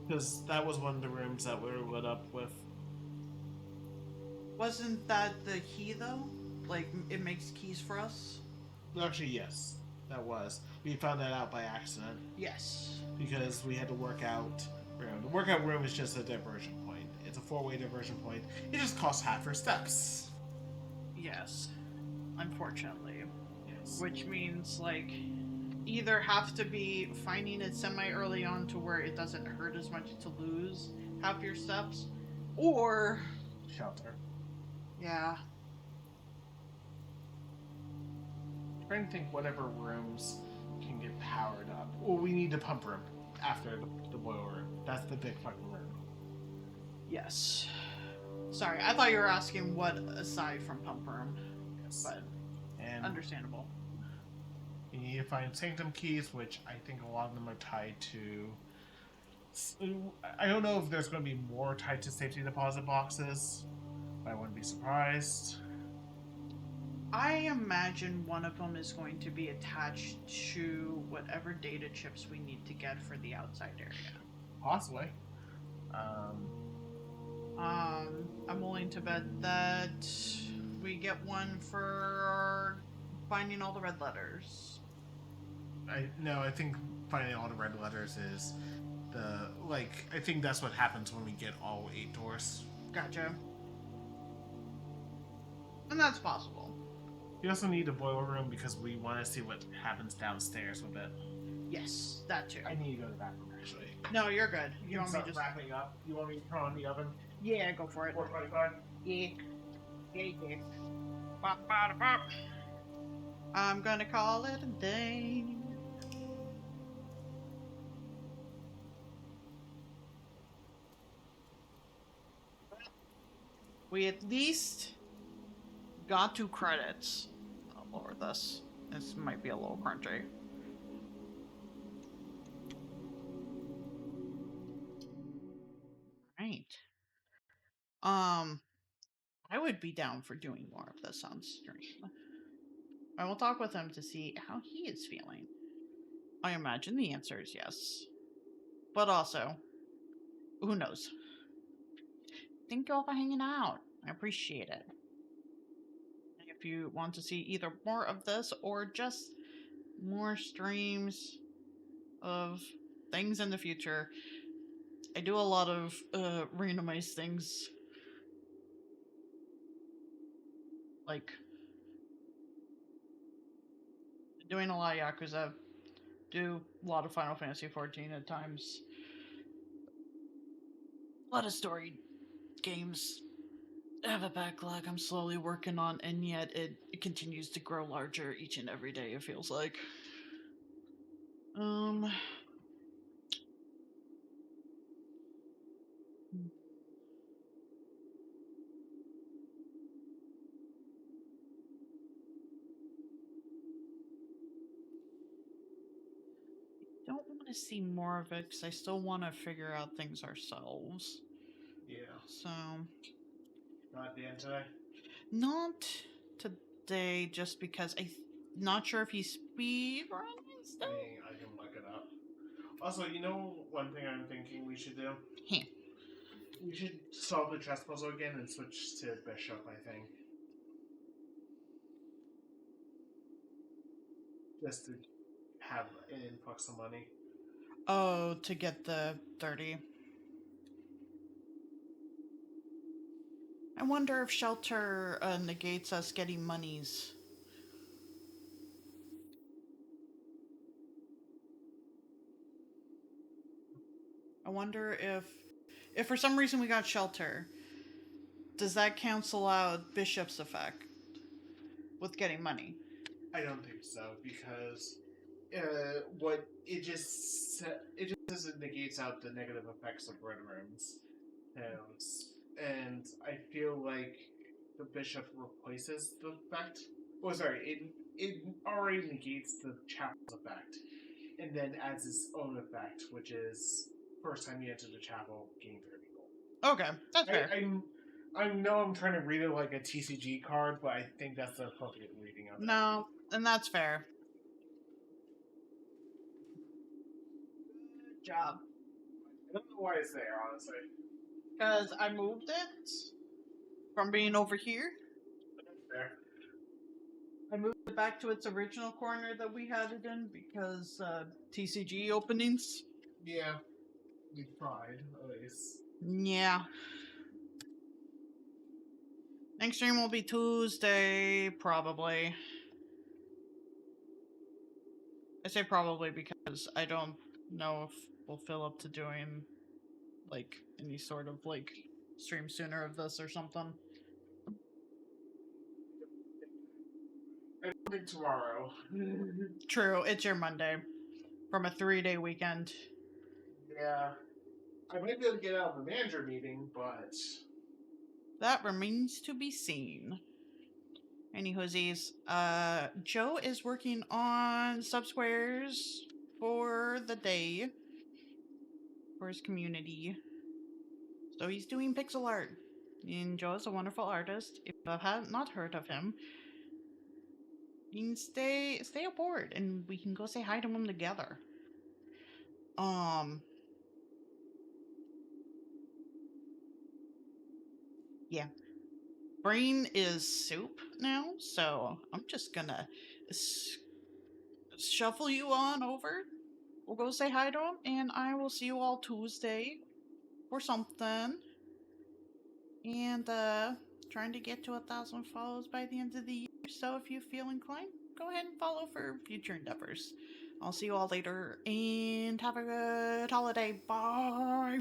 because that was one of the rooms that we were lit up with. Wasn't that the key though? Like it makes keys for us? Actually, yes. that was. We found that out by accident Yes. because we had to work out room. The workout room is just a diversion point. It's a 4-way diversion point. It just costs half your steps. Yes. Unfortunately. Yes. Which means, like, either have to be finding it semi-early on to where it doesn't hurt as much to lose half your steps, or... Shelter. Yeah. I'm trying to think whatever rooms can get powered up. Well, we need the pump room after the boiler room. That's the big fucking room. Yes. Sorry, I thought you were asking what aside from pump room, Yes. but And understandable. you need to find sanctum keys, which I think a lot of them are tied to... I don't know if there's going to be more tied to safety deposit boxes, but I wouldn't be surprised. I imagine one of them is going to be attached to whatever data chips we need to get for the outside area. Possibly. I'm willing to bet that we get one for finding all the red letters. I think finding all the red letters is I think that's what happens when we get all 8 doors. Gotcha. And that's possible. We also need a boiler room because we want to see what happens downstairs with it. Yes, that too. I need to go to the bathroom, actually. No, you're good. You want me start to just... wrapping up? You want me to turn on the oven? Yeah, go for it. 425? Yeah. Yeah. Bop, bada, bop. I'm gonna call it a day. We at least got 2 credits. Oh lord, this might be a little crunchy. Right. I would be down for doing more of this on stream. I will talk with him to see how he is feeling. I imagine the answer is yes. But also, who knows? Thank you all for hanging out. I appreciate it. If you want to see either more of this or just more streams of things in the future, I do a lot of randomized things. Like doing a lot of Yakuza, do a lot of Final Fantasy XIV at times. A lot of story games. I have a backlog I'm slowly working on, and yet it continues to grow larger each and every day, it feels like. Don't want to see more of it because I still want to figure out things ourselves. Yeah. So, Not the end today? not today, just because I'm not sure if he's speedrunning stuff. I can look it up. Also, you know one thing I'm thinking we should do? Huh. We should solve the chess puzzle again and switch to Bishop, I think. Just to have an influx of money. Oh, to get the 30. I wonder if Shelter negates us getting monies. I wonder if for some reason we got Shelter, does that cancel out Bishop's effect with getting money? I don't think so, because what it just negates out the negative effects of red rooms, and I feel like the bishop replaces the effect. Oh, sorry, it already negates the chapel's effect, and then adds its own effect, which is first time you enter the chapel, gain 30 gold. Okay, that's fair. I know I'm trying to read it like a TCG card, but I think that's the appropriate reading of it. No, and that's fair. Good job. I don't know why it's there, honestly. Because I moved it from being over here. There. I moved it back to its original corner that we had it in because TCG openings. Yeah, we tried, at least. Yeah. Next stream will be Tuesday, probably. I say probably because I don't know if we'll fill up to doing like any sort of like stream sooner of this or something. I don't think tomorrow. True, it's your Monday from a 3-day weekend. Yeah. I might be able to get out of the manager meeting, but That remains to be seen. Anyhoosies, Joe is working on subsquares for the day for his community. So he's doing pixel art. And Joe is a wonderful artist. If you have not heard of him, you can stay aboard and we can go say hi to him together. Yeah. Brain is soup now, so I'm just gonna shuffle you on over. We'll go say hi to him, and I will see you all Tuesday for something. And trying to get to 1,000 follows by the end of the year. So if you feel inclined, go ahead and follow for future endeavors. I'll see you all later, and have a good holiday. Bye.